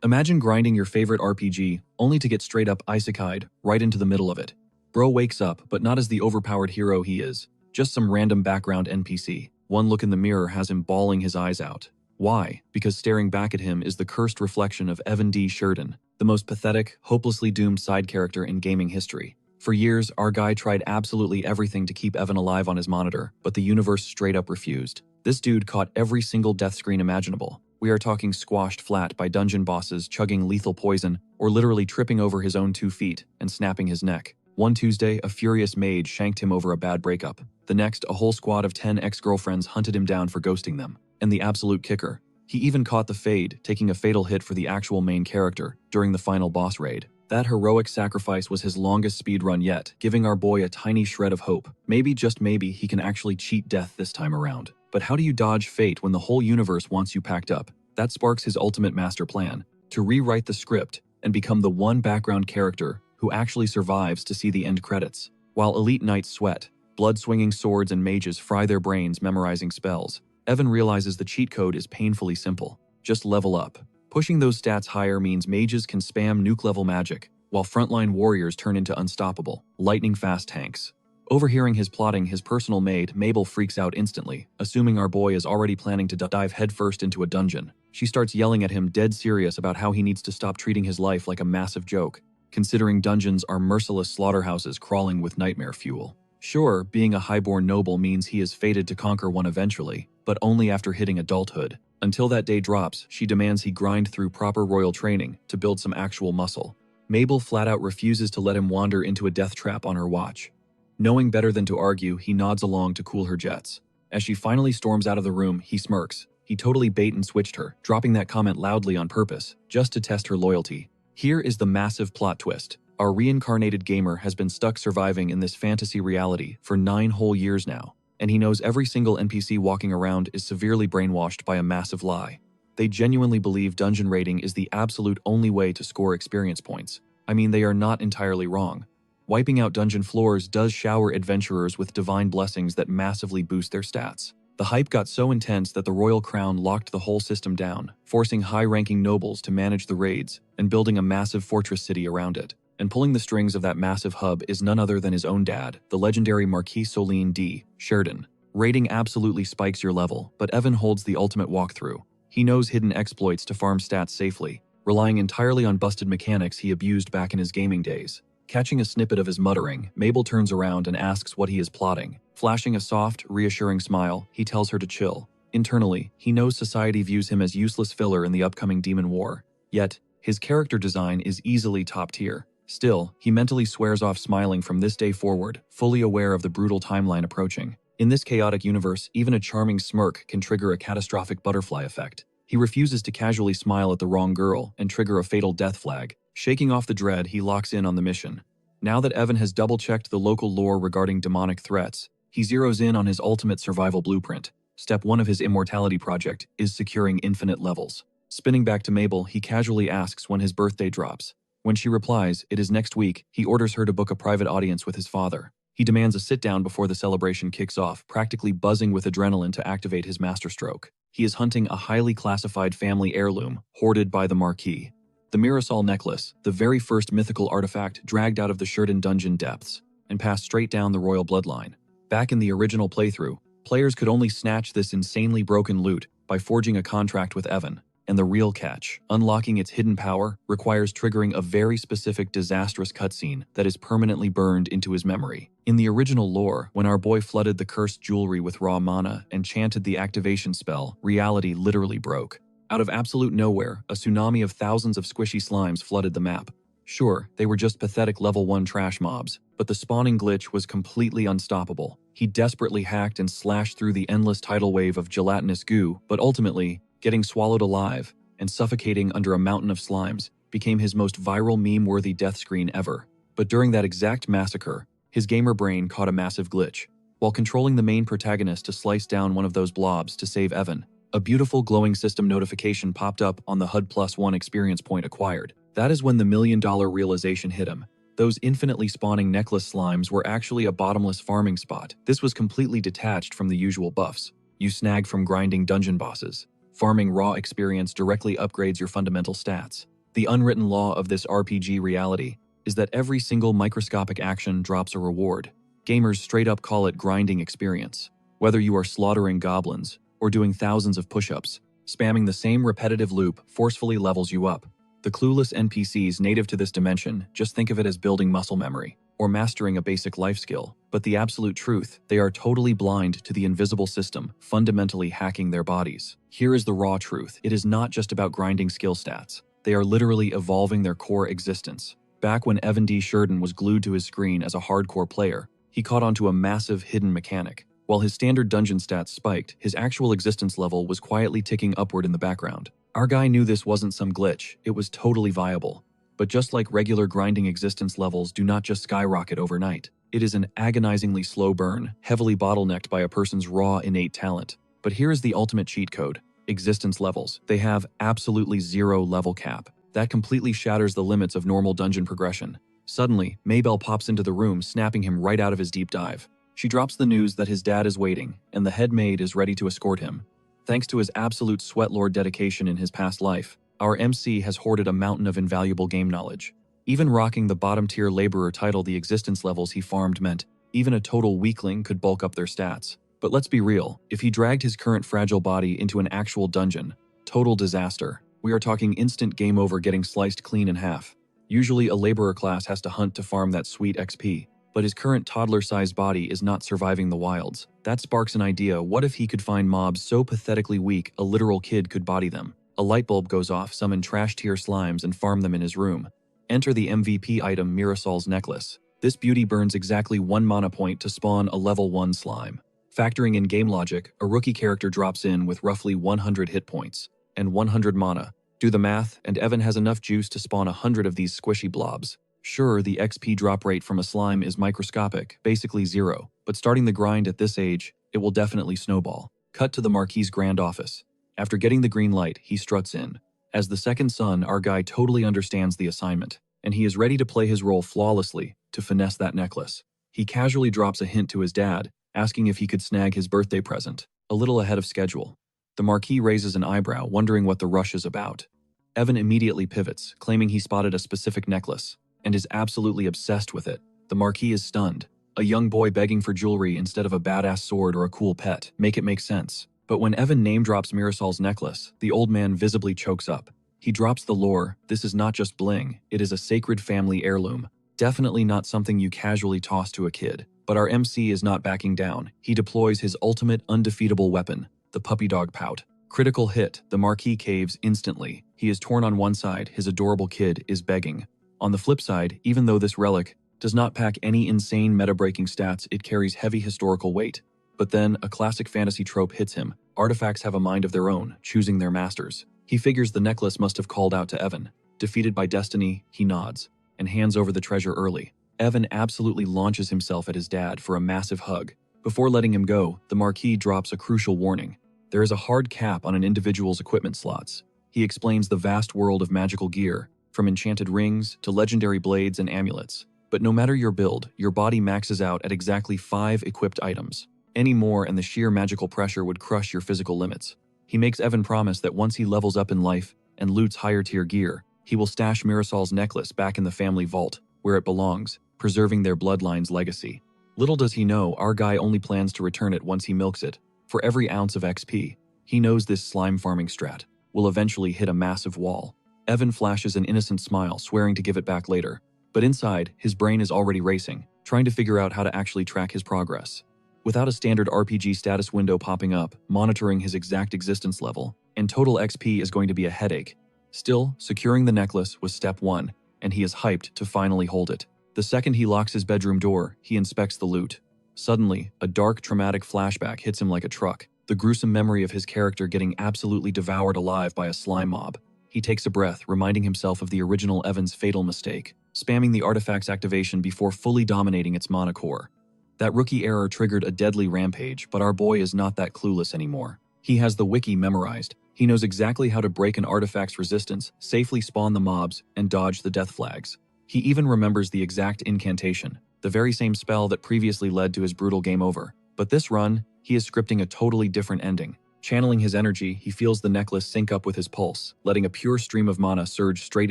Imagine grinding your favorite RPG, only to get straight up isekai'd right into the middle of it. Bro wakes up, but not as the overpowered hero he is, just some random background NPC. One look in the mirror has him bawling his eyes out. Why? Because staring back at him is the cursed reflection of Evan D. Sheridan, the most pathetic, hopelessly doomed side character in gaming history. For years, our guy tried absolutely everything to keep Evan alive on his monitor, but the universe straight up refused. This dude caught every single death screen imaginable. We are talking squashed flat by dungeon bosses chugging lethal poison, or literally tripping over his own 2 feet and snapping his neck. One Tuesday, a furious mage shanked him over a bad breakup. The next, a whole squad of 10 ex-girlfriends hunted him down for ghosting them. And the absolute kicker, he even caught the fade, taking a fatal hit for the actual main character during the final boss raid. That heroic sacrifice was his longest speedrun yet, giving our boy a tiny shred of hope. Maybe, just maybe, he can actually cheat death this time around. But how do you dodge fate when the whole universe wants you packed up? That sparks his ultimate master plan, to rewrite the script and become the one background character who actually survives to see the end credits. While elite knights sweat, blood-swinging swords and mages fry their brains memorizing spells, Evan realizes the cheat code is painfully simple. Just level up. Pushing those stats higher means mages can spam nuke-level magic, while frontline warriors turn into unstoppable, lightning-fast tanks. Overhearing his plotting, his personal maid, Mabel, freaks out instantly, assuming our boy is already planning to dive headfirst into a dungeon. She starts yelling at him, dead serious about how he needs to stop treating his life like a massive joke, considering dungeons are merciless slaughterhouses crawling with nightmare fuel. Sure, being a highborn noble means he is fated to conquer one eventually, but only after hitting adulthood. Until that day drops, she demands he grind through proper royal training to build some actual muscle. Mabel flat out refuses to let him wander into a death trap on her watch. Knowing better than to argue, he nods along to cool her jets. As she finally storms out of the room, he smirks. He totally bait and switched her, dropping that comment loudly on purpose, just to test her loyalty. Here is the massive plot twist. Our reincarnated gamer has been stuck surviving in this fantasy reality for 9 whole years now, and he knows every single NPC walking around is severely brainwashed by a massive lie. They genuinely believe dungeon raiding is the absolute only way to score experience points. I mean, they are not entirely wrong. Wiping out dungeon floors does shower adventurers with divine blessings that massively boost their stats. The hype got so intense that the Royal Crown locked the whole system down, forcing high-ranking nobles to manage the raids and building a massive fortress city around it. And pulling the strings of that massive hub is none other than his own dad, the legendary Marquis Soline D. Sheridan. Raiding absolutely spikes your level, but Evan holds the ultimate walkthrough. He knows hidden exploits to farm stats safely, relying entirely on busted mechanics he abused back in his gaming days. Catching a snippet of his muttering, Mabel turns around and asks what he is plotting. Flashing a soft, reassuring smile, he tells her to chill. Internally, he knows society views him as useless filler in the upcoming demon war. Yet, his character design is easily top tier. Still, he mentally swears off smiling from this day forward, fully aware of the brutal timeline approaching. In this chaotic universe, even a charming smirk can trigger a catastrophic butterfly effect. He refuses to casually smile at the wrong girl and trigger a fatal death flag. Shaking off the dread, he locks in on the mission. Now that Evan has double-checked the local lore regarding demonic threats, he zeroes in on his ultimate survival blueprint. Step 1 of his immortality project is securing infinite levels. Spinning back to Mabel, he casually asks when his birthday drops. When she replies, it is next week, he orders her to book a private audience with his father. He demands a sit-down before the celebration kicks off, practically buzzing with adrenaline to activate his masterstroke. He is hunting a highly classified family heirloom, hoarded by the Marquis. The Mirasol necklace, the very first mythical artifact dragged out of the Sheridan dungeon depths, and passed straight down the royal bloodline. Back in the original playthrough, players could only snatch this insanely broken loot by forging a contract with Evan. And the real catch, unlocking its hidden power, requires triggering a very specific disastrous cutscene that is permanently burned into his memory. In the original lore, when our boy flooded the cursed jewelry with raw mana and chanted the activation spell, reality literally broke. Out of absolute nowhere, a tsunami of thousands of squishy slimes flooded the map. Sure, they were just pathetic level 1 trash mobs, but the spawning glitch was completely unstoppable. He desperately hacked and slashed through the endless tidal wave of gelatinous goo, but ultimately, getting swallowed alive and suffocating under a mountain of slimes became his most viral meme-worthy death screen ever. But during that exact massacre, his gamer brain caught a massive glitch. While controlling the main protagonist to slice down one of those blobs to save Evan, a beautiful glowing system notification popped up on the HUD+1 experience point acquired. That is when the $1 million realization hit him. Those infinitely spawning necklace slimes were actually a bottomless farming spot. This was completely detached from the usual buffs you snag from grinding dungeon bosses. Farming raw experience directly upgrades your fundamental stats. The unwritten law of this RPG reality is that every single microscopic action drops a reward. Gamers straight up call it grinding experience. Whether you are slaughtering goblins or doing thousands of push-ups, spamming the same repetitive loop forcefully levels you up. The clueless NPCs native to this dimension just think of it as building muscle memory or mastering a basic life skill, but the absolute truth, they are totally blind to the invisible system fundamentally hacking their bodies. Here is the raw truth. It is not just about grinding skill stats. They are literally evolving their core existence. Back when Evan D. Sheridan was glued to his screen as a hardcore player, he caught onto a massive hidden mechanic. While his standard dungeon stats spiked, his actual existence level was quietly ticking upward in the background. Our guy knew this wasn't some glitch, it was totally viable. But just like regular grinding existence levels do not just skyrocket overnight, it is an agonizingly slow burn, heavily bottlenecked by a person's raw innate talent. But here is the ultimate cheat code. Existence levels. They have absolutely zero level cap. That completely shatters the limits of normal dungeon progression. Suddenly, Mabel pops into the room, snapping him right out of his deep dive. She drops the news that his dad is waiting, and the head maid is ready to escort him. Thanks to his absolute sweatlord dedication in his past life, our MC has hoarded a mountain of invaluable game knowledge. Even rocking the bottom-tier laborer title, the existence levels he farmed meant even a total weakling could bulk up their stats. But let's be real, if he dragged his current fragile body into an actual dungeon, total disaster. We are talking instant game over, getting sliced clean in half. Usually a laborer class has to hunt to farm that sweet XP, but his current toddler-sized body is not surviving the wilds. That sparks an idea. What if he could find mobs so pathetically weak a literal kid could body them? A light bulb goes off, summon trash-tier slimes and farm them in his room. Enter the MVP item, Mirasol's Necklace. This beauty burns exactly 1 mana point to spawn a level 1 slime. Factoring in game logic, a rookie character drops in with roughly 100 hit points and 100 mana. Do the math, and Evan has enough juice to spawn 100 of these squishy blobs. Sure, the XP drop rate from a slime is microscopic, basically zero, but starting the grind at this age, it will definitely snowball. Cut to the Marquis's grand office. After getting the green light, he struts in. As the second son, our guy totally understands the assignment, and he is ready to play his role flawlessly to finesse that necklace. He casually drops a hint to his dad, asking if he could snag his birthday present, a little ahead of schedule. The Marquis raises an eyebrow, wondering what the rush is about. Evan immediately pivots, claiming he spotted a specific necklace, and is absolutely obsessed with it. The Marquis is stunned. A young boy begging for jewelry instead of a badass sword or a cool pet. Make it make sense. But when Evan name drops Mirasol's necklace, the old man visibly chokes up. He drops the lore. This is not just bling, it is a sacred family heirloom. Definitely not something you casually toss to a kid. But our MC is not backing down. He deploys his ultimate undefeatable weapon, the puppy dog pout. Critical hit, the Marquis caves instantly. He is torn on one side, his adorable kid is begging. On the flip side, even though this relic does not pack any insane meta-breaking stats, it carries heavy historical weight. But then, a classic fantasy trope hits him. Artifacts have a mind of their own, choosing their masters. He figures the necklace must have called out to Evan. Defeated by destiny, he nods, and hands over the treasure early. Evan absolutely launches himself at his dad for a massive hug. Before letting him go, the Marquis drops a crucial warning. There is a hard cap on an individual's equipment slots. He explains the vast world of magical gear, from enchanted rings to legendary blades and amulets. But no matter your build, your body maxes out at exactly 5 equipped items. Any more and the sheer magical pressure would crush your physical limits. He makes Evan promise that once he levels up in life and loots higher tier gear, he will stash Mirasol's necklace back in the family vault, where it belongs, preserving their bloodline's legacy. Little does he know, our guy only plans to return it once he milks it. For every ounce of XP, he knows this slime farming strat will eventually hit a massive wall. Evan flashes an innocent smile, swearing to give it back later. But inside, his brain is already racing, trying to figure out how to actually track his progress. Without a standard RPG status window popping up, monitoring his exact existence level, and total XP is going to be a headache. Still, securing the necklace was step 1, and he is hyped to finally hold it. The second he locks his bedroom door, he inspects the loot. Suddenly, a dark, traumatic flashback hits him like a truck, the gruesome memory of his character getting absolutely devoured alive by a slime mob. He takes a breath, reminding himself of the original Evan's fatal mistake, spamming the artifact's activation before fully dominating its mana core. That rookie error triggered a deadly rampage, but our boy is not that clueless anymore. He has the wiki memorized. He knows exactly how to break an artifact's resistance, safely spawn the mobs, and dodge the death flags. He even remembers the exact incantation, the very same spell that previously led to his brutal game over. But this run, he is scripting a totally different ending. Channeling his energy, he feels the necklace sync up with his pulse, letting a pure stream of mana surge straight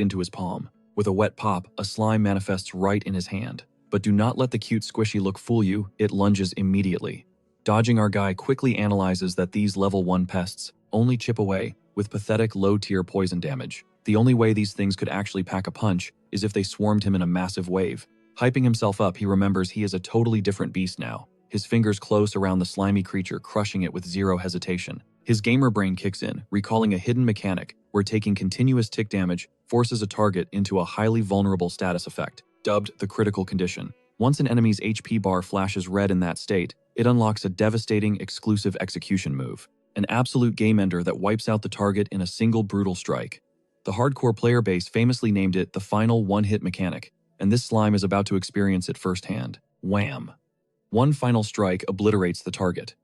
into his palm. With a wet pop, a slime manifests right in his hand. But do not let the cute squishy look fool you, it lunges immediately. Dodging, our guy quickly analyzes that these level 1 pests only chip away with pathetic low-tier poison damage. The only way these things could actually pack a punch is if they swarmed him in a massive wave. Hyping himself up, he remembers he is a totally different beast now. His fingers close around the slimy creature, crushing it with zero hesitation. His gamer brain kicks in, recalling a hidden mechanic where taking continuous tick damage forces a target into a highly vulnerable status effect, dubbed the critical condition. Once an enemy's HP bar flashes red in that state, it unlocks a devastating exclusive execution move, an absolute game ender that wipes out the target in a single brutal strike. The hardcore player base famously named it the final one-hit mechanic, and this slime is about to experience it firsthand. Wham! One final strike obliterates the target.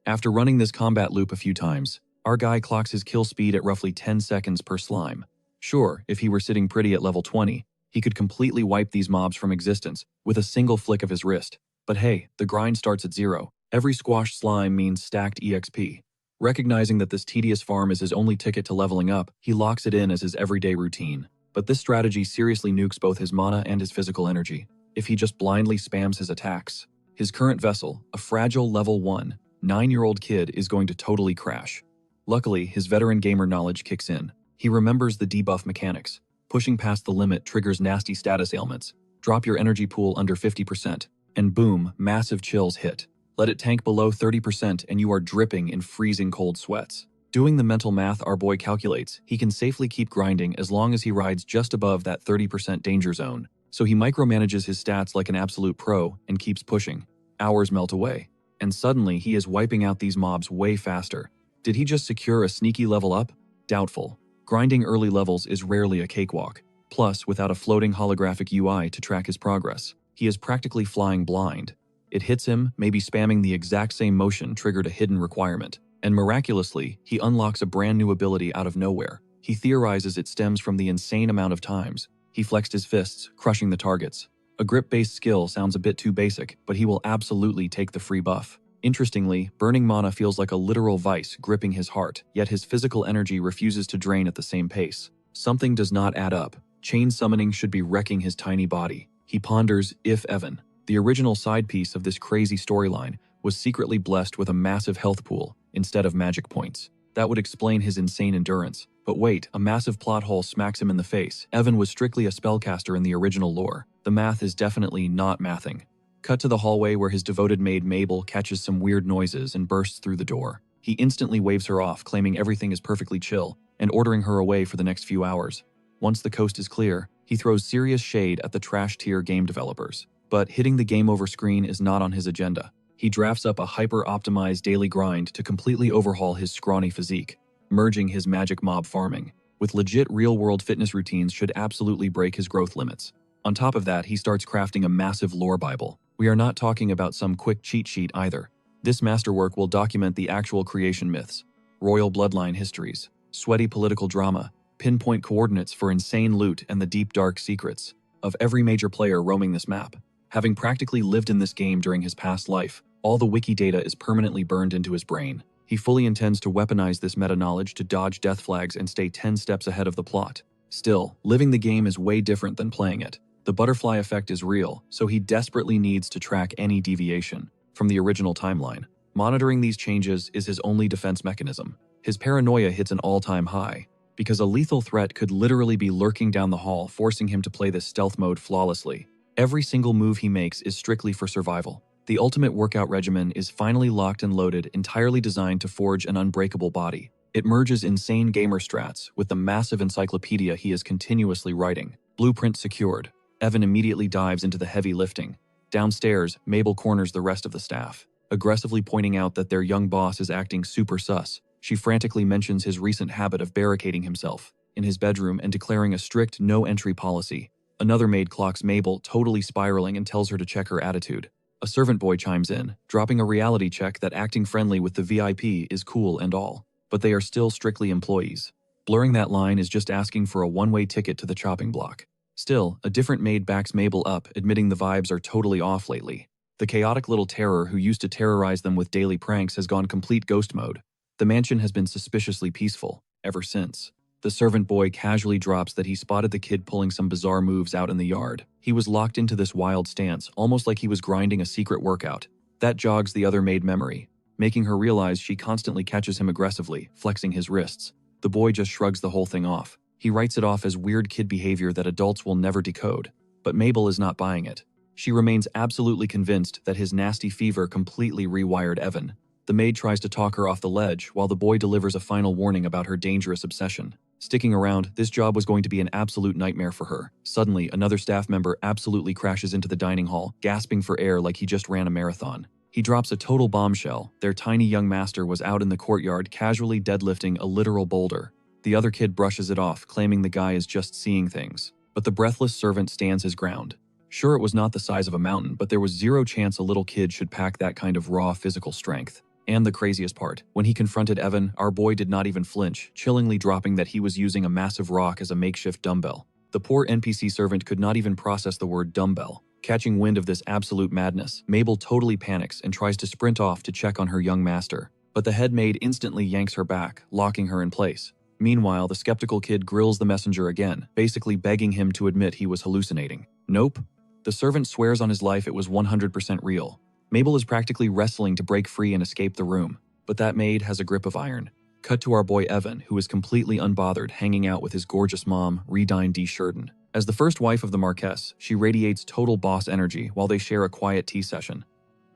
After running this combat loop a few times, our guy clocks his kill speed at roughly 10 seconds per slime. Sure, if he were sitting pretty at level 20, he could completely wipe these mobs from existence with a single flick of his wrist. But hey, the grind starts at 0. Every squashed slime means stacked EXP. Recognizing that this tedious farm is his only ticket to leveling up, he locks it in as his everyday routine. But this strategy seriously nukes both his mana and his physical energy. If he just blindly spams his attacks, his current vessel, a fragile level 1, 9-year-old kid, is going to totally crash. Luckily, his veteran gamer knowledge kicks in. He remembers the debuff mechanics. Pushing past the limit triggers nasty status ailments. Drop your energy pool under 50%, and boom, massive chills hit. Let it tank below 30% and you are dripping in freezing cold sweats. Doing the mental math, our boy calculates, he can safely keep grinding as long as he rides just above that 30% danger zone. So he micromanages his stats like an absolute pro and keeps pushing. Hours melt away, and suddenly he is wiping out these mobs way faster. Did he just secure a sneaky level up? Doubtful. Grinding early levels is rarely a cakewalk. Plus, without a floating holographic UI to track his progress, he is practically flying blind. It hits him, maybe spamming the exact same motion triggered a hidden requirement. And miraculously, he unlocks a brand new ability out of nowhere. He theorizes it stems from the insane amount of times he flexed his fists, crushing the targets. A grip-based skill sounds a bit too basic, but he will absolutely take the free buff. Interestingly, burning mana feels like a literal vice gripping his heart, yet his physical energy refuses to drain at the same pace. Something does not add up. Chain summoning should be wrecking his tiny body. He ponders, if Evan, the original side piece of this crazy storyline, was secretly blessed with a massive health pool instead of magic points. That would explain his insane endurance. But wait, a massive plot hole smacks him in the face. Evan was strictly a spellcaster in the original lore. The math is definitely not mathing. Cut to the hallway where his devoted maid Mabel catches some weird noises and bursts through the door. He instantly waves her off, claiming everything is perfectly chill, and ordering her away for the next few hours. Once the coast is clear, he throws serious shade at the trash-tier game developers. But hitting the game over screen is not on his agenda. He drafts up a hyper-optimized daily grind to completely overhaul his scrawny physique, merging his magic mob farming with legit real-world fitness routines should absolutely break his growth limits. On top of that, he starts crafting a massive lore bible. We are not talking about some quick cheat sheet either. This masterwork will document the actual creation myths, royal bloodline histories, sweaty political drama, pinpoint coordinates for insane loot, and the deep dark secrets of every major player roaming this map. Having practically lived in this game during his past life, all the wiki data is permanently burned into his brain. He fully intends to weaponize this meta-knowledge to dodge death flags and stay 10 steps ahead of the plot. Still, living the game is way different than playing it. The butterfly effect is real, so he desperately needs to track any deviation from the original timeline. Monitoring these changes is his only defense mechanism. His paranoia hits an all-time high, because a lethal threat could literally be lurking down the hall, forcing him to play this stealth mode flawlessly. Every single move he makes is strictly for survival. The ultimate workout regimen is finally locked and loaded, entirely designed to forge an unbreakable body. It merges insane gamer strats with the massive encyclopedia he is continuously writing. Blueprint secured. Evan immediately dives into the heavy lifting. Downstairs, Mabel corners the rest of the staff, aggressively pointing out that their young boss is acting super sus. She frantically mentions his recent habit of barricading himself in his bedroom and declaring a strict no-entry policy. Another maid clocks Mabel totally spiraling and tells her to check her attitude. A servant boy chimes in, dropping a reality check that acting friendly with the VIP is cool and all, but they are still strictly employees. Blurring that line is just asking for a one-way ticket to the chopping block. Still, a different maid backs Mabel up, admitting the vibes are totally off lately. The chaotic little terror who used to terrorize them with daily pranks has gone complete ghost mode. The mansion has been suspiciously peaceful ever since. The servant boy casually drops that he spotted the kid pulling some bizarre moves out in the yard. He was locked into this wild stance, almost like he was grinding a secret workout. That jogs the other maid memory, making her realize she constantly catches him aggressively, flexing his wrists. The boy just shrugs the whole thing off. He writes it off as weird kid behavior that adults will never decode. But Mabel is not buying it. She remains absolutely convinced that his nasty fever completely rewired Evan. The maid tries to talk her off the ledge, while the boy delivers a final warning about her dangerous obsession. Sticking around, this job was going to be an absolute nightmare for her. Suddenly, another staff member absolutely crashes into the dining hall, gasping for air like he just ran a marathon. He drops a total bombshell. Their tiny young master was out in the courtyard casually deadlifting a literal boulder. The other kid brushes it off, claiming the guy is just seeing things. But the breathless servant stands his ground. Sure, it was not the size of a mountain, but there was zero chance a little kid should pack that kind of raw physical strength. And the craziest part, when he confronted Evan, our boy did not even flinch, chillingly dropping that he was using a massive rock as a makeshift dumbbell. The poor NPC servant could not even process the word dumbbell. Catching wind of this absolute madness, Mabel totally panics and tries to sprint off to check on her young master. But the head maid instantly yanks her back, locking her in place. Meanwhile, the skeptical kid grills the messenger again, basically begging him to admit he was hallucinating. Nope. The servant swears on his life it was 100% real. Mabel is practically wrestling to break free and escape the room, but that maid has a grip of iron. Cut to our boy Evan, who is completely unbothered hanging out with his gorgeous mom, Redine D. Sheridan. As the first wife of the Marquess, she radiates total boss energy while they share a quiet tea session.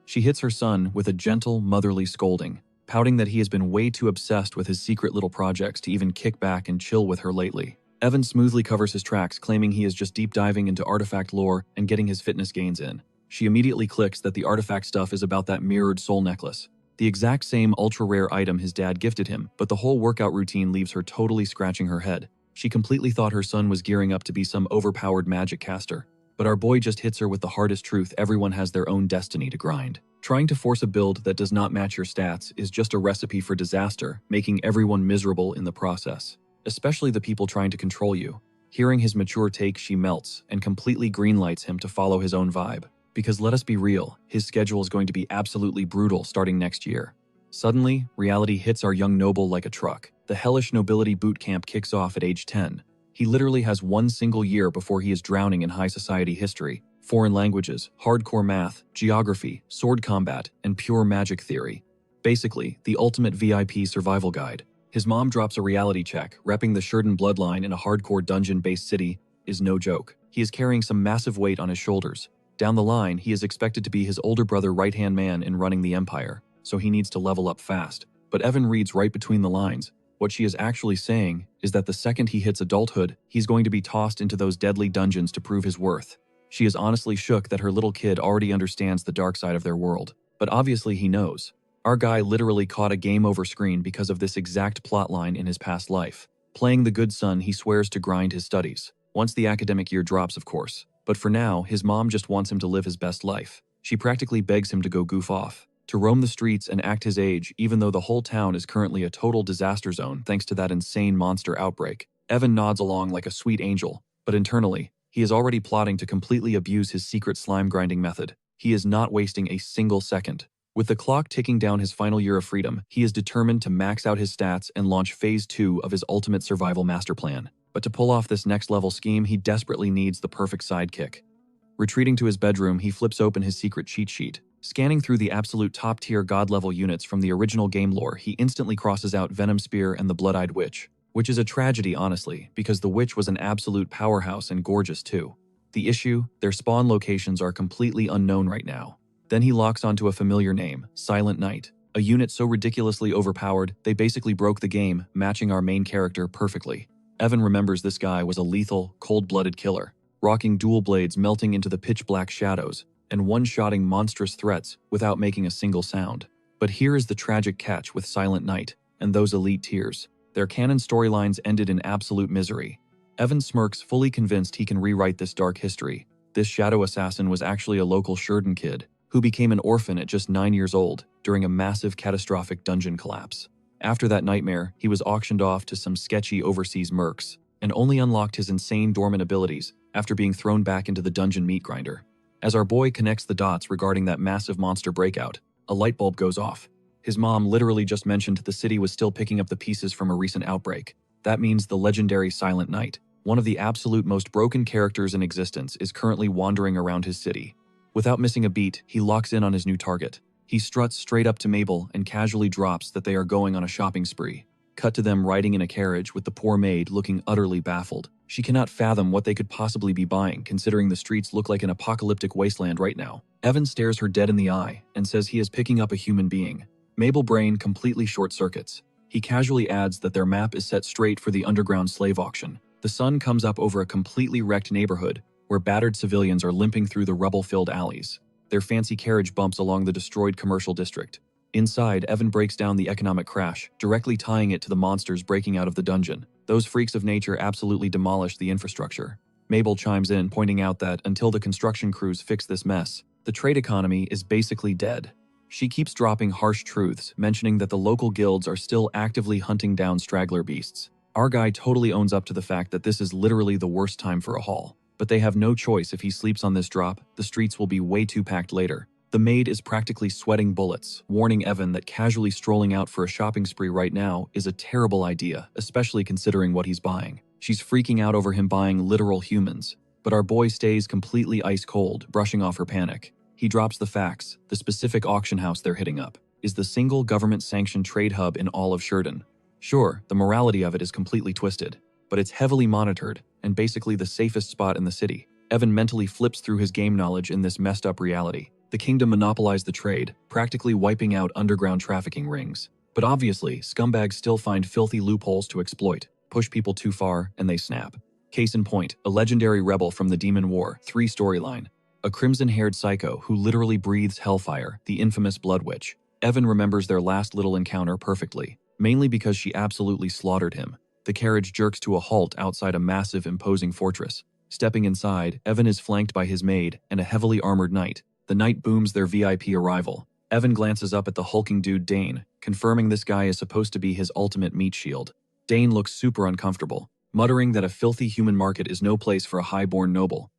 She hits her son with a gentle, motherly scolding, pouting that he has been way too obsessed with his secret little projects to even kick back and chill with her lately. Evan smoothly covers his tracks, claiming he is just deep diving into artifact lore and getting his fitness gains in. She immediately clicks that the artifact stuff is about that mirrored soul necklace. The exact same ultra-rare item his dad gifted him, but the whole workout routine leaves her totally scratching her head. She completely thought her son was gearing up to be some overpowered magic caster. But our boy just hits her with the hardest truth: everyone has their own destiny to grind. Trying to force a build that does not match your stats is just a recipe for disaster, making everyone miserable in the process. Especially the people trying to control you. Hearing his mature take, she melts and completely greenlights him to follow his own vibe. Because let us be real, his schedule is going to be absolutely brutal starting next year. Suddenly, reality hits our young noble like a truck. The hellish nobility boot camp kicks off at age 10. He literally has one single year before he is drowning in high society history, foreign languages, hardcore math, geography, sword combat, and pure magic theory. Basically, the ultimate VIP survival guide. His mom drops a reality check. Repping the Sheridan bloodline in a hardcore dungeon-based city is no joke. He is carrying some massive weight on his shoulders. Down the line, he is expected to be his older brother right-hand man in running the empire, so he needs to level up fast. But Evan reads right between the lines. What she is actually saying is that the second he hits adulthood, he's going to be tossed into those deadly dungeons to prove his worth. She is honestly shook that her little kid already understands the dark side of their world. But obviously he knows. Our guy literally caught a game over screen because of this exact plotline in his past life. Playing the good son, he swears to grind his studies. Once the academic year drops, of course. But for now, his mom just wants him to live his best life. She practically begs him to go goof off, to roam the streets and act his age, even though the whole town is currently a total disaster zone thanks to that insane monster outbreak. Evan nods along like a sweet angel, but internally, he is already plotting to completely abuse his secret slime grinding method. He is not wasting a single second. With the clock ticking down his final year of freedom, he is determined to max out his stats and launch Phase 2 of his ultimate survival master plan. But to pull off this next-level scheme, he desperately needs the perfect sidekick. Retreating to his bedroom, he flips open his secret cheat sheet. Scanning through the absolute top-tier god-level units from the original game lore, he instantly crosses out Venom Spear and the Blood-Eyed Witch. Which is a tragedy, honestly, because the witch was an absolute powerhouse and gorgeous too. The issue? Their spawn locations are completely unknown right now. Then he locks onto a familiar name, Silent Knight. A unit so ridiculously overpowered, they basically broke the game, matching our main character perfectly. Evan remembers this guy was a lethal, cold-blooded killer, rocking dual blades melting into the pitch-black shadows, and one-shotting monstrous threats without making a single sound. But here is the tragic catch with Silent Knight and those elite tiers. Their canon storylines ended in absolute misery. Evan smirks, fully convinced he can rewrite this dark history. This shadow assassin was actually a local Sheridan kid, who became an orphan at just 9 years old during a massive catastrophic dungeon collapse. After that nightmare, he was auctioned off to some sketchy overseas mercs, and only unlocked his insane dormant abilities after being thrown back into the dungeon meat grinder. As our boy connects the dots regarding that massive monster breakout, a light bulb goes off. His mom literally just mentioned the city was still picking up the pieces from a recent outbreak. That means the legendary Silent Knight, one of the absolute most broken characters in existence, is currently wandering around his city. Without missing a beat, he locks in on his new target. He struts straight up to Mabel and casually drops that they are going on a shopping spree. Cut to them riding in a carriage with the poor maid looking utterly baffled. She cannot fathom what they could possibly be buying, considering the streets look like an apocalyptic wasteland right now. Evan stares her dead in the eye and says he is picking up a human being. Mabel's brain completely short-circuits. He casually adds that their map is set straight for the underground slave auction. The sun comes up over a completely wrecked neighborhood where battered civilians are limping through the rubble-filled alleys. Their fancy carriage bumps along the destroyed commercial district. Inside, Evan breaks down the economic crash, directly tying it to the monsters breaking out of the dungeon. Those freaks of nature absolutely demolished the infrastructure. Mabel chimes in, pointing out that until the construction crews fix this mess, the trade economy is basically dead. She keeps dropping harsh truths, mentioning that the local guilds are still actively hunting down straggler beasts. Our guy totally owns up to the fact that this is literally the worst time for a haul. But they have no choice. If he sleeps on this drop, the streets will be way too packed later. The maid is practically sweating bullets, warning Evan that casually strolling out for a shopping spree right now is a terrible idea, especially considering what he's buying. She's freaking out over him buying literal humans. But our boy stays completely ice cold, brushing off her panic. He drops the facts. The specific auction house they're hitting up is the single government-sanctioned trade hub in all of Sheridan. Sure, the morality of it is completely twisted, but it's heavily monitored and basically the safest spot in the city. Evan mentally flips through his game knowledge in this messed up reality. The kingdom monopolized the trade, practically wiping out underground trafficking rings. But obviously, scumbags still find filthy loopholes to exploit, push people too far, and they snap. Case in point, a legendary rebel from the Demon War 3 storyline. A crimson-haired psycho who literally breathes hellfire, the infamous Blood Witch. Evan remembers their last little encounter perfectly, mainly because she absolutely slaughtered him. The carriage jerks to a halt outside a massive, imposing fortress. Stepping inside, Evan is flanked by his maid and a heavily armored knight. The knight booms their VIP arrival. Evan glances up at the hulking dude Dane, confirming this guy is supposed to be his ultimate meat shield. Dane looks super uncomfortable, muttering that a filthy human market is no place for a high-born noble.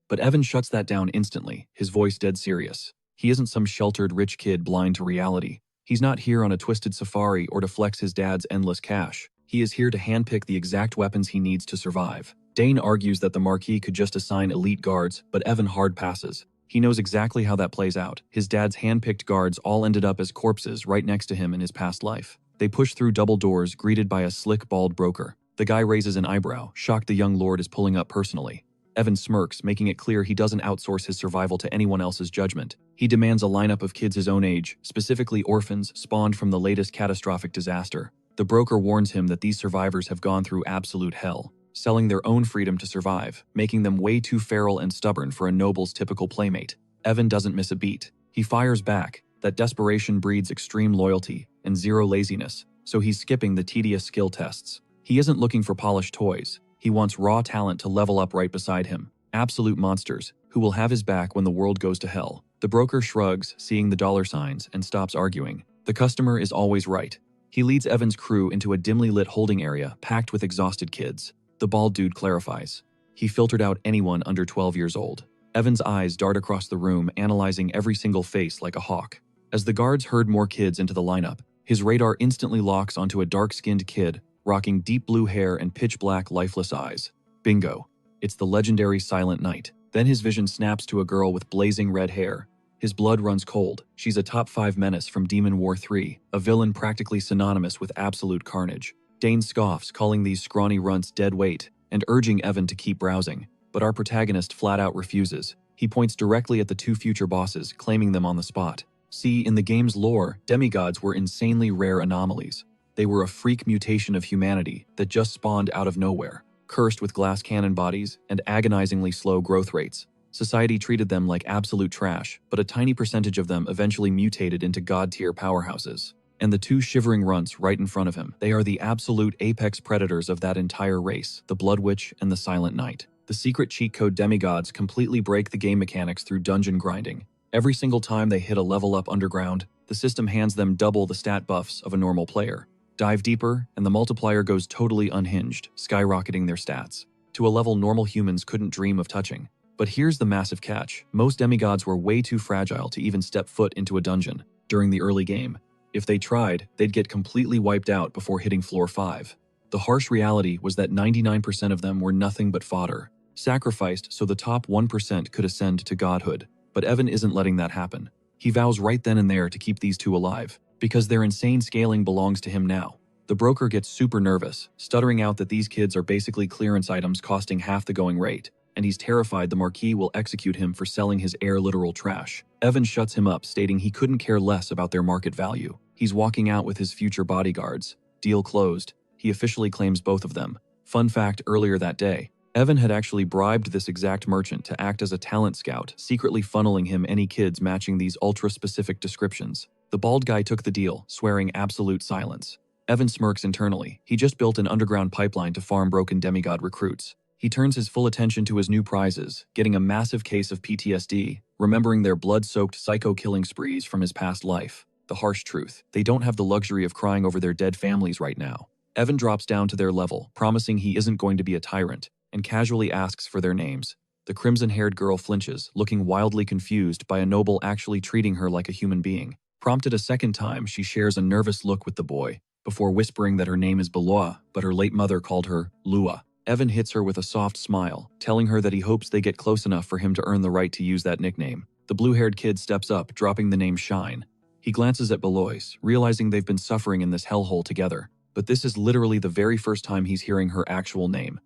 But Evan shuts that down instantly, his voice dead serious. He isn't some sheltered rich kid blind to reality. He's not here on a twisted safari or to flex his dad's endless cash. He is here to handpick the exact weapons he needs to survive. Dane argues that the Marquis could just assign elite guards, but Evan hard passes. He knows exactly how that plays out. His dad's handpicked guards all ended up as corpses right next to him in his past life. They push through double doors, greeted by a slick, bald broker. The guy raises an eyebrow, shocked the young lord is pulling up personally. Evan smirks, making it clear he doesn't outsource his survival to anyone else's judgment. He demands a lineup of kids his own age, specifically orphans spawned from the latest catastrophic disaster. The broker warns him that these survivors have gone through absolute hell, selling their own freedom to survive, making them way too feral and stubborn for a noble's typical playmate. Evan doesn't miss a beat. He fires back that desperation breeds extreme loyalty and zero laziness, so he's skipping the tedious skill tests. He isn't looking for polished toys. He wants raw talent to level up right beside him. Absolute monsters, who will have his back when the world goes to hell. The broker shrugs, seeing the dollar signs, and stops arguing. The customer is always right. He leads Evan's crew into a dimly lit holding area packed with exhausted kids. The bald dude clarifies. He filtered out anyone under 12 years old. Evan's eyes dart across the room, analyzing every single face like a hawk. As the guards herd more kids into the lineup, his radar instantly locks onto a dark-skinned kid, rocking deep blue hair and pitch-black, lifeless eyes. Bingo. It's the legendary Silent Knight. Then his vision snaps to a girl with blazing red hair. His blood runs cold. She's a top 5 menace from Demon War 3, a villain practically synonymous with absolute carnage. Dane scoffs, calling these scrawny runts dead weight, and urging Evan to keep browsing. But our protagonist flat-out refuses. He points directly at the 2 future bosses, claiming them on the spot. See, in the game's lore, demigods were insanely rare anomalies. They were a freak mutation of humanity that just spawned out of nowhere, cursed with glass cannon bodies and agonizingly slow growth rates. Society treated them like absolute trash, but a tiny percentage of them eventually mutated into god-tier powerhouses. And the 2 shivering runts right in front of him, they are the absolute apex predators of that entire race, the Blood Witch and the Silent Knight. The secret cheat code demigods completely break the game mechanics through dungeon grinding. Every single time they hit a level up underground, the system hands them double the stat buffs of a normal player. Dive deeper, and the multiplier goes totally unhinged, skyrocketing their stats to a level normal humans couldn't dream of touching. But here's the massive catch. Most demigods were way too fragile to even step foot into a dungeon during the early game. If they tried, they'd get completely wiped out before hitting floor 5. The harsh reality was that 99% of them were nothing but fodder, sacrificed so the top 1% could ascend to godhood. But Evan isn't letting that happen. He vows right then and there to keep these two alive, because their insane scaling belongs to him now. The broker gets super nervous, stuttering out that these kids are basically clearance items costing half the going rate, and he's terrified the Marquis will execute him for selling his heir literal trash. Evan shuts him up, stating he couldn't care less about their market value. He's walking out with his future bodyguards. Deal closed. He officially claims both of them. Fun fact, earlier that day, Evan had actually bribed this exact merchant to act as a talent scout, secretly funneling him any kids matching these ultra-specific descriptions. The bald guy took the deal, swearing absolute silence. Evan smirks internally. He just built an underground pipeline to farm broken demigod recruits. He turns his full attention to his new prizes, getting a massive case of PTSD, remembering their blood-soaked psycho-killing sprees from his past life. The harsh truth, they don't have the luxury of crying over their dead families right now. Evan drops down to their level, promising he isn't going to be a tyrant, and casually asks for their names. The crimson-haired girl flinches, looking wildly confused by a noble actually treating her like a human being. Prompted a second time, she shares a nervous look with the boy, before whispering that her name is Beloa, but her late mother called her Lua. Evan hits her with a soft smile, telling her that he hopes they get close enough for him to earn the right to use that nickname. The blue-haired kid steps up, dropping the name Shine. He glances at Belois, realizing they've been suffering in this hellhole together, but this is literally the very first time he's hearing her actual name.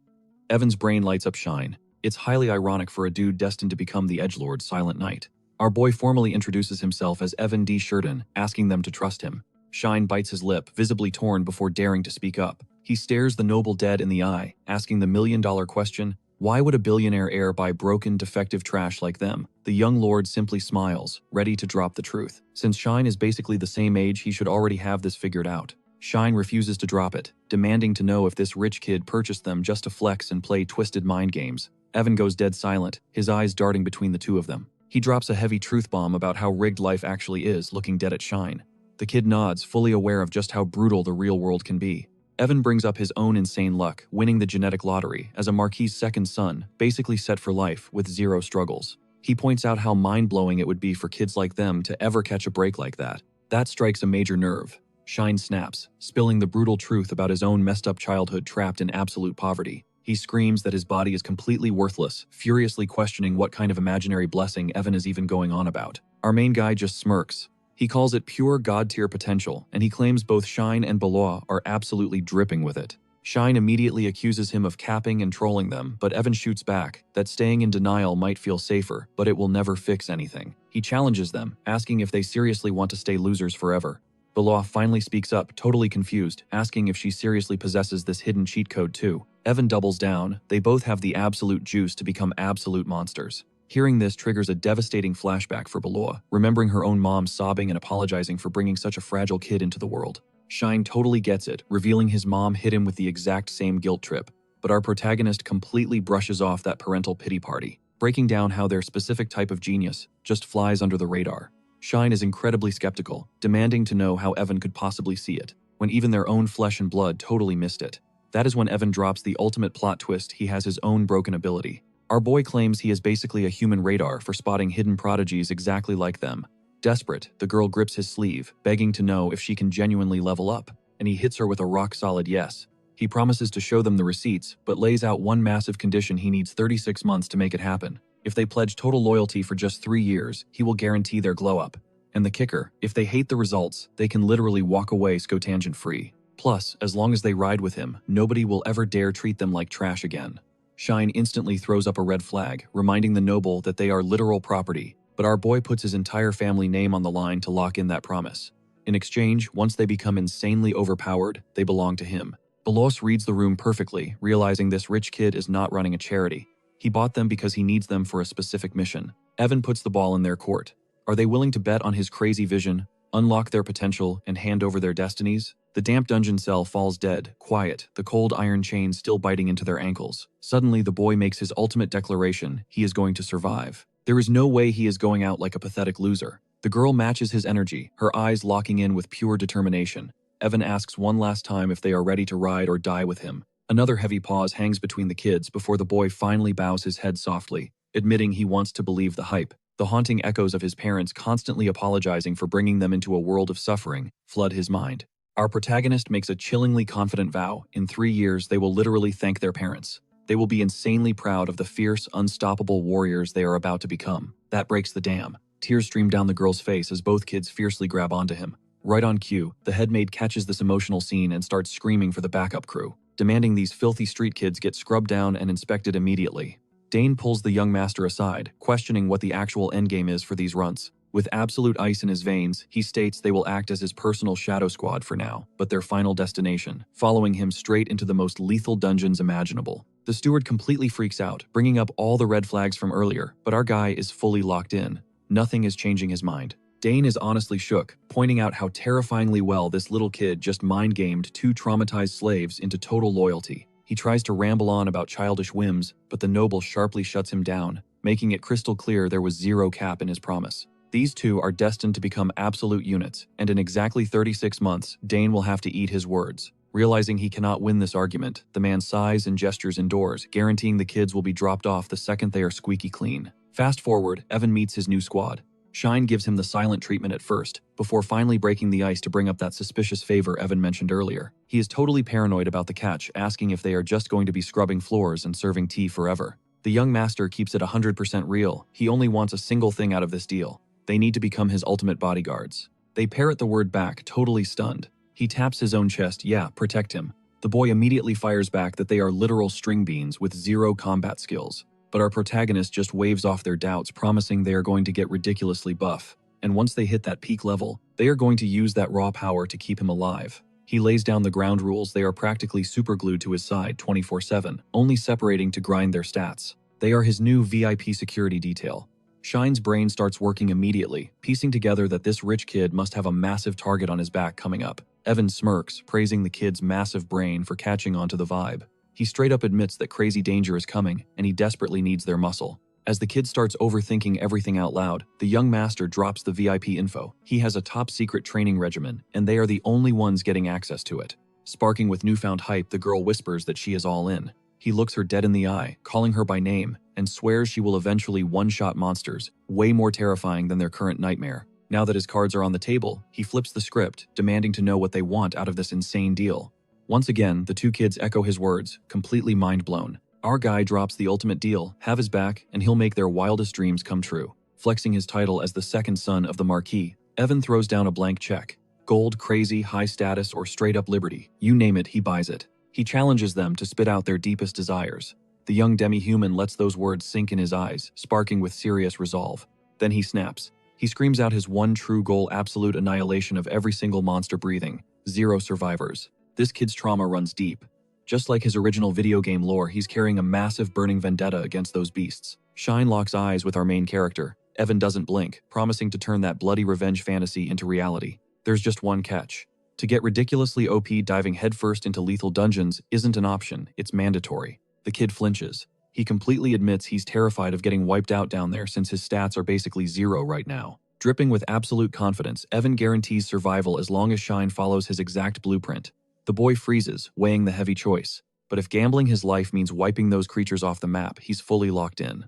Evan's brain lights up Shine. It's highly ironic for a dude destined to become the edgelord Silent Knight. Our boy formally introduces himself as Evan D. Sheridan, asking them to trust him. Shine bites his lip, visibly torn before daring to speak up. He stares the noble dead in the eye, asking the million-dollar question, why would a billionaire heir buy broken, defective trash like them? The young lord simply smiles, ready to drop the truth. Since Shine is basically the same age, he should already have this figured out. Shine refuses to drop it, demanding to know if this rich kid purchased them just to flex and play twisted mind games. Evan goes dead silent, his eyes darting between the two of them. He drops a heavy truth bomb about how rigged life actually is, looking dead at Shine. The kid nods, fully aware of just how brutal the real world can be. Evan brings up his own insane luck, winning the genetic lottery as a Marquis' second son, basically set for life with zero struggles. He points out how mind-blowing it would be for kids like them to ever catch a break like that. That strikes a major nerve. Shine snaps, spilling the brutal truth about his own messed-up childhood trapped in absolute poverty. He screams that his body is completely worthless, furiously questioning what kind of imaginary blessing Evan is even going on about. Our main guy just smirks. He calls it pure god-tier potential, and he claims both Shine and Beloa are absolutely dripping with it. Shine immediately accuses him of capping and trolling them, but Evan shoots back, that staying in denial might feel safer, but it will never fix anything. He challenges them, asking if they seriously want to stay losers forever. Beloa finally speaks up, totally confused, asking if she seriously possesses this hidden cheat code too. Evan doubles down. They both have the absolute juice to become absolute monsters. Hearing this triggers a devastating flashback for Beloa, remembering her own mom sobbing and apologizing for bringing such a fragile kid into the world. Shine totally gets it, revealing his mom hit him with the exact same guilt trip, but our protagonist completely brushes off that parental pity party, breaking down how their specific type of genius just flies under the radar. Shine is incredibly skeptical, demanding to know how Evan could possibly see it, when even their own flesh and blood totally missed it. That is when Evan drops the ultimate plot twist: he has his own broken ability. Our boy claims he is basically a human radar for spotting hidden prodigies exactly like them. Desperate, the girl grips his sleeve, begging to know if she can genuinely level up, and he hits her with a rock-solid yes. He promises to show them the receipts, but lays out one massive condition: he needs 36 months to make it happen. If they pledge total loyalty for just 3 years, he will guarantee their glow-up. And the kicker, if they hate the results, they can literally walk away scotangent-free. Plus, as long as they ride with him, nobody will ever dare treat them like trash again. Shine instantly throws up a red flag, reminding the noble that they are literal property, but our boy puts his entire family name on the line to lock in that promise. In exchange, once they become insanely overpowered, they belong to him. Belos reads the room perfectly, realizing this rich kid is not running a charity. He bought them because he needs them for a specific mission. Evan puts the ball in their court. Are they willing to bet on his crazy vision, unlock their potential, and hand over their destinies? The damp dungeon cell falls dead, quiet, the cold iron chains still biting into their ankles. Suddenly, the boy makes his ultimate declaration: he is going to survive. There is no way he is going out like a pathetic loser. The girl matches his energy, her eyes locking in with pure determination. Evan asks one last time if they are ready to ride or die with him. Another heavy pause hangs between the kids before the boy finally bows his head softly, admitting he wants to believe the hype. The haunting echoes of his parents constantly apologizing for bringing them into a world of suffering flood his mind. Our protagonist makes a chillingly confident vow. In 3 years, they will literally thank their parents. They will be insanely proud of the fierce, unstoppable warriors they are about to become. That breaks the dam. Tears stream down the girl's face as both kids fiercely grab onto him. Right on cue, the headmaid catches this emotional scene and starts screaming for the backup crew, demanding these filthy street kids get scrubbed down and inspected immediately. Dane pulls the young master aside, questioning what the actual endgame is for these runts. With absolute ice in his veins, he states they will act as his personal shadow squad for now, but their final destination, following him straight into the most lethal dungeons imaginable. The steward completely freaks out, bringing up all the red flags from earlier, but our guy is fully locked in. Nothing is changing his mind. Dane is honestly shook, pointing out how terrifyingly well this little kid just mind-gamed 2 traumatized slaves into total loyalty. He tries to ramble on about childish whims, but the noble sharply shuts him down, making it crystal clear there was zero cap in his promise. These 2 are destined to become absolute units, and in exactly 36 months, Dane will have to eat his words. Realizing he cannot win this argument, the man sighs and gestures indoors, guaranteeing the kids will be dropped off the second they are squeaky clean. Fast forward, Evan meets his new squad. Shine gives him the silent treatment at first, before finally breaking the ice to bring up that suspicious favor Evan mentioned earlier. He is totally paranoid about the catch, asking if they are just going to be scrubbing floors and serving tea forever. The young master keeps it 100% real. He only wants a single thing out of this deal. They need to become his ultimate bodyguards. They parrot the word back, totally stunned. He taps his own chest, yeah, protect him. The boy immediately fires back that they are literal string beans with 0 combat skills. But our protagonist just waves off their doubts, promising they are going to get ridiculously buff. And once they hit that peak level, they are going to use that raw power to keep him alive. He lays down the ground rules. They are practically superglued to his side 24/7, only separating to grind their stats. They are his new VIP security detail. Shine's brain starts working immediately, piecing together that this rich kid must have a massive target on his back coming up. Evan smirks, praising the kid's massive brain for catching onto the vibe. He straight up admits that crazy danger is coming, and he desperately needs their muscle. As the kid starts overthinking everything out loud, the young master drops the VIP info. He has a top-secret training regimen, and they are the only ones getting access to it. Sparking with newfound hype, the girl whispers that she is all in. He looks her dead in the eye, calling her by name, and swears she will eventually one-shot monsters, way more terrifying than their current nightmare. Now that his cards are on the table, he flips the script, demanding to know what they want out of this insane deal. Once again, the 2 kids echo his words, completely mind-blown. Our guy drops the ultimate deal, have his back, and he'll make their wildest dreams come true. Flexing his title as the second son of the Marquis, Evan throws down a blank check. Gold, crazy, high status, or straight-up liberty. You name it, he buys it. He challenges them to spit out their deepest desires. The young demi-human lets those words sink in his eyes, sparking with serious resolve. Then he snaps. He screams out his one true goal: absolute annihilation of every single monster breathing. 0 survivors. This kid's trauma runs deep. Just like his original video game lore, he's carrying a massive burning vendetta against those beasts. Shine locks eyes with our main character. Evan doesn't blink, promising to turn that bloody revenge fantasy into reality. There's just one catch. To get ridiculously OP, diving headfirst into lethal dungeons isn't an option, it's mandatory. The kid flinches. He completely admits he's terrified of getting wiped out down there since his stats are basically 0 right now. Dripping with absolute confidence, Evan guarantees survival as long as Shine follows his exact blueprint. The boy freezes, weighing the heavy choice. But if gambling his life means wiping those creatures off the map, he's fully locked in.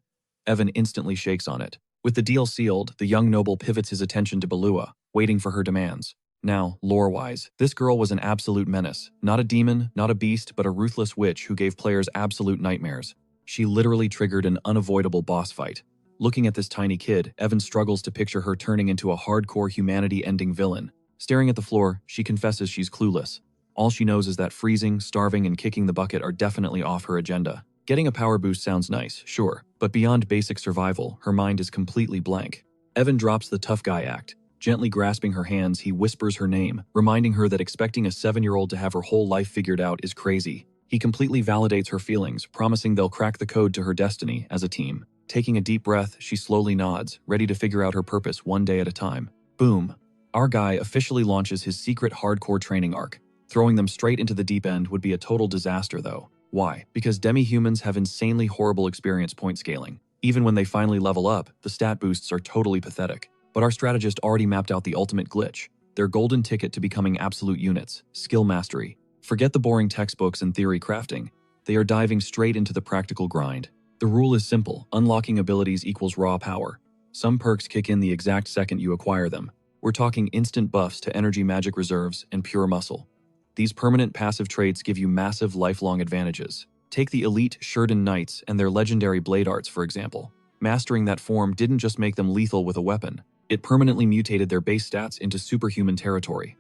Evan instantly shakes on it. With the deal sealed, the young noble pivots his attention to Balua, waiting for her demands. Now, lore-wise, this girl was an absolute menace. Not a demon, not a beast, but a ruthless witch who gave players absolute nightmares. She literally triggered an unavoidable boss fight. Looking at this tiny kid, Evan struggles to picture her turning into a hardcore humanity-ending villain. Staring at the floor, she confesses she's clueless. All she knows is that freezing, starving, and kicking the bucket are definitely off her agenda. Getting a power boost sounds nice, sure, but beyond basic survival, her mind is completely blank. Evan drops the tough guy act. Gently grasping her hands, he whispers her name, reminding her that expecting a 7-year-old to have her whole life figured out is crazy. He completely validates her feelings, promising they'll crack the code to her destiny as a team. Taking a deep breath, she slowly nods, ready to figure out her purpose one day at a time. Boom. Our guy officially launches his secret hardcore training arc. Throwing them straight into the deep end would be a total disaster though. Why? Because demi-humans have insanely horrible experience point scaling. Even when they finally level up, the stat boosts are totally pathetic. But our strategist already mapped out the ultimate glitch. Their golden ticket to becoming absolute units, skill mastery. Forget the boring textbooks and theory crafting. They are diving straight into the practical grind. The rule is simple: unlocking abilities equals raw power. Some perks kick in the exact second you acquire them. We're talking instant buffs to energy magic reserves and pure muscle. These permanent passive traits give you massive lifelong advantages. Take the elite Shurden Knights and their legendary blade arts, for example. Mastering that form didn't just make them lethal with a weapon, it permanently mutated their base stats into superhuman territory.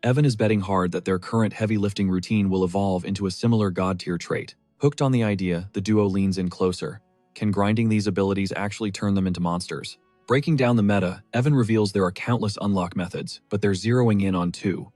Evan is betting hard that their current heavy lifting routine will evolve into a similar god-tier trait. Hooked on the idea, the duo leans in closer. Can grinding these abilities actually turn them into monsters? Breaking down the meta, Evan reveals there are countless unlock methods, but they're zeroing in on two.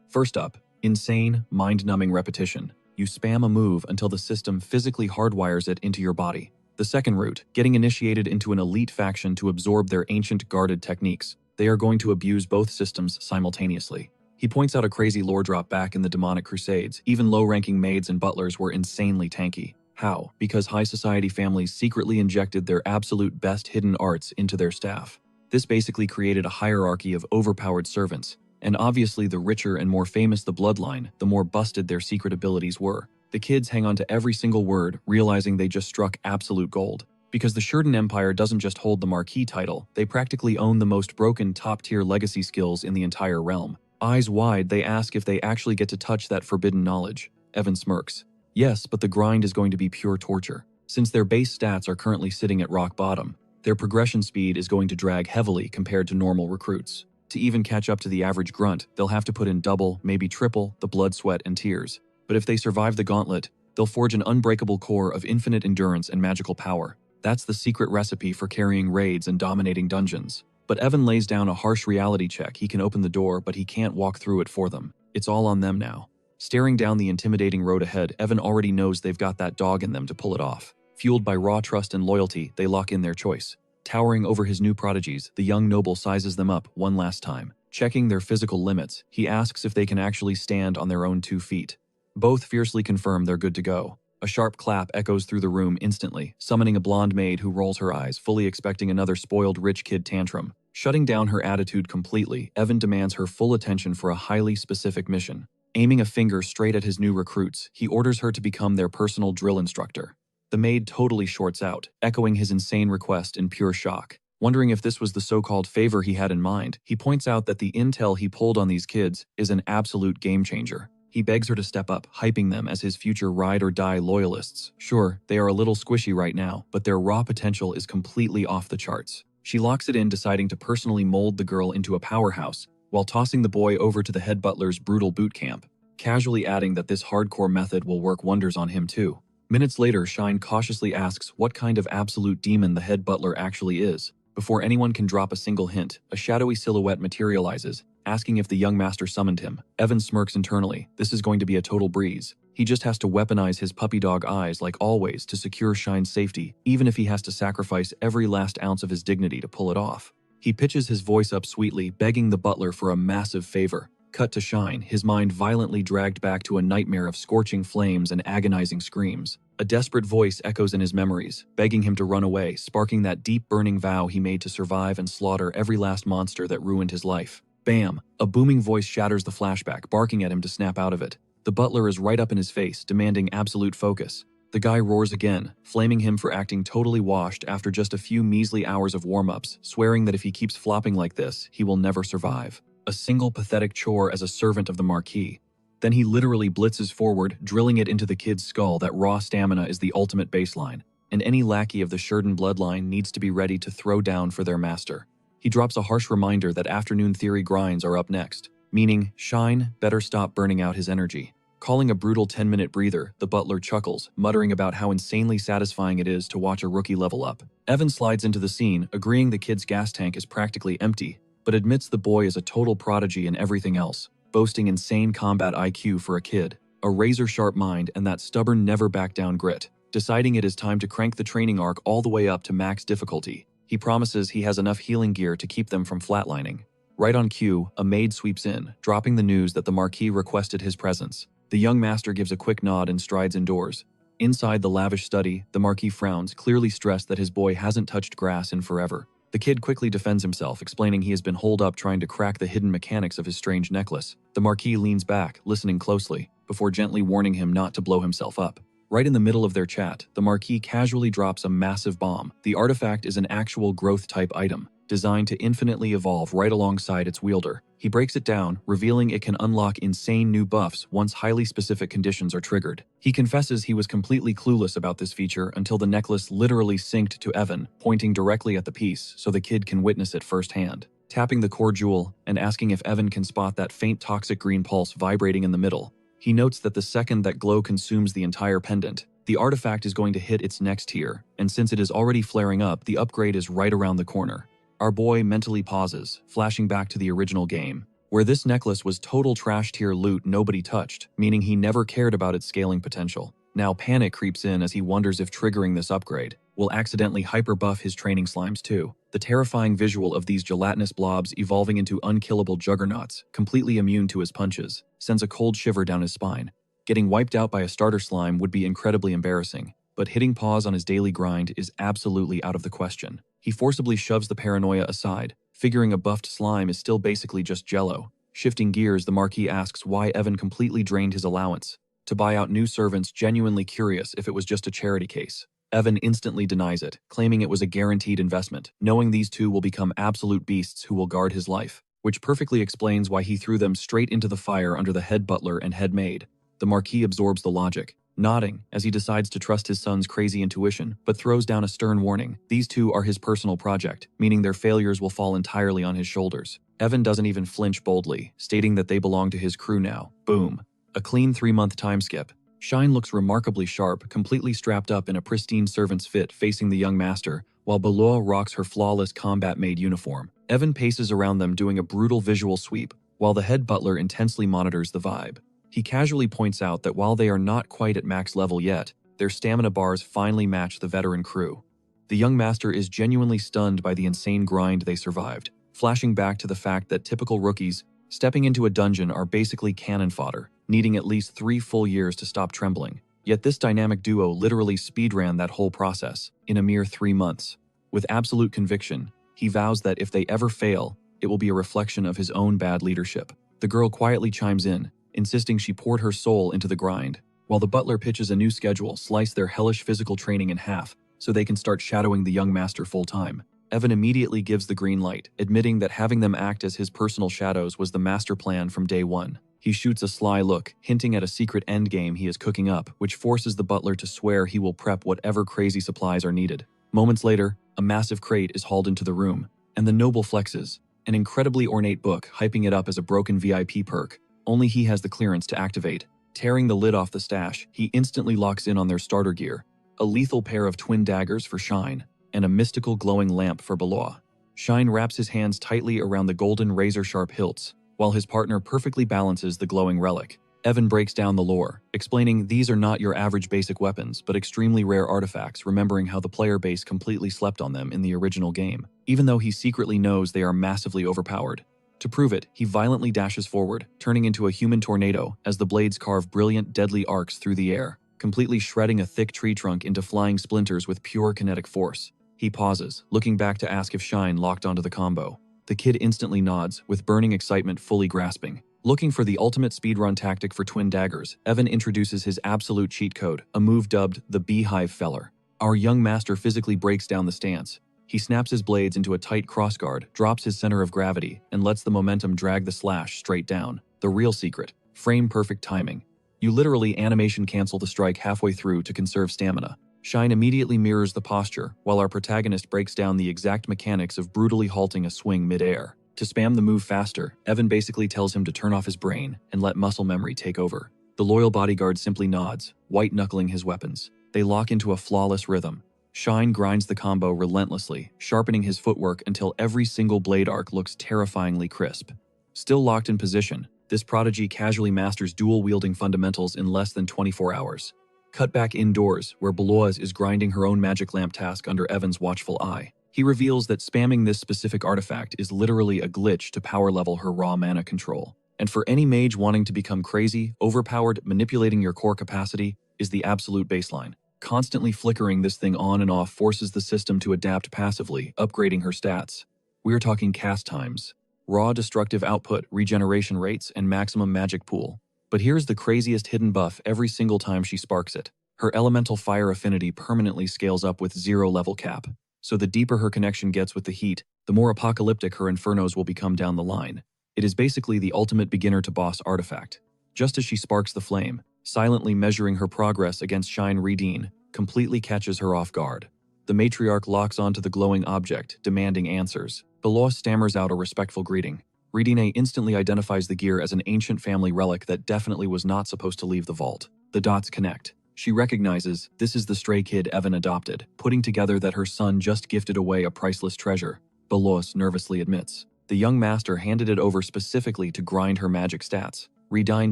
First up, insane, mind-numbing repetition. You spam a move until the system physically hardwires it into your body. The second route, getting initiated into an elite faction to absorb their ancient guarded techniques. They are going to abuse both systems simultaneously. He points out a crazy lore drop back in the Demonic Crusades. Even low-ranking maids and butlers were insanely tanky. How? Because high society families secretly injected their absolute best hidden arts into their staff. This basically created a hierarchy of overpowered servants, and obviously the richer and more famous the bloodline, the more busted their secret abilities were. The kids hang on to every single word, realizing they just struck absolute gold. Because the Shurden Empire doesn't just hold the Marquis title, they practically own the most broken top-tier legacy skills in the entire realm. Eyes wide, they ask if they actually get to touch that forbidden knowledge. Evan smirks. Yes, but the grind is going to be pure torture. Since their base stats are currently sitting at rock bottom, their progression speed is going to drag heavily compared to normal recruits. To even catch up to the average grunt, they'll have to put in double, maybe triple, the blood, sweat, and tears. But if they survive the gauntlet, they'll forge an unbreakable core of infinite endurance and magical power. That's the secret recipe for carrying raids and dominating dungeons. But Evan lays down a harsh reality check. He can open the door, but he can't walk through it for them. It's all on them now. Staring down the intimidating road ahead, Evan already knows they've got that dog in them to pull it off. Fueled by raw trust and loyalty, they lock in their choice. Towering over his new prodigies, the young noble sizes them up one last time. Checking their physical limits, he asks if they can actually stand on their own 2 feet. Both fiercely confirm they're good to go. A sharp clap echoes through the room instantly, summoning a blonde maid who rolls her eyes, fully expecting another spoiled rich kid tantrum. Shutting down her attitude completely, Evan demands her full attention for a highly specific mission. Aiming a finger straight at his new recruits, he orders her to become their personal drill instructor. The maid totally shorts out, echoing his insane request in pure shock. Wondering if this was the so-called favor he had in mind, he points out that the intel he pulled on these kids is an absolute game changer. He begs her to step up, hyping them as his future ride-or-die loyalists. Sure, they are a little squishy right now, but their raw potential is completely off the charts. She locks it in, deciding to personally mold the girl into a powerhouse, while tossing the boy over to the head butler's brutal boot camp, casually adding that this hardcore method will work wonders on him too. Minutes later, Shine cautiously asks what kind of absolute demon the head butler actually is. Before anyone can drop a single hint, a shadowy silhouette materializes, asking if the young master summoned him. Evan smirks internally. This is going to be a total breeze. He just has to weaponize his puppy dog eyes like always to secure Shine's safety, even if he has to sacrifice every last ounce of his dignity to pull it off. He pitches his voice up sweetly, begging the butler for a massive favor. Cut to Shine, his mind violently dragged back to a nightmare of scorching flames and agonizing screams. A desperate voice echoes in his memories, begging him to run away, sparking that deep burning vow he made to survive and slaughter every last monster that ruined his life. Bam! A booming voice shatters the flashback, barking at him to snap out of it. The butler is right up in his face, demanding absolute focus. The guy roars again, flaming him for acting totally washed after just a few measly hours of warm-ups, swearing that if he keeps flopping like this, he will never survive. A single pathetic chore as a servant of the Marquis. Then he literally blitzes forward, drilling it into the kid's skull that raw stamina is the ultimate baseline, and any lackey of the Shurden bloodline needs to be ready to throw down for their master. He drops a harsh reminder that afternoon theory grinds are up next, meaning Shine better stop burning out his energy. Calling a brutal 10-minute breather, the butler chuckles, muttering about how insanely satisfying it is to watch a rookie level up. Evan slides into the scene, agreeing the kid's gas tank is practically empty, but admits the boy is a total prodigy in everything else, boasting insane combat IQ for a kid, a razor-sharp mind, and that stubborn never-back-down grit. Deciding it is time to crank the training arc all the way up to max difficulty, he promises he has enough healing gear to keep them from flatlining. Right on cue, a maid sweeps in, dropping the news that the Marquis requested his presence. The young master gives a quick nod and strides indoors. Inside the lavish study, the Marquis frowns, clearly stressed that his boy hasn't touched grass in forever. The kid quickly defends himself, explaining he has been holed up trying to crack the hidden mechanics of his strange necklace. The Marquis leans back, listening closely, before gently warning him not to blow himself up. Right in the middle of their chat, the Marquis casually drops a massive bomb. The artifact is an actual growth-type item, designed to infinitely evolve right alongside its wielder. He breaks it down, revealing it can unlock insane new buffs once highly specific conditions are triggered. He confesses he was completely clueless about this feature until the necklace literally synced to Evan, pointing directly at the piece so the kid can witness it firsthand. Tapping the core jewel and asking if Evan can spot that faint toxic green pulse vibrating in the middle, he notes that the second that glow consumes the entire pendant, the artifact is going to hit its next tier, and since it is already flaring up, the upgrade is right around the corner. Our boy mentally pauses, flashing back to the original game, where this necklace was total trash tier loot nobody touched, meaning he never cared about its scaling potential. Now panic creeps in as he wonders if triggering this upgrade will accidentally hyper-buff his training slimes too. The terrifying visual of these gelatinous blobs evolving into unkillable juggernauts, completely immune to his punches, sends a cold shiver down his spine. Getting wiped out by a starter slime would be incredibly embarrassing, but hitting pause on his daily grind is absolutely out of the question. He forcibly shoves the paranoia aside, figuring a buffed slime is still basically just jello. Shifting gears, the Marquis asks why Evan completely drained his allowance to buy out new servants, genuinely curious if it was just a charity case. Evan instantly denies it, claiming it was a guaranteed investment, knowing these two will become absolute beasts who will guard his life, which perfectly explains why he threw them straight into the fire under the head butler and head maid. The Marquis absorbs the logic, nodding as he decides to trust his son's crazy intuition, but throws down a stern warning. These two are his personal project, meaning their failures will fall entirely on his shoulders. Evan doesn't even flinch boldly, stating that they belong to his crew now. Boom. A clean 3-month time skip. Shine looks remarkably sharp, completely strapped up in a pristine servant's fit facing the young master, while Beloa rocks her flawless combat-made uniform. Evan paces around them doing a brutal visual sweep, while the head butler intensely monitors the vibe. He casually points out that while they are not quite at max level yet, their stamina bars finally match the veteran crew. The young master is genuinely stunned by the insane grind they survived, flashing back to the fact that typical rookies stepping into a dungeon are basically cannon fodder, needing at least 3 full years to stop trembling. Yet this dynamic duo literally speedran that whole process in a mere 3 months. With absolute conviction, he vows that if they ever fail, it will be a reflection of his own bad leadership. The girl quietly chimes in, insisting she poured her soul into the grind, while the butler pitches a new schedule, slice their hellish physical training in half so they can start shadowing the young master full-time. Evan immediately gives the green light, admitting that having them act as his personal shadows was the master plan from day one. He shoots a sly look, hinting at a secret endgame he is cooking up, which forces the butler to swear he will prep whatever crazy supplies are needed. Moments later, a massive crate is hauled into the room, and the noble flexes, an incredibly ornate book hyping it up as a broken VIP perk. Only he has the clearance to activate. Tearing the lid off the stash, he instantly locks in on their starter gear, a lethal pair of twin daggers for Shine, and a mystical glowing lamp for Beloa. Shine wraps his hands tightly around the golden razor-sharp hilts, while his partner perfectly balances the glowing relic. Evan breaks down the lore, explaining these are not your average basic weapons, but extremely rare artifacts, remembering how the player base completely slept on them in the original game, even though he secretly knows they are massively overpowered. To prove it, he violently dashes forward, turning into a human tornado as the blades carve brilliant, deadly arcs through the air, completely shredding a thick tree trunk into flying splinters with pure kinetic force. He pauses, looking back to ask if Shine locked onto the combo. The kid instantly nods, with burning excitement fully grasping. Looking for the ultimate speedrun tactic for twin daggers, Evan introduces his absolute cheat code, a move dubbed the Beehive Feller. Our young master physically breaks down the stance. He snaps his blades into a tight crossguard, drops his center of gravity, and lets the momentum drag the slash straight down. The real secret: frame-perfect timing. You literally animation cancel the strike halfway through to conserve stamina. Shine immediately mirrors the posture, while our protagonist breaks down the exact mechanics of brutally halting a swing mid-air. To spam the move faster, Evan basically tells him to turn off his brain and let muscle memory take over. The loyal bodyguard simply nods, white-knuckling his weapons. They lock into a flawless rhythm. Shine grinds the combo relentlessly, sharpening his footwork until every single blade arc looks terrifyingly crisp. Still locked in position, this prodigy casually masters dual-wielding fundamentals in less than 24 hours. Cut back indoors, where Beloa is grinding her own magic lamp task under Evan's watchful eye. He reveals that spamming this specific artifact is literally a glitch to power level her raw mana control. And for any mage wanting to become crazy, overpowered, manipulating your core capacity is the absolute baseline. Constantly flickering this thing on and off forces the system to adapt passively, upgrading her stats. We're talking cast times, raw destructive output, regeneration rates, and maximum magic pool. But here's the craziest hidden buff every single time she sparks it. Her elemental fire affinity permanently scales up with 0 level cap. So the deeper her connection gets with the heat, the more apocalyptic her infernos will become down the line. It is basically the ultimate beginner-to-boss artifact. Just as she sparks the flame, silently measuring her progress against Shine Redeen completely catches her off guard. The matriarch locks onto the glowing object, demanding answers. Below stammers out a respectful greeting. Redeen instantly identifies the gear as an ancient family relic that definitely was not supposed to leave the vault. The dots connect. She recognizes this is the stray kid Evan adopted, putting together that her son just gifted away a priceless treasure. Belos nervously admits. The young master handed it over specifically to grind her magic stats. Redine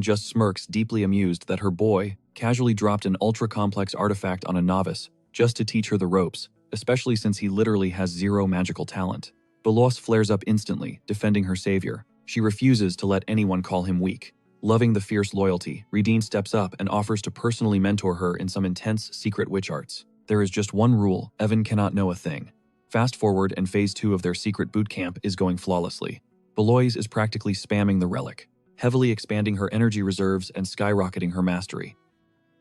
just smirks, deeply amused that her boy casually dropped an ultra-complex artifact on a novice just to teach her the ropes, especially since he literally has 0 magical talent. Belos flares up instantly, defending her savior. She refuses to let anyone call him weak. Loving the fierce loyalty, Redine steps up and offers to personally mentor her in some intense secret witch arts. There is just one rule: Evan cannot know a thing. Fast forward and phase 2 of their secret boot camp is going flawlessly. Belois is practically spamming the relic, heavily expanding her energy reserves and skyrocketing her mastery.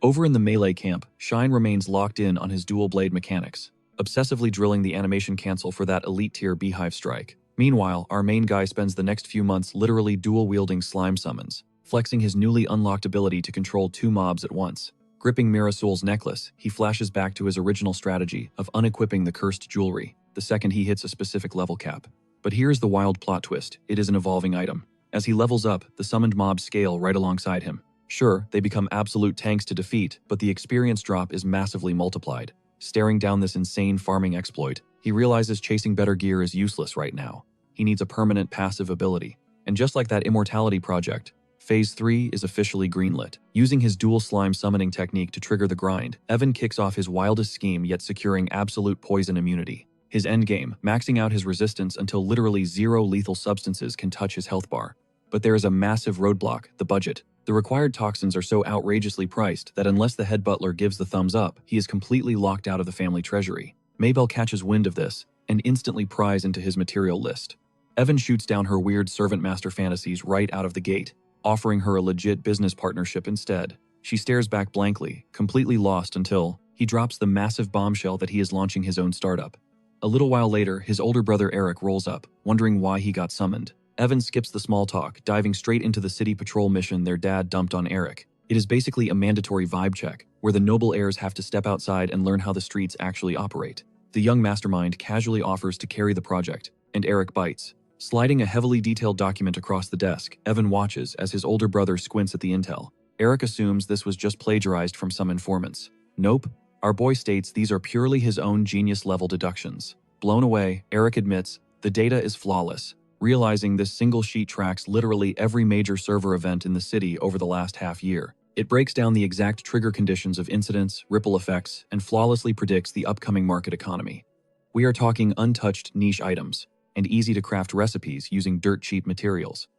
Over in the melee camp, Shine remains locked in on his dual blade mechanics, obsessively drilling the animation cancel for that elite tier beehive strike. Meanwhile, our main guy spends the next few months literally dual-wielding slime summons, flexing his newly unlocked ability to control 2 mobs at once. Gripping Mirasul's necklace, he flashes back to his original strategy of unequipping the cursed jewelry the second he hits a specific level cap. But here's the wild plot twist: it is an evolving item. As he levels up, the summoned mobs scale right alongside him. Sure, they become absolute tanks to defeat, but the experience drop is massively multiplied. Staring down this insane farming exploit, he realizes chasing better gear is useless right now. He needs a permanent passive ability. And just like that immortality project, Phase 3 is officially greenlit. Using his dual slime summoning technique to trigger the grind, Evan kicks off his wildest scheme yet securing absolute poison immunity. His endgame, maxing out his resistance until literally 0 lethal substances can touch his health bar. But there is a massive roadblock: the budget. The required toxins are so outrageously priced that unless the head butler gives the thumbs up, he is completely locked out of the family treasury. Mabel catches wind of this and instantly pries into his material list. Evan shoots down her weird servant master fantasies right out of the gate, offering her a legit business partnership instead. She stares back blankly, completely lost until he drops the massive bombshell that he is launching his own startup. A little while later, his older brother Eric rolls up, wondering why he got summoned. Evan skips the small talk, diving straight into the city patrol mission their dad dumped on Eric. It is basically a mandatory vibe check, where the noble heirs have to step outside and learn how the streets actually operate. The young mastermind casually offers to carry the project, and Eric bites. Sliding a heavily detailed document across the desk, Evan watches as his older brother squints at the intel. Eric assumes this was just plagiarized from some informants. Nope. Our boy states these are purely his own genius-level deductions. Blown away, Eric admits the data is flawless, realizing this single sheet tracks literally every major server event in the city over the last half year. It breaks down the exact trigger conditions of incidents, ripple effects, and flawlessly predicts the upcoming market economy. We are talking untouched niche items and easy-to-craft recipes using dirt-cheap materials.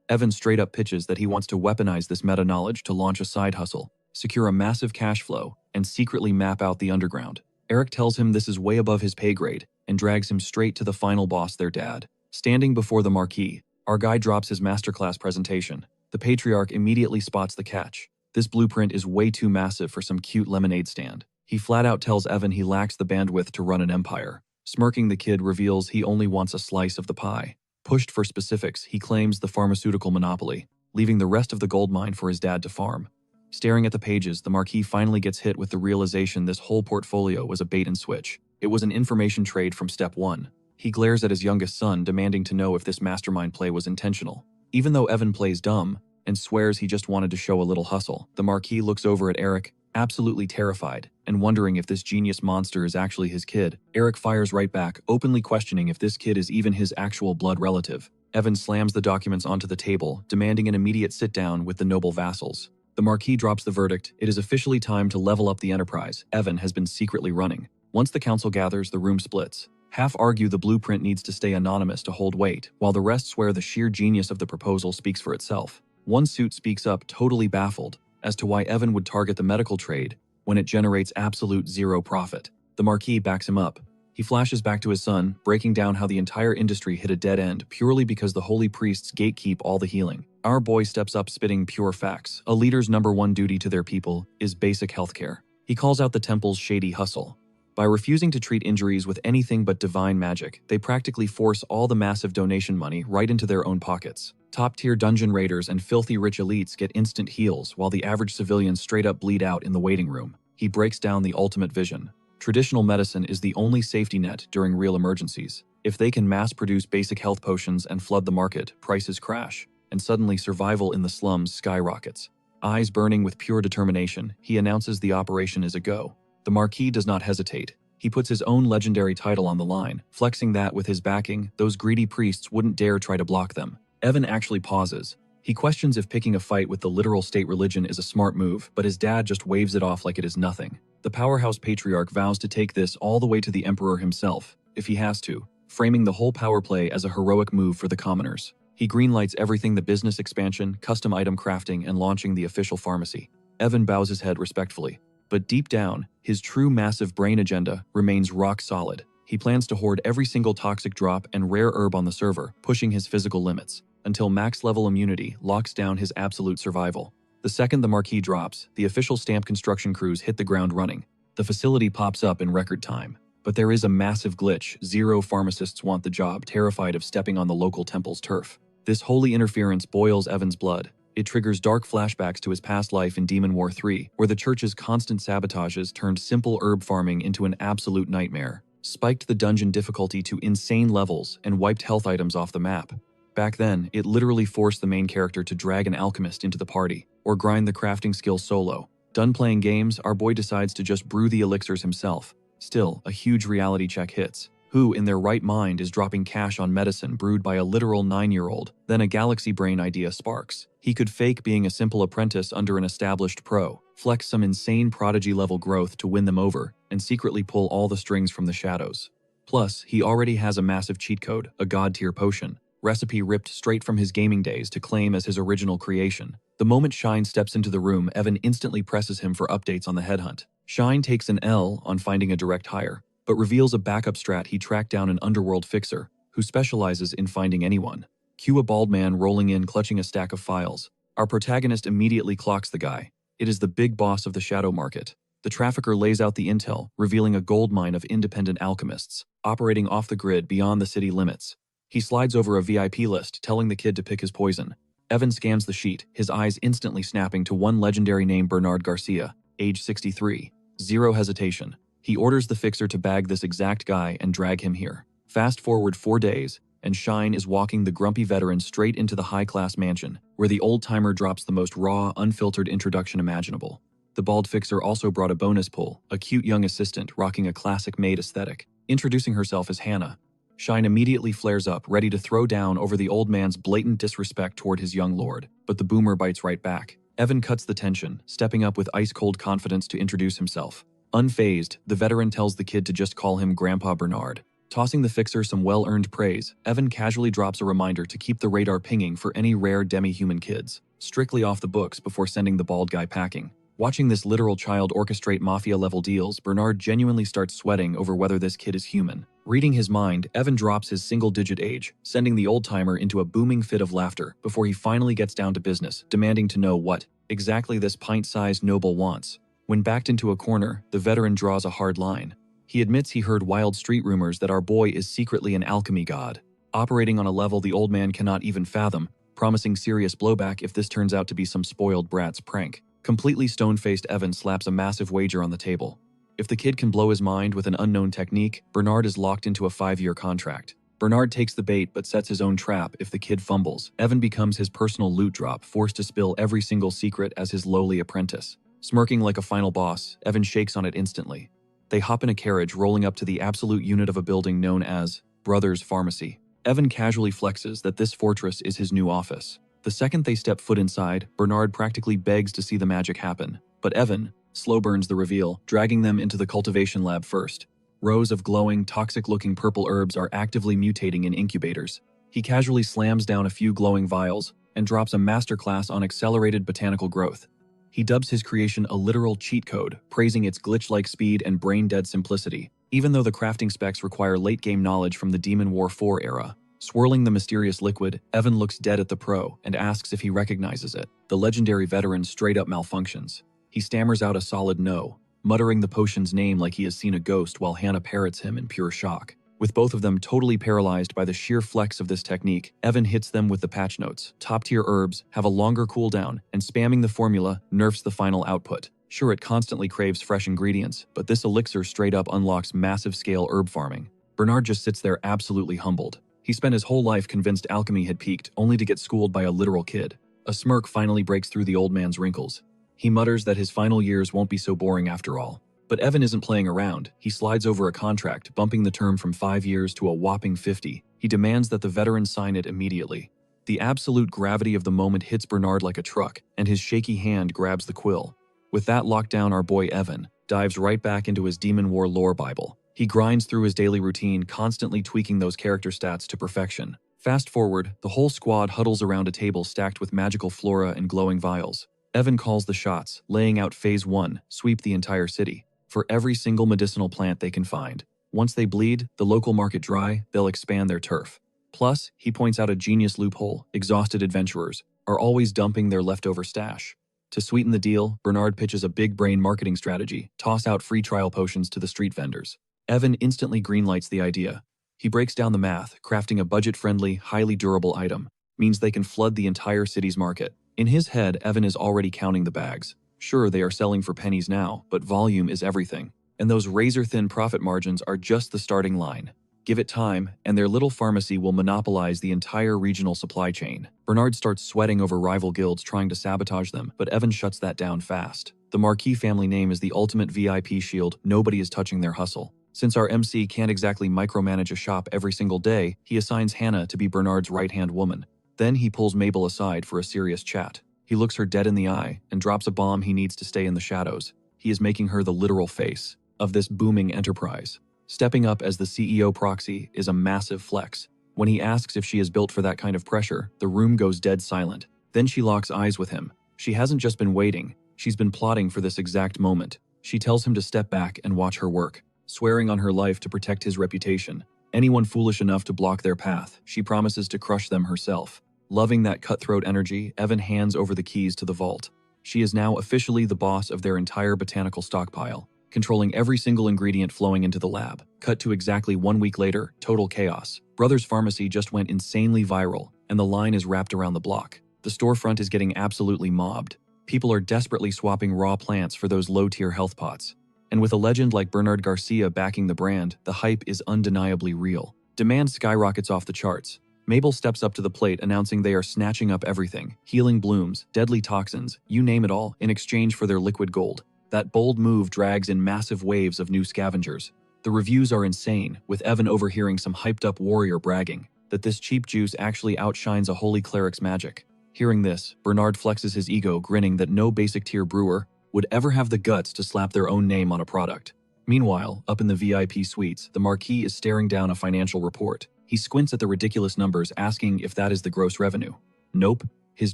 Evan straight up pitches that he wants to weaponize this meta-knowledge to launch a side hustle, secure a massive cash flow, and secretly map out the underground. Eric tells him this is way above his pay grade and drags him straight to the final boss, their dad. Standing before the marquee, our guy drops his masterclass presentation. The patriarch immediately spots the catch. This blueprint is way too massive for some cute lemonade stand. He flat out tells Evan he lacks the bandwidth to run an empire. Smirking, the kid reveals he only wants a slice of the pie. Pushed for specifics, he claims the pharmaceutical monopoly, leaving the rest of the gold mine for his dad to farm. Staring at the pages, the marquis finally gets hit with the realization this whole portfolio was a bait and switch. It was an information trade from step 1. He glares at his youngest son, demanding to know if this mastermind play was intentional. Even though Evan plays dumb and swears he just wanted to show a little hustle, the marquis looks over at Eric, absolutely terrified, and wondering if this genius monster is actually his kid. Eric fires right back, openly questioning if this kid is even his actual blood relative. Evan slams the documents onto the table, demanding an immediate sit-down with the noble vassals. The marquis drops the verdict: it is officially time to level up the enterprise Evan has been secretly running. Once the council gathers, the room splits. Half argue the blueprint needs to stay anonymous to hold weight, while the rest swear the sheer genius of the proposal speaks for itself. One suit speaks up, totally baffled, as to why Evan would target the medical trade when it generates absolute zero profit. The marquis backs him up. He flashes back to his son, breaking down how the entire industry hit a dead end purely because the holy priests gatekeep all the healing. Our boy steps up, spitting pure facts. A leader's #1 duty to their people is basic healthcare. He calls out the temple's shady hustle. By refusing to treat injuries with anything but divine magic, they practically force all the massive donation money right into their own pockets. Top-tier dungeon raiders and filthy rich elites get instant heals, while the average civilians straight up bleed out in the waiting room. He breaks down the ultimate vision. Traditional medicine is the only safety net during real emergencies. If they can mass-produce basic health potions and flood the market, prices crash, and suddenly survival in the slums skyrockets. Eyes burning with pure determination, he announces the operation is a go. The Marquis does not hesitate. He puts his own legendary title on the line, flexing that with his backing, those greedy priests wouldn't dare try to block them. Evan actually pauses. He questions if picking a fight with the literal state religion is a smart move, but his dad just waves it off like it is nothing. The powerhouse patriarch vows to take this all the way to the emperor himself, if he has to, framing the whole power play as a heroic move for the commoners. He greenlights everything: the business expansion, custom item crafting, and launching the official pharmacy. Evan bows his head respectfully. But deep down, his true massive brain agenda remains rock solid. He plans to hoard every single toxic drop and rare herb on the server, pushing his physical limits, until max-level immunity locks down his absolute survival. The second the Marquis drops, the official stamp construction crews hit the ground running. The facility pops up in record time. But there is a massive glitch. 0 pharmacists want the job, terrified of stepping on the local temple's turf. This holy interference boils Evan's blood. It triggers dark flashbacks to his past life in Demon War 3, where the church's constant sabotages turned simple herb farming into an absolute nightmare, spiked the dungeon difficulty to insane levels, and wiped health items off the map. Back then, it literally forced the main character to drag an alchemist into the party, or grind the crafting skill solo. Done playing games, our boy decides to just brew the elixirs himself. Still, a huge reality check hits. Who in their right mind is dropping cash on medicine brewed by a literal 9-year-old? Then a galaxy brain idea sparks. He could fake being a simple apprentice under an established pro, flex some insane prodigy-level growth to win them over, and secretly pull all the strings from the shadows. Plus, he already has a massive cheat code, a god-tier potion, recipe ripped straight from his gaming days to claim as his original creation. The moment Shine steps into the room, Evan instantly presses him for updates on the headhunt. Shine takes an L on finding a direct hire, but reveals a backup strat: he tracked down an underworld fixer who specializes in finding anyone. Cue a bald man rolling in clutching a stack of files. Our protagonist immediately clocks the guy. It is the big boss of the shadow market. The trafficker lays out the intel, revealing a goldmine of independent alchemists, operating off the grid beyond the city limits. He slides over a VIP list, telling the kid to pick his poison. Evan scans the sheet, his eyes instantly snapping to one legendary name: Bernard Garcia, age 63. 0 hesitation. He orders the fixer to bag this exact guy and drag him here. Fast forward 4 days, and Shine is walking the grumpy veteran straight into the high-class mansion, where the old-timer drops the most raw, unfiltered introduction imaginable. The bald fixer also brought a bonus pull, a cute young assistant rocking a classic maid aesthetic, introducing herself as Hannah. Shine immediately flares up, ready to throw down over the old man's blatant disrespect toward his young lord, but the boomer bites right back. Evan cuts the tension, stepping up with ice-cold confidence to introduce himself. Unfazed, the veteran tells the kid to just call him Grandpa Bernard. Tossing the fixer some well-earned praise, Evan casually drops a reminder to keep the radar pinging for any rare demi-human kids, strictly off the books before sending the bald guy packing. Watching this literal child orchestrate mafia-level deals, Bernard genuinely starts sweating over whether this kid is human. Reading his mind, Evan drops his single-digit age, sending the old-timer into a booming fit of laughter before he finally gets down to business, demanding to know what exactly this pint-sized noble wants. When backed into a corner, the veteran draws a hard line. He admits he heard wild street rumors that our boy is secretly an alchemy god, operating on a level the old man cannot even fathom, promising serious blowback if this turns out to be some spoiled brat's prank. Completely stone-faced Evan slaps a massive wager on the table. If the kid can blow his mind with an unknown technique, Bernard is locked into a 5-year contract. Bernard takes the bait but sets his own trap. If the kid fumbles, Evan becomes his personal loot drop, forced to spill every single secret as his lowly apprentice. Smirking like a final boss, Evan shakes on it instantly. They hop in a carriage, rolling up to the absolute unit of a building known as Brothers Pharmacy. Evan casually flexes that this fortress is his new office. The second they step foot inside, Bernard practically begs to see the magic happen. But Evan slow burns the reveal, dragging them into the cultivation lab first. Rows of glowing, toxic-looking purple herbs are actively mutating in incubators. He casually slams down a few glowing vials and drops a masterclass on accelerated botanical growth. He dubs his creation a literal cheat code, praising its glitch-like speed and brain-dead simplicity, even though the crafting specs require late-game knowledge from the Demon War 4 era. Swirling the mysterious liquid, Evan looks dead at the pro and asks if he recognizes it. The legendary veteran straight up malfunctions. He stammers out a solid no, muttering the potion's name like he has seen a ghost while Hannah parrots him in pure shock. With both of them totally paralyzed by the sheer flex of this technique, Evan hits them with the patch notes. Top-tier herbs have a longer cooldown, and spamming the formula nerfs the final output. Sure, it constantly craves fresh ingredients, but this elixir straight up unlocks massive-scale herb farming. Bernard just sits there absolutely humbled. He spent his whole life convinced alchemy had peaked, only to get schooled by a literal kid. A smirk finally breaks through the old man's wrinkles. He mutters that his final years won't be so boring after all. But Evan isn't playing around. He slides over a contract, bumping the term from 5 years to a whopping 50. He demands that the veteran sign it immediately. The absolute gravity of the moment hits Bernard like a truck, and his shaky hand grabs the quill. With that locked down, our boy Evan dives right back into his Demon War lore Bible. He grinds through his daily routine, constantly tweaking those character stats to perfection. Fast forward, the whole squad huddles around a table stacked with magical flora and glowing vials. Evan calls the shots, laying out Phase 1, sweep the entire city, for every single medicinal plant they can find. Once they bleed the local market dry, they'll expand their turf. Plus, he points out a genius loophole: exhausted adventurers are always dumping their leftover stash. To sweeten the deal, Bernard pitches a big-brain marketing strategy: toss out free trial potions to the street vendors. Evan instantly greenlights the idea. He breaks down the math, crafting a budget-friendly, highly durable item. Means they can flood the entire city's market. In his head, Evan is already counting the bags. Sure, they are selling for pennies now, but volume is everything. And those razor-thin profit margins are just the starting line. Give it time, and their little pharmacy will monopolize the entire regional supply chain. Bernard starts sweating over rival guilds trying to sabotage them, but Evan shuts that down fast. The Marquis family name is the ultimate VIP shield. Nobody is touching their hustle. Since our MC can't exactly micromanage a shop every single day, he assigns Hannah to be Bernard's right-hand woman. Then he pulls Mabel aside for a serious chat. He looks her dead in the eye and drops a bomb he needs to stay in the shadows. He is making her the literal face of this booming enterprise. Stepping up as the CEO proxy is a massive flex. When he asks if she is built for that kind of pressure, the room goes dead silent. Then she locks eyes with him. She hasn't just been waiting, she's been plotting for this exact moment. She tells him to step back and watch her work, swearing on her life to protect his reputation. Anyone foolish enough to block their path, she promises to crush them herself. Loving that cutthroat energy, Evan hands over the keys to the vault. She is now officially the boss of their entire botanical stockpile, controlling every single ingredient flowing into the lab. Cut to exactly 1 week later, total chaos. Brothers Pharmacy just went insanely viral, and the line is wrapped around the block. The storefront is getting absolutely mobbed. People are desperately swapping raw plants for those low-tier health pots. And with a legend like Bernard Garcia backing the brand, the hype is undeniably real. Demand skyrockets off the charts. Mabel steps up to the plate announcing they are snatching up everything: healing blooms, deadly toxins, you name it all, in exchange for their liquid gold. That bold move drags in massive waves of new scavengers. The reviews are insane, with Evan overhearing some hyped-up warrior bragging that this cheap juice actually outshines a holy cleric's magic. Hearing this, Bernard flexes his ego, grinning that no basic-tier brewer would ever have the guts to slap their own name on a product. Meanwhile, up in the VIP suites, the Marquis is staring down a financial report. He squints at the ridiculous numbers, asking if that is the gross revenue. Nope. His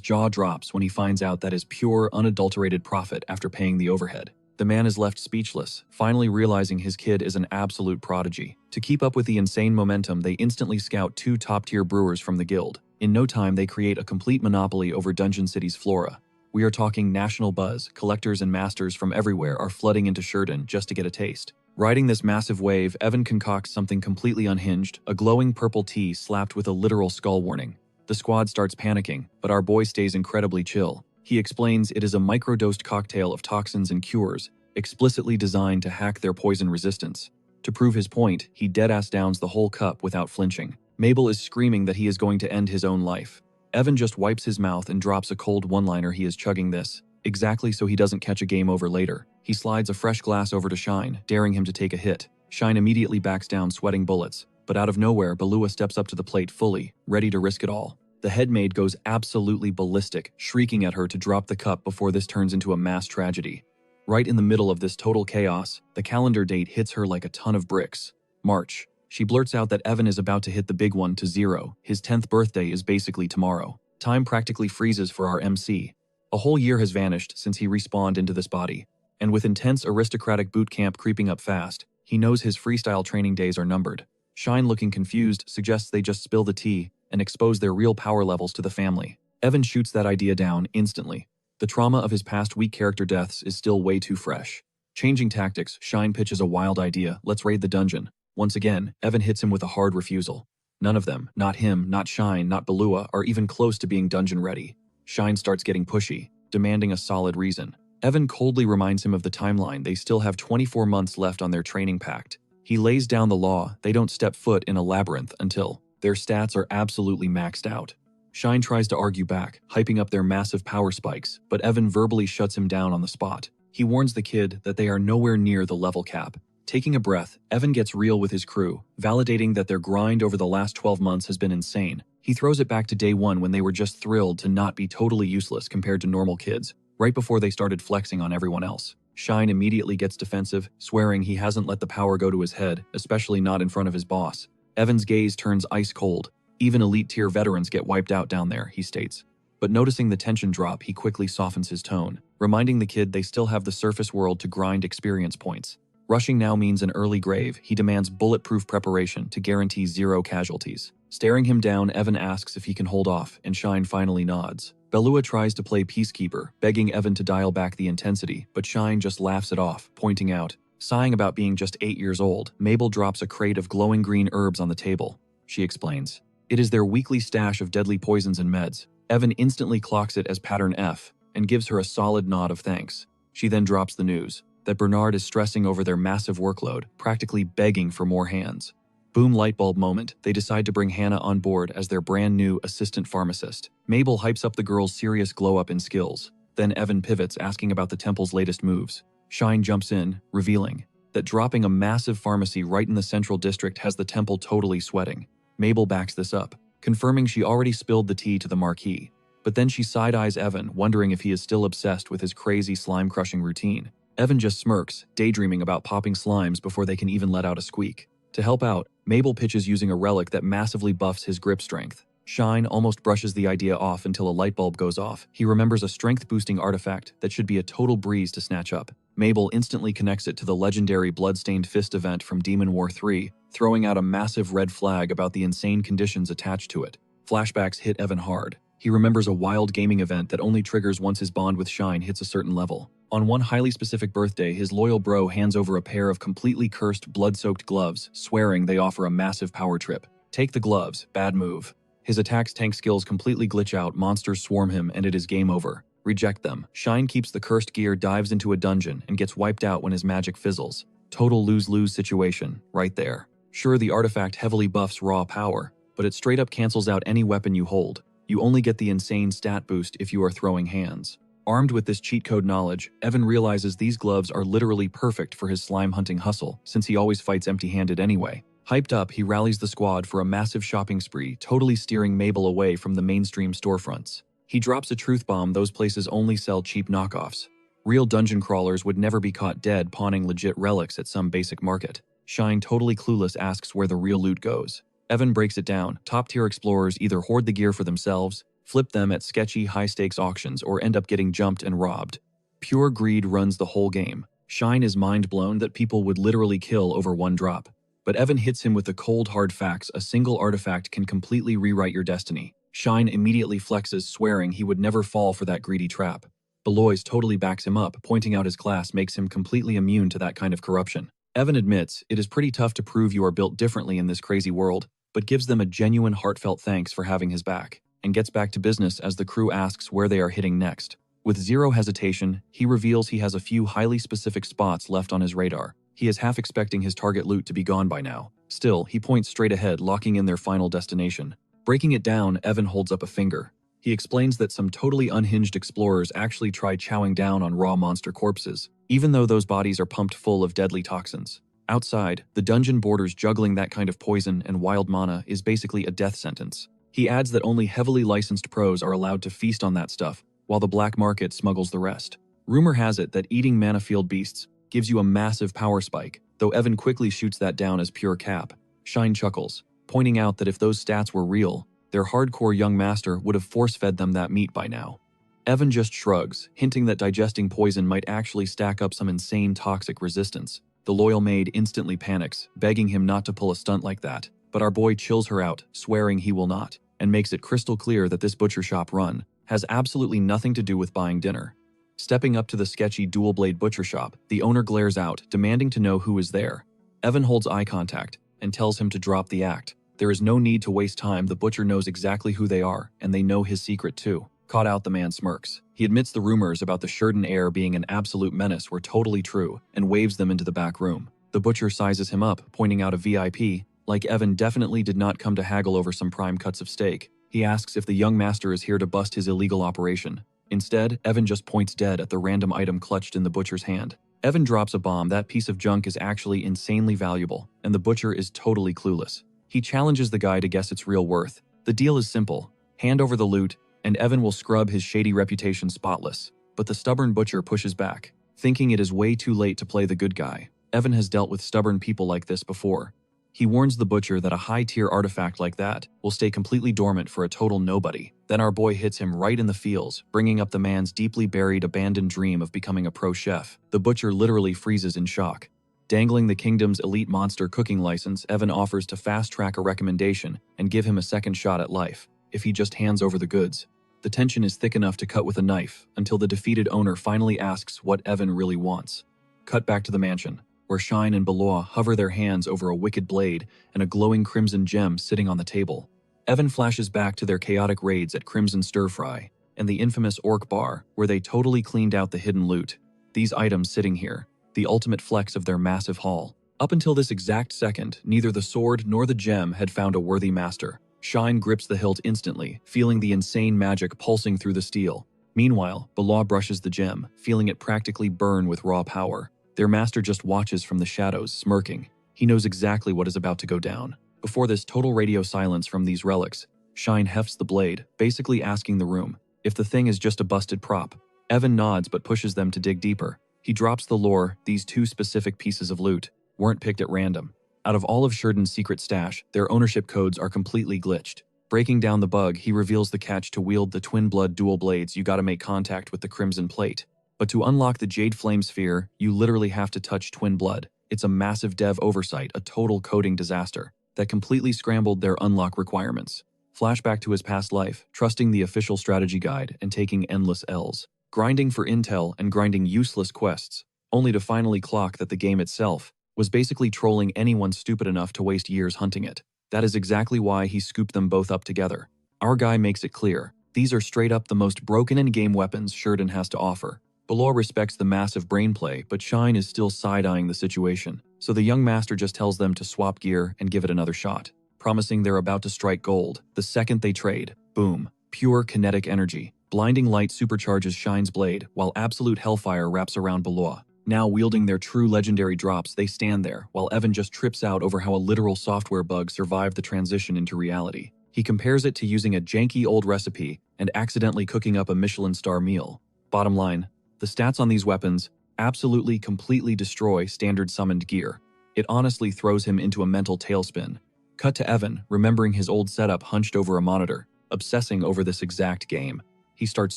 jaw drops when he finds out that is pure, unadulterated profit after paying the overhead. The man is left speechless, finally realizing his kid is an absolute prodigy. To keep up with the insane momentum, they instantly scout 2 top-tier brewers from the guild. In no time, they create a complete monopoly over Dungeon City's flora. We are talking national buzz. Collectors and masters from everywhere are flooding into Sheridan just to get a taste. Riding this massive wave, Evan concocts something completely unhinged, a glowing purple tea slapped with a literal skull warning. The squad starts panicking, but our boy stays incredibly chill. He explains it is a microdosed cocktail of toxins and cures, explicitly designed to hack their poison resistance. To prove his point, he deadass downs the whole cup without flinching. Mabel is screaming that he is going to end his own life. Evan just wipes his mouth and drops a cold one-liner: he is chugging this, exactly so he doesn't catch a game over later. He slides a fresh glass over to Shine, daring him to take a hit. Shine immediately backs down, sweating bullets. But out of nowhere, Balua steps up to the plate fully, ready to risk it all. The headmaid goes absolutely ballistic, shrieking at her to drop the cup before this turns into a mass tragedy. Right in the middle of this total chaos, the calendar date hits her like a ton of bricks. March. She blurts out that Evan is about to hit the big one to 0. His 10th birthday is basically tomorrow. Time practically freezes for our MC. A whole year has vanished since he respawned into this body. And with intense aristocratic boot camp creeping up fast, he knows his freestyle training days are numbered. Shine, looking confused, suggests they just spill the tea and expose their real power levels to the family. Evan shoots that idea down instantly. The trauma of his past weak character deaths is still way too fresh. Changing tactics, Shine pitches a wild idea. Let's raid the dungeon. Once again, Evan hits him with a hard refusal. None of them, not him, not Shine, not Balua, are even close to being dungeon ready. Shine starts getting pushy, demanding a solid reason. Evan coldly reminds him of the timeline. They still have 24 months left on their training pact. He lays down the law. They don't step foot in a labyrinth until their stats are absolutely maxed out. Shine tries to argue back, hyping up their massive power spikes, but Evan verbally shuts him down on the spot. He warns the kid that they are nowhere near the level cap. Taking a breath, Evan gets real with his crew, validating that their grind over the last 12 months has been insane. He throws it back to day one when they were just thrilled to not be totally useless compared to normal kids, right before they started flexing on everyone else. Shine immediately gets defensive, swearing he hasn't let the power go to his head, especially not in front of his boss. Evan's gaze turns ice cold. Even elite tier veterans get wiped out down there, he states. But noticing the tension drop, he quickly softens his tone, reminding the kid they still have the surface world to grind experience points. Rushing now means an early grave. He demands bulletproof preparation to guarantee 0 casualties. Staring him down, Evan asks if he can hold off, and Shine finally nods. Balua tries to play peacekeeper, begging Evan to dial back the intensity, but Shine just laughs it off, pointing out. Sighing about being just 8 years old, Mabel drops a crate of glowing green herbs on the table. She explains. It is their weekly stash of deadly poisons and meds. Evan instantly clocks it as pattern F, and gives her a solid nod of thanks. She then drops the news that Bernard is stressing over their massive workload, practically begging for more hands. Boom, lightbulb moment, they decide to bring Hannah on board as their brand new assistant pharmacist. Mabel hypes up the girl's serious glow-up in skills. Then Evan pivots, asking about the temple's latest moves. Shine jumps in, revealing that dropping a massive pharmacy right in the central district has the temple totally sweating. Mabel backs this up, confirming she already spilled the tea to the marquis. But then she side-eyes Evan, wondering if he is still obsessed with his crazy slime-crushing routine. Evan just smirks, daydreaming about popping slimes before they can even let out a squeak. To help out, Mabel pitches using a relic that massively buffs his grip strength. Shine almost brushes the idea off until a light bulb goes off. He remembers a strength-boosting artifact that should be a total breeze to snatch up. Mabel instantly connects it to the legendary Bloodstained Fist event from Demon War 3, throwing out a massive red flag about the insane conditions attached to it. Flashbacks hit Evan hard. He remembers a wild gaming event that only triggers once his bond with Shine hits a certain level. On one highly specific birthday, his loyal bro hands over a pair of completely cursed, blood-soaked gloves, swearing they offer a massive power trip. Take the gloves, bad move. His attack's tank skills completely glitch out, monsters swarm him, and it is game over. Reject them. Shine keeps the cursed gear, dives into a dungeon, and gets wiped out when his magic fizzles. Total lose-lose situation, right there. Sure, the artifact heavily buffs raw power, but it straight up cancels out any weapon you hold. You only get the insane stat boost if you are throwing hands. Armed with this cheat code knowledge, Evan realizes these gloves are literally perfect for his slime hunting hustle, since he always fights empty-handed anyway. Hyped up, he rallies the squad for a massive shopping spree, totally steering Mabel away from the mainstream storefronts. He drops a truth bomb. Those places only sell cheap knockoffs. Real dungeon crawlers would never be caught dead pawning legit relics at some basic market. Shine, totally clueless, asks where the real loot goes. Evan breaks it down. Top-tier explorers either hoard the gear for themselves, flip them at sketchy, high-stakes auctions, or end up getting jumped and robbed. Pure greed runs the whole game. Shine is mind-blown that people would literally kill over one drop. But Evan hits him with the cold, hard facts. A single artifact can completely rewrite your destiny. Shine immediately flexes, swearing he would never fall for that greedy trap. Belois totally backs him up, pointing out his class makes him completely immune to that kind of corruption. Evan admits it is pretty tough to prove you are built differently in this crazy world, but gives them a genuine, heartfelt thanks for having his back, and gets back to business as the crew asks where they are hitting next. With zero hesitation, he reveals he has a few highly specific spots left on his radar. He is half expecting his target loot to be gone by now. Still, he points straight ahead, locking in their final destination. Breaking it down, Evan holds up a finger. He explains that some totally unhinged explorers actually try chowing down on raw monster corpses, even though those bodies are pumped full of deadly toxins. Outside, the dungeon borders juggling that kind of poison and wild mana is basically a death sentence. He adds that only heavily licensed pros are allowed to feast on that stuff, while the black market smuggles the rest. Rumor has it that eating mana-field beasts gives you a massive power spike, though Evan quickly shoots that down as pure cap. Shine chuckles, pointing out that if those stats were real, their hardcore young master would have force-fed them that meat by now. Evan just shrugs, hinting that digesting poison might actually stack up some insane toxic resistance. The loyal maid instantly panics, begging him not to pull a stunt like that, but our boy chills her out, swearing he will not, and makes it crystal clear that this butcher shop run has absolutely nothing to do with buying dinner. Stepping up to the sketchy dual-blade butcher shop, the owner glares out, demanding to know who is there. Evan holds eye contact and tells him to drop the act. There is no need to waste time, the butcher knows exactly who they are, and they know his secret too. Caught out, the man smirks. He admits the rumors about the Sheridan heir being an absolute menace were totally true, and waves them into the back room. The butcher sizes him up, pointing out a VIP, like Evan definitely did not come to haggle over some prime cuts of steak. He asks if the young master is here to bust his illegal operation. Instead, Evan just points dead at the random item clutched in the butcher's hand. Evan drops a bomb. That piece of junk is actually insanely valuable, and the butcher is totally clueless. He challenges the guy to guess its real worth. The deal is simple: hand over the loot, and Evan will scrub his shady reputation spotless. But the stubborn butcher pushes back, thinking it is way too late to play the good guy. Evan has dealt with stubborn people like this before. He warns the butcher that a high-tier artifact like that will stay completely dormant for a total nobody. Then our boy hits him right in the feels, bringing up the man's deeply buried, abandoned dream of becoming a pro chef. The butcher literally freezes in shock. Dangling the kingdom's elite monster cooking license, Evan offers to fast-track a recommendation and give him a second shot at life, if he just hands over the goods. The tension is thick enough to cut with a knife, until the defeated owner finally asks what Evan really wants. Cut back to the mansion, where Shine and Beloa hover their hands over a wicked blade and a glowing crimson gem sitting on the table. Evan flashes back to their chaotic raids at Crimson Stir Fry and the infamous Orc Bar, where they totally cleaned out the hidden loot. These items sitting here, the ultimate flex of their massive haul. Up until this exact second, neither the sword nor the gem had found a worthy master. Shine grips the hilt instantly, feeling the insane magic pulsing through the steel. Meanwhile, Beloa brushes the gem, feeling it practically burn with raw power. Their master just watches from the shadows, smirking. He knows exactly what is about to go down. Before this total radio silence from these relics, Shine hefts the blade, basically asking the room if the thing is just a busted prop. Evan nods but pushes them to dig deeper. He drops the lore: these two specific pieces of loot weren't picked at random. Out of all of Sheridan's secret stash, their ownership codes are completely glitched. Breaking down the bug, he reveals the catch: to wield the twin blood dual blades, you gotta make contact with the crimson plate. But to unlock the Jade Flame Sphere, you literally have to touch twin blood. It's a massive dev oversight, a total coding disaster that completely scrambled their unlock requirements. Flashback to his past life, trusting the official strategy guide and taking endless L's. Grinding for intel and grinding useless quests, only to finally clock that the game itself was basically trolling anyone stupid enough to waste years hunting it. That is exactly why he scooped them both up together. Our guy makes it clear: these are straight up the most broken in-game weapons Sheridan has to offer. Beloa respects the massive brainplay, but Shine is still side-eyeing the situation, so the young master just tells them to swap gear and give it another shot, promising they're about to strike gold. The second they trade, boom, pure kinetic energy. Blinding light supercharges Shine's blade, while absolute hellfire wraps around Beloa. Now wielding their true legendary drops, they stand there, while Evan just trips out over how a literal software bug survived the transition into reality. He compares it to using a janky old recipe and accidentally cooking up a Michelin star meal. Bottom line, the stats on these weapons absolutely completely destroy standard summoned gear. It honestly throws him into a mental tailspin. Cut to Evan, remembering his old setup hunched over a monitor, obsessing over this exact game. He starts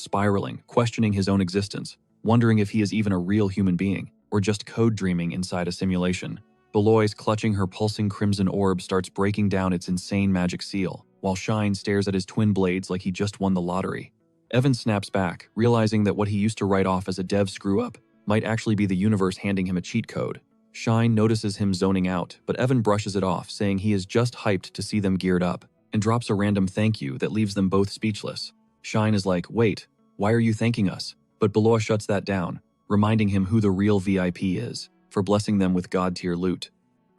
spiraling, questioning his own existence, wondering if he is even a real human being, or just code dreaming inside a simulation. Belois, clutching her pulsing crimson orb, starts breaking down its insane magic seal, while Shine stares at his twin blades like he just won the lottery. Evan snaps back, realizing that what he used to write off as a dev screw-up might actually be the universe handing him a cheat code. Shine notices him zoning out, but Evan brushes it off, saying he is just hyped to see them geared up, and drops a random thank you that leaves them both speechless. Shine is like, "Wait, why are you thanking us?" But Beloa shuts that down, reminding him who the real VIP is, for blessing them with god-tier loot.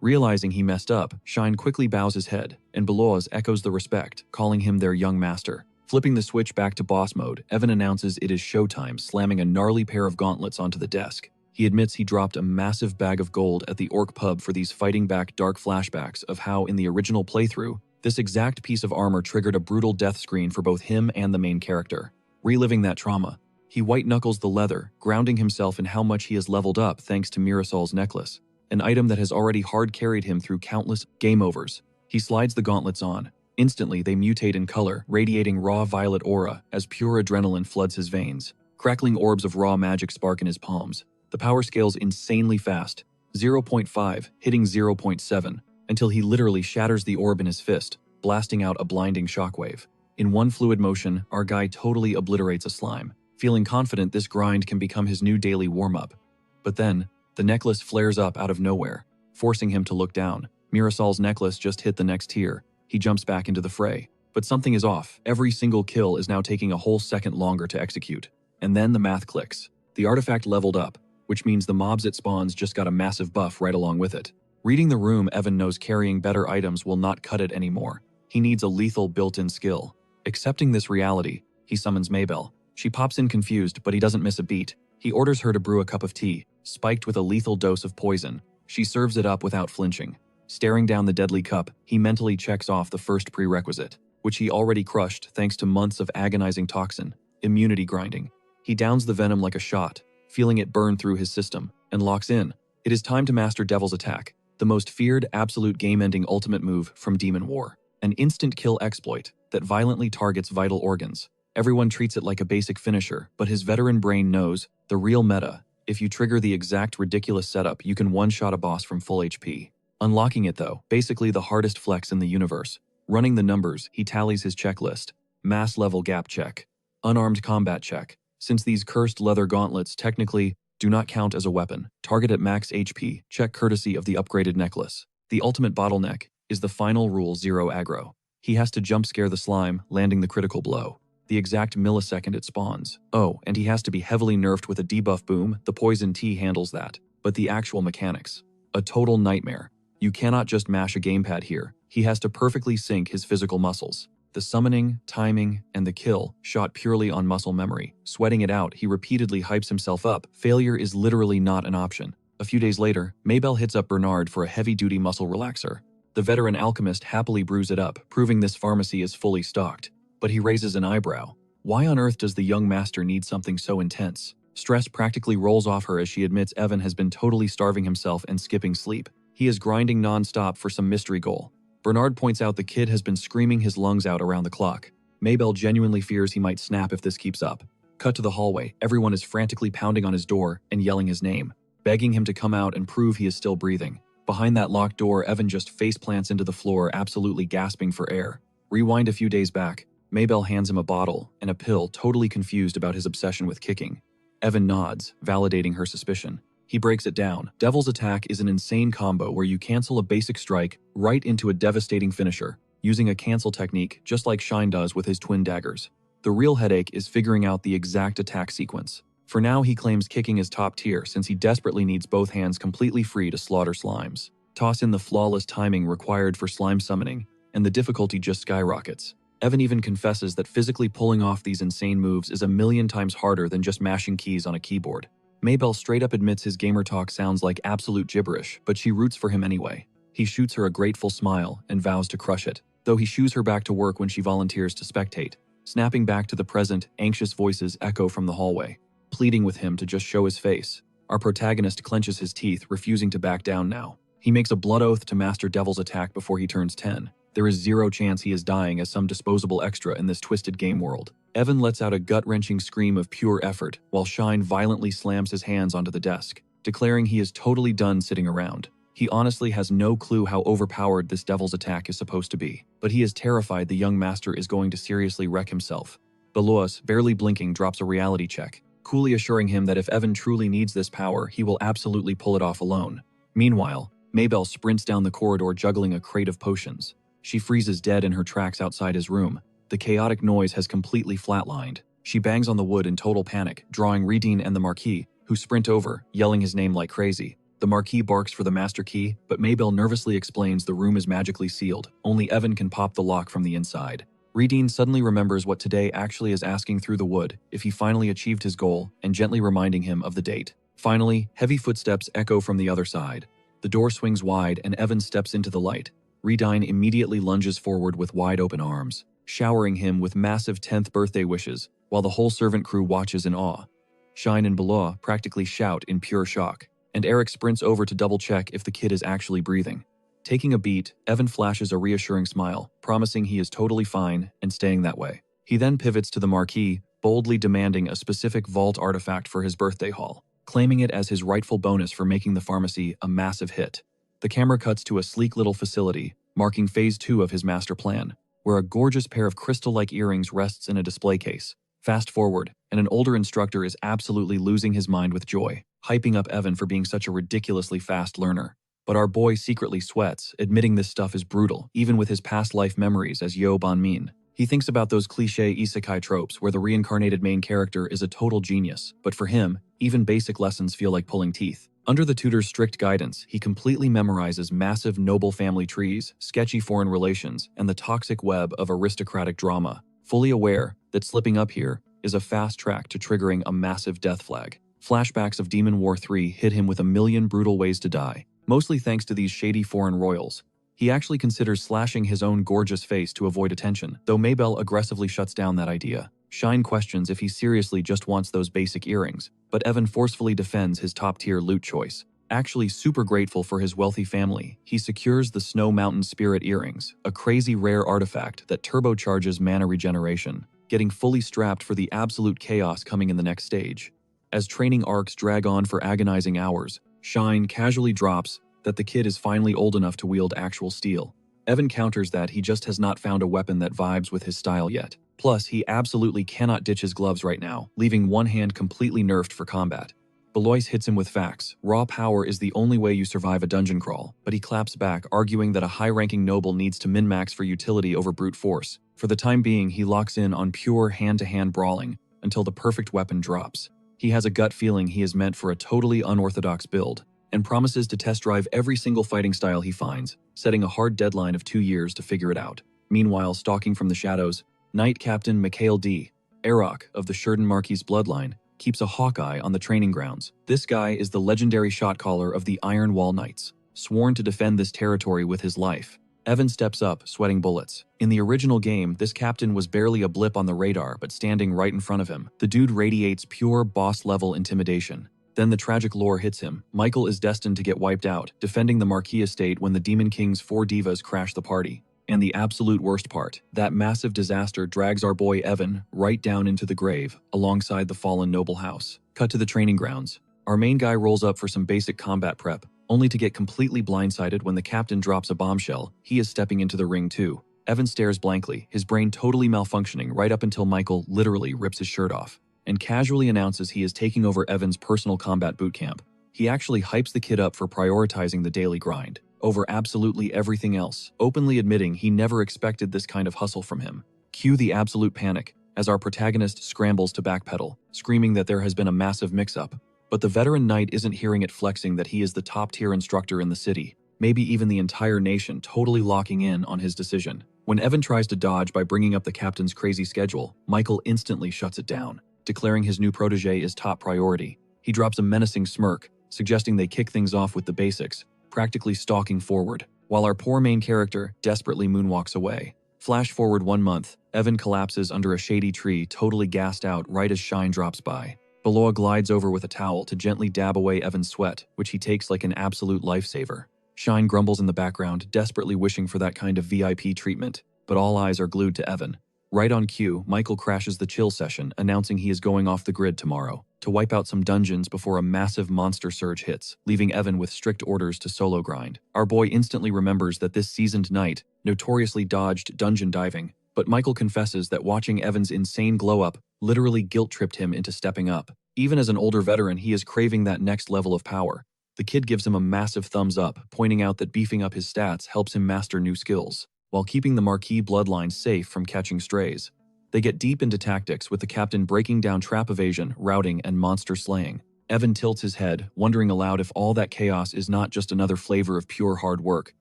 Realizing he messed up, Shine quickly bows his head, and Beloa's echoes the respect, calling him their young master. Flipping the switch back to boss mode, Evan announces it is showtime, slamming a gnarly pair of gauntlets onto the desk. He admits he dropped a massive bag of gold at the Orc pub for these fighting back dark flashbacks of how, in the original playthrough, this exact piece of armor triggered a brutal death screen for both him and the main character. Reliving that trauma, he white-knuckles the leather, grounding himself in how much he has leveled up thanks to Mirasol's necklace, an item that has already hard-carried him through countless game overs. He slides the gauntlets on. Instantly, they mutate in color, radiating raw violet aura as pure adrenaline floods his veins. Crackling orbs of raw magic spark in his palms. The power scales insanely fast, 0.5 hitting 0.7, until he literally shatters the orb in his fist, blasting out a blinding shockwave. In one fluid motion, our guy totally obliterates a slime, feeling confident this grind can become his new daily warm-up. But then, the necklace flares up out of nowhere, forcing him to look down. Mirasol's necklace just hit the next tier. He jumps back into the fray. But something is off. Every single kill is now taking a whole second longer to execute. And then the math clicks. The artifact leveled up, which means the mobs it spawns just got a massive buff right along with it. Reading the room, Evan knows carrying better items will not cut it anymore. He needs a lethal built-in skill. Accepting this reality, he summons Mabel. She pops in confused, but he doesn't miss a beat. He orders her to brew a cup of tea, spiked with a lethal dose of poison. She serves it up without flinching. Staring down the deadly cup, he mentally checks off the first prerequisite, which he already crushed thanks to months of agonizing toxin, immunity grinding. He downs the venom like a shot, feeling it burn through his system, and locks in. It is time to master Devil's Attack, the most feared absolute game-ending ultimate move from Demon War. An instant kill exploit that violently targets vital organs. Everyone treats it like a basic finisher, but his veteran brain knows the real meta. If you trigger the exact ridiculous setup, you can one-shot a boss from full HP. Unlocking it though, basically the hardest flex in the universe. Running the numbers, he tallies his checklist. Mass level gap check. Unarmed combat check. Since these cursed leather gauntlets technically do not count as a weapon. Target at max HP, check courtesy of the upgraded necklace. The ultimate bottleneck is the final rule 0 aggro. He has to jump scare the slime, landing the critical blow. The exact millisecond it spawns. Oh, and he has to be heavily nerfed with a debuff boom. The poison tea handles that. But the actual mechanics. A total nightmare. You cannot just mash a gamepad here. He has to perfectly sync his physical muscles. The summoning, timing, and the kill shot purely on muscle memory. Sweating it out, he repeatedly hypes himself up. Failure is literally not an option. A few days later, Mabel hits up Bernard for a heavy-duty muscle relaxer. The veteran alchemist happily brews it up, proving this pharmacy is fully stocked. But he raises an eyebrow. Why on earth does the young master need something so intense? Stress practically rolls off her as she admits Evan has been totally starving himself and skipping sleep. He is grinding non-stop for some mystery goal. Bernard points out the kid has been screaming his lungs out around the clock. Mabel genuinely fears he might snap if this keeps up. Cut to the hallway, everyone is frantically pounding on his door and yelling his name, begging him to come out and prove he is still breathing. Behind that locked door, Evan just face plants into the floor, absolutely gasping for air. Rewind a few days back. Mabel hands him a bottle and a pill, totally confused about his obsession with kicking. Evan nods, validating her suspicion. He breaks it down. Devil's Attack is an insane combo where you cancel a basic strike right into a devastating finisher, using a cancel technique just like Shine does with his twin daggers. The real headache is figuring out the exact attack sequence. For now, he claims kicking is top tier since he desperately needs both hands completely free to slaughter slimes. Toss in the flawless timing required for slime summoning, and the difficulty just skyrockets. Evan even confesses that physically pulling off these insane moves is a million times harder than just mashing keys on a keyboard. Mabel straight up admits his gamer talk sounds like absolute gibberish, but she roots for him anyway. He shoots her a grateful smile and vows to crush it, though he shoos her back to work when she volunteers to spectate. Snapping back to the present, anxious voices echo from the hallway, pleading with him to just show his face. Our protagonist clenches his teeth, refusing to back down now. He makes a blood oath to master Devil's Attack before he turns 10. There is zero chance he is dying as some disposable extra in this twisted game world. Evan lets out a gut-wrenching scream of pure effort, while Shine violently slams his hands onto the desk, declaring he is totally done sitting around. He honestly has no clue how overpowered this Devil's Attack is supposed to be, but he is terrified the young master is going to seriously wreck himself. Belois, barely blinking, drops a reality check, coolly assuring him that if Evan truly needs this power, he will absolutely pull it off alone. Meanwhile, Mabel sprints down the corridor juggling a crate of potions. She freezes dead in her tracks outside his room. The chaotic noise has completely flatlined. She bangs on the wood in total panic, drawing Redine and the Marquis, who sprint over, yelling his name like crazy. The Marquis barks for the master key, but Mabel nervously explains the room is magically sealed. Only Evan can pop the lock from the inside. Redine suddenly remembers what today actually is asking through the wood if he finally achieved his goal and gently reminding him of the date. Finally, heavy footsteps echo from the other side. The door swings wide and Evan steps into the light. Redine immediately lunges forward with wide-open arms, showering him with massive 10th birthday wishes, while the whole servant crew watches in awe. Shine and Belois practically shout in pure shock, and Eric sprints over to double-check if the kid is actually breathing. Taking a beat, Evan flashes a reassuring smile, promising he is totally fine and staying that way. He then pivots to the Marquis, boldly demanding a specific vault artifact for his birthday haul, claiming it as his rightful bonus for making the pharmacy a massive hit. The camera cuts to a sleek little facility, marking phase 2 of his master plan, where a gorgeous pair of crystal-like earrings rests in a display case. Fast forward, and an older instructor is absolutely losing his mind with joy, hyping up Evan for being such a ridiculously fast learner. But our boy secretly sweats, admitting this stuff is brutal, even with his past life memories as Yo Banmin. He thinks about those cliché isekai tropes where the reincarnated main character is a total genius, but for him, even basic lessons feel like pulling teeth. Under the tutor's strict guidance, he completely memorizes massive noble family trees, sketchy foreign relations, and the toxic web of aristocratic drama, fully aware that slipping up here is a fast track to triggering a massive death flag. Flashbacks of Demon War 3 hit him with a million brutal ways to die, mostly thanks to these shady foreign royals. He actually considers slashing his own gorgeous face to avoid attention, though Mabel aggressively shuts down that idea. Shine questions if he seriously just wants those basic earrings, but Evan forcefully defends his top-tier loot choice. Actually super grateful for his wealthy family, he secures the Snow Mountain Spirit Earrings, a crazy rare artifact that turbocharges mana regeneration, getting fully strapped for the absolute chaos coming in the next stage. As training arcs drag on for agonizing hours, Shine casually drops that the kid is finally old enough to wield actual steel. Evan counters that he just has not found a weapon that vibes with his style yet. Plus, he absolutely cannot ditch his gloves right now, leaving one hand completely nerfed for combat. Belois hits him with facts. Raw power is the only way you survive a dungeon crawl, but he claps back, arguing that a high-ranking noble needs to min-max for utility over brute force. For the time being, he locks in on pure hand-to-hand brawling until the perfect weapon drops. He has a gut feeling he is meant for a totally unorthodox build, and promises to test drive every single fighting style he finds, setting a hard deadline of 2 years to figure it out. Meanwhile, stalking from the shadows, Knight Captain Mikhail D. Arok of the Sheridan Marquis bloodline keeps a hawkeye on the training grounds. This guy is the legendary shot caller of the Iron Wall Knights, sworn to defend this territory with his life. Evan steps up, sweating bullets. In the original game, this captain was barely a blip on the radar, but standing right in front of him, the dude radiates pure boss-level intimidation. Then the tragic lore hits him. Michael is destined to get wiped out, defending the Marquis estate when the Demon King's 4 divas crash the party. And the absolute worst part, that massive disaster drags our boy Evan right down into the grave, alongside the fallen noble house. Cut to the training grounds. Our main guy rolls up for some basic combat prep, only to get completely blindsided when the captain drops a bombshell. He is stepping into the ring too. Evan stares blankly, his brain totally malfunctioning right up until Michael literally rips his shirt off and casually announces he is taking over Evan's personal combat bootcamp. He actually hypes the kid up for prioritizing the daily grind over absolutely everything else, openly admitting he never expected this kind of hustle from him. Cue the absolute panic as our protagonist scrambles to backpedal, screaming that there has been a massive mix-up. But the veteran knight isn't hearing it, flexing that he is the top-tier instructor in the city, maybe even the entire nation, totally locking in on his decision. When Evan tries to dodge by bringing up the captain's crazy schedule, Michael instantly shuts it down, declaring his new protege is top priority. He drops a menacing smirk, suggesting they kick things off with the basics, practically stalking forward, while our poor main character desperately moonwalks away. Flash forward 1 month, Evan collapses under a shady tree, totally gassed out right as Shine drops by. Beloa glides over with a towel to gently dab away Evan's sweat, which he takes like an absolute lifesaver. Shine grumbles in the background, desperately wishing for that kind of VIP treatment, but all eyes are glued to Evan. Right on cue, Michael crashes the chill session, announcing he is going off the grid tomorrow to wipe out some dungeons before a massive monster surge hits, leaving Evan with strict orders to solo grind. Our boy instantly remembers that this seasoned knight notoriously dodged dungeon diving, but Michael confesses that watching Evan's insane glow-up literally guilt-tripped him into stepping up. Even as an older veteran, he is craving that next level of power. The kid gives him a massive thumbs up, pointing out that beefing up his stats helps him master new skills, while keeping the Marquis bloodline safe from catching strays. They get deep into tactics, with the captain breaking down trap evasion, routing, and monster slaying. Evan tilts his head, wondering aloud if all that chaos is not just another flavor of pure hard work.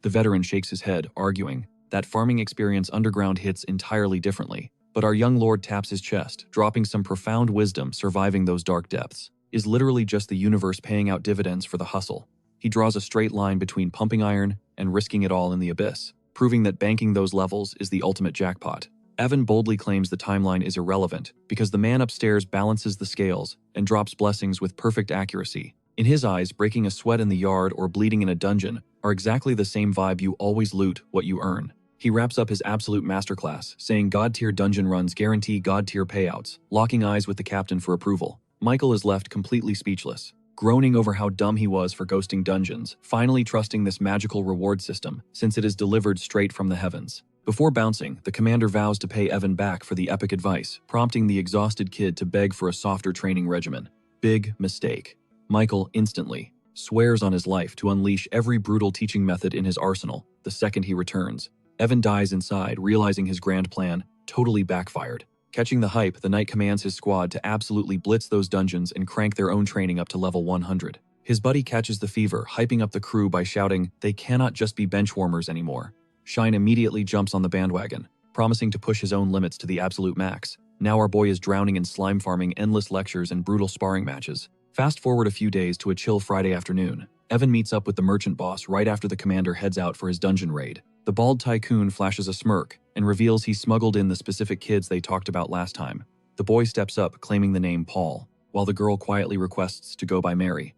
The veteran shakes his head, arguing that farming experience underground hits entirely differently. But our young lord taps his chest, dropping some profound wisdom. Surviving those dark depths is literally just the universe paying out dividends for the hustle. He draws a straight line between pumping iron and risking it all in the abyss, proving that banking those levels is the ultimate jackpot. Evan boldly claims the timeline is irrelevant because the man upstairs balances the scales and drops blessings with perfect accuracy. In his eyes, breaking a sweat in the yard or bleeding in a dungeon are exactly the same vibe. You always loot what you earn. He wraps up his absolute masterclass, saying God-tier dungeon runs guarantee God-tier payouts, locking eyes with the captain for approval. Michael is left completely speechless, groaning over how dumb he was for ghosting dungeons, finally trusting this magical reward system since it is delivered straight from the heavens. Before bouncing, the commander vows to pay Evan back for the epic advice, prompting the exhausted kid to beg for a softer training regimen. Big mistake. Michael instantly swears on his life to unleash every brutal teaching method in his arsenal the second he returns. Evan dies inside, realizing his grand plan totally backfired. Catching the hype, the knight commands his squad to absolutely blitz those dungeons and crank their own training up to level 100. His buddy catches the fever, hyping up the crew by shouting, "They cannot just be benchwarmers anymore." Shine immediately jumps on the bandwagon, promising to push his own limits to the absolute max. Now our boy is drowning in slime farming, endless lectures, and brutal sparring matches. Fast forward a few days to a chill Friday afternoon. Evan meets up with the merchant boss right after the commander heads out for his dungeon raid. The bald tycoon flashes a smirk and reveals he smuggled in the specific kids they talked about last time. The boy steps up, claiming the name Paul, while the girl quietly requests to go by Mary.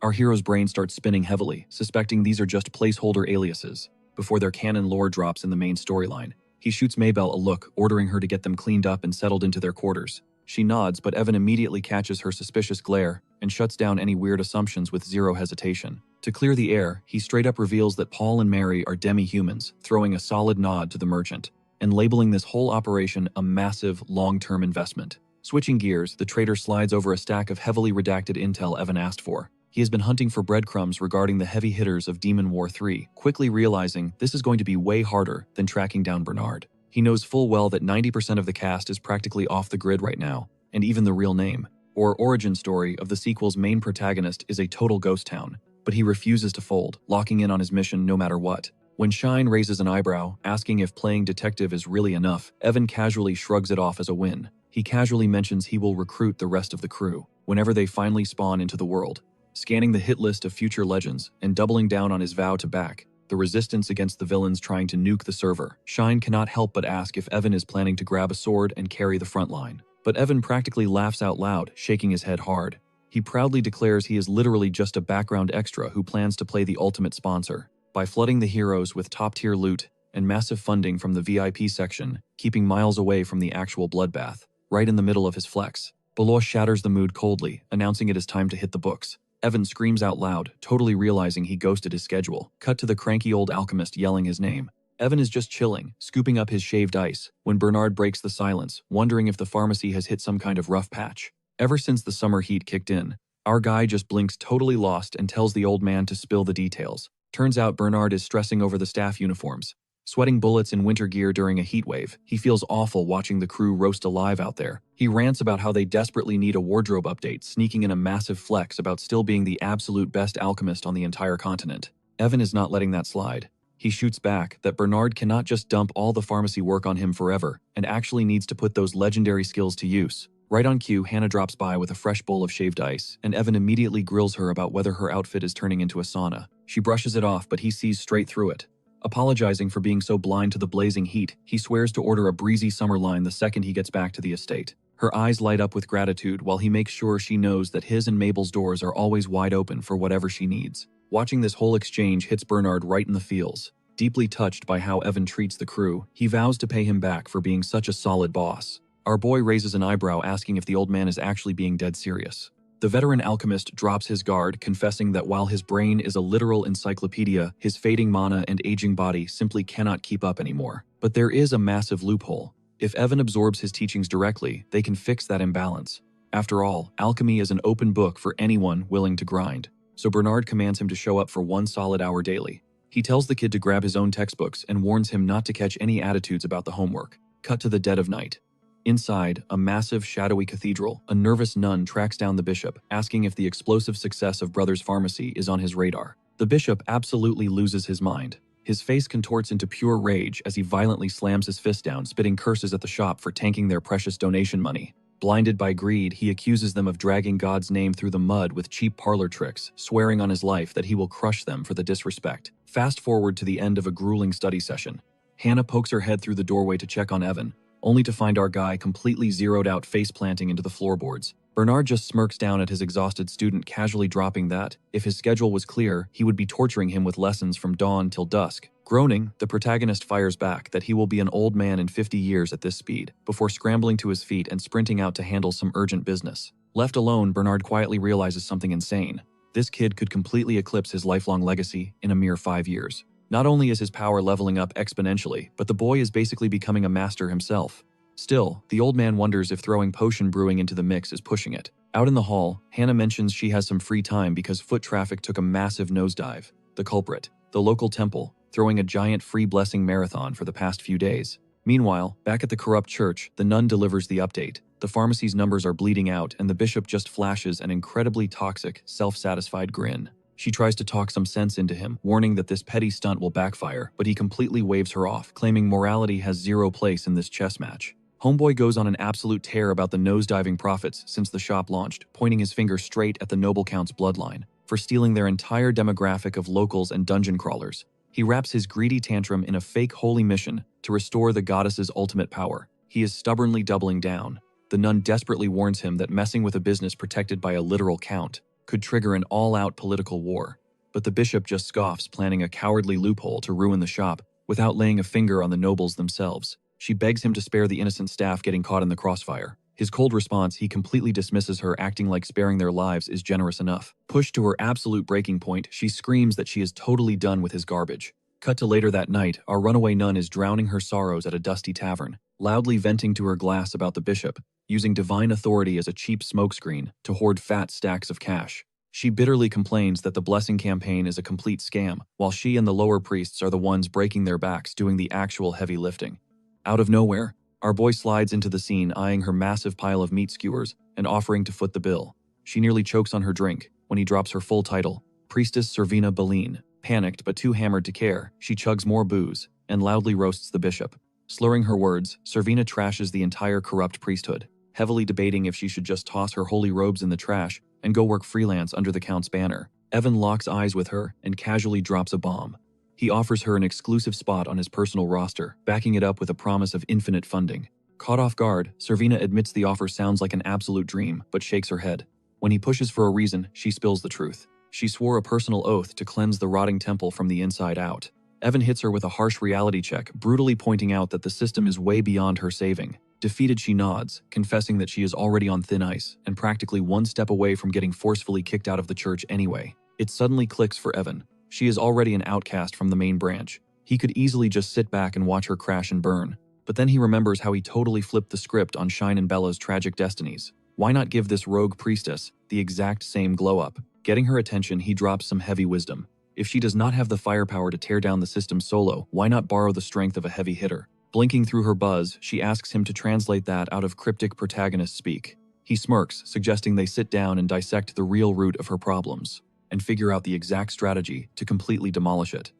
Our hero's brain starts spinning heavily, suspecting these are just placeholder aliases, before their canon lore drops in the main storyline. He shoots Mabel a look, ordering her to get them cleaned up and settled into their quarters. She nods, but Evan immediately catches her suspicious glare and shuts down any weird assumptions with zero hesitation. To clear the air, he straight up reveals that Paul and Mary are demi-humans, throwing a solid nod to the merchant, and labeling this whole operation a massive, long-term investment. Switching gears, the traitor slides over a stack of heavily redacted intel Evan asked for. He has been hunting for breadcrumbs regarding the heavy hitters of Demon War 3, quickly realizing this is going to be way harder than tracking down Bernard. He knows full well that 90% of the cast is practically off the grid right now, and even the real name, or origin story of the sequel's main protagonist is a total ghost town. But he refuses to fold, locking in on his mission no matter what. When Shine raises an eyebrow, asking if playing detective is really enough, Evan casually shrugs it off as a win. He casually mentions he will recruit the rest of the crew whenever they finally spawn into the world. Scanning the hit list of future legends and doubling down on his vow to back the resistance against the villains trying to nuke the server, Shine cannot help but ask if Evan is planning to grab a sword and carry the front line. But Evan practically laughs out loud, shaking his head hard. He proudly declares he is literally just a background extra who plans to play the ultimate sponsor by flooding the heroes with top-tier loot and massive funding from the VIP section, keeping miles away from the actual bloodbath, right in the middle of his flex. Below shatters the mood coldly, announcing it is time to hit the books. Evan screams out loud, totally realizing he ghosted his schedule. Cut to the cranky old alchemist yelling his name. Evan is just chilling, scooping up his shaved ice, when Bernard breaks the silence, wondering if the pharmacy has hit some kind of rough patch. Ever since the summer heat kicked in, our guy just blinks totally lost and tells the old man to spill the details. Turns out Bernard is stressing over the staff uniforms. Sweating bullets in winter gear during a heat wave, he feels awful watching the crew roast alive out there. He rants about how they desperately need a wardrobe update, sneaking in a massive flex about still being the absolute best alchemist on the entire continent. Evan is not letting that slide. He shoots back that Bernard cannot just dump all the pharmacy work on him forever and actually needs to put those legendary skills to use. Right on cue, Hannah drops by with a fresh bowl of shaved ice, and Evan immediately grills her about whether her outfit is turning into a sauna. She brushes it off, but he sees straight through it. Apologizing for being so blind to the blazing heat, he swears to order a breezy summer line the second he gets back to the estate. Her eyes light up with gratitude while he makes sure she knows that his and Mabel's doors are always wide open for whatever she needs. Watching this whole exchange hits Bernard right in the feels. Deeply touched by how Evan treats the crew, he vows to pay him back for being such a solid boss. Our boy raises an eyebrow, asking if the old man is actually being dead serious. The veteran alchemist drops his guard, confessing that while his brain is a literal encyclopedia, his fading mana and aging body simply cannot keep up anymore. But there is a massive loophole. If Evan absorbs his teachings directly, they can fix that imbalance. After all, alchemy is an open book for anyone willing to grind. So Bernard commands him to show up for 1 solid hour daily. He tells the kid to grab his own textbooks and warns him not to catch any attitudes about the homework. Cut to the dead of night. Inside a massive, shadowy cathedral, a nervous nun tracks down the bishop, asking if the explosive success of Brothers Pharmacy is on his radar. The bishop absolutely loses his mind. His face contorts into pure rage as he violently slams his fist down, spitting curses at the shop for tanking their precious donation money. Blinded by greed, he accuses them of dragging God's name through the mud with cheap parlor tricks, swearing on his life that he will crush them for the disrespect. Fast forward to the end of a grueling study session. Hannah pokes her head through the doorway to check on Evan, only to find our guy completely zeroed out, face-planting into the floorboards. Bernard just smirks down at his exhausted student, casually dropping that, if his schedule was clear, he would be torturing him with lessons from dawn till dusk. Groaning, the protagonist fires back that he will be an old man in 50 years at this speed, before scrambling to his feet and sprinting out to handle some urgent business. Left alone, Bernard quietly realizes something insane. This kid could completely eclipse his lifelong legacy in a mere 5 years. Not only is his power leveling up exponentially, but the boy is basically becoming a master himself. Still, the old man wonders if throwing potion brewing into the mix is pushing it. Out in the hall, Hannah mentions she has some free time because foot traffic took a massive nosedive. The culprit, the local temple, throwing a giant free blessing marathon for the past few days. Meanwhile, back at the corrupt church, the nun delivers the update. The pharmacy's numbers are bleeding out and the bishop just flashes an incredibly toxic, self-satisfied grin. She tries to talk some sense into him, warning that this petty stunt will backfire, but he completely waves her off, claiming morality has zero place in this chess match. Homeboy goes on an absolute tear about the nosediving profits since the shop launched, pointing his finger straight at the noble count's bloodline for stealing their entire demographic of locals and dungeon crawlers. He wraps his greedy tantrum in a fake holy mission to restore the goddess's ultimate power. He is stubbornly doubling down. The nun desperately warns him that messing with a business protected by a literal count could trigger an all-out political war. But the bishop just scoffs, planning a cowardly loophole to ruin the shop without laying a finger on the nobles themselves. She begs him to spare the innocent staff getting caught in the crossfire. His cold response, he completely dismisses her, acting like sparing their lives is generous enough. Pushed to her absolute breaking point, she screams that she is totally done with his garbage. Cut to later that night, our runaway nun is drowning her sorrows at a dusty tavern, loudly venting to her glass about the bishop, using divine authority as a cheap smokescreen to hoard fat stacks of cash. She bitterly complains that the blessing campaign is a complete scam, while she and the lower priests are the ones breaking their backs doing the actual heavy lifting. Out of nowhere, our boy slides into the scene, eyeing her massive pile of meat skewers and offering to foot the bill. She nearly chokes on her drink when he drops her full title, Priestess Servina Beline. Panicked but too hammered to care, she chugs more booze and loudly roasts the bishop. Slurring her words, Servina trashes the entire corrupt priesthood, heavily debating if she should just toss her holy robes in the trash and go work freelance under the count's banner. Evan locks eyes with her and casually drops a bomb. He offers her an exclusive spot on his personal roster, backing it up with a promise of infinite funding. Caught off guard, Servina admits the offer sounds like an absolute dream, but shakes her head. When he pushes for a reason, she spills the truth. She swore a personal oath to cleanse the rotting temple from the inside out. Evan hits her with a harsh reality check, brutally pointing out that the system is way beyond her saving. Defeated, she nods, confessing that she is already on thin ice and practically one step away from getting forcefully kicked out of the church anyway. It suddenly clicks for Evan. She is already an outcast from the main branch. He could easily just sit back and watch her crash and burn. But then he remembers how he totally flipped the script on Shine and Bella's tragic destinies. Why not give this rogue priestess the exact same glow-up? Getting her attention, he drops some heavy wisdom. If she does not have the firepower to tear down the system solo, why not borrow the strength of a heavy hitter? Blinking through her buzz, she asks him to translate that out of cryptic protagonist speak. He smirks, suggesting they sit down and dissect the real root of her problems and figure out the exact strategy to completely demolish it.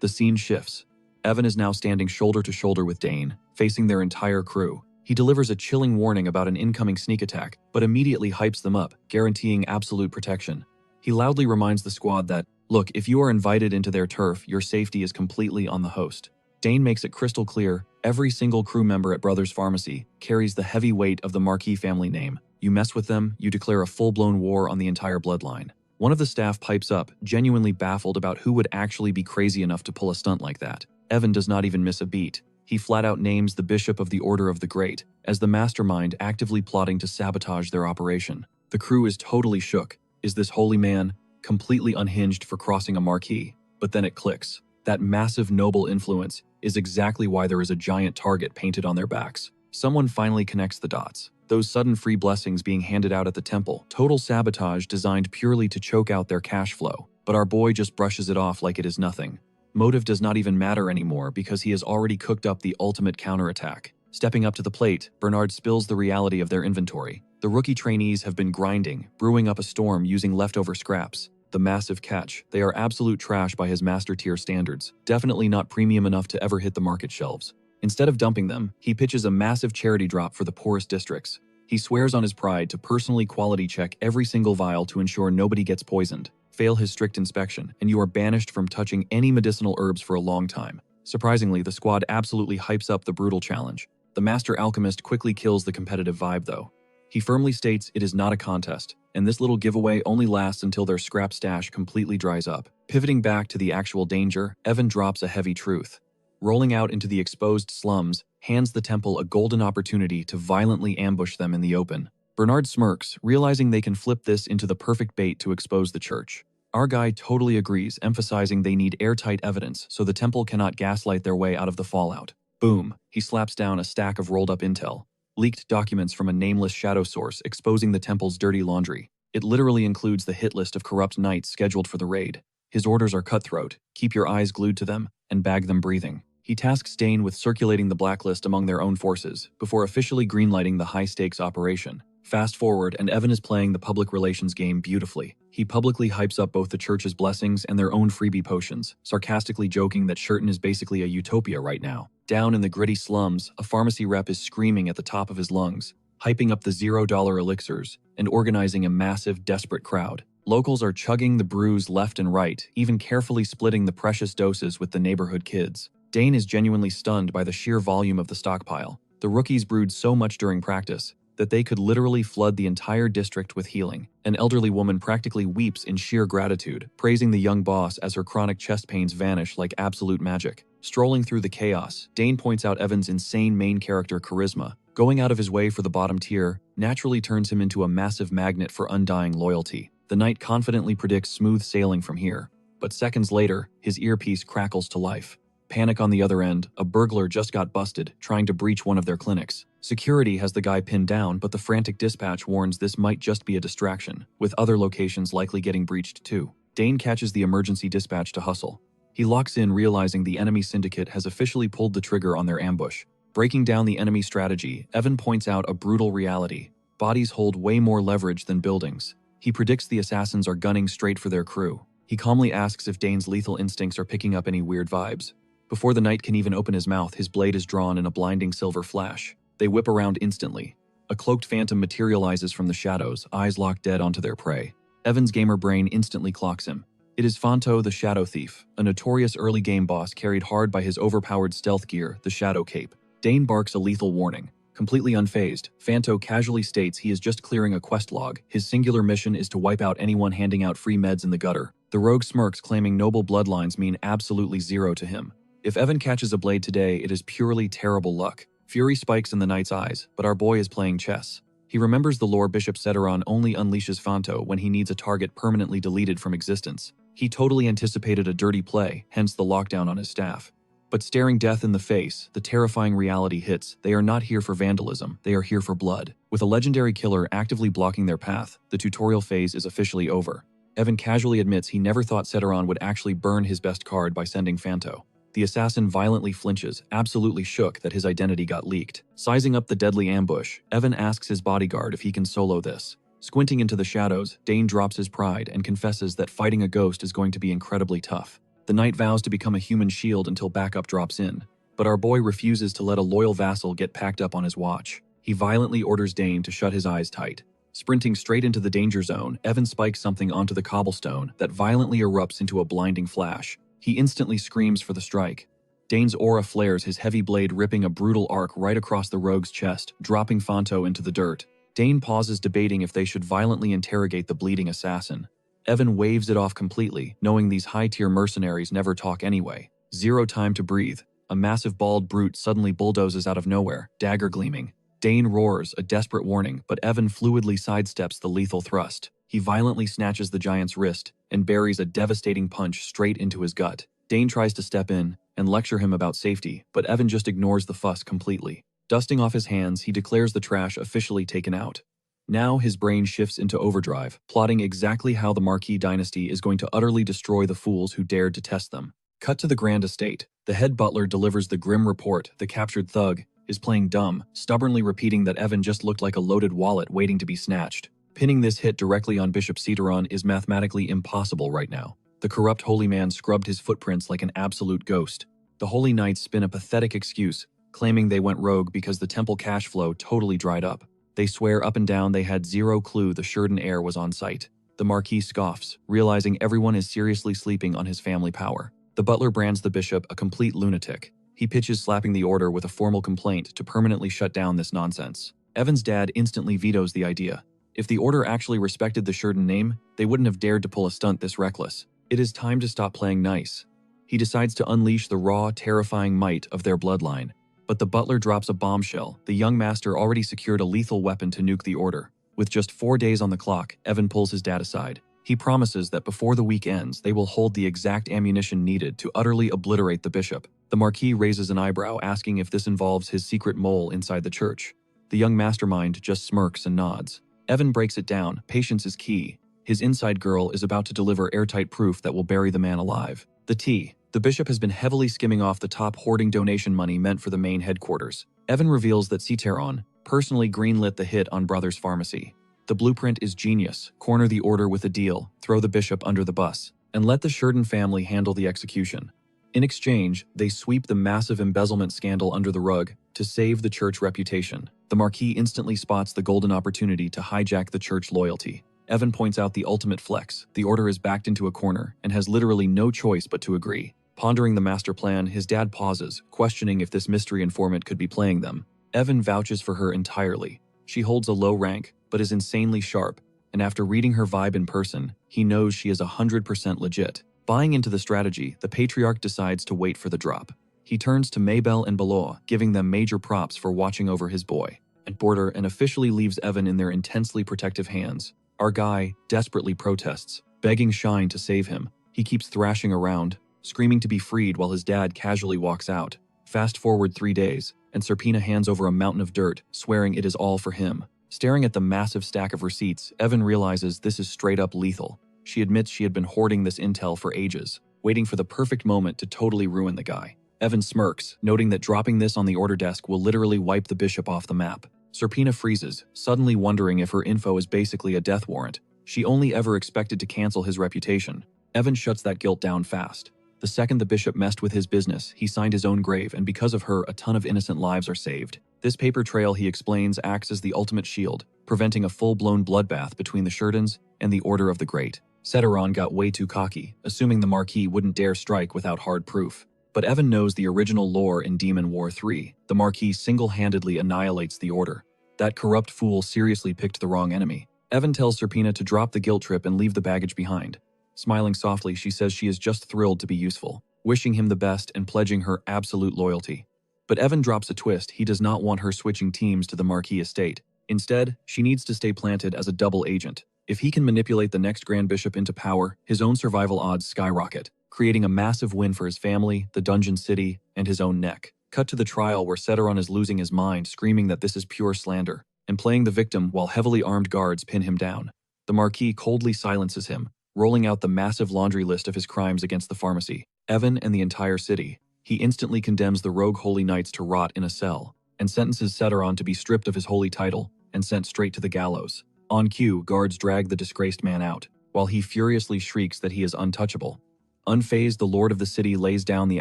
The scene shifts. Evan is now standing shoulder to shoulder with Dane, facing their entire crew. He delivers a chilling warning about an incoming sneak attack, but immediately hypes them up, guaranteeing absolute protection. He loudly reminds the squad that, look, if you are invited into their turf, your safety is completely on the host. Dane makes it crystal clear, every single crew member at Brothers Pharmacy carries the heavy weight of the Marquis family name. You mess with them, you declare a full-blown war on the entire bloodline. One of the staff pipes up, genuinely baffled about who would actually be crazy enough to pull a stunt like that. Evan does not even miss a beat. He flat out names the Bishop of the Order of the Great as the mastermind actively plotting to sabotage their operation. The crew is totally shook. Is this holy man completely unhinged for crossing a marquee? But then it clicks. That massive noble influence is exactly why there is a giant target painted on their backs. Someone finally connects the dots. Those sudden free blessings being handed out at the temple, total sabotage designed purely to choke out their cash flow. But our boy just brushes it off like it is nothing. Motive does not even matter anymore because he has already cooked up the ultimate counterattack. Stepping up to the plate, Bernard spills the reality of their inventory. The rookie trainees have been grinding, brewing up a storm using leftover scraps. The massive catch, they are absolute trash by his master tier standards, definitely not premium enough to ever hit the market shelves. Instead of dumping them, he pitches a massive charity drop for the poorest districts. He swears on his pride to personally quality check every single vial to ensure nobody gets poisoned. Fail his strict inspection, and you are banished from touching any medicinal herbs for a long time. Surprisingly, the squad absolutely hypes up the brutal challenge. The master alchemist quickly kills the competitive vibe though. He firmly states it is not a contest, and this little giveaway only lasts until their scrap stash completely dries up. Pivoting back to the actual danger, Evan drops a heavy truth. Rolling out into the exposed slums, hands the temple a golden opportunity to violently ambush them in the open. Bernard smirks, realizing they can flip this into the perfect bait to expose the church. Our guy totally agrees, emphasizing they need airtight evidence so the temple cannot gaslight their way out of the fallout. Boom, he slaps down a stack of rolled up intel. Leaked documents from a nameless shadow source exposing the temple's dirty laundry. It literally includes the hit list of corrupt knights scheduled for the raid. His orders are cutthroat, keep your eyes glued to them, and bag them breathing. He tasks Dane with circulating the blacklist among their own forces, before officially greenlighting the high-stakes operation. Fast forward, and Evan is playing the public relations game beautifully. He publicly hypes up both the church's blessings and their own freebie potions, sarcastically joking that Shurton is basically a utopia right now. Down in the gritty slums, a pharmacy rep is screaming at the top of his lungs, hyping up the $0 elixirs, and organizing a massive, desperate crowd. Locals are chugging the brews left and right, even carefully splitting the precious doses with the neighborhood kids. Dane is genuinely stunned by the sheer volume of the stockpile. The rookies brewed so much during practice that they could literally flood the entire district with healing. An elderly woman practically weeps in sheer gratitude, praising the young boss as her chronic chest pains vanish like absolute magic. Strolling through the chaos, Dane points out Evan's insane main character charisma. Going out of his way for the bottom tier naturally turns him into a massive magnet for undying loyalty. The knight confidently predicts smooth sailing from here, but seconds later, his earpiece crackles to life. Panic on the other end, a burglar just got busted trying to breach one of their clinics. Security has the guy pinned down, but the frantic dispatch warns this might just be a distraction, with other locations likely getting breached too. Dane catches the emergency dispatch to hustle. He locks in, realizing the enemy syndicate has officially pulled the trigger on their ambush. Breaking down the enemy strategy, Evan points out a brutal reality. Bodies hold way more leverage than buildings. He predicts the assassins are gunning straight for their crew. He calmly asks if Dane's lethal instincts are picking up any weird vibes. Before the knight can even open his mouth, his blade is drawn in a blinding silver flash. They whip around instantly. A cloaked phantom materializes from the shadows, eyes locked dead onto their prey. Evan's gamer brain instantly clocks him. It is Fanto the Shadow Thief, a notorious early game boss carried hard by his overpowered stealth gear, the Shadow Cape. Dane barks a lethal warning. Completely unfazed, Fanto casually states he is just clearing a quest log. His singular mission is to wipe out anyone handing out free meds in the gutter. The rogue smirks, claiming noble bloodlines mean absolutely zero to him. If Evan catches a blade today, it is purely terrible luck. Fury spikes in the knight's eyes, but our boy is playing chess. He remembers the lore Bishop Seteron only unleashes Fanto when he needs a target permanently deleted from existence. He totally anticipated a dirty play, hence the lockdown on his staff. But staring death in the face, the terrifying reality hits. They are not here for vandalism, they are here for blood. With a legendary killer actively blocking their path, the tutorial phase is officially over. Evan casually admits he never thought Seteron would actually burn his best card by sending Fanto. The assassin violently flinches, absolutely shook that his identity got leaked. Sizing up the deadly ambush, Evan asks his bodyguard if he can solo this. Squinting into the shadows, Dane drops his pride and confesses that fighting a ghost is going to be incredibly tough. The knight vows to become a human shield until backup drops in, but our boy refuses to let a loyal vassal get packed up on his watch. He violently orders Dane to shut his eyes tight. Sprinting straight into the danger zone, Evan spikes something onto the cobblestone that violently erupts into a blinding flash. He instantly screams for the strike. Dane's aura flares, his heavy blade ripping a brutal arc right across the rogue's chest, dropping Fanto into the dirt. Dane pauses, debating if they should violently interrogate the bleeding assassin. Evan waves it off completely, knowing these high-tier mercenaries never talk anyway. Zero time to breathe. A massive bald brute suddenly bulldozes out of nowhere, dagger gleaming. Dane roars, a desperate warning, but Evan fluidly sidesteps the lethal thrust. He violently snatches the giant's wrist and buries a devastating punch straight into his gut. Dane tries to step in and lecture him about safety, but Evan just ignores the fuss completely. Dusting off his hands, he declares the trash officially taken out. Now his brain shifts into overdrive, plotting exactly how the Marquis dynasty is going to utterly destroy the fools who dared to test them. Cut to the Grand Estate. The head butler delivers the grim report. The captured thug is playing dumb, stubbornly repeating that Evan just looked like a loaded wallet waiting to be snatched. Pinning this hit directly on Bishop Seteron is mathematically impossible right now. The corrupt holy man scrubbed his footprints like an absolute ghost. The holy knights spin a pathetic excuse, claiming they went rogue because the temple cash flow totally dried up. They swear up and down they had zero clue the Shurton heir was on site. The Marquis scoffs, realizing everyone is seriously sleeping on his family power. The butler brands the bishop a complete lunatic. He pitches slapping the order with a formal complaint to permanently shut down this nonsense. Evan's dad instantly vetoes the idea. If the order actually respected the Shurton name, they wouldn't have dared to pull a stunt this reckless. It is time to stop playing nice. He decides to unleash the raw, terrifying might of their bloodline. But the butler drops a bombshell. The young master already secured a lethal weapon to nuke the order. With just 4 days on the clock, Evan pulls his dad aside. He promises that before the week ends, they will hold the exact ammunition needed to utterly obliterate the bishop. The Marquis raises an eyebrow, asking if this involves his secret mole inside the church. The young mastermind just smirks and nods. Evan breaks it down. Patience is key. His inside girl is about to deliver airtight proof that will bury the man alive. The bishop has been heavily skimming off the top, hoarding donation money meant for the main headquarters. Evan reveals that Tavern personally greenlit the hit on Brothers Pharmacy. The blueprint is genius. Corner the order with a deal, throw the bishop under the bus, and let the Sheridan family handle the execution. In exchange, they sweep the massive embezzlement scandal under the rug to save the church reputation. The Marquis instantly spots the golden opportunity to hijack the church loyalty. Evan points out the ultimate flex. The order is backed into a corner and has literally no choice but to agree. Pondering the master plan, his dad pauses, questioning if this mystery informant could be playing them. Evan vouches for her entirely. She holds a low rank, but is insanely sharp, and after reading her vibe in person, he knows she is 100% legit. Buying into the strategy, the patriarch decides to wait for the drop. He turns to Mabel and Beloa, giving them major props for watching over his boy, and border and officially leaves Evan in their intensely protective hands. Our guy desperately protests, begging Shine to save him. He keeps thrashing around, screaming to be freed while his dad casually walks out. Fast forward 3 days, and Serpina hands over a mountain of dirt, swearing it is all for him. Staring at the massive stack of receipts, Evan realizes this is straight up lethal. She admits she had been hoarding this intel for ages, waiting for the perfect moment to totally ruin the guy. Evan smirks, noting that dropping this on the order desk will literally wipe the bishop off the map. Serpina freezes, suddenly wondering if her info is basically a death warrant. She only ever expected to cancel his reputation. Evan shuts that guilt down fast. The second the bishop messed with his business, he signed his own grave, and because of her, a ton of innocent lives are saved. This paper trail, he explains, acts as the ultimate shield, preventing a full-blown bloodbath between the Sherdans and the Order of the Great. Cetteron got way too cocky, assuming the Marquis wouldn't dare strike without hard proof. But Evan knows the original lore in Demon War 3. The Marquis single-handedly annihilates the Order. That corrupt fool seriously picked the wrong enemy. Evan tells Serpina to drop the guilt trip and leave the baggage behind. Smiling softly, she says she is just thrilled to be useful, wishing him the best and pledging her absolute loyalty. But Evan drops a twist. He does not want her switching teams to the Marquis estate. Instead, she needs to stay planted as a double agent. If he can manipulate the next Grand Bishop into power, his own survival odds skyrocket, creating a massive win for his family, the Dungeon City, and his own neck. Cut to the trial where Cetteron is losing his mind, screaming that this is pure slander, and playing the victim while heavily armed guards pin him down. The Marquis coldly silences him, rolling out the massive laundry list of his crimes against the pharmacy, Evan, and the entire city. He instantly condemns the rogue holy knights to rot in a cell, and sentences Cetteron to be stripped of his holy title and sent straight to the gallows. On cue, guards drag the disgraced man out, while he furiously shrieks that he is untouchable. Unfazed, the lord of the city lays down the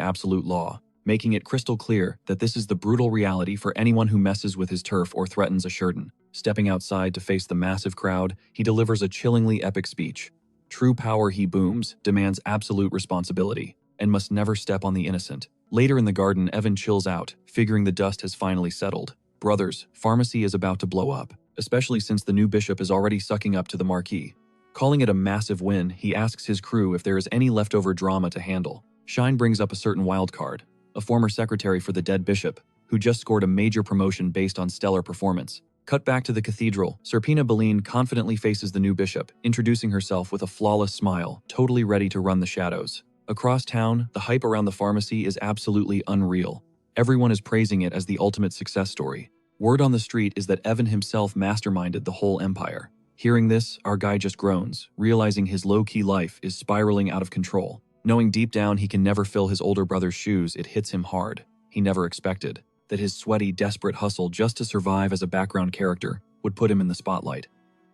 absolute law, making it crystal clear that this is the brutal reality for anyone who messes with his turf or threatens a Sheridan. Stepping outside to face the massive crowd, he delivers a chillingly epic speech. True power, he booms, demands absolute responsibility, and must never step on the innocent. Later in the garden, Evan chills out, figuring the dust has finally settled. Brothers, pharmacy is about to blow up, especially since the new bishop is already sucking up to the Marquis. Calling it a massive win, he asks his crew if there is any leftover drama to handle. Shine brings up a certain wildcard, a former secretary for the dead bishop, who just scored a major promotion based on stellar performance. Cut back to the cathedral, Serpina Beline confidently faces the new bishop, introducing herself with a flawless smile, totally ready to run the shadows. Across town, the hype around the pharmacy is absolutely unreal. Everyone is praising it as the ultimate success story. Word on the street is that Evan himself masterminded the whole empire. Hearing this, our guy just groans, realizing his low-key life is spiraling out of control. Knowing deep down he can never fill his older brother's shoes, it hits him hard. He never expected that his sweaty, desperate hustle just to survive as a background character would put him in the spotlight.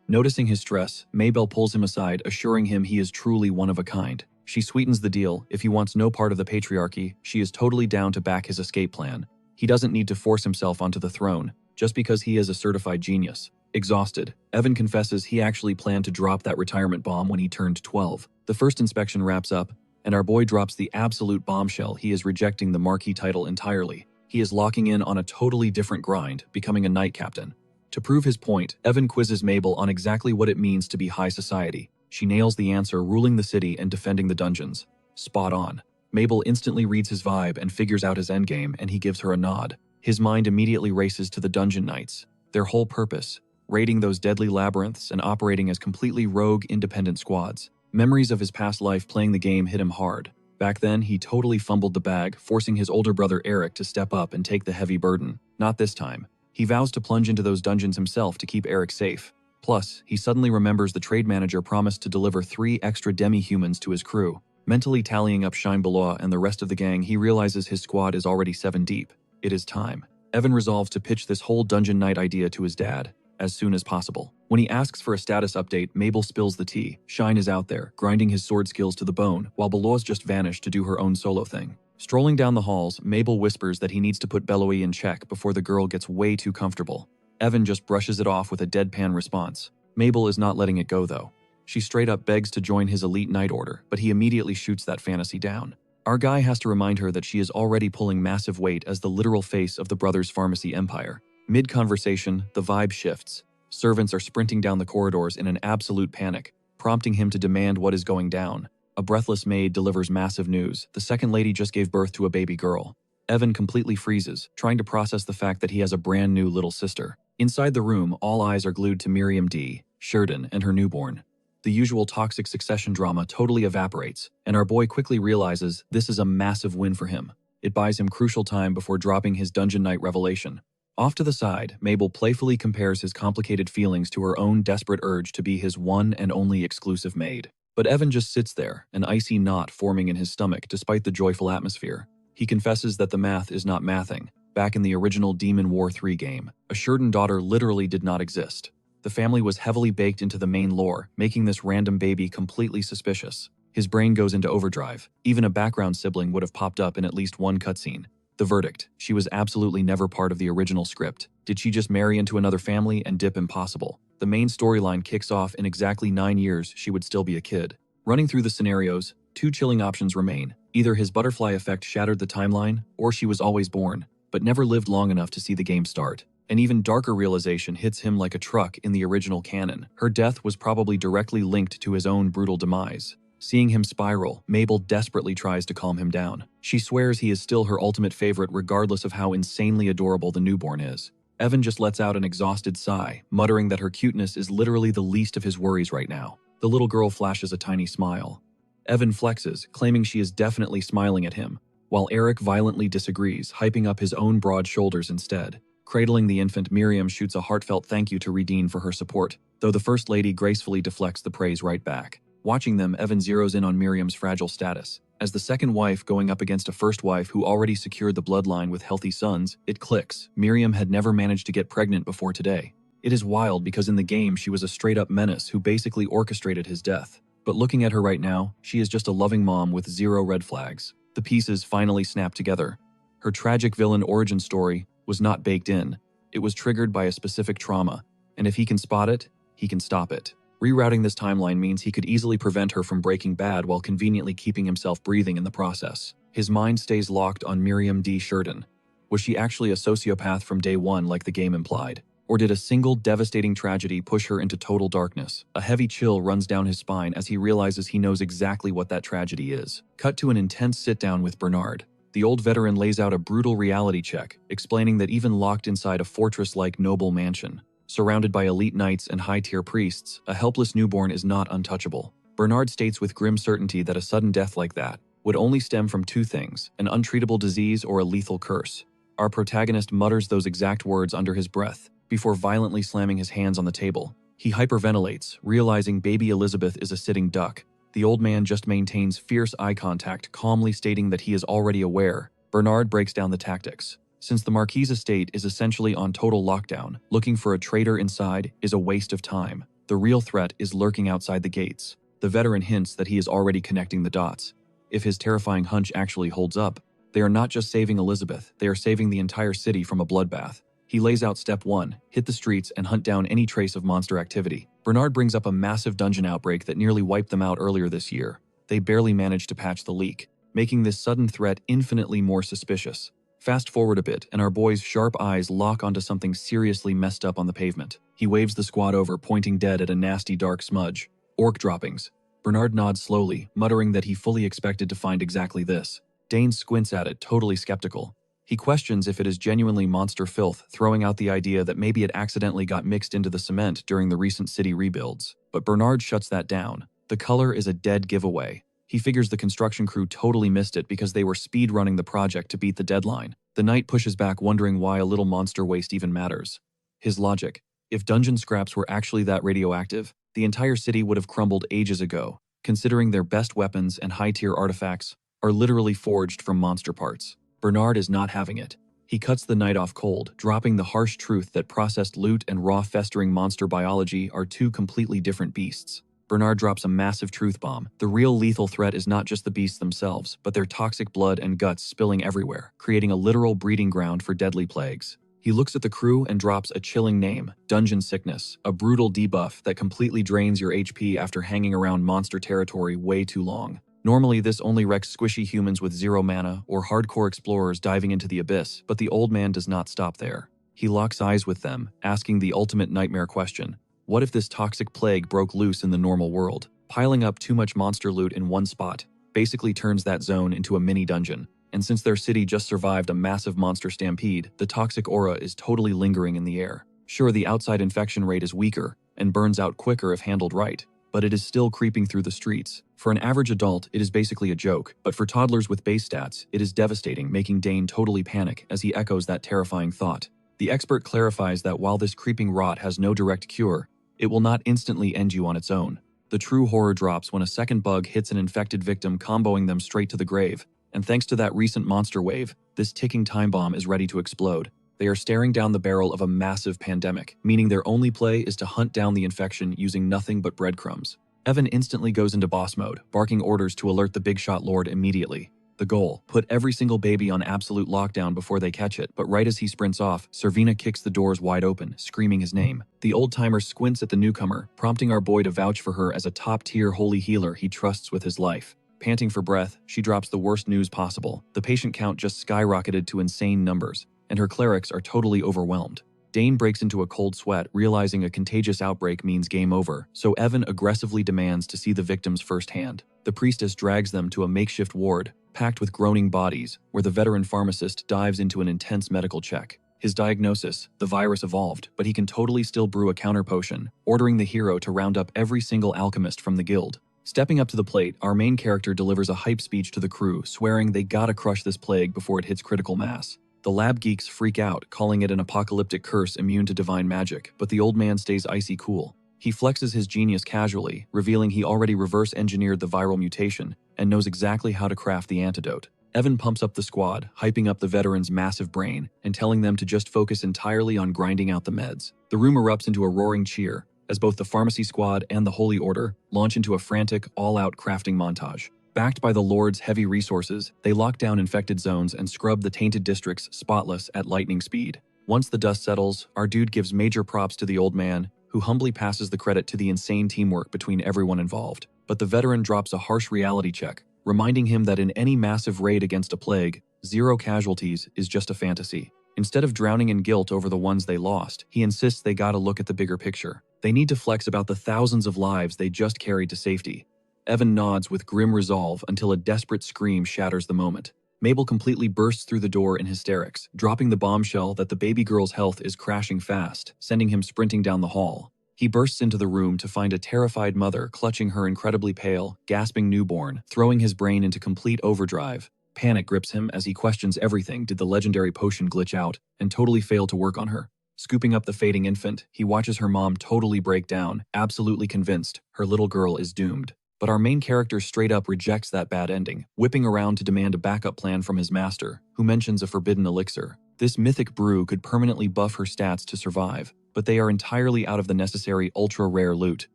Noticing his stress, Mabel pulls him aside, assuring him he is truly one of a kind. She sweetens the deal. If he wants no part of the patriarchy, she is totally down to back his escape plan. He doesn't need to force himself onto the throne, just because he is a certified genius. Exhausted, Evan confesses he actually planned to drop that retirement bomb when he turned 12. The first inspection wraps up, and our boy drops the absolute bombshell. He is rejecting the Marquis title entirely. He is locking in on a totally different grind, becoming a knight captain. To prove his point, Evan quizzes Mabel on exactly what it means to be high society. She nails the answer, ruling the city and defending the dungeons. Spot on. Mabel instantly reads his vibe and figures out his endgame, and he gives her a nod. His mind immediately races to the dungeon knights. Their whole purpose raiding those deadly labyrinths and operating as completely rogue, independent squads. Memories of his past life playing the game hit him hard. Back then, he totally fumbled the bag, forcing his older brother Eric to step up and take the heavy burden. Not this time. He vows to plunge into those dungeons himself to keep Eric safe. Plus, he suddenly remembers the trade manager promised to deliver 3 extra demi-humans to his crew. Mentally tallying up Shine Below and the rest of the gang, he realizes his squad is already 7 deep. It is time. Evan resolves to pitch this whole dungeon night idea to his dad as soon as possible. When he asks for a status update, Mabel spills the tea. Shine is out there, grinding his sword skills to the bone, while Belo's just vanished to do her own solo thing. Strolling down the halls, Mabel whispers that he needs to put Beloe in check before the girl gets way too comfortable. Evan just brushes it off with a deadpan response. Mabel is not letting it go though. She straight up begs to join his elite night order, but he immediately shoots that fantasy down. Our guy has to remind her that she is already pulling massive weight as the literal face of the brothers' pharmacy empire. Mid-conversation, the vibe shifts. Servants are sprinting down the corridors in an absolute panic, prompting him to demand what is going down. A breathless maid delivers massive news. The second lady just gave birth to a baby girl. Evan completely freezes, trying to process the fact that he has a brand new little sister. Inside the room, all eyes are glued to Miriam D. Sheridan and her newborn. The usual toxic succession drama totally evaporates, and our boy quickly realizes this is a massive win for him. It buys him crucial time before dropping his dungeon night revelation. Off to the side, Mabel playfully compares his complicated feelings to her own desperate urge to be his one and only exclusive maid. But Evan just sits there, an icy knot forming in his stomach despite the joyful atmosphere. He confesses that the math is not mathing. Back in the original Demon War 3 game, a Sheridan daughter literally did not exist. The family was heavily baked into the main lore, making this random baby completely suspicious. His brain goes into overdrive. Even a background sibling would have popped up in at least one cutscene. The verdict: she was absolutely never part of the original script. Did she just marry into another family and dip? Impossible. The main storyline kicks off in exactly 9 years she would still be a kid. Running through the scenarios, 2 chilling options remain. Either his butterfly effect shattered the timeline, or she was always born, but never lived long enough to see the game start. An even darker realization hits him like a truck in the original canon. Her death was probably directly linked to his own brutal demise. Seeing him spiral, Mabel desperately tries to calm him down. She swears he is still her ultimate favorite regardless of how insanely adorable the newborn is. Evan just lets out an exhausted sigh, muttering that her cuteness is literally the least of his worries right now. The little girl flashes a tiny smile. Evan flexes, claiming she is definitely smiling at him, while Eric violently disagrees, hyping up his own broad shoulders instead. Cradling the infant, Miriam shoots a heartfelt thank you to Redine for her support, though the First Lady gracefully deflects the praise right back. Watching them, Evan zeroes in on Miriam's fragile status. As the second wife going up against a first wife who already secured the bloodline with healthy sons, it clicks. Miriam had never managed to get pregnant before today. It is wild because in the game she was a straight-up menace who basically orchestrated his death. But looking at her right now, she is just a loving mom with 0 red flags. The pieces finally snap together. Her tragic villain origin story was not baked in. It was triggered by a specific trauma, and if he can spot it, he can stop it. Rerouting this timeline means he could easily prevent her from breaking bad while conveniently keeping himself breathing in the process. His mind stays locked on Miriam D. Sheridan. Was she actually a sociopath from day one like the game implied? Or did a single devastating tragedy push her into total darkness? A heavy chill runs down his spine as he realizes he knows exactly what that tragedy is. Cut to an intense sit-down with Bernard. The old veteran lays out a brutal reality check, explaining that even locked inside a fortress-like noble mansion, surrounded by elite knights and high-tier priests, a helpless newborn is not untouchable. Bernard states with grim certainty that a sudden death like that would only stem from 2 things, an untreatable disease or a lethal curse. Our protagonist mutters those exact words under his breath, before violently slamming his hands on the table. He hyperventilates, realizing baby Elizabeth is a sitting duck. The old man just maintains fierce eye contact, calmly stating that he is already aware. Bernard breaks down the tactics. Since the Marquis estate is essentially on total lockdown, looking for a traitor inside is a waste of time. The real threat is lurking outside the gates. The veteran hints that he is already connecting the dots. If his terrifying hunch actually holds up, they are not just saving Elizabeth, they are saving the entire city from a bloodbath. He lays out step 1, hit the streets and hunt down any trace of monster activity. Bernard brings up a massive dungeon outbreak that nearly wiped them out earlier this year. They barely managed to patch the leak, making this sudden threat infinitely more suspicious. Fast forward a bit, and our boy's sharp eyes lock onto something seriously messed up on the pavement. He waves the squad over, pointing dead at a nasty dark smudge. Orc droppings. Bernard nods slowly, muttering that he fully expected to find exactly this. Dane squints at it, totally skeptical. He questions if it is genuinely monster filth, throwing out the idea that maybe it accidentally got mixed into the cement during the recent city rebuilds. But Bernard shuts that down. The color is a dead giveaway. He figures the construction crew totally missed it because they were speed running the project to beat the deadline. The knight pushes back, wondering why a little monster waste even matters. His logic: if dungeon scraps were actually that radioactive, the entire city would have crumbled ages ago, considering their best weapons and high-tier artifacts are literally forged from monster parts. Bernard is not having it. He cuts the knight off cold, dropping the harsh truth that processed loot and raw festering monster biology are two completely different beasts. Bernard drops a massive truth bomb. The real lethal threat is not just the beasts themselves, but their toxic blood and guts spilling everywhere, creating a literal breeding ground for deadly plagues. He looks at the crew and drops a chilling name: Dungeon Sickness, a brutal debuff that completely drains your HP after hanging around monster territory way too long. Normally, this only wrecks squishy humans with 0 mana or hardcore explorers diving into the abyss, but the old man does not stop there. He locks eyes with them, asking the ultimate nightmare question: what if this toxic plague broke loose in the normal world? Piling up too much monster loot in one spot basically turns that zone into a mini dungeon. And since their city just survived a massive monster stampede, the toxic aura is totally lingering in the air. Sure, the outside infection rate is weaker and burns out quicker if handled right, but it is still creeping through the streets. For an average adult, it is basically a joke, but for toddlers with base stats, it is devastating, making Dane totally panic as he echoes that terrifying thought. The expert clarifies that while this creeping rot has no direct cure, it will not instantly end you on its own. The true horror drops when a second bug hits an infected victim, comboing them straight to the grave. And thanks to that recent monster wave, this ticking time bomb is ready to explode. They are staring down the barrel of a massive pandemic, meaning their only play is to hunt down the infection using nothing but breadcrumbs. Evan instantly goes into boss mode, barking orders to alert the big shot lord immediately. The goal: put every single baby on absolute lockdown before they catch it, but right as he sprints off, Servina kicks the doors wide open, screaming his name. The old-timer squints at the newcomer, prompting our boy to vouch for her as a top-tier holy healer he trusts with his life. Panting for breath, she drops the worst news possible. The patient count just skyrocketed to insane numbers, and her clerics are totally overwhelmed. Dane breaks into a cold sweat, realizing a contagious outbreak means game over, so Evan aggressively demands to see the victims firsthand. The priestess drags them to a makeshift ward, packed with groaning bodies, where the veteran pharmacist dives into an intense medical check. His diagnosis: the virus evolved, but he can totally still brew a counter potion, ordering the hero to round up every single alchemist from the guild. Stepping up to the plate, our main character delivers a hype speech to the crew, swearing they gotta crush this plague before it hits critical mass. The lab geeks freak out, calling it an apocalyptic curse immune to divine magic, but the old man stays icy cool. He flexes his genius casually, revealing he already reverse-engineered the viral mutation and knows exactly how to craft the antidote. Evan pumps up the squad, hyping up the veteran's massive brain and telling them to just focus entirely on grinding out the meds. The room erupts into a roaring cheer as both the pharmacy squad and the Holy Order launch into a frantic, all-out crafting montage. Backed by the Lord's heavy resources, they lock down infected zones and scrub the tainted districts spotless at lightning speed. Once the dust settles, our dude gives major props to the old man, who humbly passes the credit to the insane teamwork between everyone involved. But the veteran drops a harsh reality check, reminding him that in any massive raid against a plague, 0 casualties is just a fantasy. Instead of drowning in guilt over the ones they lost, he insists they gotta look at the bigger picture. They need to flex about the thousands of lives they just carried to safety. Evan nods with grim resolve until a desperate scream shatters the moment. Mabel completely bursts through the door in hysterics, dropping the bombshell that the baby girl's health is crashing fast, sending him sprinting down the hall. He bursts into the room to find a terrified mother clutching her incredibly pale, gasping newborn, throwing his brain into complete overdrive. Panic grips him as he questions everything. Did the legendary potion glitch out and totally fail to work on her? Scooping up the fading infant, he watches her mom totally break down, absolutely convinced her little girl is doomed. But our main character straight up rejects that bad ending, whipping around to demand a backup plan from his master, who mentions a forbidden elixir. This mythic brew could permanently buff her stats to survive, but they are entirely out of the necessary ultra-rare loot.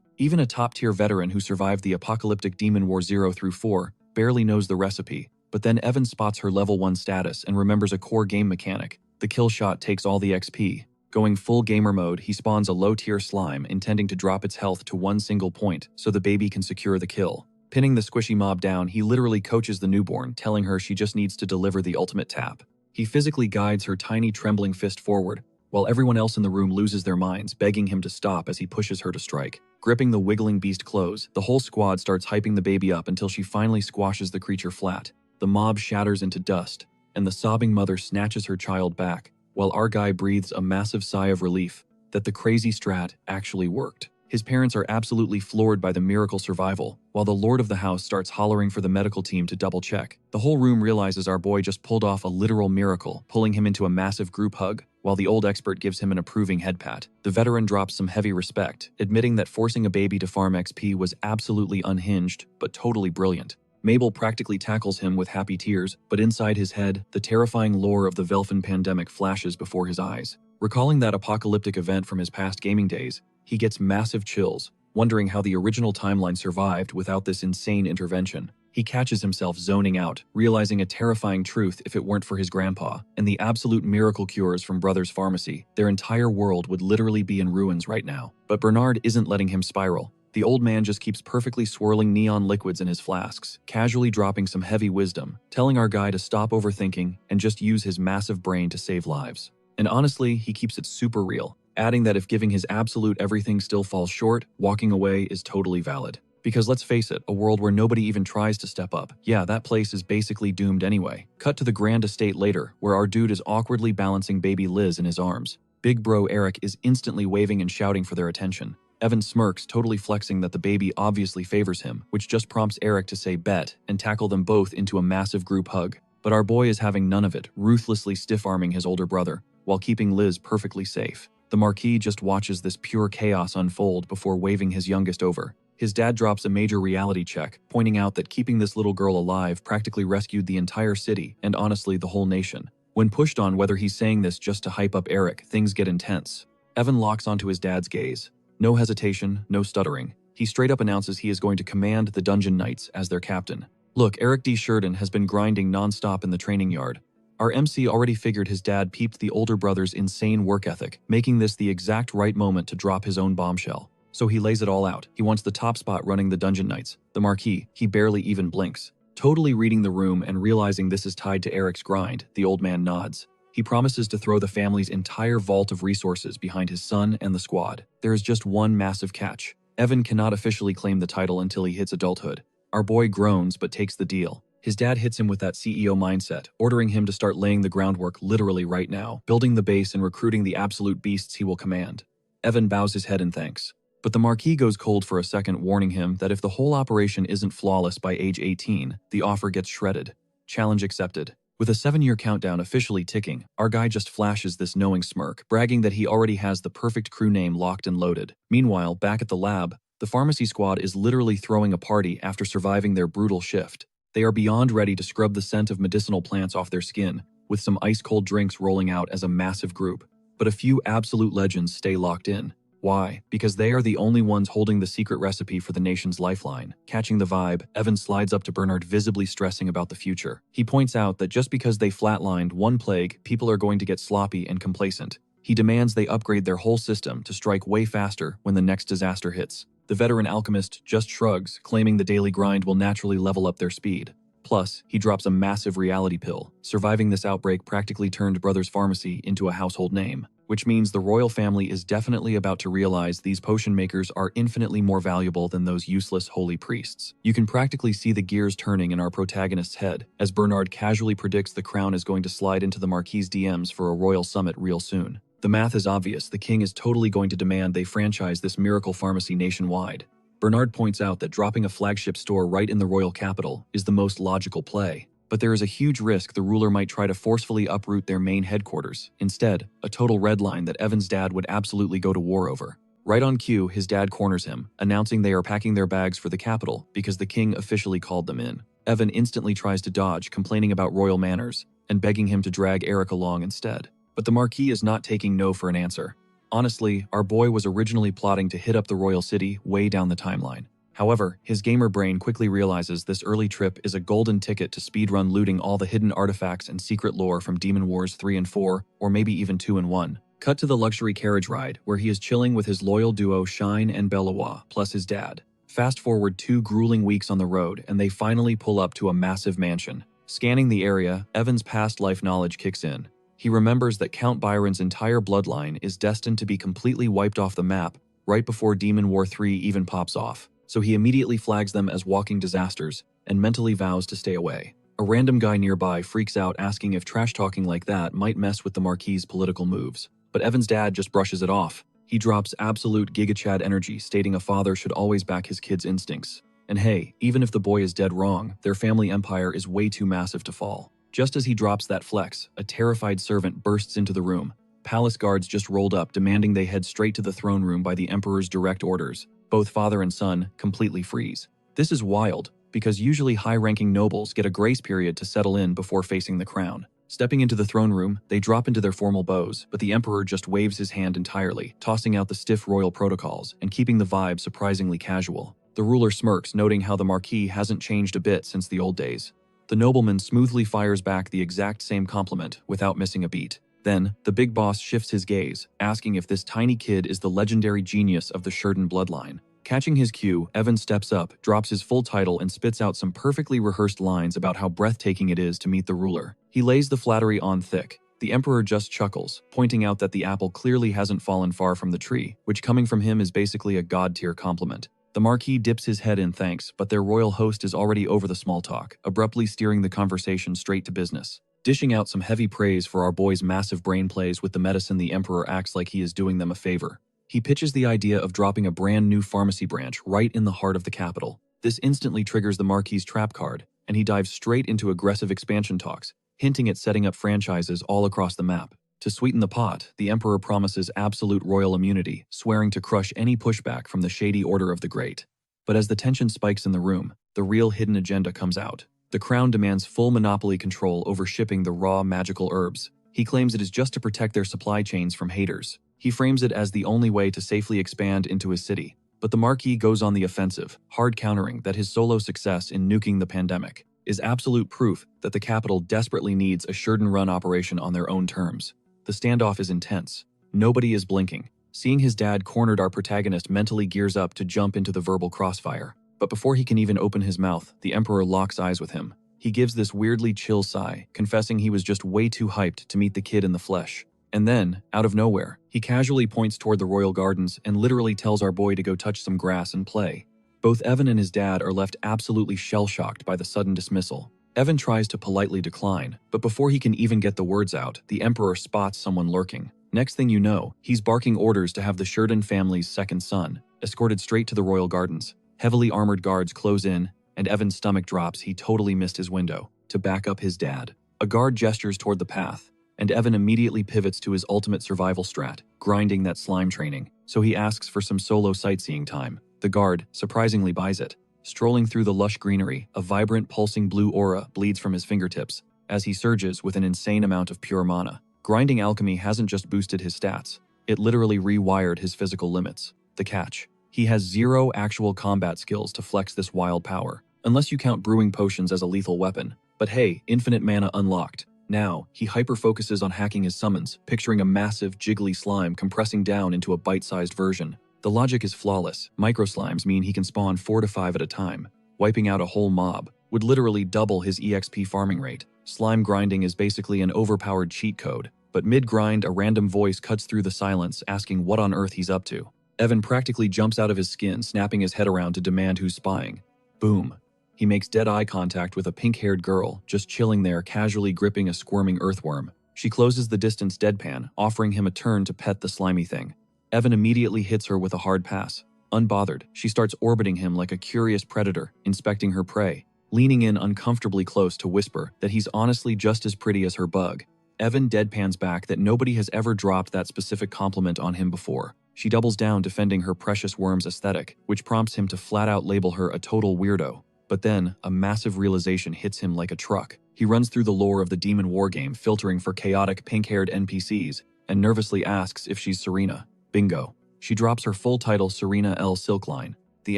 Even a top-tier veteran who survived the apocalyptic Demon War 0 through 4 barely knows the recipe. But then Evan spots her level 1 status and remembers a core game mechanic. The kill shot takes all the XP. Going full gamer mode, he spawns a low-tier slime, intending to drop its health to one single point so the baby can secure the kill. Pinning the squishy mob down, he literally coaches the newborn, telling her she just needs to deliver the ultimate tap. He physically guides her tiny trembling fist forward, while everyone else in the room loses their minds, begging him to stop as he pushes her to strike. Gripping the wiggling beast close, the whole squad starts hyping the baby up until she finally squashes the creature flat. The mob shatters into dust, and the sobbing mother snatches her child back, while our guy breathes a massive sigh of relief that the crazy strat actually worked. His parents are absolutely floored by the miracle survival, while the lord of the house starts hollering for the medical team to double check. The whole room realizes our boy just pulled off a literal miracle, pulling him into a massive group hug, while the old expert gives him an approving head pat. The veteran drops some heavy respect, admitting that forcing a baby to farm XP was absolutely unhinged, but totally brilliant. Mabel practically tackles him with happy tears, but inside his head, the terrifying lore of the Velfin pandemic flashes before his eyes. Recalling that apocalyptic event from his past gaming days, he gets massive chills, wondering how the original timeline survived without this insane intervention. He catches himself zoning out, realizing a terrifying truth: if it weren't for his grandpa and the absolute miracle cures from Brothers Pharmacy, their entire world would literally be in ruins right now. But Bernard isn't letting him spiral. The old man just keeps perfectly swirling neon liquids in his flasks, casually dropping some heavy wisdom, telling our guy to stop overthinking and just use his massive brain to save lives. And honestly, he keeps it super real, adding that if giving his absolute everything still falls short, walking away is totally valid. Because let's face it, a world where nobody even tries to step up, yeah, that place is basically doomed anyway. Cut to the grand estate later, where our dude is awkwardly balancing baby Liz in his arms. Big bro Eric is instantly waving and shouting for their attention. Evan smirks, totally flexing that the baby obviously favors him, which just prompts Eric to say bet and tackle them both into a massive group hug. But our boy is having none of it, ruthlessly stiff-arming his older brother, while keeping Liz perfectly safe. The Marquis just watches this pure chaos unfold before waving his youngest over. His dad drops a major reality check, pointing out that keeping this little girl alive practically rescued the entire city and honestly the whole nation. When pushed on whether he's saying this just to hype up Eric, things get intense. Evan locks onto his dad's gaze. No hesitation, no stuttering. He straight up announces he is going to command the Dungeon Knights as their captain. Look, Eric D. Sheridan has been grinding non-stop in the training yard. Our MC already figured his dad peeped the older brother's insane work ethic, making this the exact right moment to drop his own bombshell. So he lays it all out. He wants the top spot running the Dungeon Knights. The Marquis, he barely even blinks. Totally reading the room and realizing this is tied to Eric's grind, the old man nods. He promises to throw the family's entire vault of resources behind his son and the squad. There is just one massive catch. Evan cannot officially claim the title until he hits adulthood. Our boy groans but takes the deal. His dad hits him with that CEO mindset, ordering him to start laying the groundwork literally right now, building the base and recruiting the absolute beasts he will command. Evan bows his head in thanks. But the Marquis goes cold for a second, warning him that if the whole operation isn't flawless by age 18, the offer gets shredded. Challenge accepted. With a 7-year countdown officially ticking, our guy just flashes this knowing smirk, bragging that he already has the perfect crew name locked and loaded. Meanwhile, back at the lab, the pharmacy squad is literally throwing a party after surviving their brutal shift. They are beyond ready to scrub the scent of medicinal plants off their skin, with some ice-cold drinks rolling out as a massive group. But a few absolute legends stay locked in. Why? Because they are the only ones holding the secret recipe for the nation's lifeline. Catching the vibe, Evan slides up to Bernard, visibly stressing about the future. He points out that just because they flatlined one plague, people are going to get sloppy and complacent. He demands they upgrade their whole system to strike way faster when the next disaster hits. The veteran alchemist just shrugs, claiming the daily grind will naturally level up their speed. Plus, he drops a massive reality pill. Surviving this outbreak practically turned Brothers Pharmacy into a household name, which means the royal family is definitely about to realize these potion makers are infinitely more valuable than those useless holy priests. You can practically see the gears turning in our protagonist's head, as Bernard casually predicts the crown is going to slide into the Marquis' DMs for a royal summit real soon. The math is obvious. The king is totally going to demand they franchise this miracle pharmacy nationwide. Bernard points out that dropping a flagship store right in the royal capital is the most logical play. But there is a huge risk the ruler might try to forcefully uproot their main headquarters. Instead, a total red line that Evan's dad would absolutely go to war over. Right on cue, his dad corners him, announcing they are packing their bags for the capital because the king officially called them in. Evan instantly tries to dodge, complaining about royal manners, and begging him to drag Eric along instead. But the Marquis is not taking no for an answer. Honestly, our boy was originally plotting to hit up the royal city way down the timeline. However, his gamer brain quickly realizes this early trip is a golden ticket to speedrun looting all the hidden artifacts and secret lore from Demon Wars 3 and 4, or maybe even 2 and 1. Cut to the luxury carriage ride, where he is chilling with his loyal duo Shine and Bellois, plus his dad. Fast forward 2 grueling weeks on the road, and they finally pull up to a massive mansion. Scanning the area, Evan's past life knowledge kicks in. He remembers that Count Byron's entire bloodline is destined to be completely wiped off the map right before Demon War 3 even pops off, so he immediately flags them as walking disasters and mentally vows to stay away. A random guy nearby freaks out asking if trash talking like that might mess with the Marquis's political moves. But Evan's dad just brushes it off. He drops absolute gigachad energy, stating a father should always back his kid's instincts. And hey, even if the boy is dead wrong, their family empire is way too massive to fall. Just as he drops that flex, a terrified servant bursts into the room. Palace guards just rolled up, demanding they head straight to the throne room by the emperor's direct orders. Both father and son completely freeze. This is wild, because usually high-ranking nobles get a grace period to settle in before facing the crown. Stepping into the throne room, they drop into their formal bows, but the emperor just waves his hand entirely, tossing out the stiff royal protocols and keeping the vibe surprisingly casual. The ruler smirks, noting how the Marquis hasn't changed a bit since the old days. The nobleman smoothly fires back the exact same compliment without missing a beat. Then, the big boss shifts his gaze, asking if this tiny kid is the legendary genius of the Sheridan bloodline. Catching his cue, Evan steps up, drops his full title, and spits out some perfectly rehearsed lines about how breathtaking it is to meet the ruler. He lays the flattery on thick. The emperor just chuckles, pointing out that the apple clearly hasn't fallen far from the tree, which coming from him is basically a god-tier compliment. The Marquis dips his head in thanks, but their royal host is already over the small talk, abruptly steering the conversation straight to business. Dishing out some heavy praise for our boy's massive brain plays with the medicine, the emperor acts like he is doing them a favor. He pitches the idea of dropping a brand new pharmacy branch right in the heart of the capital. This instantly triggers the Marquis's trap card, and he dives straight into aggressive expansion talks, hinting at setting up franchises all across the map. To sweeten the pot, the emperor promises absolute royal immunity, swearing to crush any pushback from the shady Order of the Great. But as the tension spikes in the room, the real hidden agenda comes out. The crown demands full monopoly control over shipping the raw magical herbs. He claims it is just to protect their supply chains from haters. He frames it as the only way to safely expand into his city. But the Marquis goes on the offensive, hard countering that his solo success in nuking the pandemic is absolute proof that the capital desperately needs a Sheridan-run operation on their own terms. The standoff is intense. Nobody is blinking. Seeing his dad cornered, our protagonist mentally gears up to jump into the verbal crossfire. But before he can even open his mouth, the emperor locks eyes with him. He gives this weirdly chill sigh, confessing he was just way too hyped to meet the kid in the flesh. And then, out of nowhere, he casually points toward the royal gardens and literally tells our boy to go touch some grass and play. Both Evan and his dad are left absolutely shell-shocked by the sudden dismissal. Evan tries to politely decline, but before he can even get the words out, the emperor spots someone lurking. Next thing you know, he's barking orders to have the Sheridan family's second son escorted straight to the royal gardens. Heavily armored guards close in, and Evan's stomach drops. He totally missed his window to back up his dad. A guard gestures toward the path, and Evan immediately pivots to his ultimate survival strat, grinding that slime training. So he asks for some solo sightseeing time. The guard surprisingly buys it. Strolling through the lush greenery, a vibrant, pulsing blue aura bleeds from his fingertips as he surges with an insane amount of pure mana. Grinding alchemy hasn't just boosted his stats, it literally rewired his physical limits. The catch: he has zero actual combat skills to flex this wild power, unless you count brewing potions as a lethal weapon. But hey, infinite mana unlocked. Now, he hyper-focuses on hacking his summons, picturing a massive, jiggly slime compressing down into a bite-sized version. The logic is flawless. Micro-slimes mean he can spawn 4 to 5 at a time. Wiping out a whole mob would literally double his EXP farming rate. Slime grinding is basically an overpowered cheat code, but mid-grind, a random voice cuts through the silence asking what on earth he's up to. Evan practically jumps out of his skin, snapping his head around to demand who's spying. Boom. He makes dead eye contact with a pink-haired girl, just chilling there, casually gripping a squirming earthworm. She closes the distance deadpan, offering him a turn to pet the slimy thing. Evan immediately hits her with a hard pass. Unbothered, she starts orbiting him like a curious predator, inspecting her prey, leaning in uncomfortably close to whisper that he's honestly just as pretty as her bug. Evan deadpans back that nobody has ever dropped that specific compliment on him before. She doubles down, defending her precious worm's aesthetic, which prompts him to flat-out label her a total weirdo. But then, a massive realization hits him like a truck. He runs through the lore of the demon wargame, filtering for chaotic pink-haired NPCs, and nervously asks if she's Serena. Bingo. She drops her full title, Serena L. Silkline, the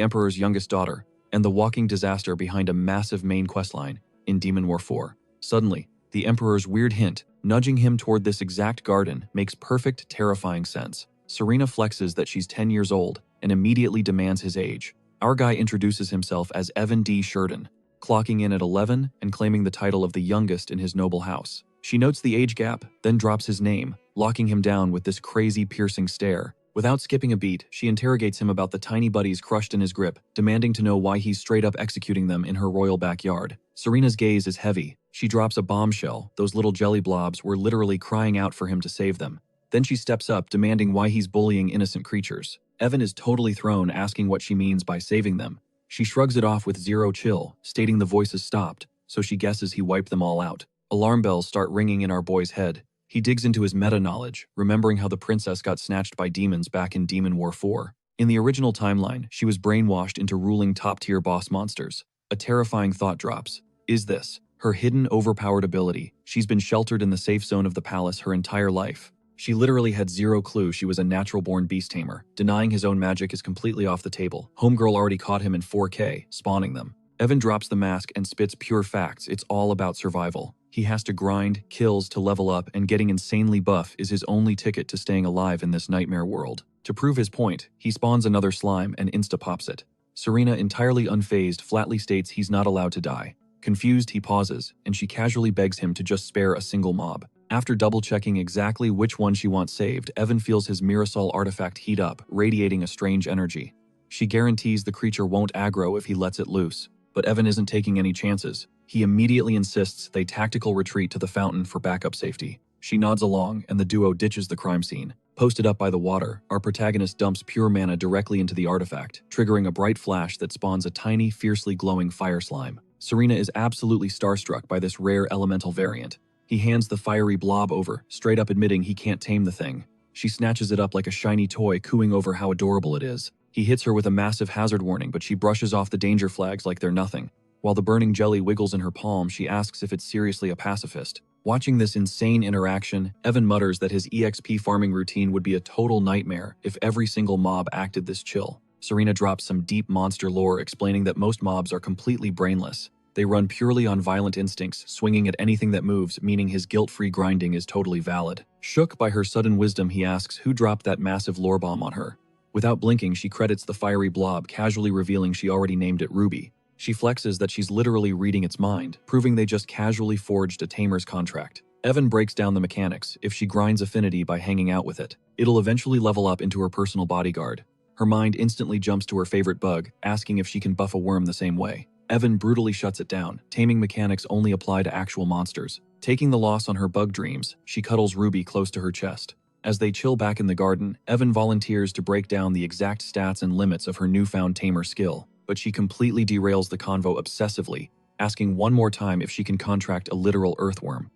Emperor's youngest daughter, and the walking disaster behind a massive main questline in Demon War 4. Suddenly, the Emperor's weird hint, nudging him toward this exact garden, makes perfect, terrifying sense. Serena flexes that she's 10 years old and immediately demands his age. Our guy introduces himself as Evan D. Sheridan, clocking in at 11 and claiming the title of the youngest in his noble house. She notes the age gap, then drops his name, locking him down with this crazy, piercing stare. Without skipping a beat, she interrogates him about the tiny buddies crushed in his grip, demanding to know why he's straight up executing them in her royal backyard. Serena's gaze is heavy. She drops a bombshell. Those little jelly blobs were literally crying out for him to save them. Then she steps up, demanding why he's bullying innocent creatures. Evan is totally thrown, asking what she means by saving them. She shrugs it off with zero chill, stating the voices stopped, so she guesses he wiped them all out. Alarm bells start ringing in our boy's head. He digs into his meta-knowledge, remembering how the princess got snatched by demons back in Demon War 4. In the original timeline, she was brainwashed into ruling top-tier boss monsters. A terrifying thought drops. Is this her hidden, overpowered ability? She's been sheltered in the safe zone of the palace her entire life. She literally had zero clue she was a natural-born beast tamer. Denying his own magic is completely off the table. Homegirl already caught him in 4K, spawning them. Evan drops the mask and spits pure facts. It's all about survival. He has to grind, kills to level up, and getting insanely buff is his only ticket to staying alive in this nightmare world. To prove his point, he spawns another slime and insta-pops it. Serena, entirely unfazed, flatly states he's not allowed to die. Confused, he pauses, and she casually begs him to just spare a single mob. After double-checking exactly which one she wants saved, Evan feels his Mirasol artifact heat up, radiating a strange energy. She guarantees the creature won't aggro if he lets it loose. But Evan isn't taking any chances. He immediately insists they tactical retreat to the fountain for backup safety. She nods along, and the duo ditches the crime scene. Posted up by the water, our protagonist dumps pure mana directly into the artifact, triggering a bright flash that spawns a tiny, fiercely glowing fire slime. Serena is absolutely starstruck by this rare elemental variant. He hands the fiery blob over, straight up admitting he can't tame the thing. She snatches it up like a shiny toy, cooing over how adorable it is. He hits her with a massive hazard warning, but she brushes off the danger flags like they're nothing. While the burning jelly wiggles in her palm, she asks if it's seriously a pacifist. Watching this insane interaction, Evan mutters that his EXP farming routine would be a total nightmare if every single mob acted this chill. Serena drops some deep monster lore explaining that most mobs are completely brainless. They run purely on violent instincts, swinging at anything that moves, meaning his guilt-free grinding is totally valid. Shook by her sudden wisdom, he asks who dropped that massive lore bomb on her. Without blinking, she credits the fiery blob, casually revealing she already named it Ruby. She flexes that she's literally reading its mind, proving they just casually forged a tamer's contract. Evan breaks down the mechanics. If she grinds affinity by hanging out with it, it'll eventually level up into her personal bodyguard. Her mind instantly jumps to her favorite bug, asking if she can buff a worm the same way. Evan brutally shuts it down. Taming mechanics only apply to actual monsters. Taking the loss on her bug dreams, she cuddles Ruby close to her chest. As they chill back in the garden, Evan volunteers to break down the exact stats and limits of her newfound tamer skill, but she completely derails the convo obsessively, asking one more time if she can contract a literal earthworm.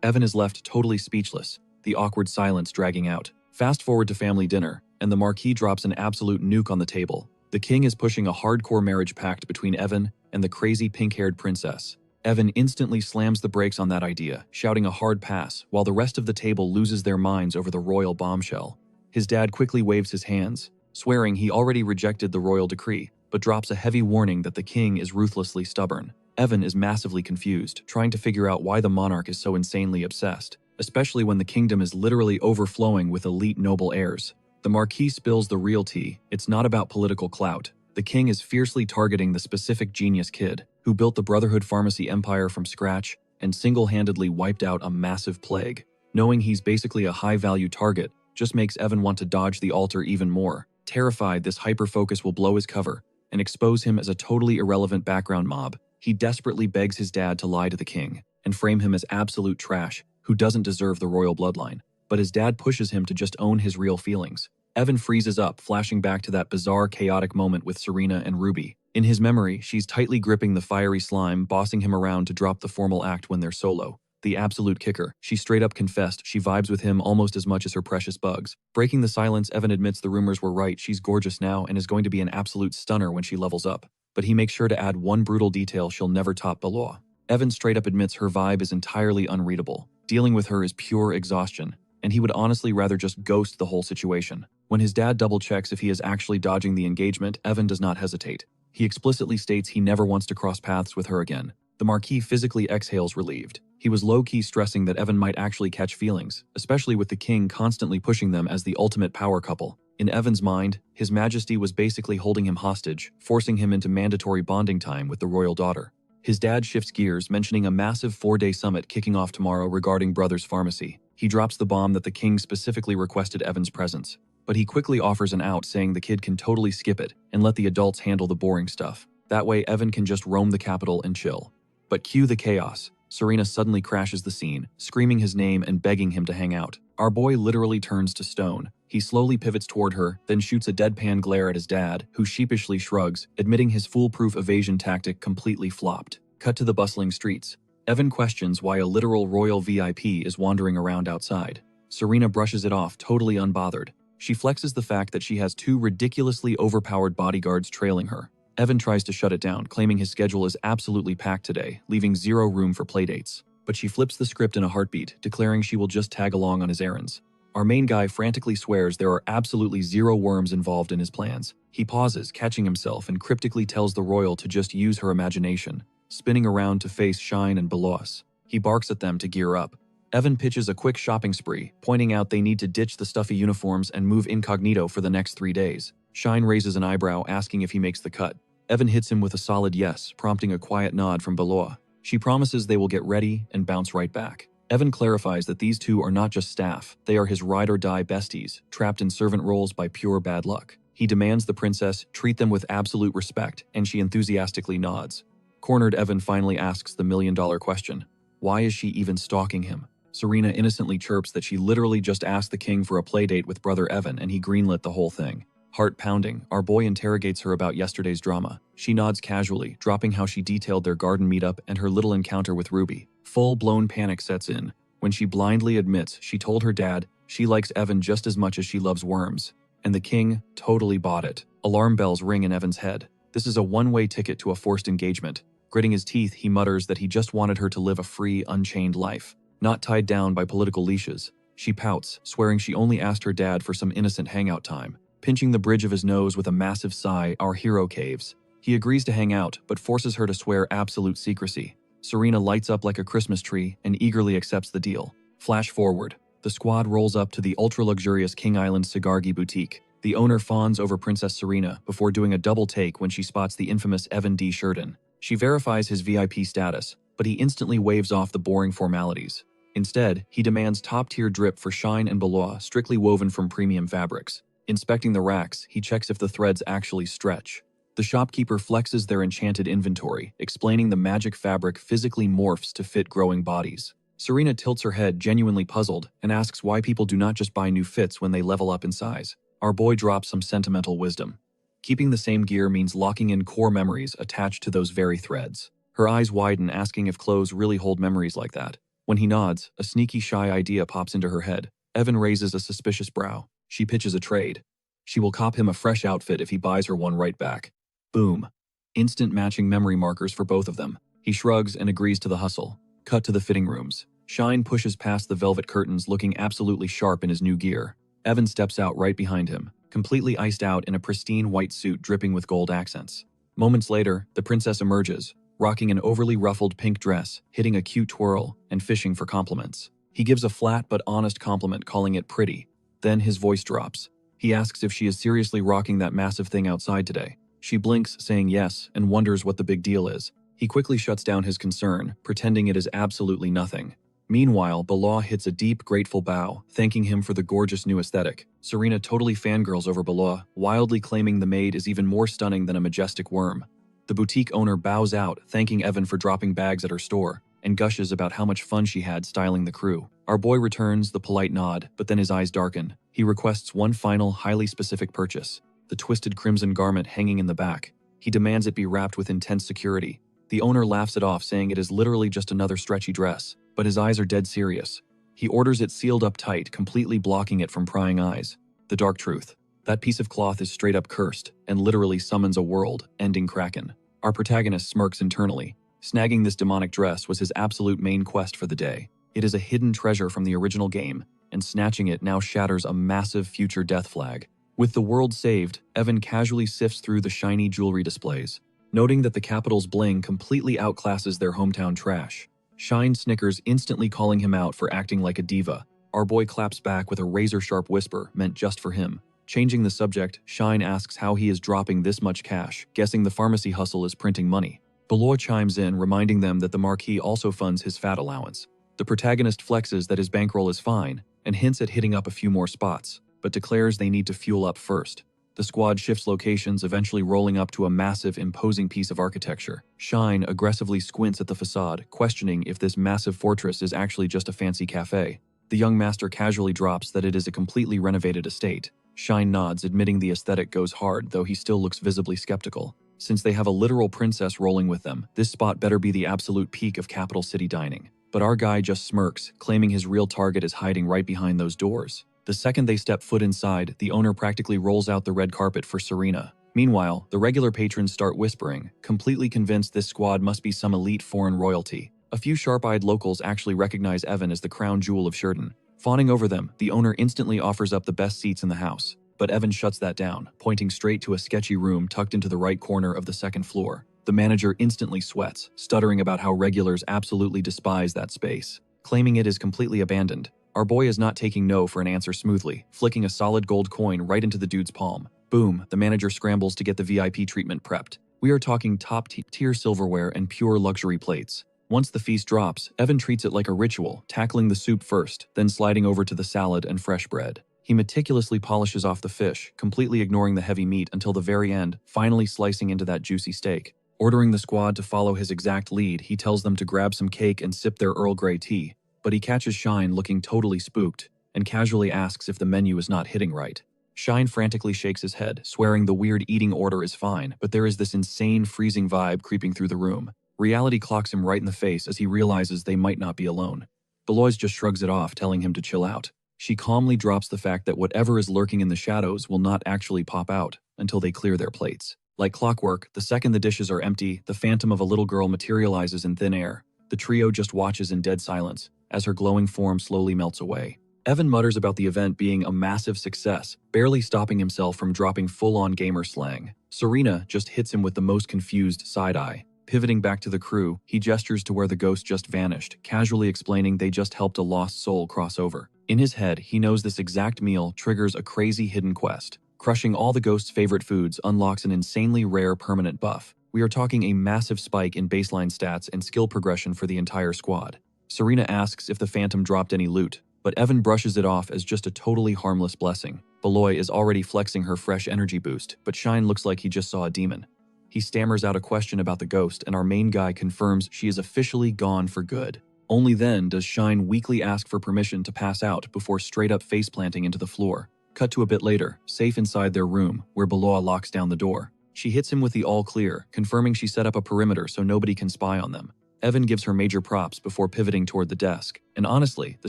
Evan is left totally speechless, the awkward silence dragging out. Fast forward to family dinner, and the Marquis drops an absolute nuke on the table. The king is pushing a hardcore marriage pact between Evan and the crazy pink-haired princess. Evan instantly slams the brakes on that idea, shouting a hard pass, while the rest of the table loses their minds over the royal bombshell. His dad quickly waves his hands, swearing he already rejected the royal decree, but drops a heavy warning that the king is ruthlessly stubborn. Evan is massively confused, trying to figure out why the monarch is so insanely obsessed, especially when the kingdom is literally overflowing with elite noble heirs. The Marquis spills the real tea. It's not about political clout. The king is fiercely targeting the specific genius kid who built the Brotherhood pharmacy empire from scratch and single-handedly wiped out a massive plague. Knowing he's basically a high-value target just makes Evan want to dodge the altar even more. Terrified this hyper-focus will blow his cover and expose him as a totally irrelevant background mob, he desperately begs his dad to lie to the king and frame him as absolute trash who doesn't deserve the royal bloodline. But his dad pushes him to just own his real feelings. Evan freezes up, flashing back to that bizarre, chaotic moment with Serena and Ruby. In his memory, she's tightly gripping the fiery slime, bossing him around to drop the formal act when they're solo. The absolute kicker. She straight up confessed she vibes with him almost as much as her precious bugs. Breaking the silence, Evan admits the rumors were right. She's gorgeous now and is going to be an absolute stunner when she levels up. But he makes sure to add one brutal detail she'll never top below. Evan straight up admits her vibe is entirely unreadable. Dealing with her is pure exhaustion, and he would honestly rather just ghost the whole situation. When his dad double-checks if he is actually dodging the engagement, Evan does not hesitate. He explicitly states he never wants to cross paths with her again. The Marquis physically exhales relieved. He was low-key stressing that Evan might actually catch feelings, especially with the king constantly pushing them as the ultimate power couple. In Evan's mind, His Majesty was basically holding him hostage, forcing him into mandatory bonding time with the royal daughter. His dad shifts gears, mentioning a massive 4-day summit kicking off tomorrow regarding Brothers Pharmacy. He drops the bomb that the king specifically requested Evan's presence. but he quickly offers an out, saying the kid can totally skip it and let the adults handle the boring stuff. That way Evan can just roam the capital and chill. But cue the chaos. Serena suddenly crashes the scene, screaming his name and begging him to hang out. Our boy literally turns to stone. He slowly pivots toward her, then shoots a deadpan glare at his dad, who sheepishly shrugs, admitting his foolproof evasion tactic completely flopped. Cut to the bustling streets. Evan questions why a literal royal VIP is wandering around outside. Serena brushes it off, totally unbothered. She flexes the fact that she has 2 ridiculously overpowered bodyguards trailing her. Evan tries to shut it down, claiming his schedule is absolutely packed today, leaving 0 room for playdates. But she flips the script in a heartbeat, declaring she will just tag along on his errands. Our main guy frantically swears there are absolutely 0 worms involved in his plans. He pauses, catching himself, and cryptically tells the royal to just use her imagination, spinning around to face Shine and Belos. He barks at them to gear up. Evan pitches a quick shopping spree, pointing out they need to ditch the stuffy uniforms and move incognito for the next 3 days. Shine raises an eyebrow, asking if he makes the cut. Evan hits him with a solid yes, prompting a quiet nod from Belos. She promises they will get ready and bounce right back. Evan clarifies that these 2 are not just staff, they are his ride-or-die besties, trapped in servant roles by pure bad luck. He demands the princess treat them with absolute respect, and she enthusiastically nods. Cornered, Evan finally asks the million-dollar question. Why is she even stalking him? Serena innocently chirps that she literally just asked the king for a playdate with brother Evan and he greenlit the whole thing. Heart pounding, our boy interrogates her about yesterday's drama. She nods casually, dropping how she detailed their garden meetup and her little encounter with Ruby. Full-blown panic sets in when she blindly admits she told her dad she likes Evan just as much as she loves worms. And the king totally bought it. Alarm bells ring in Evan's head. This is a one-way ticket to a forced engagement. Gritting his teeth, he mutters that he just wanted her to live a free, unchained life, not tied down by political leashes. She pouts, swearing she only asked her dad for some innocent hangout time. Pinching the bridge of his nose with a massive sigh, our hero caves. He agrees to hang out, but forces her to swear absolute secrecy. Serena lights up like a Christmas tree and eagerly accepts the deal. Flash forward. The squad rolls up to the ultra-luxurious King Island Cigargi boutique. The owner fawns over Princess Serena before doing a double take when she spots the infamous Evan D. Sheridan. She verifies his VIP status, but he instantly waves off the boring formalities. Instead, he demands top-tier drip for Shine and Belois, strictly woven from premium fabrics. Inspecting the racks, he checks if the threads actually stretch. The shopkeeper flexes their enchanted inventory, explaining the magic fabric physically morphs to fit growing bodies. Serena tilts her head, genuinely puzzled, and asks why people do not just buy new fits when they level up in size. Our boy drops some sentimental wisdom. Keeping the same gear means locking in core memories attached to those very threads. Her eyes widen, asking if clothes really hold memories like that. When he nods, a sneaky, shy idea pops into her head. Evan raises a suspicious brow. She pitches a trade. She will cop him a fresh outfit if he buys her one right back. Boom. Instant matching memory markers for both of them. He shrugs and agrees to the hustle. Cut to the fitting rooms. Shine pushes past the velvet curtains, looking absolutely sharp in his new gear. Evan steps out right behind him, completely iced out in a pristine white suit dripping with gold accents. Moments later, the princess emerges, rocking an overly ruffled pink dress, hitting a cute twirl, and fishing for compliments. He gives a flat but honest compliment, calling it pretty. Then his voice drops. He asks if she is seriously rocking that massive thing outside today. She blinks, saying yes, and wonders what the big deal is. He quickly shuts down his concern, pretending it is absolutely nothing. Meanwhile, Belois hits a deep, grateful bow, thanking him for the gorgeous new aesthetic. Serena totally fangirls over Belois, wildly claiming the maid is even more stunning than a majestic worm. The boutique owner bows out, thanking Evan for dropping bags at her store, and gushes about how much fun she had styling the crew. Our boy returns the polite nod, but then his eyes darken. He requests one final, highly specific purchase, the twisted crimson garment hanging in the back. He demands it be wrapped with intense security. The owner laughs it off, saying it is literally just another stretchy dress, but his eyes are dead serious. He orders it sealed up tight, completely blocking it from prying eyes. The dark truth. That piece of cloth is straight up cursed, and literally summons a world-ending kraken. Our protagonist smirks internally. Snagging this demonic dress was his absolute main quest for the day. It is a hidden treasure from the original game, and snatching it now shatters a massive future death flag. With the world saved, Evan casually sifts through the shiny jewelry displays, noting that the capital's bling completely outclasses their hometown trash. Shine snickers, instantly calling him out for acting like a diva. Our boy claps back with a razor-sharp whisper meant just for him. Changing the subject, Shine asks how he is dropping this much cash, guessing the pharmacy hustle is printing money. Belois chimes in, reminding them that the Marquis also funds his fat allowance. The protagonist flexes that his bankroll is fine, and hints at hitting up a few more spots, but declares they need to fuel up first. The squad shifts locations, eventually rolling up to a massive, imposing piece of architecture. Shine aggressively squints at the facade, questioning if this massive fortress is actually just a fancy cafe. The young master casually drops that it is a completely renovated estate. Shine nods, admitting the aesthetic goes hard, though he still looks visibly skeptical. Since they have a literal princess rolling with them, this spot better be the absolute peak of capital city dining. But our guy just smirks, claiming his real target is hiding right behind those doors. The second they step foot inside, the owner practically rolls out the red carpet for Serena. Meanwhile, the regular patrons start whispering, completely convinced this squad must be some elite foreign royalty. A few sharp-eyed locals actually recognize Evan as the crown jewel of Sheridan. Fawning over them, the owner instantly offers up the best seats in the house. But Evan shuts that down, pointing straight to a sketchy room tucked into the right corner of the second floor. The manager instantly sweats, stuttering about how regulars absolutely despise that space, claiming it is completely abandoned. Our boy is not taking no for an answer smoothly, flicking a solid gold coin right into the dude's palm. Boom, the manager scrambles to get the VIP treatment prepped. We are talking top-tier silverware and pure luxury plates. Once the feast drops, Evan treats it like a ritual, tackling the soup first, then sliding over to the salad and fresh bread. He meticulously polishes off the fish, completely ignoring the heavy meat until the very end, finally slicing into that juicy steak. Ordering the squad to follow his exact lead, he tells them to grab some cake and sip their Earl Grey tea. But he catches Shine looking totally spooked, and casually asks if the menu is not hitting right. Shine frantically shakes his head, swearing the weird eating order is fine, but there is this insane freezing vibe creeping through the room. Reality clocks him right in the face as he realizes they might not be alone. Belois just shrugs it off, telling him to chill out. She calmly drops the fact that whatever is lurking in the shadows will not actually pop out until they clear their plates. Like clockwork, the second the dishes are empty, the phantom of a little girl materializes in thin air. The trio just watches in dead silence as her glowing form slowly melts away. Evan mutters about the event being a massive success, barely stopping himself from dropping full-on gamer slang. Serena just hits him with the most confused side-eye. Pivoting back to the crew, he gestures to where the ghost just vanished, casually explaining they just helped a lost soul cross over. In his head, he knows this exact meal triggers a crazy hidden quest. Crushing all the ghost's favorite foods unlocks an insanely rare permanent buff. We are talking a massive spike in baseline stats and skill progression for the entire squad. Serena asks if the Phantom dropped any loot, but Evan brushes it off as just a totally harmless blessing. Beloy is already flexing her fresh energy boost, but Shine looks like he just saw a demon. He stammers out a question about the ghost, and our main guy confirms she is officially gone for good. Only then does Shine weakly ask for permission to pass out before straight-up face-planting into the floor. Cut to a bit later, safe inside their room, where Beloy locks down the door. She hits him with the all-clear, confirming she set up a perimeter so nobody can spy on them. Evan gives her major props before pivoting toward the desk. And honestly, the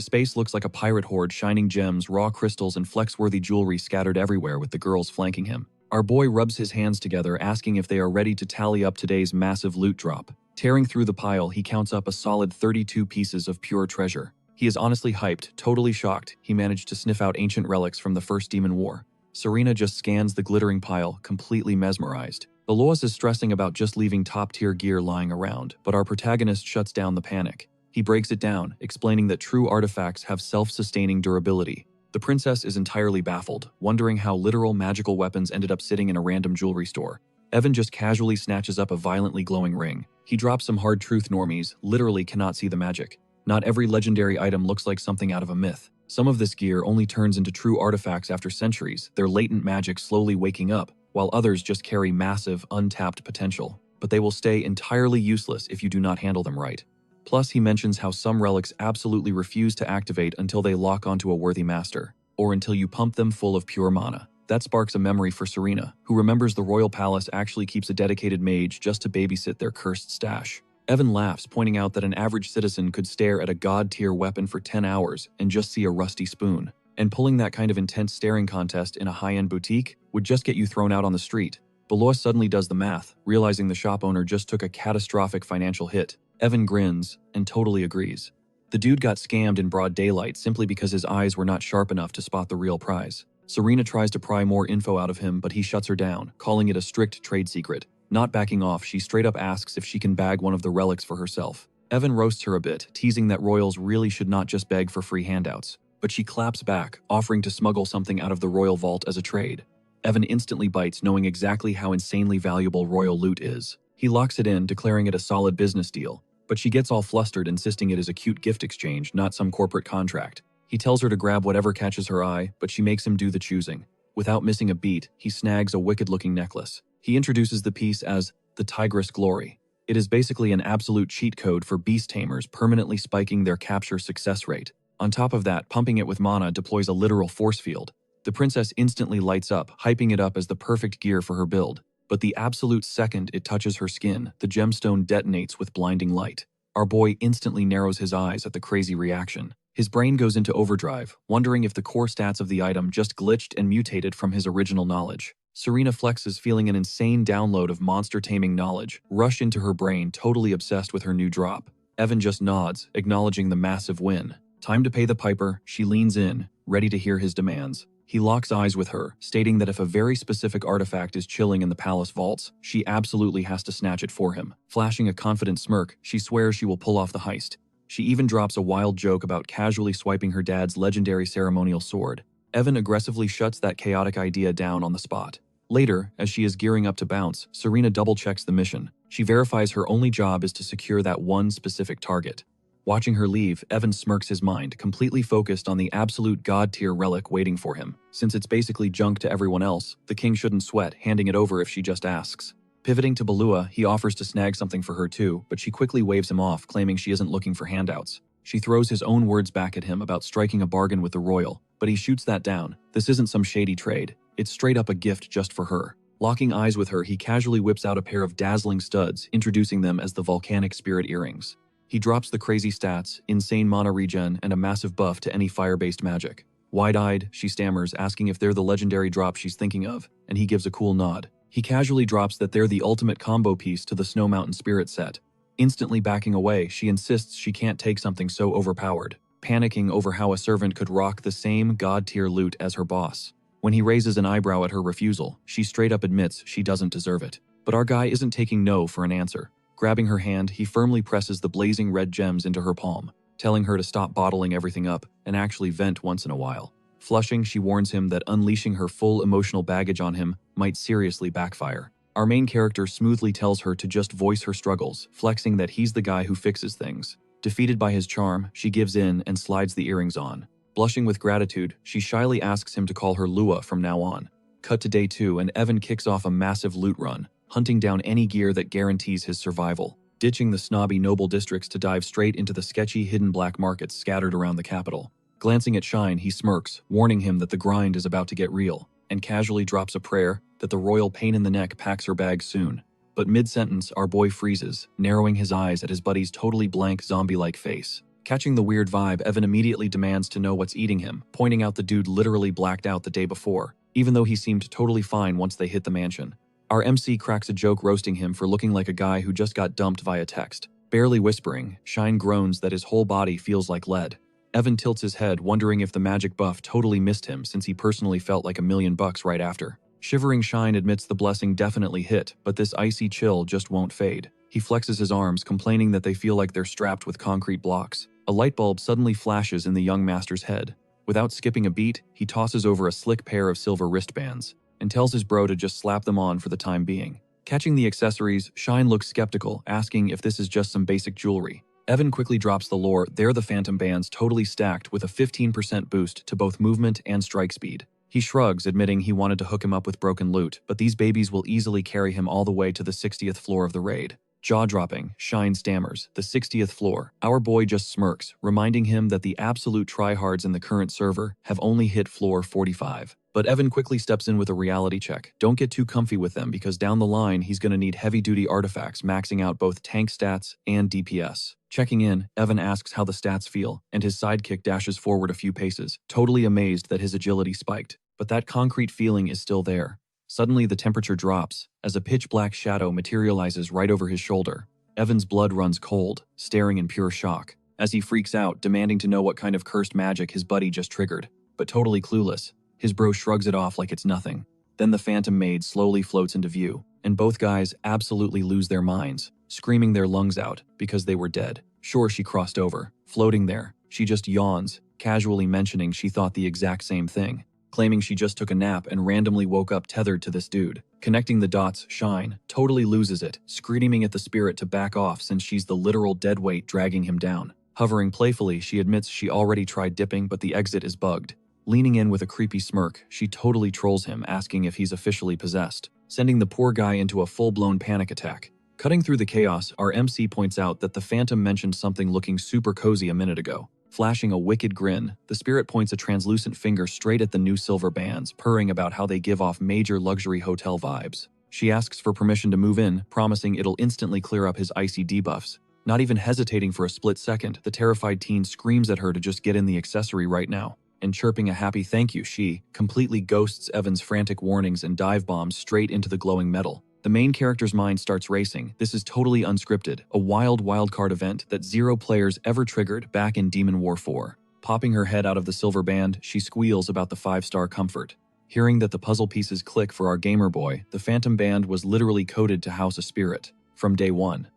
space looks like a pirate horde, shining gems, raw crystals, and flex-worthy jewelry scattered everywhere with the girls flanking him. Our boy rubs his hands together, asking if they are ready to tally up today's massive loot drop. Tearing through the pile, he counts up a solid 32 pieces of pure treasure. He is honestly hyped, totally shocked he managed to sniff out ancient relics from the First Demon War. Serena just scans the glittering pile, completely mesmerized. Belois is stressing about just leaving top-tier gear lying around, but our protagonist shuts down the panic. He breaks it down, explaining that true artifacts have self-sustaining durability. The princess is entirely baffled, wondering how literal magical weapons ended up sitting in a random jewelry store. Evan just casually snatches up a violently glowing ring. He drops some hard truth normies, literally cannot see the magic. Not every legendary item looks like something out of a myth. Some of this gear only turns into true artifacts after centuries, their latent magic slowly waking up, while others just carry massive, untapped potential. But they will stay entirely useless if you do not handle them right. Plus, he mentions how some relics absolutely refuse to activate until they lock onto a worthy master, or until you pump them full of pure mana. That sparks a memory for Serena, who remembers the royal palace actually keeps a dedicated mage just to babysit their cursed stash. Evan laughs, pointing out that an average citizen could stare at a god-tier weapon for 10 hours and just see a rusty spoon. And pulling that kind of intense staring contest in a high-end boutique would just get you thrown out on the street. Belois suddenly does the math, realizing the shop owner just took a catastrophic financial hit. Evan grins and totally agrees. The dude got scammed in broad daylight simply because his eyes were not sharp enough to spot the real prize. Serena tries to pry more info out of him, but he shuts her down, calling it a strict trade secret. Not backing off, she straight up asks if she can bag one of the relics for herself. Evan roasts her a bit, teasing that royals really should not just beg for free handouts. But she claps back, offering to smuggle something out of the royal vault as a trade. Evan instantly bites, knowing exactly how insanely valuable royal loot is. He locks it in, declaring it a solid business deal. But she gets all flustered, insisting it is a cute gift exchange, not some corporate contract. He tells her to grab whatever catches her eye, but she makes him do the choosing. Without missing a beat, he snags a wicked-looking necklace. He introduces the piece as the Tigress Glory. It is basically an absolute cheat code for beast tamers, permanently spiking their capture success rate. On top of that, pumping it with mana deploys a literal force field. The princess instantly lights up, hyping it up as the perfect gear for her build. But the absolute second it touches her skin, the gemstone detonates with blinding light. Our boy instantly narrows his eyes at the crazy reaction. His brain goes into overdrive, wondering if the core stats of the item just glitched and mutated from his original knowledge. Serena flexes, feeling an insane download of monster-taming knowledge rush into her brain, totally obsessed with her new drop. Evan just nods, acknowledging the massive win. Time to pay the piper. She leans in, ready to hear his demands. He locks eyes with her, stating that if a very specific artifact is chilling in the palace vaults, she absolutely has to snatch it for him. Flashing a confident smirk, she swears she will pull off the heist. She even drops a wild joke about casually swiping her dad's legendary ceremonial sword. Evan aggressively shuts that chaotic idea down on the spot. Later, as she is gearing up to bounce, Serena double-checks the mission. She verifies her only job is to secure that one specific target. Watching her leave, Evan smirks his mind, completely focused on the absolute god-tier relic waiting for him. Since it's basically junk to everyone else, the king shouldn't sweat handing it over if she just asks. Pivoting to Balua, he offers to snag something for her too, but she quickly waves him off, claiming she isn't looking for handouts. She throws his own words back at him about striking a bargain with the royal, but he shoots that down. This isn't some shady trade. It's straight up a gift just for her. Locking eyes with her, he casually whips out a pair of dazzling studs, introducing them as the volcanic spirit earrings. He drops the crazy stats, insane mana regen, and a massive buff to any fire-based magic. Wide-eyed, she stammers, asking if they're the legendary drop she's thinking of, and he gives a cool nod. He casually drops that they're the ultimate combo piece to the Snow Mountain Spirit set. Instantly backing away, she insists she can't take something so overpowered, panicking over how a servant could rock the same god-tier loot as her boss. When he raises an eyebrow at her refusal, she straight up admits she doesn't deserve it. But our guy isn't taking no for an answer. Grabbing her hand, he firmly presses the blazing red gems into her palm, telling her to stop bottling everything up and actually vent once in a while. Flushing, she warns him that unleashing her full emotional baggage on him might seriously backfire. Our main character smoothly tells her to just voice her struggles, flexing that he's the guy who fixes things. Defeated by his charm, she gives in and slides the earrings on. Blushing with gratitude, she shyly asks him to call her Lua from now on. Cut to day 2 and Evan kicks off a massive loot run, hunting down any gear that guarantees his survival, ditching the snobby noble districts to dive straight into the sketchy hidden black markets scattered around the capital. Glancing at Shine, he smirks, warning him that the grind is about to get real, and casually drops a prayer that the royal pain in the neck packs her bag soon. But mid-sentence, our boy freezes, narrowing his eyes at his buddy's totally blank zombie-like face. Catching the weird vibe, Evan immediately demands to know what's eating him, pointing out the dude literally blacked out the day before, even though he seemed totally fine once they hit the mansion. Our MC cracks a joke roasting him for looking like a guy who just got dumped via text. Barely whispering, Shine groans that his whole body feels like lead. Evan tilts his head, wondering if the magic buff totally missed him since he personally felt like $1,000,000 right after. Shivering, Shine admits the blessing definitely hit, but this icy chill just won't fade. He flexes his arms, complaining that they feel like they're strapped with concrete blocks. A light bulb suddenly flashes in the young master's head. Without skipping a beat, he tosses over a slick pair of silver wristbands and tells his bro to just slap them on for the time being. Catching the accessories, Shine looks skeptical, asking if this is just some basic jewelry. Evan quickly drops the lore. They're the phantom bands totally stacked with a 15% boost to both movement and strike speed. He shrugs, admitting he wanted to hook him up with broken loot, but these babies will easily carry him all the way to the 60th floor of the raid. Jaw-dropping, Shine stammers, the 60th floor. Our boy just smirks, reminding him that the absolute tryhards in the current server have only hit floor 45. But Evan quickly steps in with a reality check. Don't get too comfy with them because down the line he's going to need heavy-duty artifacts maxing out both tank stats and DPS. Checking in, Evan asks how the stats feel, and his sidekick dashes forward a few paces, totally amazed that his agility spiked. But that concrete feeling is still there. Suddenly the temperature drops, as a pitch-black shadow materializes right over his shoulder. Evan's blood runs cold, staring in pure shock, as he freaks out, demanding to know what kind of cursed magic his buddy just triggered. But totally clueless, his bro shrugs it off like it's nothing. Then the phantom maid slowly floats into view, and both guys absolutely lose their minds, screaming their lungs out because they were dead. Sure, she crossed over. Floating there, she just yawns, casually mentioning she thought the exact same thing, claiming she just took a nap and randomly woke up tethered to this dude. Connecting the dots, Shine totally loses it, screaming at the spirit to back off since she's the literal deadweight dragging him down. Hovering playfully, she admits she already tried dipping, but the exit is bugged. Leaning in with a creepy smirk, she totally trolls him, asking if he's officially possessed, sending the poor guy into a full-blown panic attack. Cutting through the chaos, our MC points out that the Phantom mentioned something looking super cozy a minute ago. Flashing a wicked grin, the spirit points a translucent finger straight at the new silver bands, purring about how they give off major luxury hotel vibes. She asks for permission to move in, promising it'll instantly clear up his icy debuffs. Not even hesitating for a split second, the terrified teen screams at her to just get in the accessory right now. And chirping a happy thank you, she completely ghosts Evan's frantic warnings and dive bombs straight into the glowing metal. The main character's mind starts racing. This is totally unscripted, a wild wildcard event that 0 players ever triggered back in Demon War 4. Popping her head out of the silver band, she squeals about the 5-star comfort. Hearing that the puzzle pieces click for our gamer boy, the Phantom Band was literally coded to house a spirit from day one.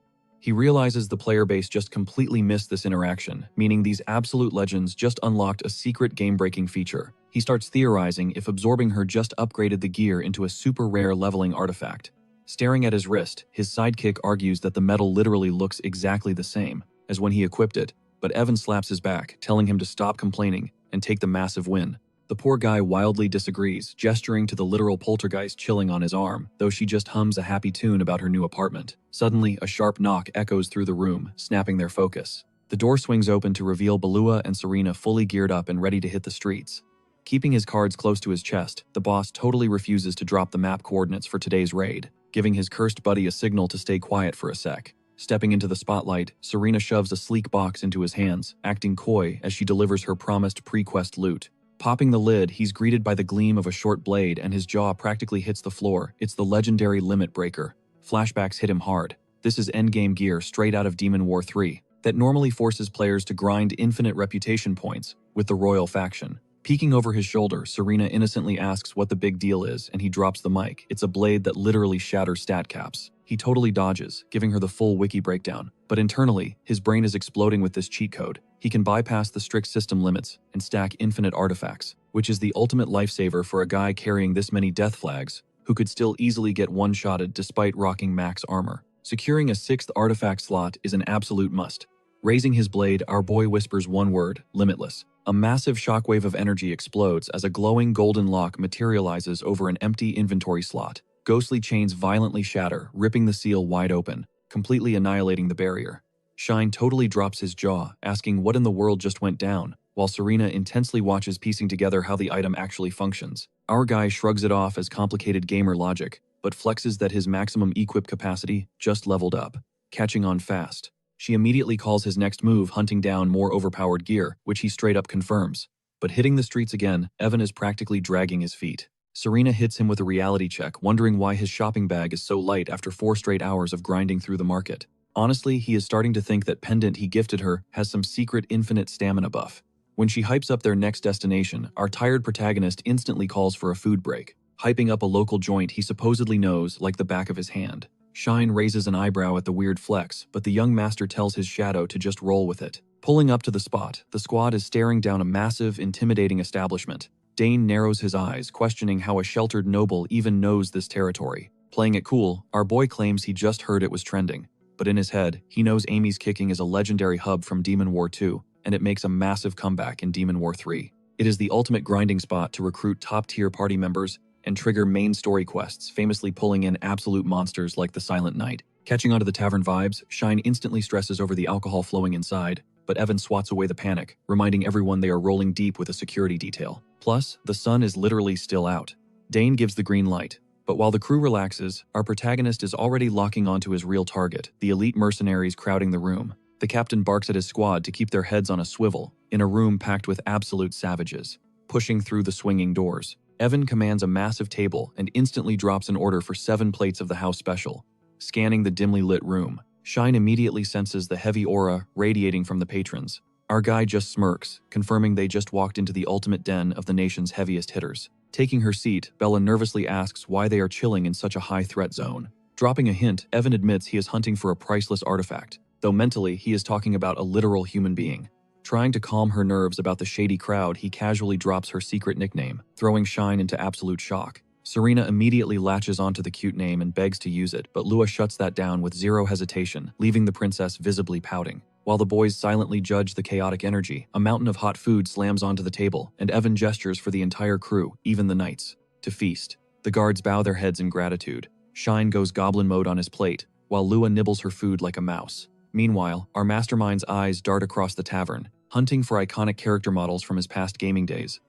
He realizes the player base just completely missed this interaction, meaning these absolute legends just unlocked a secret game-breaking feature. He starts theorizing if absorbing her just upgraded the gear into a super rare leveling artifact. Staring at his wrist, his sidekick argues that the metal literally looks exactly the same as when he equipped it, but Evan slaps his back, telling him to stop complaining and take the massive win. The poor guy wildly disagrees, gesturing to the literal poltergeist chilling on his arm, though she just hums a happy tune about her new apartment. Suddenly, a sharp knock echoes through the room, snapping their focus. The door swings open to reveal Balua and Serena fully geared up and ready to hit the streets. Keeping his cards close to his chest, the boss totally refuses to drop the map coordinates for today's raid, giving his cursed buddy a signal to stay quiet for a sec. Stepping into the spotlight, Serena shoves a sleek box into his hands, acting coy as she delivers her promised pre-quest loot. Popping the lid, he's greeted by the gleam of a short blade and his jaw practically hits the floor. It's the legendary Limit Breaker. Flashbacks hit him hard. This is endgame gear straight out of Demon War 3 that normally forces players to grind infinite reputation points with the royal faction. Peeking over his shoulder, Serena innocently asks what the big deal is, and he drops the mic. It's a blade that literally shatters stat caps. He totally dodges, giving her the full wiki breakdown. But internally, his brain is exploding with this cheat code. He can bypass the strict system limits and stack infinite artifacts, which is the ultimate lifesaver for a guy carrying this many death flags, who could still easily get one-shotted despite rocking max armor. Securing a 6th artifact slot is an absolute must. Raising his blade, our boy whispers one word: limitless. A massive shockwave of energy explodes as a glowing golden lock materializes over an empty inventory slot. Ghostly chains violently shatter, ripping the seal wide open, completely annihilating the barrier. Shine totally drops his jaw, asking what in the world just went down, while Serena intensely watches, piecing together how the item actually functions. Our guy shrugs it off as complicated gamer logic, but flexes that his maximum equip capacity just leveled up, catching on fast. She immediately calls his next move hunting down more overpowered gear, which he straight up confirms. But hitting the streets again, Evan is practically dragging his feet. Serena hits him with a reality check, wondering why his shopping bag is so light after 4 straight hours of grinding through the market. Honestly, he is starting to think that pendant he gifted her has some secret infinite stamina buff. When she hypes up their next destination, our tired protagonist instantly calls for a food break, hyping up a local joint he supposedly knows like the back of his hand. Shine raises an eyebrow at the weird flex, but the young master tells his shadow to just roll with it. Pulling up to the spot, the squad is staring down a massive, intimidating establishment. Dane narrows his eyes, questioning how a sheltered noble even knows this territory. Playing it cool, our boy claims he just heard it was trending. But in his head, he knows Amy's Kicking is a legendary hub from Demon War 2, and it makes a massive comeback in Demon War 3. It is the ultimate grinding spot to recruit top-tier party members and trigger main story quests, famously pulling in absolute monsters like the Silent Knight. Catching onto the tavern vibes, Shine instantly stresses over the alcohol flowing inside, but Evan swats away the panic, reminding everyone they are rolling deep with a security detail. Plus, the sun is literally still out. Dane gives the green light, but while the crew relaxes, our protagonist is already locking onto his real target, the elite mercenaries crowding the room. The captain barks at his squad to keep their heads on a swivel, in a room packed with absolute savages. Pushing through the swinging doors, Evan commands a massive table and instantly drops an order for 7 plates of the house special. Scanning the dimly lit room, Shine immediately senses the heavy aura radiating from the patrons. Our guy just smirks, confirming they just walked into the ultimate den of the nation's heaviest hitters. Taking her seat, Bella nervously asks why they are chilling in such a high-threat zone. Dropping a hint, Evan admits he is hunting for a priceless artifact, though mentally he is talking about a literal human being. Trying to calm her nerves about the shady crowd, he casually drops her secret nickname, throwing Shine into absolute shock. Serena immediately latches onto the cute name and begs to use it, but Lua shuts that down with zero hesitation, leaving the princess visibly pouting. While the boys silently judge the chaotic energy, a mountain of hot food slams onto the table, and Evan gestures for the entire crew, even the knights, to feast. The guards bow their heads in gratitude. Shine goes goblin mode on his plate, while Lua nibbles her food like a mouse. Meanwhile, our mastermind's eyes dart across the tavern, hunting for iconic character models from his past gaming days.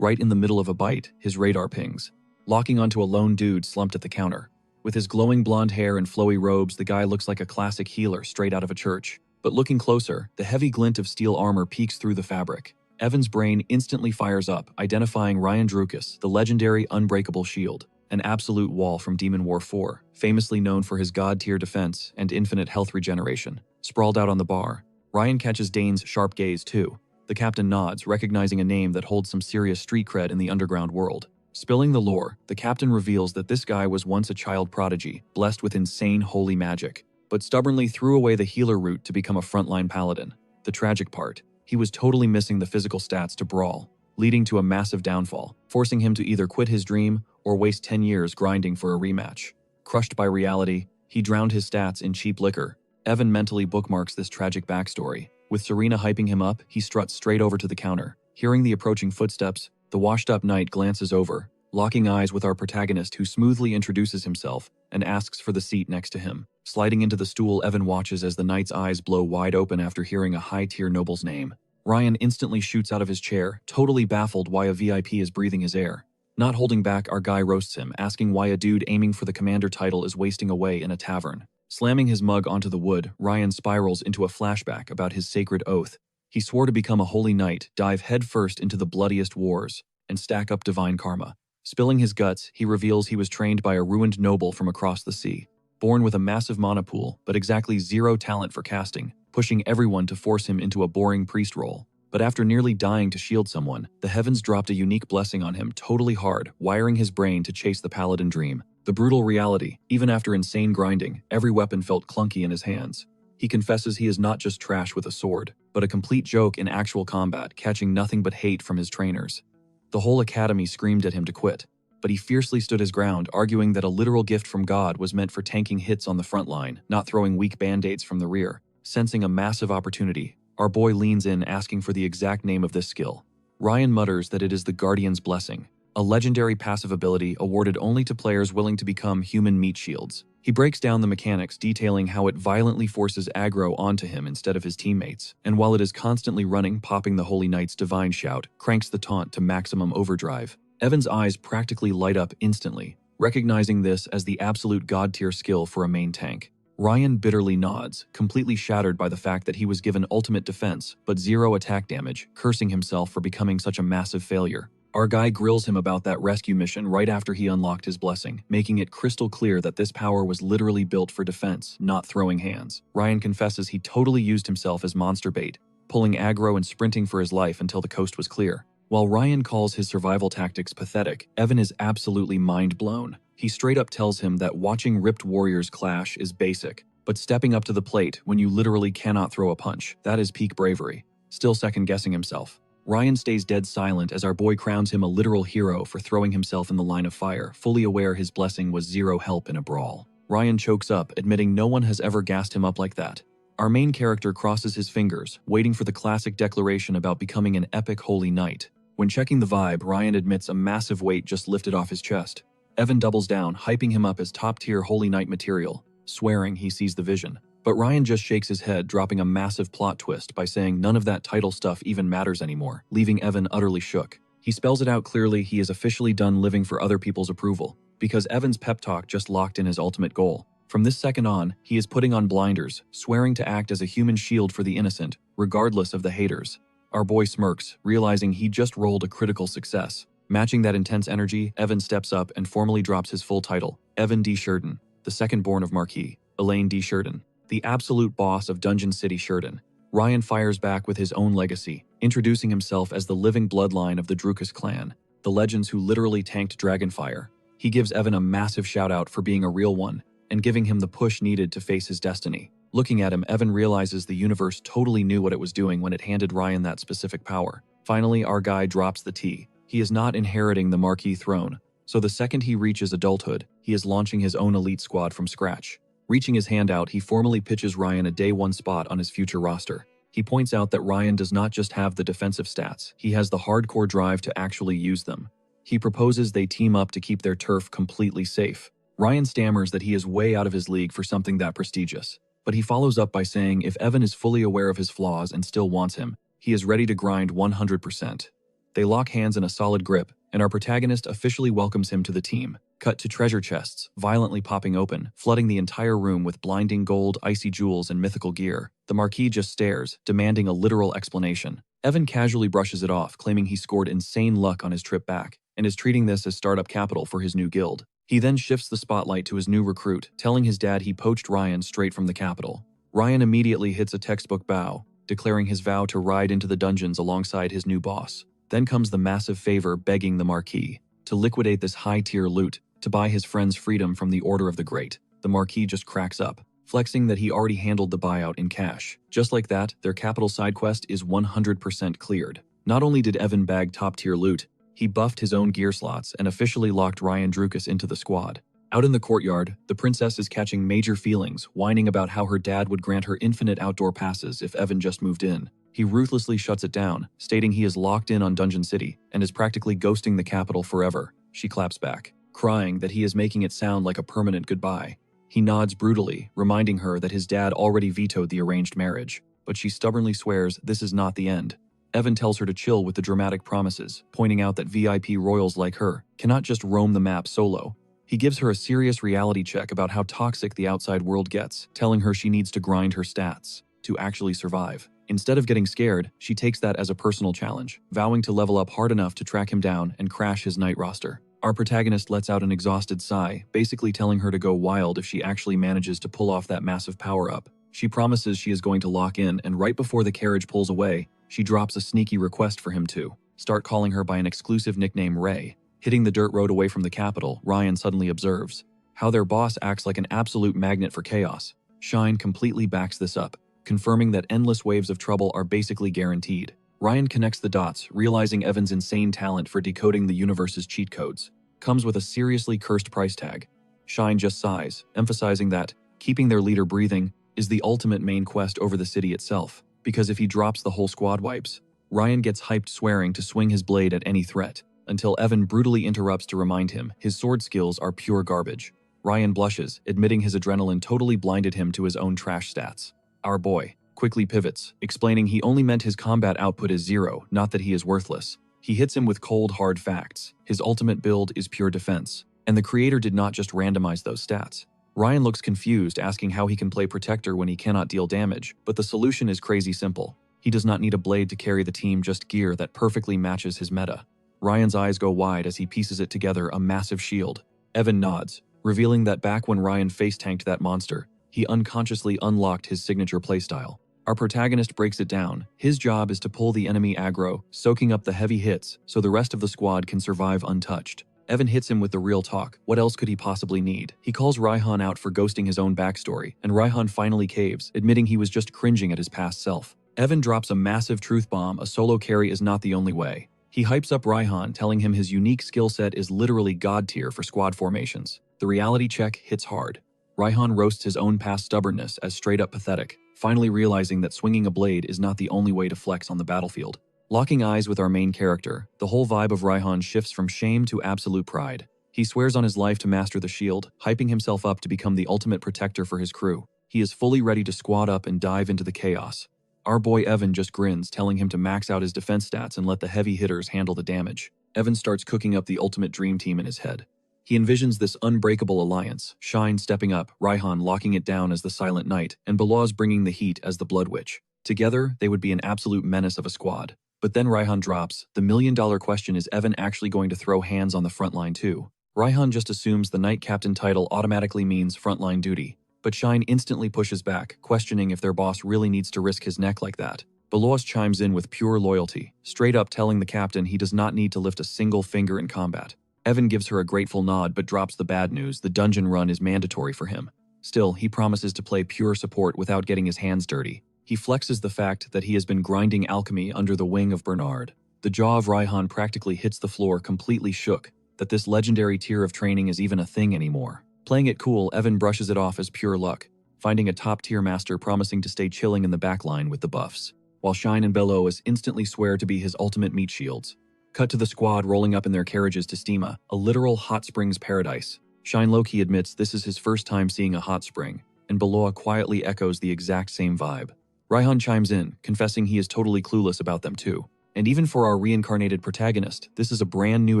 Right in the middle of a bite, his radar pings, locking onto a lone dude slumped at the counter. With his glowing blonde hair and flowy robes, the guy looks like a classic healer straight out of a church. But looking closer, the heavy glint of steel armor peeks through the fabric. Evan's brain instantly fires up, identifying Ryan Drukus, the legendary unbreakable shield, an absolute wall from Demon War 4, famously known for his god-tier defense and infinite health regeneration. Sprawled out on the bar, Ryan catches Dane's sharp gaze too. The captain nods, recognizing a name that holds some serious street cred in the underground world. Spilling the lore, the captain reveals that this guy was once a child prodigy, blessed with insane holy magic, but stubbornly threw away the healer route to become a frontline paladin. The tragic part, he was totally missing the physical stats to brawl, leading to a massive downfall, forcing him to either quit his dream or waste 10 years grinding for a rematch. Crushed by reality, he drowned his stats in cheap liquor. Evan mentally bookmarks this tragic backstory. With Serena hyping him up, he struts straight over to the counter. Hearing the approaching footsteps, the washed-up knight glances over, locking eyes with our protagonist, who smoothly introduces himself and asks for the seat next to him. Sliding into the stool, Evan watches as the knight's eyes blow wide open after hearing a high-tier noble's name. Ryan instantly shoots out of his chair, totally baffled why a VIP is breathing his air. Not holding back, our guy roasts him, asking why a dude aiming for the commander title is wasting away in a tavern. Slamming his mug onto the wood, Ryan spirals into a flashback about his sacred oath. He swore to become a holy knight, dive headfirst into the bloodiest wars, and stack up divine karma. Spilling his guts, he reveals he was trained by a ruined noble from across the sea. Born with a massive mana pool, but exactly zero talent for casting, pushing everyone to force him into a boring priest role. But after nearly dying to shield someone, the heavens dropped a unique blessing on him totally hard, wiring his brain to chase the paladin dream. The brutal reality, even after insane grinding, every weapon felt clunky in his hands. He confesses he is not just trash with a sword, but a complete joke in actual combat, catching nothing but hate from his trainers. The whole academy screamed at him to quit, but he fiercely stood his ground, arguing that a literal gift from God was meant for tanking hits on the front line, not throwing weak band-aids from the rear. Sensing a massive opportunity, our boy leans in, asking for the exact name of this skill. Ryan mutters that it is the Guardian's Blessing, a legendary passive ability awarded only to players willing to become human meat shields. He breaks down the mechanics, detailing how it violently forces aggro onto him instead of his teammates, and while it is constantly running, popping the Holy Knight's divine shout, cranks the taunt to maximum overdrive. Evan's eyes practically light up instantly, recognizing this as the absolute god-tier skill for a main tank. Ryan bitterly nods, completely shattered by the fact that he was given ultimate defense, but zero attack damage, cursing himself for becoming such a massive failure. Our guy grills him about that rescue mission right after he unlocked his blessing, making it crystal clear that this power was literally built for defense, not throwing hands. Ryan confesses he totally used himself as monster bait, pulling aggro and sprinting for his life until the coast was clear. While Ryan calls his survival tactics pathetic, Evan is absolutely mind-blown. He straight up tells him that watching ripped warriors clash is basic, but stepping up to the plate when you literally cannot throw a punch, that is peak bravery. Still second-guessing himself, Ryan stays dead silent as our boy crowns him a literal hero for throwing himself in the line of fire, fully aware his blessing was zero help in a brawl. Ryan chokes up, admitting no one has ever gassed him up like that. Our main character crosses his fingers, waiting for the classic declaration about becoming an epic holy knight. When checking the vibe, Ryan admits a massive weight just lifted off his chest. Evan doubles down, hyping him up as top-tier holy knight material, swearing he sees the vision. But Ryan just shakes his head, dropping a massive plot twist by saying none of that title stuff even matters anymore, leaving Evan utterly shook. He spells it out clearly: he is officially done living for other people's approval, because Evan's pep talk just locked in his ultimate goal. From this second on, he is putting on blinders, swearing to act as a human shield for the innocent, regardless of the haters. Our boy smirks, realizing he just rolled a critical success. Matching that intense energy, Evan steps up and formally drops his full title, Evan D. Sheridan, the second born of Marquis Elaine D. Sheridan, the absolute boss of Dungeon City Sheridan. Ryan fires back with his own legacy, introducing himself as the living bloodline of the Drukus clan, the legends who literally tanked Dragonfire. He gives Evan a massive shout-out for being a real one, and giving him the push needed to face his destiny. Looking at him, Evan realizes the universe totally knew what it was doing when it handed Ryan that specific power. Finally, our guy drops the T. He is not inheriting the Marquis throne, so the second he reaches adulthood, he is launching his own elite squad from scratch. Reaching his hand out, he formally pitches Ryan a day 1 spot on his future roster. He points out that Ryan does not just have the defensive stats, he has the hardcore drive to actually use them. He proposes they team up to keep their turf completely safe. Ryan stammers that he is way out of his league for something that prestigious. But he follows up by saying if Evan is fully aware of his flaws and still wants him, he is ready to grind 100%. They lock hands in a solid grip, and our protagonist officially welcomes him to the team. Cut to treasure chests, violently popping open, flooding the entire room with blinding gold, icy jewels, and mythical gear. The Marquis just stares, demanding a literal explanation. Evan casually brushes it off, claiming he scored insane luck on his trip back, and is treating this as startup capital for his new guild. He then shifts the spotlight to his new recruit, telling his dad he poached Ryan straight from the capital. Ryan immediately hits a textbook bow, declaring his vow to ride into the dungeons alongside his new boss. Then comes the massive favor begging the Marquis to liquidate this high-tier loot, to buy his friend's freedom from the Order of the Great. The Marquis just cracks up, flexing that he already handled the buyout in cash. Just like that, their capital side quest is 100% cleared. Not only did Evan bag top-tier loot, he buffed his own gear slots and officially locked Ryan Drukas into the squad. Out in the courtyard, the princess is catching major feelings, whining about how her dad would grant her infinite outdoor passes if Evan just moved in. He ruthlessly shuts it down, stating he is locked in on Dungeon City and is practically ghosting the capital forever. She claps back, crying that he is making it sound like a permanent goodbye. He nods brutally, reminding her that his dad already vetoed the arranged marriage, but she stubbornly swears this is not the end. Evan tells her to chill with the dramatic promises, pointing out that VIP royals like her cannot just roam the map solo. He gives her a serious reality check about how toxic the outside world gets, telling her she needs to grind her stats to actually survive. Instead of getting scared, she takes that as a personal challenge, vowing to level up hard enough to track him down and crash his night roster. Our protagonist lets out an exhausted sigh, basically telling her to go wild if she actually manages to pull off that massive power-up. She promises she is going to lock in, and right before the carriage pulls away, she drops a sneaky request for him to start calling her by an exclusive nickname, Ray. Hitting the dirt road away from the capital, Ryan suddenly observes how their boss acts like an absolute magnet for chaos. Shine completely backs this up, confirming that endless waves of trouble are basically guaranteed. Ryan connects the dots, realizing Evan's insane talent for decoding the universe's cheat codes comes with a seriously cursed price tag. Shine just sighs, emphasizing that keeping their leader breathing is the ultimate main quest over the city itself, because if he drops the whole squad wipes. Ryan gets hyped, swearing to swing his blade at any threat, until Evan brutally interrupts to remind him his sword skills are pure garbage. Ryan blushes, admitting his adrenaline totally blinded him to his own trash stats. Our boy quickly pivots, explaining he only meant his combat output is 0, not that he is worthless. He hits him with cold, hard facts. His ultimate build is pure defense, and the creator did not just randomize those stats. Ryan looks confused, asking how he can play Protector when he cannot deal damage, but the solution is crazy simple. He does not need a blade to carry the team, just gear that perfectly matches his meta. Ryan's eyes go wide as he pieces it together, a massive shield. Evan nods, revealing that back when Ryan face-tanked that monster, he unconsciously unlocked his signature playstyle. Our protagonist breaks it down. His job is to pull the enemy aggro, soaking up the heavy hits so the rest of the squad can survive untouched. Evan hits him with the real talk. What else could he possibly need? He calls Raihan out for ghosting his own backstory, and Raihan finally caves, admitting he was just cringing at his past self. Evan drops a massive truth bomb. A solo carry is not the only way. He hypes up Raihan, telling him his unique skill set is literally god tier for squad formations. The reality check hits hard. Raihan roasts his own past stubbornness as straight up pathetic, finally realizing that swinging a blade is not the only way to flex on the battlefield. Locking eyes with our main character, the whole vibe of Raihan shifts from shame to absolute pride. He swears on his life to master the shield, hyping himself up to become the ultimate protector for his crew. He is fully ready to squad up and dive into the chaos. Our boy Evan just grins, telling him to max out his defense stats and let the heavy hitters handle the damage. Evan starts cooking up the ultimate dream team in his head. He envisions this unbreakable alliance, Shine stepping up, Raihan locking it down as the Silent Knight, and Balaz bringing the heat as the Blood Witch. Together, they would be an absolute menace of a squad. But then Raihan drops. The million-dollar question is Evan actually going to throw hands on the front line too? Raihan just assumes the Knight Captain title automatically means frontline duty, but Shine instantly pushes back, questioning if their boss really needs to risk his neck like that. Balaz chimes in with pure loyalty, straight up telling the captain he does not need to lift a single finger in combat. Evan gives her a grateful nod but drops the bad news: the dungeon run is mandatory for him. Still, he promises to play pure support without getting his hands dirty. He flexes the fact that he has been grinding alchemy under the wing of Bernard. The jaw of Raihan practically hits the floor, completely shook that this legendary tier of training is even a thing anymore. Playing it cool, Evan brushes it off as pure luck, finding a top-tier master promising to stay chilling in the backline with the buffs, while Shine and Belois instantly swear to be his ultimate meat shields. Cut to the squad rolling up in their carriages to Steama, a literal hot springs paradise. Shine low-key admits this is his first time seeing a hot spring, and Beloa quietly echoes the exact same vibe. Raihan chimes in, confessing he is totally clueless about them too. And even for our reincarnated protagonist, this is a brand new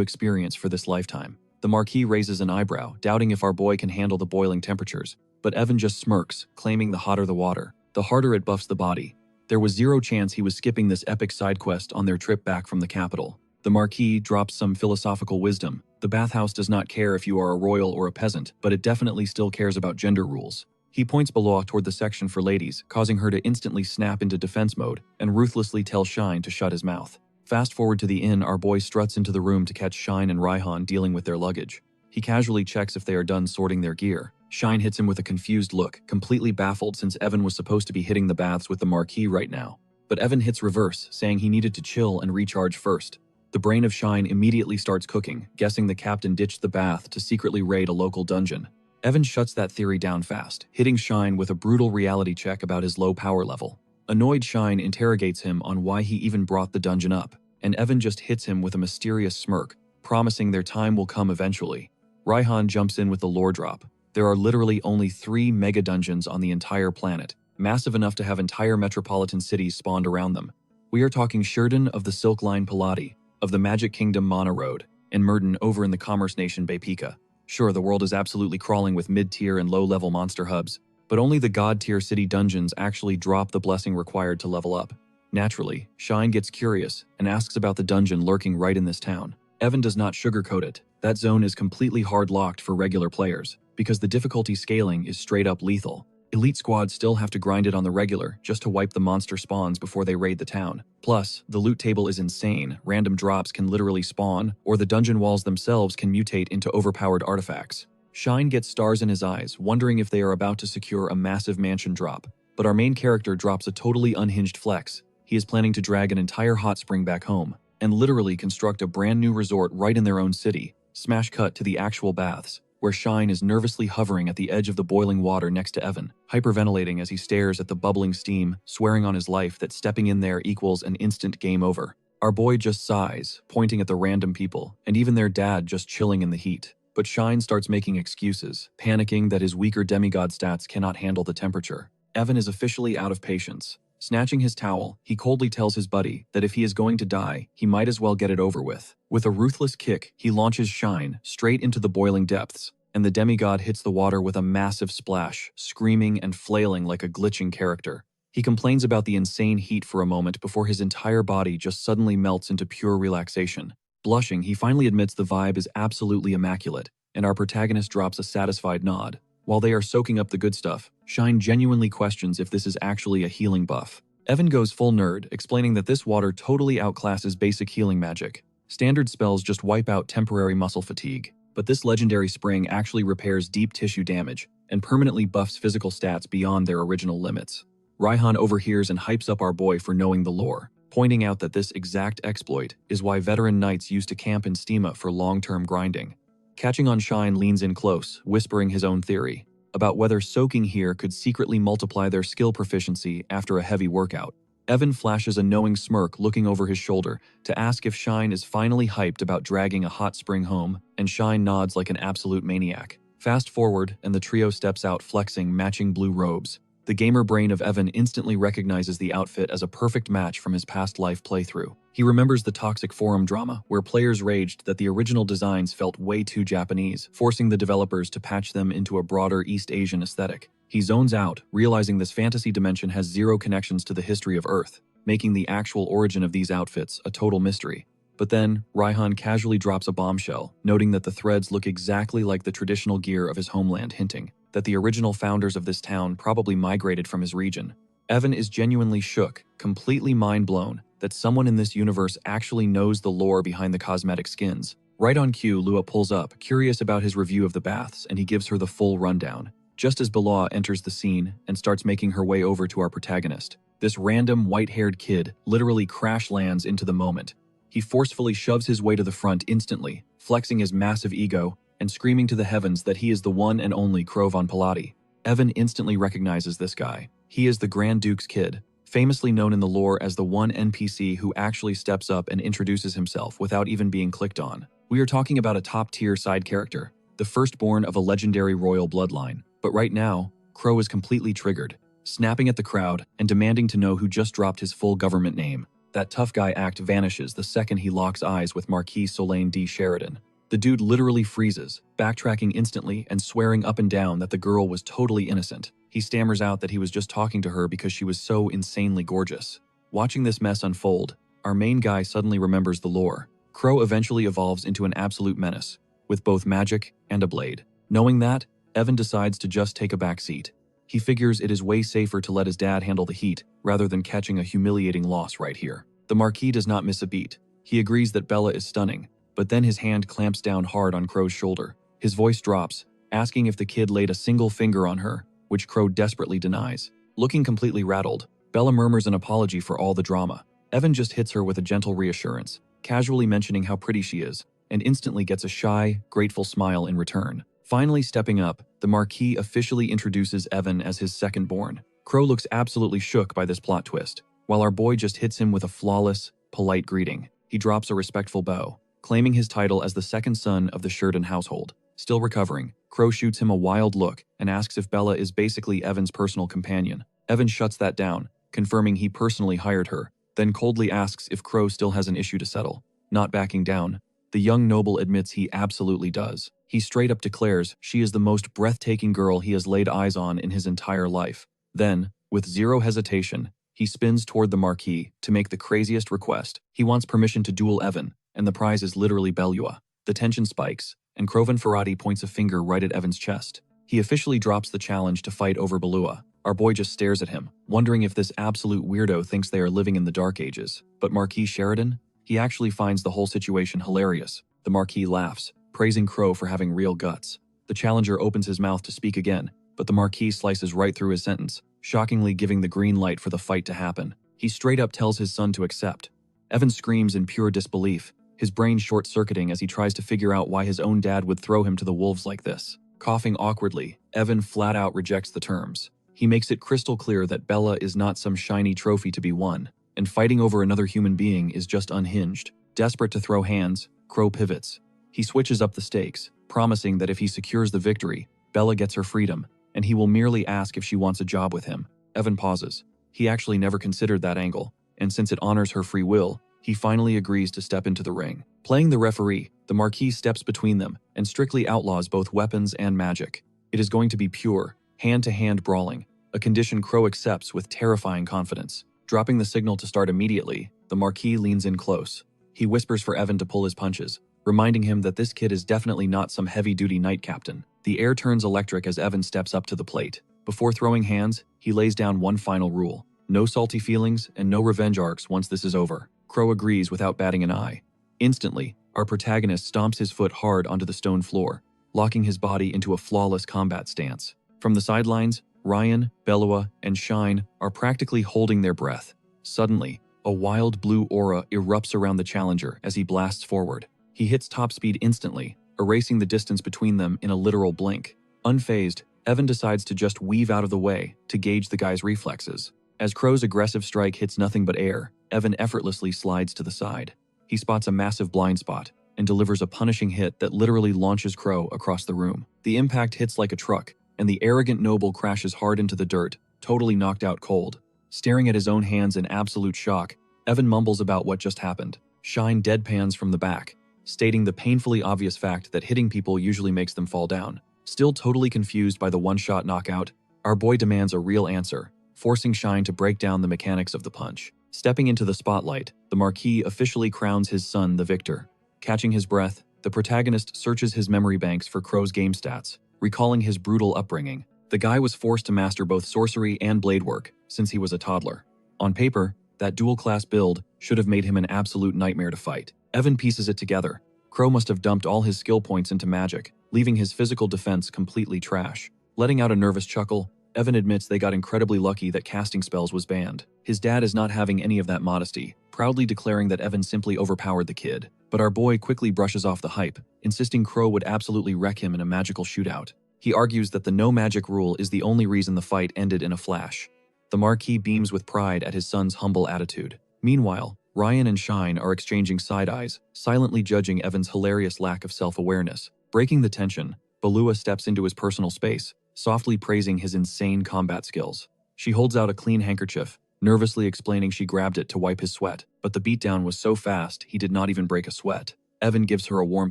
experience for this lifetime. The Marquis raises an eyebrow, doubting if our boy can handle the boiling temperatures, but Evan just smirks, claiming the hotter the water, the harder it buffs the body. There was zero chance he was skipping this epic side quest on their trip back from the capital. The Marquis drops some philosophical wisdom. The bathhouse does not care if you are a royal or a peasant, but it definitely still cares about gender rules. He points Beloa toward the section for ladies, causing her to instantly snap into defense mode and ruthlessly tell Shine to shut his mouth. Fast forward to the inn, our boy struts into the room to catch Shine and Raihan dealing with their luggage. He casually checks if they are done sorting their gear. Shine hits him with a confused look, completely baffled since Evan was supposed to be hitting the baths with the Marquis right now. But Evan hits reverse, saying he needed to chill and recharge first. The brain of Shine immediately starts cooking, guessing the captain ditched the bath to secretly raid a local dungeon. Evan shuts that theory down fast, hitting Shine with a brutal reality check about his low power level. Annoyed, Shine interrogates him on why he even brought the dungeon up, and Evan just hits him with a mysterious smirk, promising their time will come eventually. Raihan jumps in with the lore drop. There are literally only 3 mega dungeons on the entire planet, massive enough to have entire metropolitan cities spawned around them. We are talking Sheridan of the Silk Line Palati, of the Magic Kingdom Mana Road, and Murden over in the Commerce Nation Baypika. Sure, the world is absolutely crawling with mid-tier and low-level monster hubs, but only the god-tier city dungeons actually drop the blessing required to level up. Naturally, Shine gets curious and asks about the dungeon lurking right in this town. Evan does not sugarcoat it. That zone is completely hard-locked for regular players, because the difficulty scaling is straight-up lethal. Elite squads still have to grind it on the regular just to wipe the monster spawns before they raid the town. Plus, the loot table is insane. Random drops can literally spawn, or the dungeon walls themselves can mutate into overpowered artifacts. Shine gets stars in his eyes, wondering if they are about to secure a massive mansion drop. But our main character drops a totally unhinged flex. He is planning to drag an entire hot spring back home, and literally construct a brand new resort right in their own city. Smash cut to the actual baths, where Shine is nervously hovering at the edge of the boiling water next to Evan, hyperventilating as he stares at the bubbling steam, swearing on his life that stepping in there equals an instant game over. Our boy just sighs, pointing at the random people, and even their dad just chilling in the heat. But Shine starts making excuses, panicking that his weaker demigod stats cannot handle the temperature. Evan is officially out of patience. Snatching his towel, he coldly tells his buddy that if he is going to die, he might as well get it over with. With a ruthless kick, he launches Shine straight into the boiling depths, and the demigod hits the water with a massive splash, screaming and flailing like a glitching character. He complains about the insane heat for a moment before his entire body just suddenly melts into pure relaxation. Blushing, he finally admits the vibe is absolutely immaculate, and our protagonist drops a satisfied nod. While they are soaking up the good stuff, Shine genuinely questions if this is actually a healing buff. Evan goes full nerd, explaining that this water totally outclasses basic healing magic. Standard spells just wipe out temporary muscle fatigue, but this legendary spring actually repairs deep tissue damage and permanently buffs physical stats beyond their original limits. Raihan overhears and hypes up our boy for knowing the lore, pointing out that this exact exploit is why veteran knights used to camp in Steama for long-term grinding. Catching on, Shine leans in close, whispering his own theory about whether soaking here could secretly multiply their skill proficiency after a heavy workout. Evan flashes a knowing smirk looking over his shoulder to ask if Shine is finally hyped about dragging a hot spring home, and Shine nods like an absolute maniac. Fast forward, and the trio steps out flexing matching blue robes. The gamer brain of Evan instantly recognizes the outfit as a perfect match from his past life playthrough. He remembers the toxic forum drama, where players raged that the original designs felt way too Japanese, forcing the developers to patch them into a broader East Asian aesthetic. He zones out, realizing this fantasy dimension has zero connections to the history of Earth, making the actual origin of these outfits a total mystery. But then, Raihan casually drops a bombshell, noting that the threads look exactly like the traditional gear of his homeland, hinting that the original founders of this town probably migrated from his region. Evan is genuinely shook, completely mind-blown, that someone in this universe actually knows the lore behind the cosmetic skins. Right on cue, Lua pulls up, curious about his review of the baths, and he gives her the full rundown. Just as Beloa enters the scene and starts making her way over to our protagonist, this random white-haired kid literally crash lands into the moment. He forcefully shoves his way to the front instantly, flexing his massive ego and screaming to the heavens that he is the one and only Crow von Pilati. Evan instantly recognizes this guy. He is the Grand Duke's kid, famously known in the lore as the one NPC who actually steps up and introduces himself without even being clicked on. We are talking about a top-tier side character, the firstborn of a legendary royal bloodline. But right now, Crow is completely triggered, snapping at the crowd and demanding to know who just dropped his full government name. That tough guy act vanishes the second he locks eyes with Marquis Solane D. Sheridan. The dude literally freezes, backtracking instantly and swearing up and down that the girl was totally innocent. He stammers out that he was just talking to her because she was so insanely gorgeous. Watching this mess unfold, our main guy suddenly remembers the lore. Crow eventually evolves into an absolute menace, with both magic and a blade. Knowing that, Evan decides to just take a back seat. He figures it is way safer to let his dad handle the heat rather than catching a humiliating loss right here. The Marquis does not miss a beat. He agrees that Bella is stunning, but then his hand clamps down hard on Crow's shoulder. His voice drops, asking if the kid laid a single finger on her, which Crow desperately denies. Looking completely rattled, Bella murmurs an apology for all the drama. Evan just hits her with a gentle reassurance, casually mentioning how pretty she is, and instantly gets a shy, grateful smile in return. Finally stepping up, the Marquis officially introduces Evan as his second-born. Crow looks absolutely shook by this plot twist, while our boy just hits him with a flawless, polite greeting. He drops a respectful bow, claiming his title as the second son of the Sheridan household. Still recovering, Crow shoots him a wild look and asks if Bella is basically Evan's personal companion. Evan shuts that down, confirming he personally hired her, then coldly asks if Crow still has an issue to settle. Not backing down, the young noble admits he absolutely does. He straight up declares she is the most breathtaking girl he has laid eyes on in his entire life. Then, with zero hesitation, he spins toward the Marquis to make the craziest request. He wants permission to duel Evan, and the prize is literally Belua. The tension spikes, and Crovan Ferrati points a finger right at Evan's chest. He officially drops the challenge to fight over Belua. Our boy just stares at him, wondering if this absolute weirdo thinks they are living in the Dark Ages. But Marquis Sheridan? He actually finds the whole situation hilarious. The Marquis laughs, praising Crow for having real guts. The challenger opens his mouth to speak again, but the Marquis slices right through his sentence, shockingly giving the green light for the fight to happen. He straight up tells his son to accept. Evan screams in pure disbelief, his brain short-circuiting as he tries to figure out why his own dad would throw him to the wolves like this. Coughing awkwardly, Evan flat out rejects the terms. He makes it crystal clear that Bella is not some shiny trophy to be won, and fighting over another human being is just unhinged. Desperate to throw hands, Crow pivots. He switches up the stakes, promising that if he secures the victory, Bella gets her freedom, and he will merely ask if she wants a job with him. Evan pauses. He actually never considered that angle, and since it honors her free will, he finally agrees to step into the ring. Playing the referee, the Marquis steps between them and strictly outlaws both weapons and magic. It is going to be pure, hand-to-hand brawling, a condition Crow accepts with terrifying confidence. Dropping the signal to start immediately, the Marquis leans in close. He whispers for Evan to pull his punches, reminding him that this kid is definitely not some heavy-duty knight captain. The air turns electric as Evan steps up to the plate. Before throwing hands, he lays down one final rule. No salty feelings and no revenge arcs once this is over. Crow agrees without batting an eye. Instantly, our protagonist stomps his foot hard onto the stone floor, locking his body into a flawless combat stance. From the sidelines, Ryan, Belua, and Shine are practically holding their breath. Suddenly, a wild blue aura erupts around the challenger as he blasts forward. He hits top speed instantly, erasing the distance between them in a literal blink. Unfazed, Evan decides to just weave out of the way to gauge the guy's reflexes. As Crow's aggressive strike hits nothing but air, Evan effortlessly slides to the side. He spots a massive blind spot and delivers a punishing hit that literally launches Crow across the room. The impact hits like a truck, and the arrogant noble crashes hard into the dirt, totally knocked out cold. Staring at his own hands in absolute shock, Evan mumbles about what just happened. Shine deadpans from the back, stating the painfully obvious fact that hitting people usually makes them fall down. Still totally confused by the one-shot knockout, our boy demands a real answer, forcing Shine to break down the mechanics of the punch. Stepping into the spotlight, the Marquis officially crowns his son the victor. Catching his breath, the protagonist searches his memory banks for Crow's game stats, recalling his brutal upbringing. The guy was forced to master both sorcery and blade work since he was a toddler. On paper, that dual-class build should have made him an absolute nightmare to fight. Evan pieces it together. Crow must have dumped all his skill points into magic, leaving his physical defense completely trash. Letting out a nervous chuckle, Evan admits they got incredibly lucky that casting spells was banned. His dad is not having any of that modesty, proudly declaring that Evan simply overpowered the kid. But our boy quickly brushes off the hype, insisting Crow would absolutely wreck him in a magical shootout. He argues that the no magic rule is the only reason the fight ended in a flash. The Marquis beams with pride at his son's humble attitude. Meanwhile, Ryan and Shine are exchanging side eyes, silently judging Evan's hilarious lack of self-awareness. Breaking the tension, Balua steps into his personal space, softly praising his insane combat skills. She holds out a clean handkerchief, nervously explaining she grabbed it to wipe his sweat, but the beatdown was so fast he did not even break a sweat. Evan gives her a warm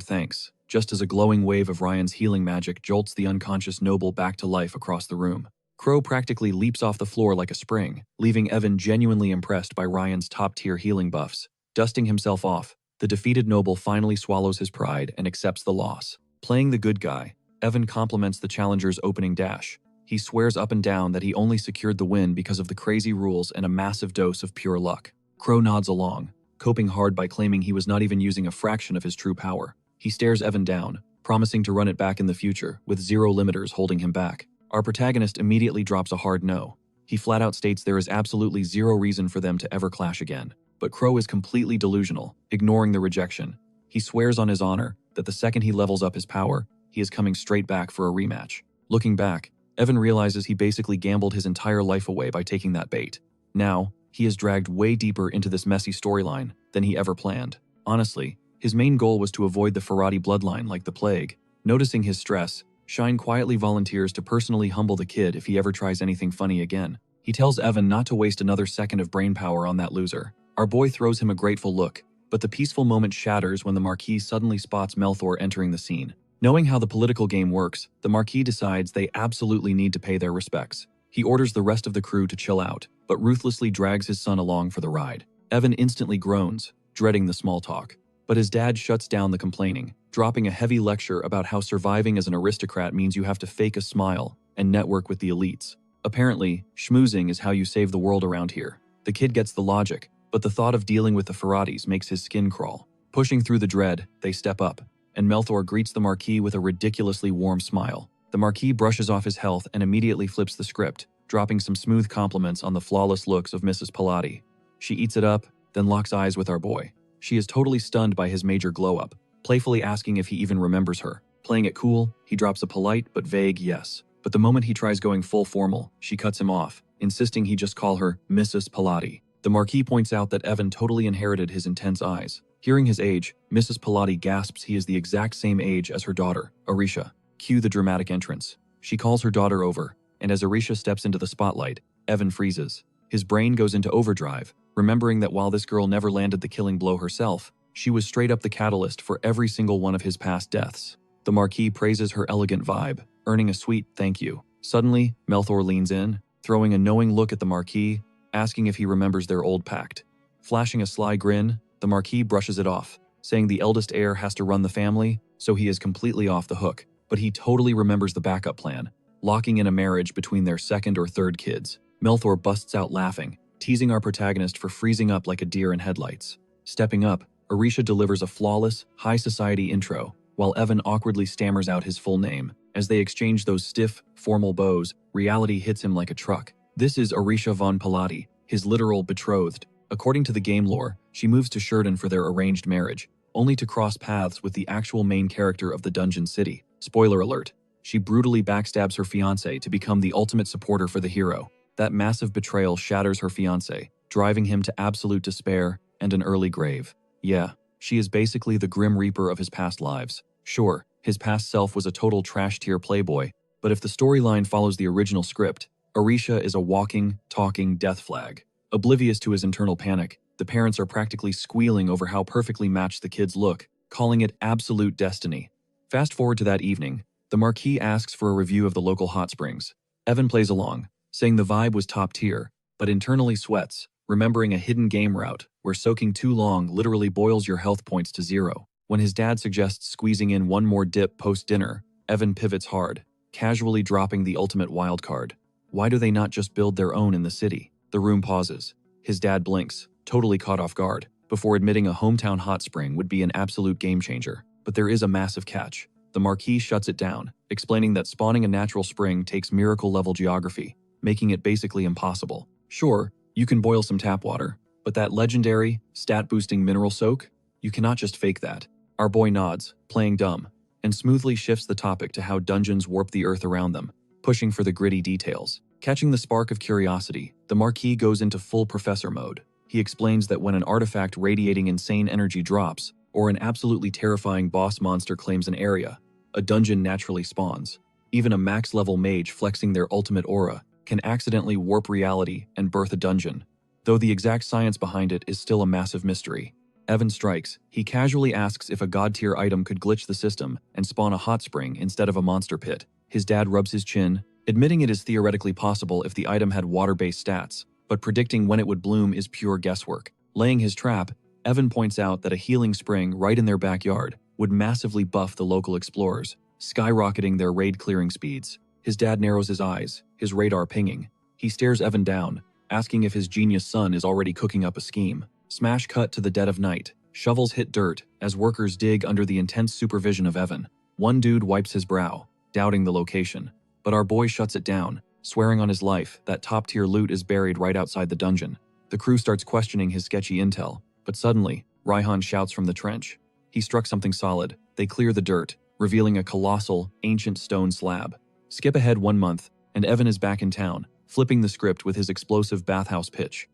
thanks, just as a glowing wave of Ryan's healing magic jolts the unconscious noble back to life across the room. Crow practically leaps off the floor like a spring, leaving Evan genuinely impressed by Ryan's top-tier healing buffs. Dusting himself off, the defeated noble finally swallows his pride and accepts the loss. Playing the good guy, Evan compliments the challenger's opening dash. He swears up and down that he only secured the win because of the crazy rules and a massive dose of pure luck. Crow nods along, coping hard by claiming he was not even using a fraction of his true power. He stares Evan down, promising to run it back in the future, with zero limiters holding him back. Our protagonist immediately drops a hard no. He flat out states there is absolutely zero reason for them to ever clash again. But Crow is completely delusional, ignoring the rejection. He swears on his honor that the second he levels up his power, he is coming straight back for a rematch. Looking back, Evan realizes he basically gambled his entire life away by taking that bait. Now, he is dragged way deeper into this messy storyline than he ever planned. Honestly, his main goal was to avoid the Ferrati bloodline like the plague. Noticing his stress, Shine quietly volunteers to personally humble the kid if he ever tries anything funny again. He tells Evan not to waste another second of brainpower on that loser. Our boy throws him a grateful look, but the peaceful moment shatters when the Marquis suddenly spots Melthor entering the scene. Knowing how the political game works, the Marquis decides they absolutely need to pay their respects. He orders the rest of the crew to chill out, but ruthlessly drags his son along for the ride. Evan instantly groans, dreading the small talk. But his dad shuts down the complaining, dropping a heavy lecture about how surviving as an aristocrat means you have to fake a smile and network with the elites. Apparently, schmoozing is how you save the world around here. The kid gets the logic, but the thought of dealing with the Ferratis makes his skin crawl. Pushing through the dread, they step up, and Melthor greets the Marquis with a ridiculously warm smile. The Marquis brushes off his health and immediately flips the script, dropping some smooth compliments on the flawless looks of Mrs. Palati. She eats it up, then locks eyes with our boy. She is totally stunned by his major glow-up, playfully asking if he even remembers her. Playing it cool, he drops a polite but vague yes. But the moment he tries going full formal, she cuts him off, insisting he just call her Mrs. Palati. The Marquis points out that Evan totally inherited his intense eyes. Hearing his age, Mrs. Palati gasps he is the exact same age as her daughter, Arisha. Cue the dramatic entrance. She calls her daughter over, and as Arisha steps into the spotlight, Evan freezes. His brain goes into overdrive, remembering that while this girl never landed the killing blow herself, she was straight up the catalyst for every single one of his past deaths. The Marquis praises her elegant vibe, earning a sweet thank you. Suddenly, Melthor leans in, throwing a knowing look at the Marquis, asking if he remembers their old pact. Flashing a sly grin, the Marquis brushes it off, saying the eldest heir has to run the family, so he is completely off the hook. But he totally remembers the backup plan, locking in a marriage between their second or third kids. Melthor busts out laughing, teasing our protagonist for freezing up like a deer in headlights. Stepping up, Arisha delivers a flawless, high society intro, while Evan awkwardly stammers out his full name. As they exchange those stiff, formal bows, reality hits him like a truck. This is Arisha von Palati, his literal betrothed. According to the game lore, she moves to Sheridan for their arranged marriage, only to cross paths with the actual main character of the Dungeon City. Spoiler alert, she brutally backstabs her fiancé to become the ultimate supporter for the hero. That massive betrayal shatters her fiancé, driving him to absolute despair and an early grave. Yeah, she is basically the Grim Reaper of his past lives. Sure, his past self was a total trash-tier playboy, but if the storyline follows the original script, Arisha is a walking, talking death flag. Oblivious to his internal panic, the parents are practically squealing over how perfectly matched the kids look, calling it absolute destiny. Fast forward to that evening, the Marquis asks for a review of the local hot springs. Evan plays along, saying the vibe was top tier, but internally sweats, remembering a hidden game route where soaking too long literally boils your health points to zero. When his dad suggests squeezing in one more dip post-dinner, Evan pivots hard, casually dropping the ultimate wildcard. Why do they not just build their own in the city? The room pauses. His dad blinks, totally caught off guard, before admitting a hometown hot spring would be an absolute game changer. But there is a massive catch. The Marquis shuts it down, explaining that spawning a natural spring takes miracle-level geography, making it basically impossible. Sure, you can boil some tap water, but that legendary, stat-boosting mineral soak? You cannot just fake that. Our boy nods, playing dumb, and smoothly shifts the topic to how dungeons warp the earth around them, pushing for the gritty details. Catching the spark of curiosity, the Marquis goes into full professor mode. He explains that when an artifact radiating insane energy drops, or an absolutely terrifying boss monster claims an area, a dungeon naturally spawns. Even a max-level mage flexing their ultimate aura can accidentally warp reality and birth a dungeon, though the exact science behind it is still a massive mystery. Evan strikes. He casually asks if a god-tier item could glitch the system and spawn a hot spring instead of a monster pit. His dad rubs his chin, admitting it is theoretically possible if the item had water-based stats, but predicting when it would bloom is pure guesswork. Laying his trap, Evan points out that a healing spring right in their backyard would massively buff the local explorers, skyrocketing their raid-clearing speeds. His dad narrows his eyes, his radar pinging. He stares Evan down, asking if his genius son is already cooking up a scheme. Smash cut to the dead of night. Shovels hit dirt as workers dig under the intense supervision of Evan. One dude wipes his brow, doubting the location, but our boy shuts it down, swearing on his life that top-tier loot is buried right outside the dungeon. The crew starts questioning his sketchy intel, but suddenly, Raihan shouts from the trench. He struck something solid. They clear the dirt, revealing a colossal, ancient stone slab. Skip ahead 1 month, and Evan is back in town, flipping the script with his explosive bathhouse pitch.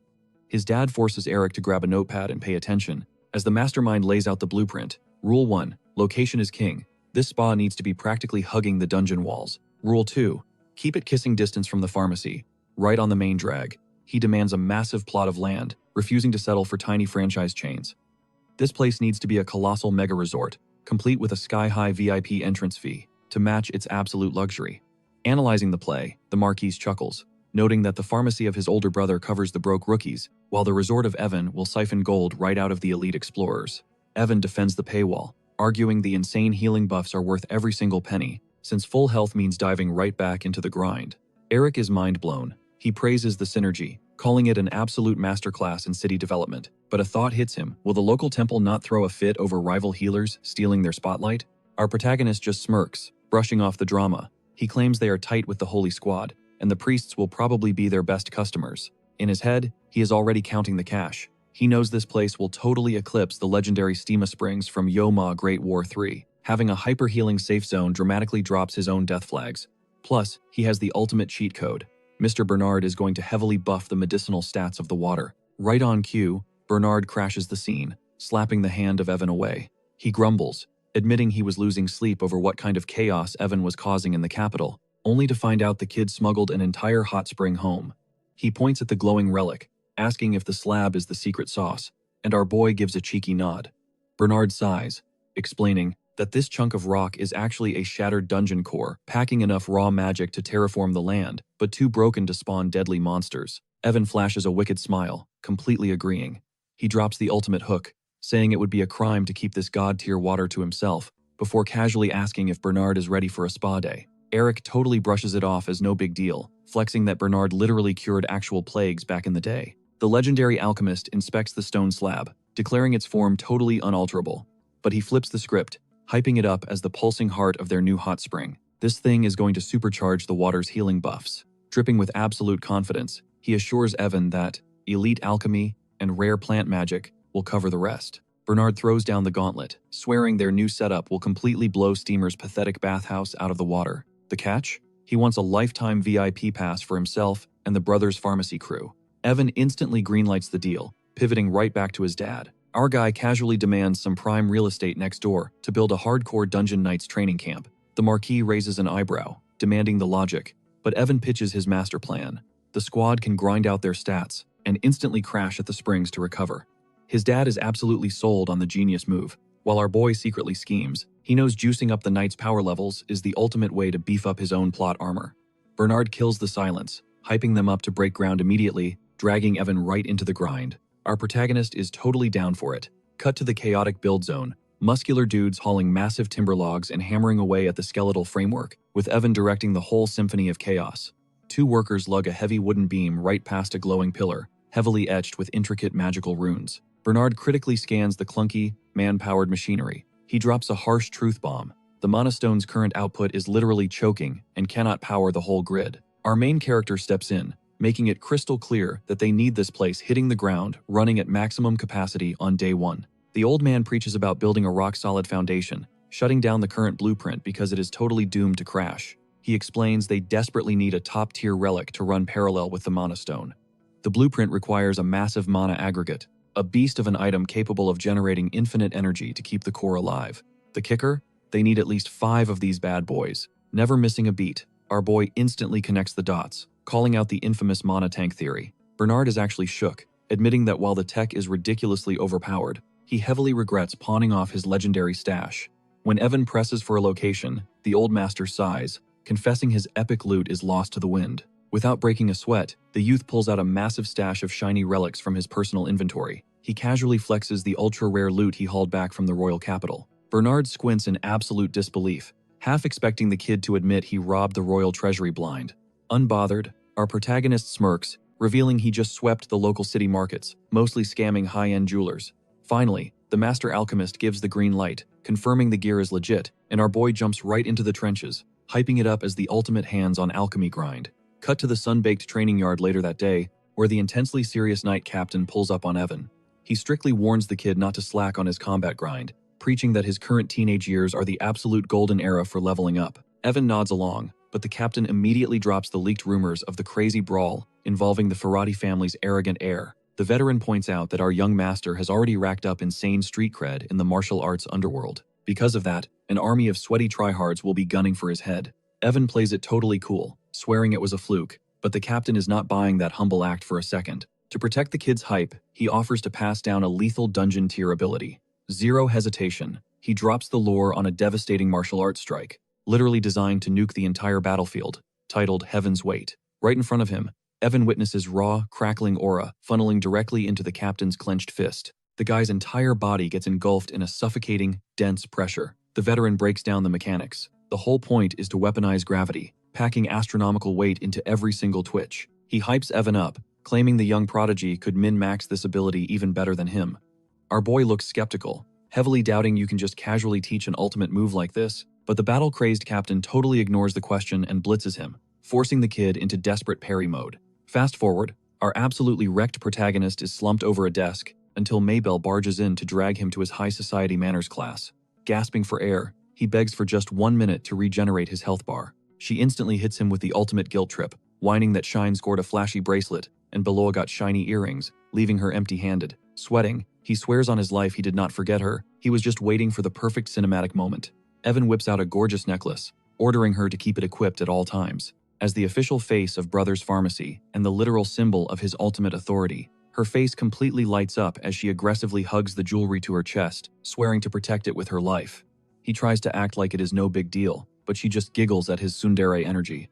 His dad forces Eric to grab a notepad and pay attention, as the mastermind lays out the blueprint. Rule 1, location is king. This spa needs to be practically hugging the dungeon walls. Rule 2, keep it kissing distance from the pharmacy, right on the main drag. He demands a massive plot of land, refusing to settle for tiny franchise chains. This place needs to be a colossal mega resort, complete with a sky-high VIP entrance fee, to match its absolute luxury. Analyzing the play, the Marquis chuckles, noting that the pharmacy of his older brother covers the broke rookies, while the resort of Evan will siphon gold right out of the elite explorers. Evan defends the paywall, arguing the insane healing buffs are worth every single penny, since full health means diving right back into the grind. Eric is mind blown. He praises the synergy, calling it an absolute masterclass in city development. But a thought hits him. Will the local temple not throw a fit over rival healers stealing their spotlight? Our protagonist just smirks, brushing off the drama. He claims they are tight with the Holy Squad, and the priests will probably be their best customers. In his head, he is already counting the cash. He knows this place will totally eclipse the legendary Stema Springs from Yoma Great War 3. Having a hyper-healing safe zone dramatically drops his own death flags. Plus, he has the ultimate cheat code. Mr. Bernard is going to heavily buff the medicinal stats of the water. Right on cue, Bernard crashes the scene, slapping the hand of Evan away. He grumbles, admitting he was losing sleep over what kind of chaos Evan was causing in the capital, only to find out the kid smuggled an entire hot spring home. He points at the glowing relic, asking if the slab is the secret sauce, and our boy gives a cheeky nod. Bernard sighs, explaining that this chunk of rock is actually a shattered dungeon core, packing enough raw magic to terraform the land, but too broken to spawn deadly monsters. Evan flashes a wicked smile, completely agreeing. He drops the ultimate hook, saying it would be a crime to keep this god-tier water to himself, before casually asking if Bernard is ready for a spa day. Eric totally brushes it off as no big deal, flexing that Bernard literally cured actual plagues back in the day. The legendary alchemist inspects the stone slab, declaring its form totally unalterable. But he flips the script, hyping it up as the pulsing heart of their new hot spring. This thing is going to supercharge the water's healing buffs. Dripping with absolute confidence, he assures Evan that elite alchemy and rare plant magic will cover the rest. Bernard throws down the gauntlet, swearing their new setup will completely blow Steamer's pathetic bathhouse out of the water. The catch? He wants a lifetime VIP pass for himself and the brothers' pharmacy crew. Evan instantly greenlights the deal, pivoting right back to his dad. Our guy casually demands some prime real estate next door to build a hardcore Dungeon Knights training camp. The Marquis raises an eyebrow, demanding the logic, but Evan pitches his master plan. The squad can grind out their stats and instantly crash at the springs to recover. His dad is absolutely sold on the genius move, while our boy secretly schemes. He knows juicing up the Knights' power levels is the ultimate way to beef up his own plot armor. Bernard kills the silence, hyping them up to break ground immediately, dragging Evan right into the grind. Our protagonist is totally down for it. Cut to the chaotic build zone, muscular dudes hauling massive timber logs and hammering away at the skeletal framework, with Evan directing the whole symphony of chaos. Two workers lug a heavy wooden beam right past a glowing pillar, heavily etched with intricate magical runes. Bernard critically scans the clunky, man-powered machinery. He drops a harsh truth bomb. The monostone's current output is literally choking and cannot power the whole grid. Our main character steps in, making it crystal clear that they need this place hitting the ground, running at maximum capacity on day one. The old man preaches about building a rock-solid foundation, shutting down the current blueprint because it is totally doomed to crash. He explains they desperately need a top-tier relic to run parallel with the mana stone. The blueprint requires a massive mana aggregate, a beast of an item capable of generating infinite energy to keep the core alive. The kicker? They need at least 5 of these bad boys. Never missing a beat, our boy instantly connects the dots, calling out the infamous mana tank theory. Bernard is actually shook, admitting that while the tech is ridiculously overpowered, he heavily regrets pawning off his legendary stash. When Evan presses for a location, the old master sighs, confessing his epic loot is lost to the wind. Without breaking a sweat, the youth pulls out a massive stash of shiny relics from his personal inventory. He casually flexes the ultra-rare loot he hauled back from the royal capital. Bernard squints in absolute disbelief, half expecting the kid to admit he robbed the royal treasury blind. Unbothered, our protagonist smirks, revealing he just swept the local city markets, mostly scamming high-end jewelers. Finally, the master alchemist gives the green light, confirming the gear is legit, and our boy jumps right into the trenches, hyping it up as the ultimate hands-on alchemy grind. Cut to the sun-baked training yard later that day, where the intensely serious knight captain pulls up on Evan. He strictly warns the kid not to slack on his combat grind, preaching that his current teenage years are the absolute golden era for leveling up. Evan nods along, but the captain immediately drops the leaked rumors of the crazy brawl involving the Ferrati family's arrogant heir. The veteran points out that our young master has already racked up insane street cred in the martial arts underworld. Because of that, an army of sweaty tryhards will be gunning for his head. Evan plays it totally cool, swearing it was a fluke, but the captain is not buying that humble act for a second. To protect the kid's hype, he offers to pass down a lethal dungeon tier ability. Zero hesitation, he drops the lore on a devastating martial arts strike, literally designed to nuke the entire battlefield, titled Heaven's Weight. Right in front of him, Evan witnesses raw, crackling aura funneling directly into the captain's clenched fist. The guy's entire body gets engulfed in a suffocating, dense pressure. The veteran breaks down the mechanics. The whole point is to weaponize gravity, packing astronomical weight into every single twitch. He hypes Evan up, claiming the young prodigy could min-max this ability even better than him. Our boy looks skeptical, heavily doubting you can just casually teach an ultimate move like this, but the battle-crazed captain totally ignores the question and blitzes him, forcing the kid into desperate parry mode. Fast forward, our absolutely wrecked protagonist is slumped over a desk until Mabel barges in to drag him to his high society manners class. Gasping for air, he begs for just 1 minute to regenerate his health bar. She instantly hits him with the ultimate guilt trip, whining that Shine scored a flashy bracelet and Beloa got shiny earrings, leaving her empty-handed. Sweating, he swears on his life he did not forget her, he was just waiting for the perfect cinematic moment. Evan whips out a gorgeous necklace, ordering her to keep it equipped at all times. As the official face of Brothers Pharmacy and the literal symbol of his ultimate authority, her face completely lights up as she aggressively hugs the jewelry to her chest, swearing to protect it with her life. He tries to act like it is no big deal, but she just giggles at his tsundere energy.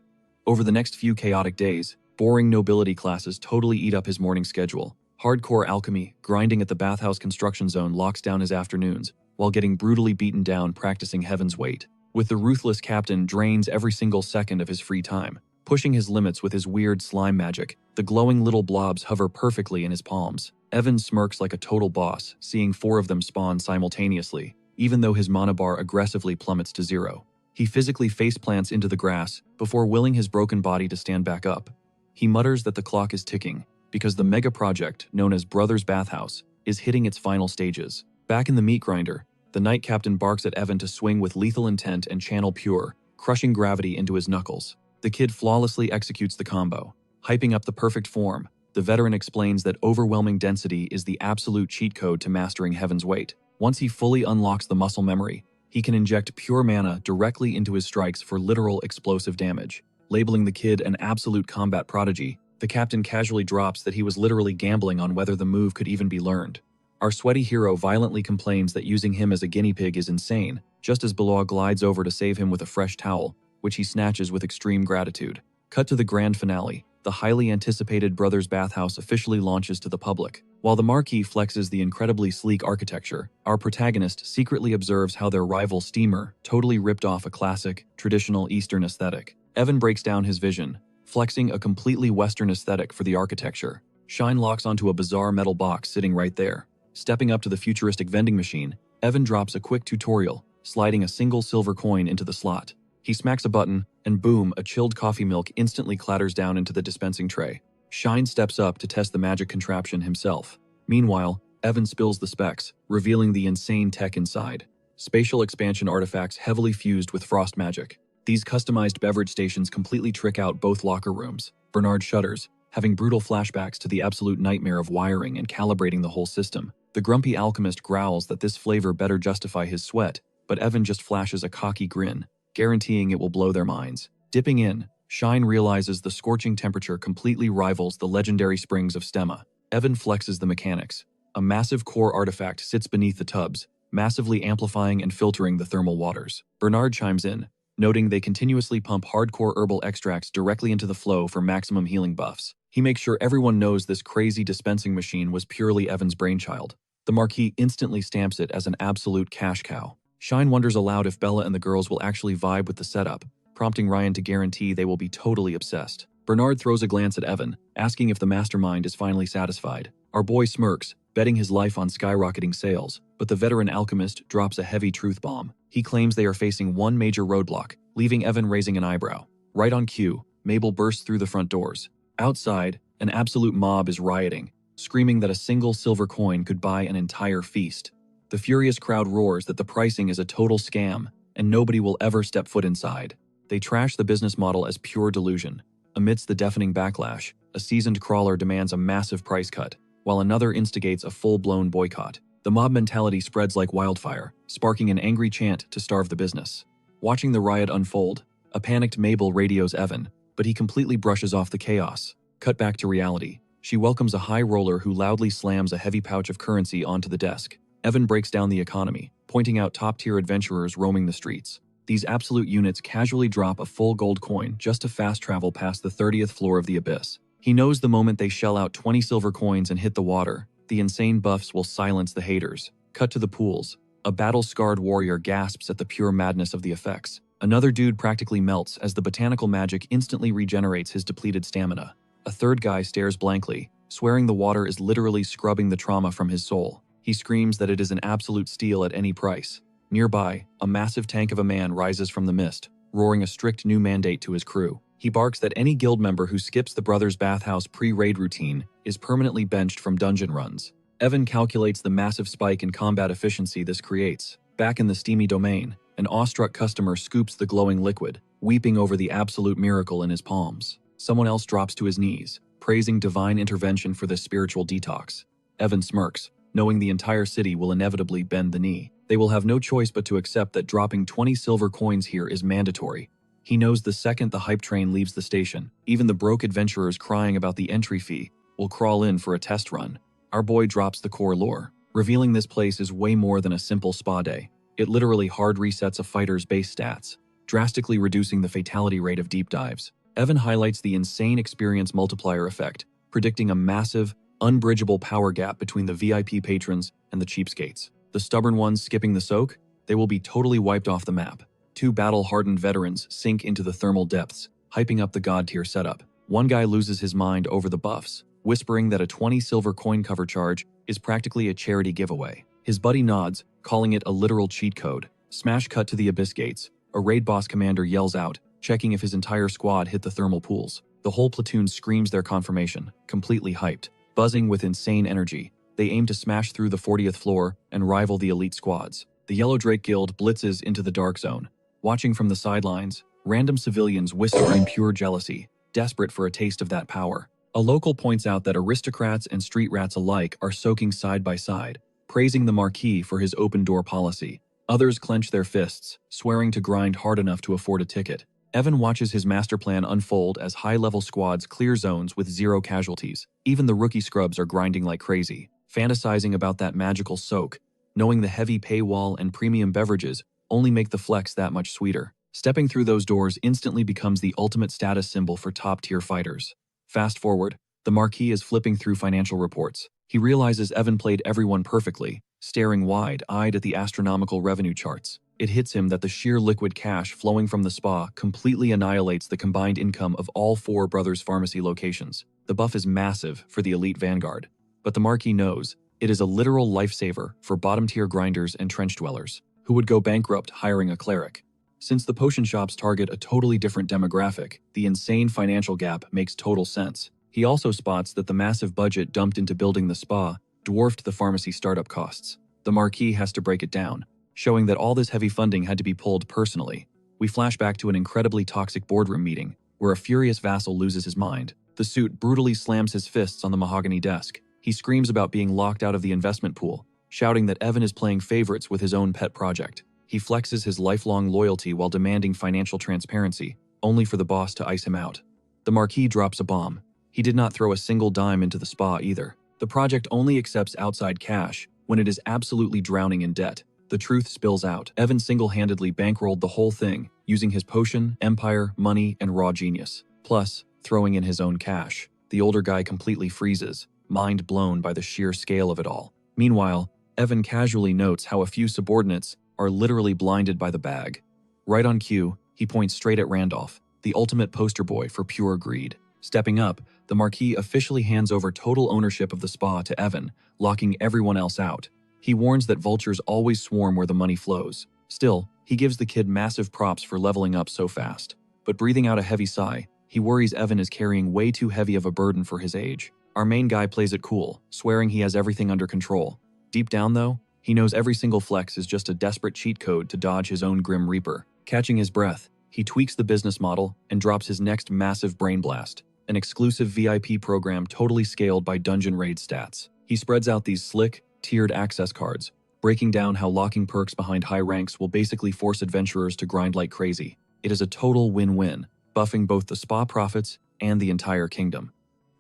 Over the next few chaotic days, boring nobility classes totally eat up his morning schedule. Hardcore alchemy, grinding at the bathhouse construction zone locks down his afternoons, while getting brutally beaten down practicing Heaven's Weight. With the ruthless captain drains every single second of his free time, pushing his limits with his weird slime magic. The glowing little blobs hover perfectly in his palms. Evan smirks like a total boss, seeing 4 of them spawn simultaneously, even though his mana bar aggressively plummets to 0. He physically faceplants into the grass before willing his broken body to stand back up. He mutters that the clock is ticking, because the mega project, known as Brothers Bathhouse, is hitting its final stages. Back in the meat grinder, the knight captain barks at Evan to swing with lethal intent and channel pure, crushing gravity into his knuckles. The kid flawlessly executes the combo. Hyping up the perfect form, the veteran explains that overwhelming density is the absolute cheat code to mastering Heaven's Weight. Once he fully unlocks the muscle memory, he can inject pure mana directly into his strikes for literal explosive damage. Labeling the kid an absolute combat prodigy, the captain casually drops that he was literally gambling on whether the move could even be learned. Our sweaty hero violently complains that using him as a guinea pig is insane, just as Beloa glides over to save him with a fresh towel, which he snatches with extreme gratitude. Cut to the grand finale. The highly anticipated Brothers Bathhouse officially launches to the public. While the marquee flexes the incredibly sleek architecture, our protagonist secretly observes how their rival steamer totally ripped off a classic, traditional Eastern aesthetic. Evan breaks down his vision, flexing a completely Western aesthetic for the architecture. Shine locks onto a bizarre metal box sitting right there. Stepping up to the futuristic vending machine, Evan drops a quick tutorial, sliding a single silver coin into the slot. He smacks a button, and boom, a chilled coffee milk instantly clatters down into the dispensing tray. Shine steps up to test the magic contraption himself. Meanwhile, Evan spills the specs, revealing the insane tech inside. Spatial expansion artifacts heavily fused with frost magic. These customized beverage stations completely trick out both locker rooms. Bernard shudders, having brutal flashbacks to the absolute nightmare of wiring and calibrating the whole system. The grumpy alchemist growls that this flavor better justify his sweat, but Evan just flashes a cocky grin, guaranteeing it will blow their minds. Dipping in, Shine realizes the scorching temperature completely rivals the legendary springs of Stemma. Evan flexes the mechanics. A massive core artifact sits beneath the tubs, massively amplifying and filtering the thermal waters. Bernard chimes in, noting they continuously pump hardcore herbal extracts directly into the flow for maximum healing buffs. He makes sure everyone knows this crazy dispensing machine was purely Evan's brainchild. The Marquis instantly stamps it as an absolute cash cow. Shine wonders aloud if Bella and the girls will actually vibe with the setup, prompting Ryan to guarantee they will be totally obsessed. Bernard throws a glance at Evan, asking if the mastermind is finally satisfied. Our boy smirks, betting his life on skyrocketing sales, but the veteran alchemist drops a heavy truth bomb. He claims they are facing one major roadblock, leaving Evan raising an eyebrow. Right on cue, Mabel bursts through the front doors. Outside, an absolute mob is rioting, screaming that a single silver coin could buy an entire feast. The furious crowd roars that the pricing is a total scam, and nobody will ever step foot inside. They trash the business model as pure delusion. Amidst the deafening backlash, a seasoned crawler demands a massive price cut, while another instigates a full-blown boycott. The mob mentality spreads like wildfire, sparking an angry chant to starve the business. Watching the riot unfold, a panicked Mabel radios Evan, but he completely brushes off the chaos. Cut back to reality. She welcomes a high roller who loudly slams a heavy pouch of currency onto the desk. Evan breaks down the economy, pointing out top-tier adventurers roaming the streets. These absolute units casually drop a full gold coin just to fast travel past the 30th floor of the abyss. He knows the moment they shell out 20 silver coins and hit the water, the insane buffs will silence the haters. Cut to the pools. A battle-scarred warrior gasps at the pure madness of the effects. Another dude practically melts as the botanical magic instantly regenerates his depleted stamina. A third guy stares blankly, swearing the water is literally scrubbing the trauma from his soul. He screams that it is an absolute steal at any price. Nearby, a massive tank of a man rises from the mist, roaring a strict new mandate to his crew. He barks that any guild member who skips the brothers' bathhouse pre-raid routine is permanently benched from dungeon runs. Evan calculates the massive spike in combat efficiency this creates. Back in the steamy domain, an awestruck customer scoops the glowing liquid, weeping over the absolute miracle in his palms. Someone else drops to his knees, praising divine intervention for this spiritual detox. Evan smirks, knowing the entire city will inevitably bend the knee. They will have no choice but to accept that dropping 20 silver coins here is mandatory. He knows the second the hype train leaves the station, even the broke adventurers crying about the entry fee will crawl in for a test run. Our boy drops the core lore, revealing this place is way more than a simple spa day. It literally hard resets a fighter's base stats, drastically reducing the fatality rate of deep dives. Evan highlights the insane experience multiplier effect, predicting a massive, unbridgeable power gap between the VIP patrons and the cheapskates. The stubborn ones skipping the soak, they will be totally wiped off the map. Two battle-hardened veterans sink into the thermal depths, hyping up the god-tier setup. One guy loses his mind over the buffs, whispering that a 20 silver coin cover charge is practically a charity giveaway. His buddy nods, calling it a literal cheat code. Smash cut to the abyss gates. A raid boss commander yells out, checking if his entire squad hit the thermal pools. The whole platoon screams their confirmation, completely hyped. Buzzing with insane energy, they aim to smash through the 40th floor and rival the elite squads. The Yellow Drake Guild blitzes into the dark zone. Watching from the sidelines, random civilians whisper in pure jealousy, desperate for a taste of that power. A local points out that aristocrats and street rats alike are soaking side by side, praising the Marquis for his open-door policy. Others clench their fists, swearing to grind hard enough to afford a ticket. Evan watches his master plan unfold as high-level squads clear zones with zero casualties. Even the rookie scrubs are grinding like crazy, fantasizing about that magical soak, knowing the heavy paywall and premium beverages only make the flex that much sweeter. Stepping through those doors instantly becomes the ultimate status symbol for top-tier fighters. Fast forward, the Marquis is flipping through financial reports. He realizes Evan played everyone perfectly, staring wide-eyed at the astronomical revenue charts. It hits him that the sheer liquid cash flowing from the spa completely annihilates the combined income of all four brothers' pharmacy locations. The buff is massive for the elite vanguard, but the Marquis knows it is a literal lifesaver for bottom-tier grinders and trench dwellers, who would go bankrupt hiring a cleric. Since the potion shops target a totally different demographic, the insane financial gap makes total sense. He also spots that the massive budget dumped into building the spa dwarfed the pharmacy startup costs. The Marquis has to break it down, showing that all this heavy funding had to be pulled personally. We flash back to an incredibly toxic boardroom meeting, where a furious vassal loses his mind. The suit brutally slams his fists on the mahogany desk. He screams about being locked out of the investment pool, shouting that Evan is playing favorites with his own pet project. He flexes his lifelong loyalty while demanding financial transparency, only for the boss to ice him out. The Marquis drops a bomb. He did not throw a single dime into the spa either. The project only accepts outside cash when it is absolutely drowning in debt. The truth spills out. Evan single-handedly bankrolled the whole thing, using his potion, empire, money, and raw genius. Plus, throwing in his own cash. The older guy completely freezes, mind blown by the sheer scale of it all. Meanwhile, Evan casually notes how a few subordinates are literally blinded by the bag. Right on cue, he points straight at Randolph, the ultimate poster boy for pure greed. Stepping up, the Marquis officially hands over total ownership of the spa to Evan, locking everyone else out. He warns that vultures always swarm where the money flows. Still, he gives the kid massive props for leveling up so fast. But breathing out a heavy sigh, he worries Evan is carrying way too heavy of a burden for his age. Our main guy plays it cool, swearing he has everything under control. Deep down though, he knows every single flex is just a desperate cheat code to dodge his own Grim Reaper. Catching his breath, he tweaks the business model and drops his next massive brain blast, an exclusive VIP program totally scaled by dungeon raid stats. He spreads out these slick, tiered access cards, breaking down how locking perks behind high ranks will basically force adventurers to grind like crazy. It is a total win-win, buffing both the spa profits and the entire kingdom.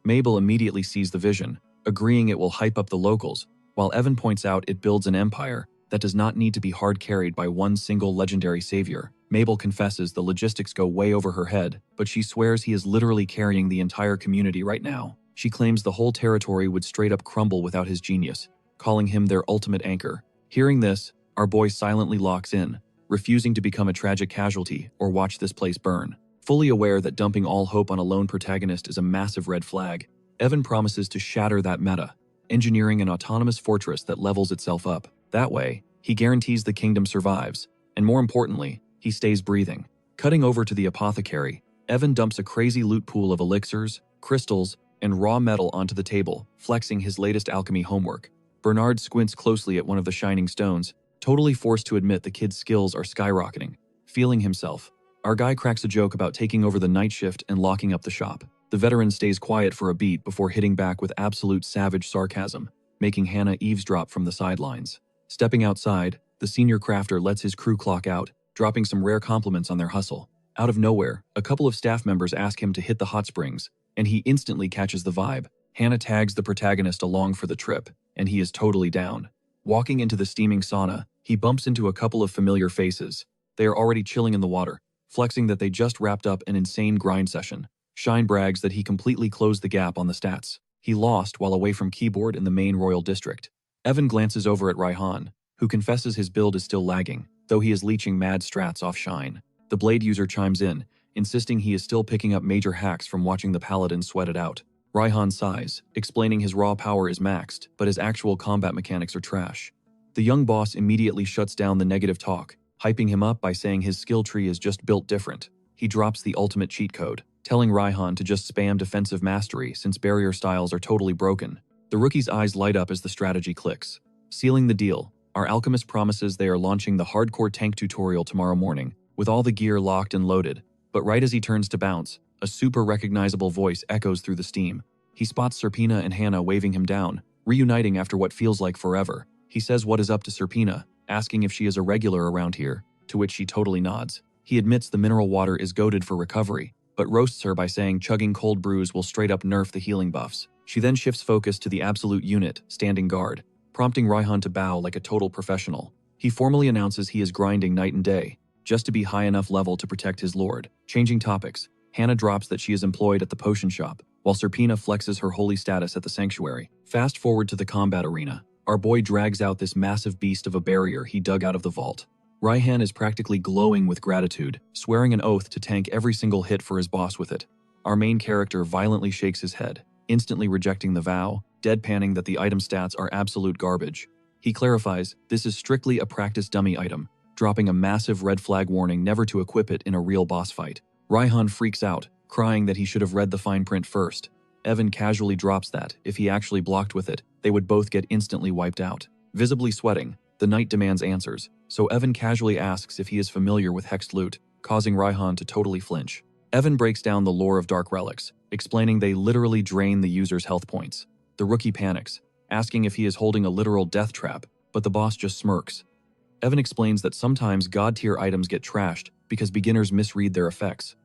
Mabel immediately sees the vision, agreeing it will hype up the locals, while Evan points out it builds an empire that does not need to be hard-carried by one single legendary savior. Mabel confesses the logistics go way over her head, but she swears he is literally carrying the entire community right now. She claims the whole territory would straight up crumble without his genius, calling him their ultimate anchor. Hearing this, our boy silently locks in, refusing to become a tragic casualty or watch this place burn. Fully aware that dumping all hope on a lone protagonist is a massive red flag, Evan promises to shatter that meta, engineering an autonomous fortress that levels itself up. That way, he guarantees the kingdom survives, and more importantly, he stays breathing. Cutting over to the apothecary, Evan dumps a crazy loot pool of elixirs, crystals, and raw metal onto the table, flexing his latest alchemy homework. Bernard squints closely at one of the shining stones, totally forced to admit the kid's skills are skyrocketing. Feeling himself, our guy cracks a joke about taking over the night shift and locking up the shop. The veteran stays quiet for a beat before hitting back with absolute savage sarcasm, making Hannah eavesdrop from the sidelines. Stepping outside, the senior crafter lets his crew clock out, dropping some rare compliments on their hustle. Out of nowhere, a couple of staff members ask him to hit the hot springs, and he instantly catches the vibe. Hannah tags the protagonist along for the trip, and he is totally down. Walking into the steaming sauna, he bumps into a couple of familiar faces. They are already chilling in the water, flexing that they just wrapped up an insane grind session. Shine brags that he completely closed the gap on the stats. He lost while away from keyboard in the main royal district. Evan glances over at Raihan, who confesses his build is still lagging, though he is leeching mad strats off Shine. The blade user chimes in, insisting he is still picking up major hacks from watching the paladin sweat it out. Raihan sighs, explaining his raw power is maxed, but his actual combat mechanics are trash. The young boss immediately shuts down the negative talk, hyping him up by saying his skill tree is just built different. He drops the ultimate cheat code, telling Raihan to just spam defensive mastery since barrier styles are totally broken. The rookie's eyes light up as the strategy clicks. Sealing the deal, our alchemist promises they are launching the hardcore tank tutorial tomorrow morning, with all the gear locked and loaded. But right as he turns to bounce, a super recognizable voice echoes through the steam. He spots Serpina and Hannah waving him down, reuniting after what feels like forever. He says what is up to Serpina, asking if she is a regular around here, to which she totally nods. He admits the mineral water is goated for recovery, but roasts her by saying chugging cold brews will straight up nerf the healing buffs. She then shifts focus to the absolute unit, standing guard, prompting Raihan to bow like a total professional. He formally announces he is grinding night and day, just to be high enough level to protect his lord. Changing topics, Hannah drops that she is employed at the potion shop, while Serpina flexes her holy status at the sanctuary. Fast forward to the combat arena. Our boy drags out this massive beast of a barrier he dug out of the vault. Raihan is practically glowing with gratitude, swearing an oath to tank every single hit for his boss with it. Our main character violently shakes his head, instantly rejecting the vow, deadpanning that the item stats are absolute garbage. He clarifies this is strictly a practice dummy item, dropping a massive red flag warning never to equip it in a real boss fight. Raihan freaks out, crying that he should have read the fine print first. Evan casually drops that. If he actually blocked with it, they would both get instantly wiped out. Visibly sweating, the knight demands answers, so Evan casually asks if he is familiar with hexed loot, causing Raihan to totally flinch. Evan breaks down the lore of dark relics, explaining they literally drain the user's health points. The rookie panics, asking if he is holding a literal death trap, but the boss just smirks. Evan explains that sometimes god-tier items get trashed because beginners misread their effects.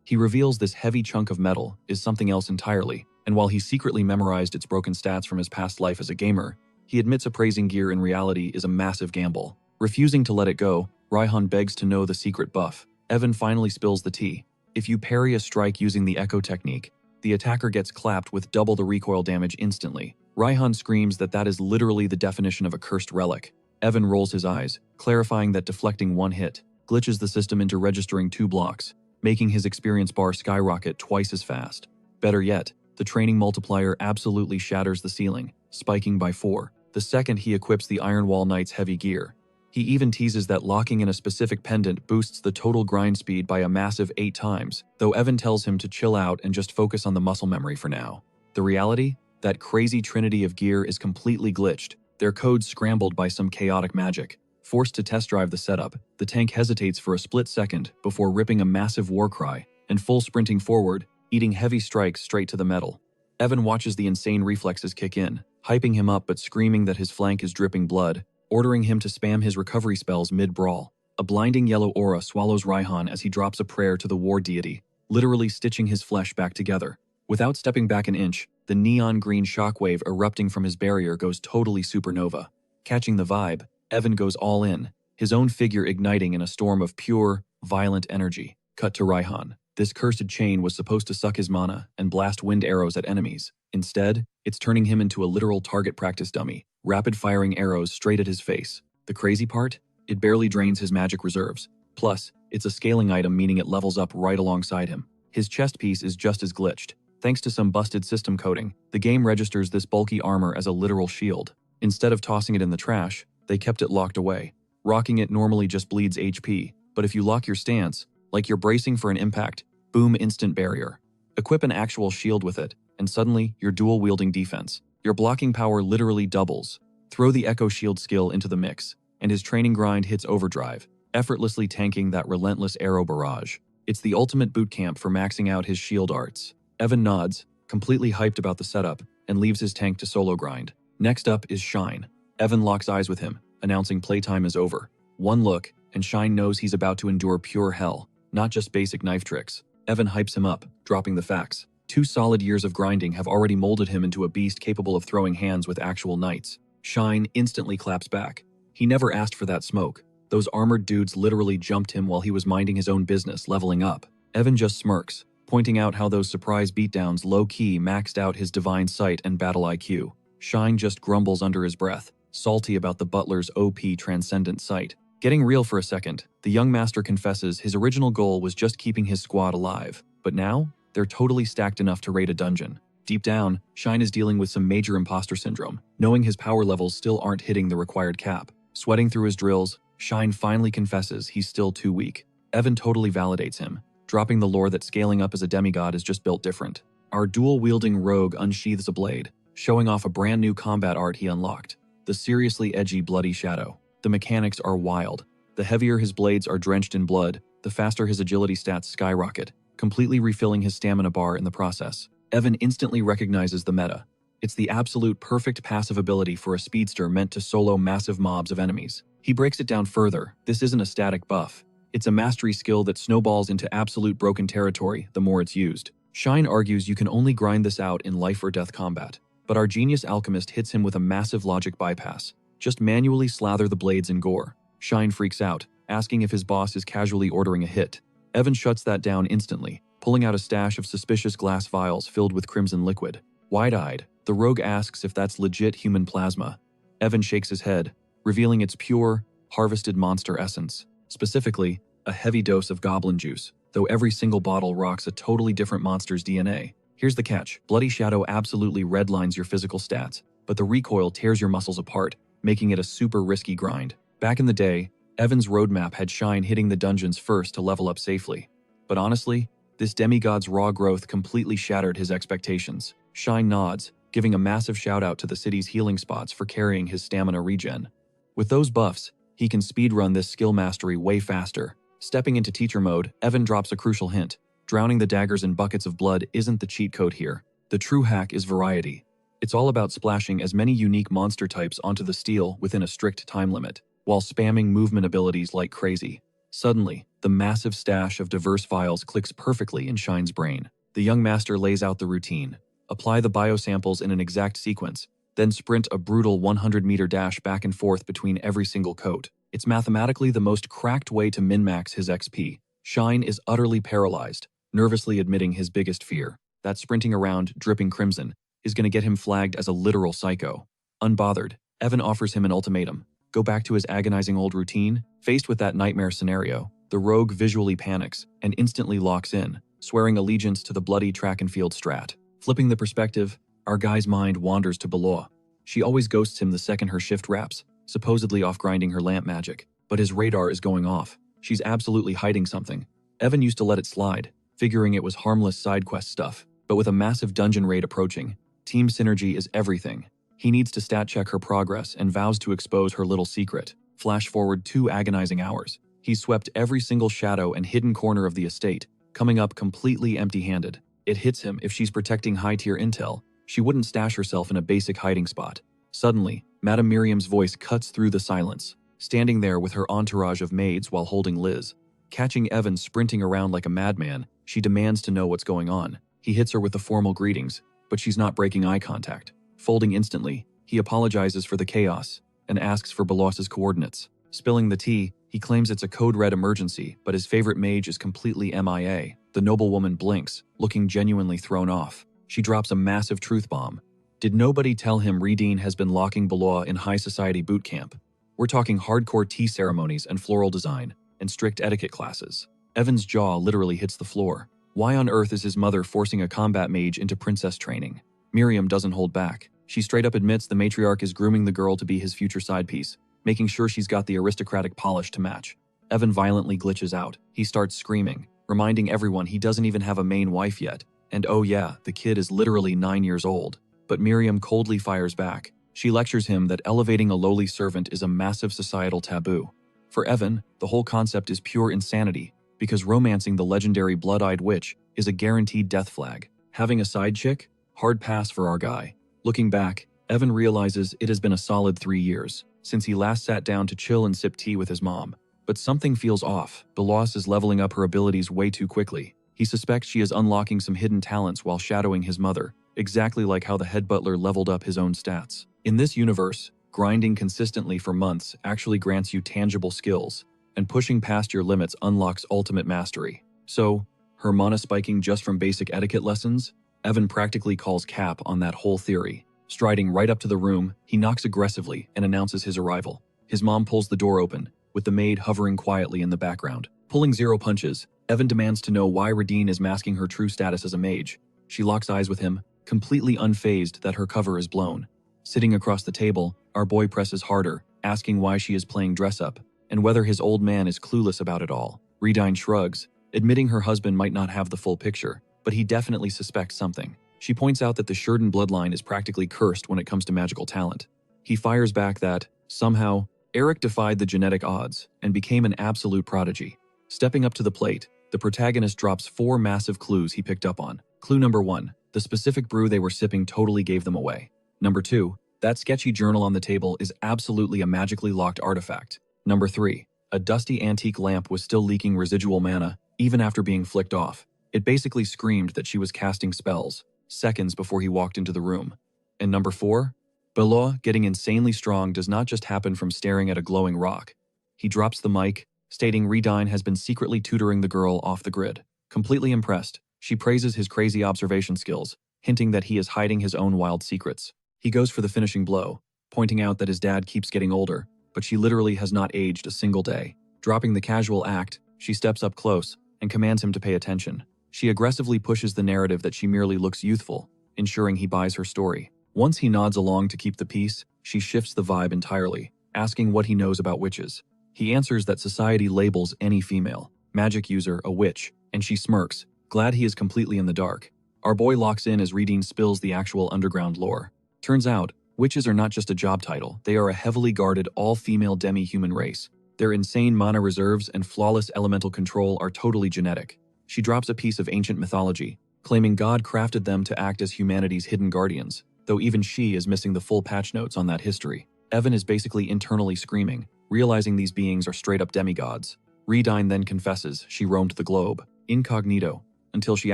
He reveals this heavy chunk of metal is something else entirely, and while he secretly memorized its broken stats from his past life as a gamer, he admits appraising gear in reality is a massive gamble. Refusing to let it go, Raihan begs to know the secret buff. Evan finally spills the tea. If you parry a strike using the echo technique, the attacker gets clapped with double the recoil damage instantly. Raihan screams that that is literally the definition of a cursed relic. Evan rolls his eyes, clarifying that deflecting one hit glitches the system into registering 2 blocks, making his experience bar skyrocket twice as fast. Better yet, the training multiplier absolutely shatters the ceiling, spiking by 4, the second he equips the Iron Wall Knight's heavy gear. He even teases that locking in a specific pendant boosts the total grind speed by a massive 8 times, though Evan tells him to chill out and just focus on the muscle memory for now. The reality? That crazy trinity of gear is completely glitched, their codes scrambled by some chaotic magic. Forced to test drive the setup, the tank hesitates for a split second before ripping a massive war cry and full sprinting forward, eating heavy strikes straight to the metal. Evan watches the insane reflexes kick in, hyping him up but screaming that his flank is dripping blood, ordering him to spam his recovery spells mid-brawl. A blinding yellow aura swallows Raihan as he drops a prayer to the war deity, literally stitching his flesh back together. Without stepping back an inch, the neon green shockwave erupting from his barrier goes totally supernova. Catching the vibe, Evan goes all in, his own figure igniting in a storm of pure, violent energy. Cut to Raihan. This cursed chain was supposed to suck his mana and blast wind arrows at enemies. Instead, it's turning him into a literal target practice dummy, rapid-firing arrows straight at his face. The crazy part? It barely drains his magic reserves. Plus, it's a scaling item, meaning it levels up right alongside him. His chest piece is just as glitched. Thanks to some busted system coding, the game registers this bulky armor as a literal shield. Instead of tossing it in the trash, they kept it locked away. Rocking it normally just bleeds HP, but if you lock your stance, like you're bracing for an impact, boom, instant barrier. Equip an actual shield with it, and suddenly you're dual-wielding defense. Your blocking power literally doubles. Throw the Echo Shield skill into the mix, and his training grind hits overdrive, effortlessly tanking that relentless arrow barrage. It's the ultimate boot camp for maxing out his shield arts. Evan nods, completely hyped about the setup, and leaves his tank to solo grind. Next up is Shine. Evan locks eyes with him, announcing playtime is over. One look, and Shine knows he's about to endure pure hell, not just basic knife tricks. Evan hypes him up, dropping the facts. 2 solid years of grinding have already molded him into a beast capable of throwing hands with actual knights. Shine instantly claps back. He never asked for that smoke. Those armored dudes literally jumped him while he was minding his own business, leveling up. Evan just smirks, pointing out how those surprise beatdowns low-key maxed out his divine sight and battle IQ. Shine just grumbles under his breath, salty about the butler's OP transcendent sight. Getting real for a second, the young master confesses his original goal was just keeping his squad alive, but now, they're totally stacked enough to raid a dungeon. Deep down, Shine is dealing with some major imposter syndrome, knowing his power levels still aren't hitting the required cap. Sweating through his drills, Shine finally confesses he's still too weak. Evan totally validates him, dropping the lore that scaling up as a demigod is just built different. Our dual-wielding rogue unsheathes a blade, showing off a brand new combat art he unlocked, the seriously edgy Bloody Shadow. The mechanics are wild. The heavier his blades are drenched in blood, the faster his agility stats skyrocket, completely refilling his stamina bar in the process. Evan instantly recognizes the meta. It's the absolute perfect passive ability for a speedster meant to solo massive mobs of enemies. He breaks it down further. This isn't a static buff. It's a mastery skill that snowballs into absolute broken territory the more it's used. Shine argues you can only grind this out in life or death combat, but our genius alchemist hits him with a massive logic bypass. Just manually slather the blades in gore. Shine freaks out, asking if his boss is casually ordering a hit. Evan shuts that down instantly, pulling out a stash of suspicious glass vials filled with crimson liquid. Wide-eyed, the rogue asks if that's legit human plasma. Evan shakes his head, revealing it's pure, harvested monster essence. Specifically, a heavy dose of goblin juice, though every single bottle rocks a totally different monster's DNA. Here's the catch. Bloody Shadow absolutely redlines your physical stats, but the recoil tears your muscles apart, making it a super risky grind. Back in the day, Evan's roadmap had Shine hitting the dungeons first to level up safely. But honestly, this demigod's raw growth completely shattered his expectations. Shine nods, giving a massive shout out to the city's healing spots for carrying his stamina regen. With those buffs, he can speedrun this skill mastery way faster. Stepping into teacher mode, Evan drops a crucial hint. Drowning the daggers in buckets of blood isn't the cheat code here. The true hack is variety. It's all about splashing as many unique monster types onto the steel within a strict time limit, while spamming movement abilities like crazy. Suddenly, the massive stash of diverse files clicks perfectly in Shine's brain. The young master lays out the routine. Apply the biosamples in an exact sequence, then sprint a brutal 100-meter dash back and forth between every single coat. It's mathematically the most cracked way to min-max his XP. Shine is utterly paralyzed, nervously admitting his biggest fear, that sprinting around, dripping crimson, is going to get him flagged as a literal psycho. Unbothered, Evan offers him an ultimatum. Go back to his agonizing old routine. Faced with that nightmare scenario, the rogue visually panics and instantly locks in, swearing allegiance to the bloody track and field strat. Flipping the perspective, our guy's mind wanders to Beloa. She always ghosts him the second her shift wraps, supposedly off grinding her lamp magic, but his radar is going off. She's absolutely hiding something. Evan used to let it slide, figuring it was harmless side quest stuff, but with a massive dungeon raid approaching, team synergy is everything. He needs to stat check her progress and vows to expose her little secret. Flash forward 2 agonizing hours. He's swept every single shadow and hidden corner of the estate, coming up completely empty-handed. It hits him if she's protecting high-tier intel, she wouldn't stash herself in a basic hiding spot. Suddenly, Madame Miriam's voice cuts through the silence, standing there with her entourage of maids while holding Liz. Catching Evan sprinting around like a madman, she demands to know what's going on. He hits her with the formal greetings, but she's not breaking eye contact. Folding instantly, he apologizes for the chaos and asks for Belos's coordinates. Spilling the tea, he claims it's a code-red emergency, but his favorite mage is completely MIA. The noblewoman blinks, looking genuinely thrown off. She drops a massive truth bomb. Did nobody tell him Redine has been locking Beloa in high society boot camp? We're talking hardcore tea ceremonies and floral design, and strict etiquette classes. Evan's jaw literally hits the floor. Why on earth is his mother forcing a combat mage into princess training? Miriam doesn't hold back. She straight up admits the matriarch is grooming the girl to be his future side piece, making sure she's got the aristocratic polish to match. Evan violently glitches out. He starts screaming, reminding everyone he doesn't even have a main wife yet. And oh yeah, the kid is literally 9 years old. But Miriam coldly fires back. She lectures him that elevating a lowly servant is a massive societal taboo. For Evan, the whole concept is pure insanity, because romancing the legendary blood-eyed witch is a guaranteed death flag. Having a side chick? Hard pass for our guy. Looking back, Evan realizes it has been a solid 3 years since he last sat down to chill and sip tea with his mom. But something feels off. Belos is leveling up her abilities way too quickly. He suspects she is unlocking some hidden talents while shadowing his mother, exactly like how the head butler leveled up his own stats. In this universe, grinding consistently for months actually grants you tangible skills, and pushing past your limits unlocks ultimate mastery. So, her mana spiking just from basic etiquette lessons? Evan practically calls cap on that whole theory. Striding right up to the room, he knocks aggressively and announces his arrival. His mom pulls the door open, with the maid hovering quietly in the background. Pulling zero punches, Evan demands to know why Redine is masking her true status as a mage. She locks eyes with him, completely unfazed that her cover is blown. Sitting across the table, our boy presses harder, asking why she is playing dress-up, and whether his old man is clueless about it all. Redine shrugs, admitting her husband might not have the full picture, but he definitely suspects something. She points out that the Sheridan bloodline is practically cursed when it comes to magical talent. He fires back that, somehow, Eric defied the genetic odds and became an absolute prodigy. Stepping up to the plate, the protagonist drops 4 massive clues he picked up on. Clue number 1, the specific brew they were sipping totally gave them away. Number 2, that sketchy journal on the table is absolutely a magically locked artifact. Number 3, a dusty antique lamp was still leaking residual mana, even after being flicked off. It basically screamed that she was casting spells, seconds before he walked into the room. And number 4, Beloa getting insanely strong does not just happen from staring at a glowing rock. He drops the mic, stating Redine has been secretly tutoring the girl off the grid. Completely impressed, she praises his crazy observation skills, hinting that he is hiding his own wild secrets. He goes for the finishing blow, pointing out that his dad keeps getting older, but she literally has not aged a single day. Dropping the casual act, she steps up close and commands him to pay attention. She aggressively pushes the narrative that she merely looks youthful, ensuring he buys her story. Once he nods along to keep the peace, she shifts the vibe entirely, asking what he knows about witches. He answers that society labels any female magic user a witch, and she smirks, glad he is completely in the dark. Our boy locks in as Redine spills the actual underground lore. Turns out, witches are not just a job title, they are a heavily guarded, all-female demi-human race. Their insane mana reserves and flawless elemental control are totally genetic. She drops a piece of ancient mythology, claiming God crafted them to act as humanity's hidden guardians, though even she is missing the full patch notes on that history. Evan is basically internally screaming, realizing these beings are straight-up demigods. Redine then confesses she roamed the globe, incognito, until she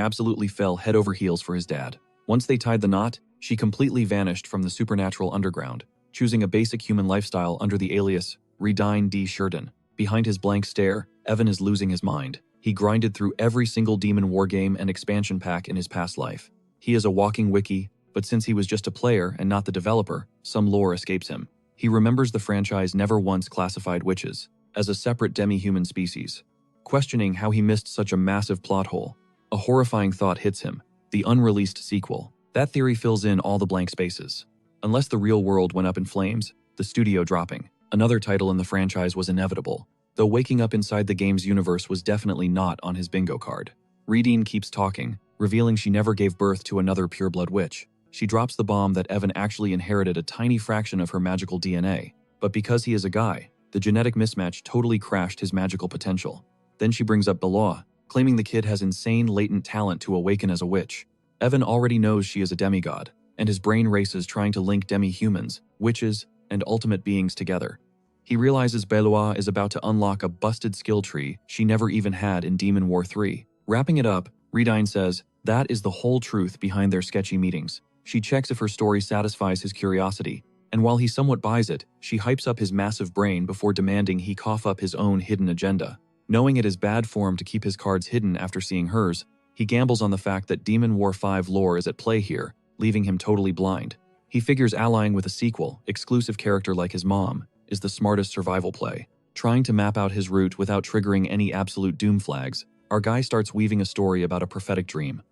absolutely fell head over heels for his dad. Once they tied the knot, she completely vanished from the supernatural underground, choosing a basic human lifestyle under the alias Redine D. Sheridan. Behind his blank stare, Evan is losing his mind. He grinded through every single demon wargame and expansion pack in his past life. He is a walking wiki, but since he was just a player and not the developer, some lore escapes him. He remembers the franchise never once classified witches as a separate demi-human species. Questioning how he missed such a massive plot hole, a horrifying thought hits him: the unreleased sequel. That theory fills in all the blank spaces. Unless the real world went up in flames, the studio dropping another title in the franchise was inevitable, though waking up inside the game's universe was definitely not on his bingo card. Redine keeps talking, revealing she never gave birth to another pureblood witch. She drops the bomb that Evan actually inherited a tiny fraction of her magical DNA, but because he is a guy, the genetic mismatch totally crashed his magical potential. Then she brings up Belaw, claiming the kid has insane latent talent to awaken as a witch. Evan already knows she is a demigod, and his brain races trying to link demi-humans, witches, and ultimate beings together. He realizes Belaw is about to unlock a busted skill tree she never even had in Demon War 3. Wrapping it up, Redine says that is the whole truth behind their sketchy meetings. She checks if her story satisfies his curiosity, and while he somewhat buys it, she hypes up his massive brain before demanding he cough up his own hidden agenda. Knowing it is bad form to keep his cards hidden after seeing hers, he gambles on the fact that Demon War 5 lore is at play here, leaving him totally blind. He figures allying with a sequel, exclusive character like his mom, is the smartest survival play. Trying to map out his route without triggering any absolute doom flags, our guy starts weaving a story about a prophetic dream.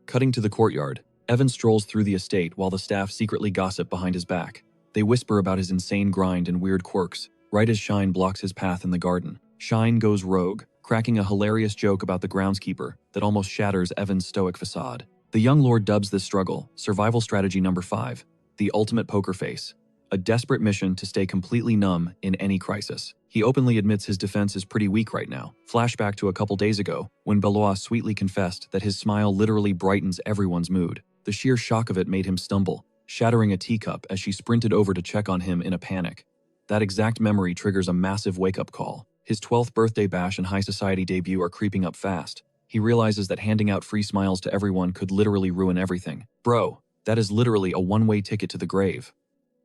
Cutting to the courtyard, Evan strolls through the estate while the staff secretly gossip behind his back. They whisper about his insane grind and weird quirks, right as Shine blocks his path in the garden. Shine goes rogue, cracking a hilarious joke about the groundskeeper that almost shatters Evan's stoic facade. The young lord dubs this struggle survival strategy number 5, the ultimate poker face, a desperate mission to stay completely numb in any crisis. He openly admits his defense is pretty weak right now. Flashback to a couple days ago, when Belaw sweetly confessed that his smile literally brightens everyone's mood. The sheer shock of it made him stumble, shattering a teacup as she sprinted over to check on him in a panic. That exact memory triggers a massive wake-up call. His 12th birthday bash and high society debut are creeping up fast. He realizes that handing out free smiles to everyone could literally ruin everything. Bro, that is literally a one-way ticket to the grave.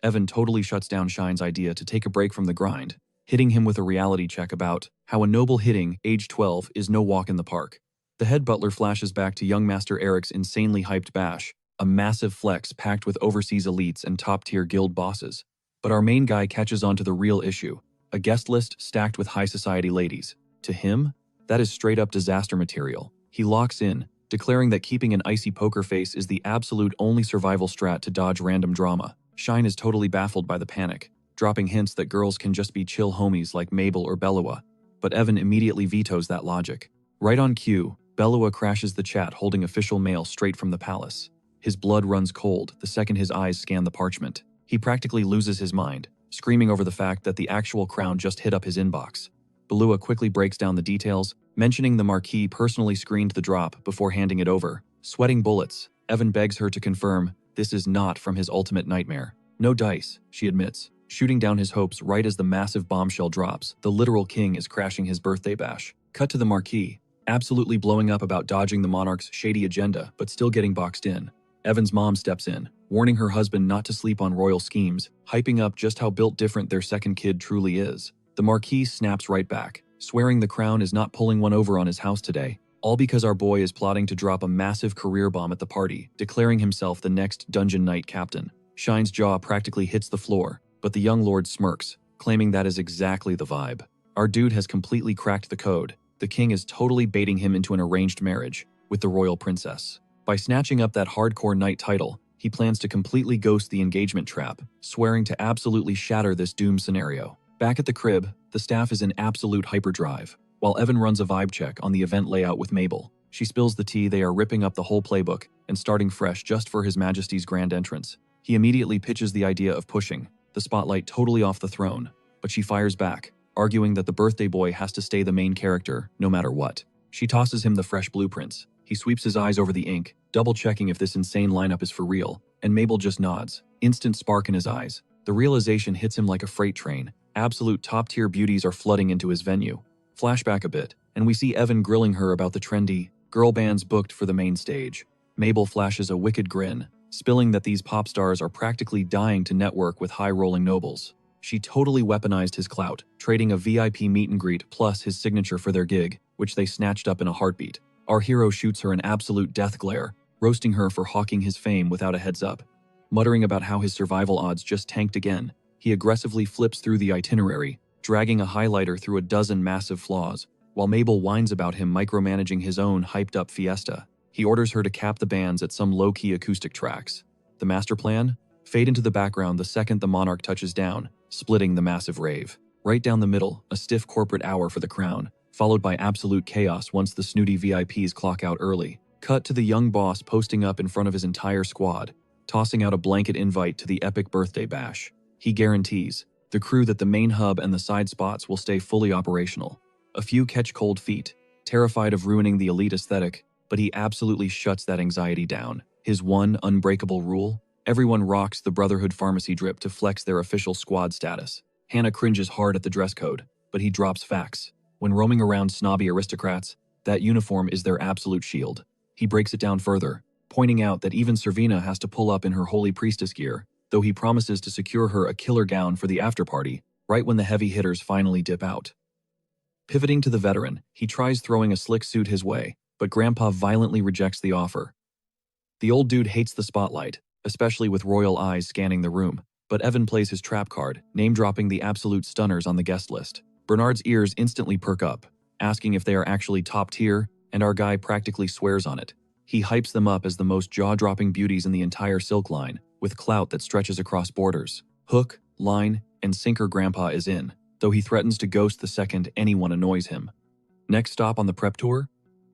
Evan totally shuts down Shine's idea to take a break from the grind, hitting him with a reality check about how a noble hitting, age 12, is no walk in the park. The head butler flashes back to young Master Eric's insanely hyped bash, a massive flex packed with overseas elites and top-tier guild bosses. But our main guy catches on to the real issue, a guest list stacked with high society ladies. To him, that is straight-up disaster material. He locks in, declaring that keeping an icy poker face is the absolute only survival strat to dodge random drama. Shine is totally baffled by the panic, dropping hints that girls can just be chill homies like Mabel or Belaw, but Evan immediately vetoes that logic. Right on cue, Belaw crashes the chat holding official mail straight from the palace. His blood runs cold the second his eyes scan the parchment. He practically loses his mind, screaming over the fact that the actual crown just hit up his inbox. Belaw quickly breaks down the details, mentioning the Marquis personally screened the drop before handing it over. Sweating bullets, Evan begs her to confirm this is not from his ultimate nightmare. No dice, she admits, shooting down his hopes right as the massive bombshell drops. The literal king is crashing his birthday bash. Cut to the Marquis, absolutely blowing up about dodging the monarch's shady agenda, but still getting boxed in. Evan's mom steps in, warning her husband not to sleep on royal schemes, hyping up just how built different their second kid truly is. The Marquis snaps right back, swearing the crown is not pulling one over on his house today, all because our boy is plotting to drop a massive career bomb at the party, declaring himself the next Dungeon Knight captain. Shine's jaw practically hits the floor, but the young lord smirks, claiming that is exactly the vibe. Our dude has completely cracked the code. The king is totally baiting him into an arranged marriage with the royal princess. By snatching up that hardcore knight title, he plans to completely ghost the engagement trap, swearing to absolutely shatter this doom scenario. Back at the crib, the staff is in absolute hyperdrive, while Evan runs a vibe check on the event layout with Mabel. She spills the tea they are ripping up the whole playbook, and starting fresh just for His Majesty's grand entrance. He immediately pitches the idea of pushing the spotlight totally off the throne, but she fires back, arguing that the birthday boy has to stay the main character no matter what. She tosses him the fresh blueprints. He sweeps his eyes over the ink, double-checking if this insane lineup is for real, and Mabel just nods, instant spark in his eyes. The realization hits him like a freight train. Absolute top-tier beauties are flooding into his venue. Flashback a bit, and we see Evan grilling her about the trendy girl bands booked for the main stage. Mabel flashes a wicked grin, spilling that these pop stars are practically dying to network with high-rolling nobles. She totally weaponized his clout, trading a VIP meet and greet plus his signature for their gig, which they snatched up in a heartbeat. Our hero shoots her an absolute death glare, roasting her for hawking his fame without a heads up. Muttering about how his survival odds just tanked again, he aggressively flips through the itinerary, dragging a highlighter through a dozen massive flaws, while Mabel whines about him micromanaging his own hyped-up fiesta. He orders her to cap the bands at some low-key acoustic tracks. The master plan? Fade into the background the second the monarch touches down, splitting the massive rave. Right down the middle, a stiff corporate hour for the crown, followed by absolute chaos once the snooty VIPs clock out early. Cut to the young boss posting up in front of his entire squad, tossing out a blanket invite to the epic birthday bash. He guarantees the crew that the main hub and the side spots will stay fully operational. A few catch cold feet, terrified of ruining the elite aesthetic, but he absolutely shuts that anxiety down. His one unbreakable rule: everyone rocks the Brotherhood pharmacy drip to flex their official squad status. Hannah cringes hard at the dress code, but he drops facts. When roaming around snobby aristocrats, that uniform is their absolute shield. He breaks it down further, pointing out that even Servina has to pull up in her holy priestess gear, though he promises to secure her a killer gown for the after-party, right when the heavy hitters finally dip out. Pivoting to the veteran, he tries throwing a slick suit his way, but Grandpa violently rejects the offer. The old dude hates the spotlight, especially with royal eyes scanning the room, but Evan plays his trap card, name-dropping the absolute stunners on the guest list. Bernard's ears instantly perk up, asking if they are actually top tier, and our guy practically swears on it. He hypes them up as the most jaw-dropping beauties in the entire silk line, with clout that stretches across borders. Hook, line, and sinker Grandpa is in, though he threatens to ghost the second anyone annoys him. Next stop on the prep tour?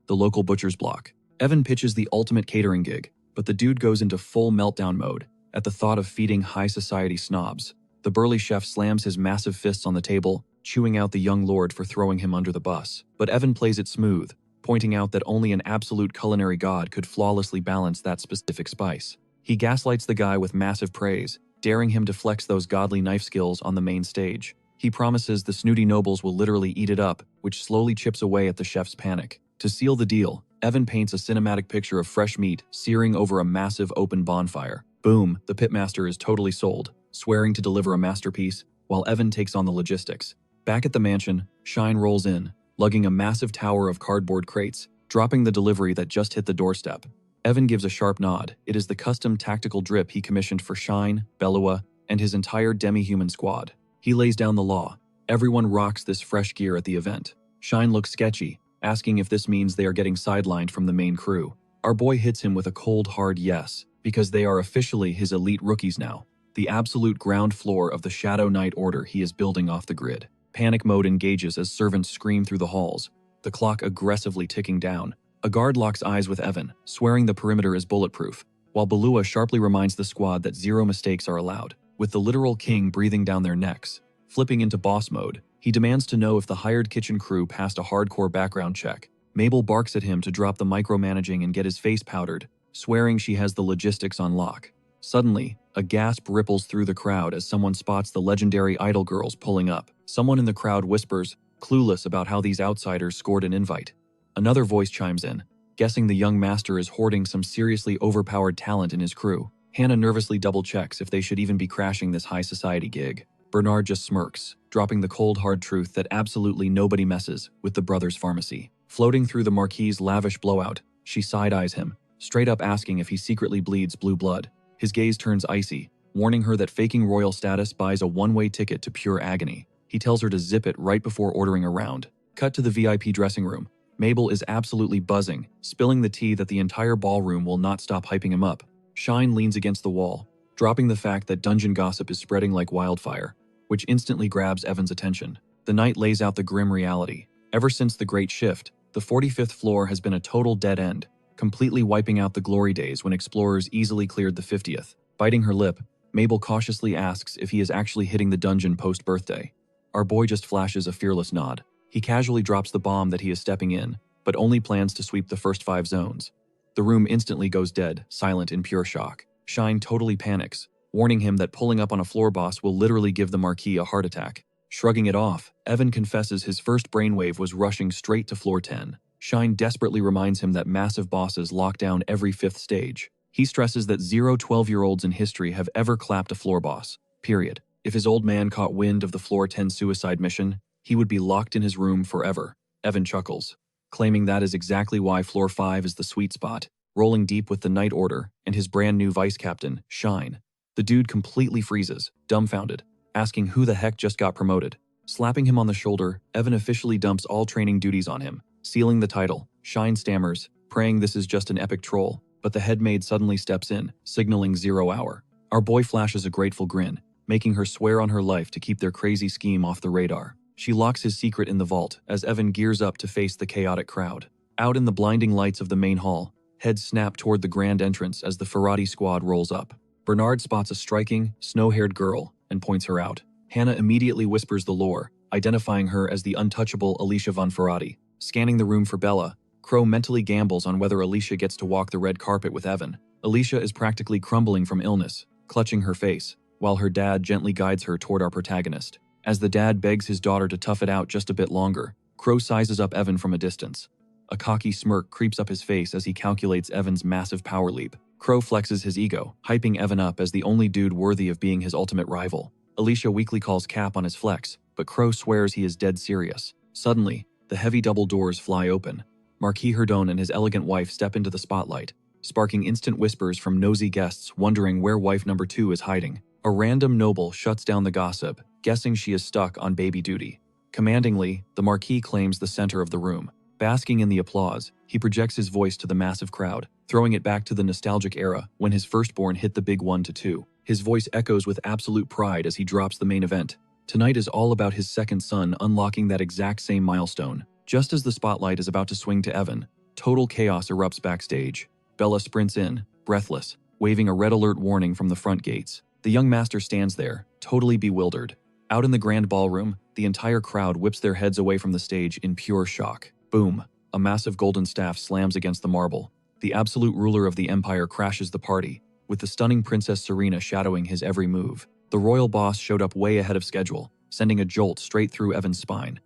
The local butcher's block. Evan pitches the ultimate catering gig, but the dude goes into full meltdown mode at the thought of feeding high society snobs. The burly chef slams his massive fists on the table, chewing out the young lord for throwing him under the bus. But Evan plays it smooth, pointing out that only an absolute culinary god could flawlessly balance that specific spice. He gaslights the guy with massive praise, daring him to flex those godly knife skills on the main stage. He promises the snooty nobles will literally eat it up, which slowly chips away at the chef's panic. To seal the deal, Evan paints a cinematic picture of fresh meat searing over a massive open bonfire. Boom, the pitmaster is totally sold, swearing to deliver a masterpiece, while Evan takes on the logistics. Back at the mansion, Shine rolls in, lugging a massive tower of cardboard crates, dropping the delivery that just hit the doorstep. Evan gives a sharp nod. It is the custom tactical drip he commissioned for Shine, Belua, and his entire demi-human squad. He lays down the law. Everyone rocks this fresh gear at the event. Shine looks sketchy, asking if this means they are getting sidelined from the main crew. Our boy hits him with a cold hard yes, because they are officially his elite rookies now. The absolute ground floor of the Shadow Knight Order he is building off the grid. Panic mode engages as servants scream through the halls, the clock aggressively ticking down. A guard locks eyes with Evan, swearing the perimeter is bulletproof, while Belua sharply reminds the squad that 0 mistakes are allowed. With the literal king breathing down their necks, flipping into boss mode, he demands to know if the hired kitchen crew passed a hardcore background check. Mabel barks at him to drop the micromanaging and get his face powdered, swearing she has the logistics on lock. Suddenly, a gasp ripples through the crowd as someone spots the legendary idol girls pulling up. Someone in the crowd whispers, clueless about how these outsiders scored an invite. Another voice chimes in, guessing the young master is hoarding some seriously overpowered talent in his crew. Hannah nervously double-checks if they should even be crashing this high society gig. Bernard just smirks, dropping the cold hard truth that absolutely nobody messes with the brothers' pharmacy. Floating through the marquis's lavish blowout, she side-eyes him, straight up asking if he secretly bleeds blue blood. His gaze turns icy, warning her that faking royal status buys a one-way ticket to pure agony. He tells her to zip it right before ordering a round. Cut to the VIP dressing room. Mabel is absolutely buzzing, spilling the tea that the entire ballroom will not stop hyping him up. Shine leans against the wall, dropping the fact that dungeon gossip is spreading like wildfire, which instantly grabs Evan's attention. The night lays out the grim reality. Ever since the Great Shift, the 45th floor has been a total dead end, completely wiping out the glory days when explorers easily cleared the 50th. Biting her lip, Mabel cautiously asks if he is actually hitting the dungeon post-birthday. Our boy just flashes a fearless nod. He casually drops the bomb that he is stepping in, but only plans to sweep the first 5 zones. The room instantly goes dead, silent in pure shock. Shine totally panics, warning him that pulling up on a floor boss will literally give the Marquis a heart attack. Shrugging it off, Evan confesses his first brainwave was rushing straight to floor 10. Shine desperately reminds him that massive bosses lock down every 5th stage. He stresses that 0 12-year-olds in history have ever clapped a floor boss, period. If his old man caught wind of the floor 10 suicide mission, he would be locked in his room forever. Evan chuckles, claiming that is exactly why floor 5 is the sweet spot, rolling deep with the Night Order and his brand new vice captain, Shine. The dude completely freezes, dumbfounded, asking who the heck just got promoted. Slapping him on the shoulder, Evan officially dumps all training duties on him, sealing the title. Shine stammers, praying this is just an epic troll, but the head maid suddenly steps in, signaling 0 hour. Our boy flashes a grateful grin, making her swear on her life to keep their crazy scheme off the radar. She locks his secret in the vault as Evan gears up to face the chaotic crowd. Out in the blinding lights of the main hall, heads snap toward the grand entrance as the Ferrati squad rolls up. Bernard spots a striking, snow-haired girl and points her out. Hannah immediately whispers the lore, identifying her as the untouchable Alicia von Ferrati. Scanning the room for Bella, Crow mentally gambles on whether Alicia gets to walk the red carpet with Evan. Alicia is practically crumbling from illness, clutching her face, while her dad gently guides her toward our protagonist. As the dad begs his daughter to tough it out just a bit longer, Crow sizes up Evan from a distance. A cocky smirk creeps up his face as he calculates Evan's massive power leap. Crow flexes his ego, hyping Evan up as the only dude worthy of being his ultimate rival. Alicia weakly calls cap on his flex, but Crow swears he is dead serious. Suddenly, the heavy double doors fly open. Marquis Herdon and his elegant wife step into the spotlight, sparking instant whispers from nosy guests wondering where wife number 2 is hiding. A random noble shuts down the gossip, guessing she is stuck on baby duty. Commandingly, the Marquis claims the center of the room. Basking in the applause, he projects his voice to the massive crowd, throwing it back to the nostalgic era when his firstborn hit the big 1-2. His voice echoes with absolute pride as he drops the main event. Tonight is all about his second son unlocking that exact same milestone. Just as the spotlight is about to swing to Evan, total chaos erupts backstage. Bella sprints in, breathless, waving a red alert warning from the front gates. The young master stands there, totally bewildered. Out in the grand ballroom, the entire crowd whips their heads away from the stage in pure shock. Boom! A massive golden staff slams against the marble. The absolute ruler of the empire crashes the party, with the stunning Princess Serena shadowing his every move. The royal boss showed up way ahead of schedule, sending a jolt straight through Evan's spine.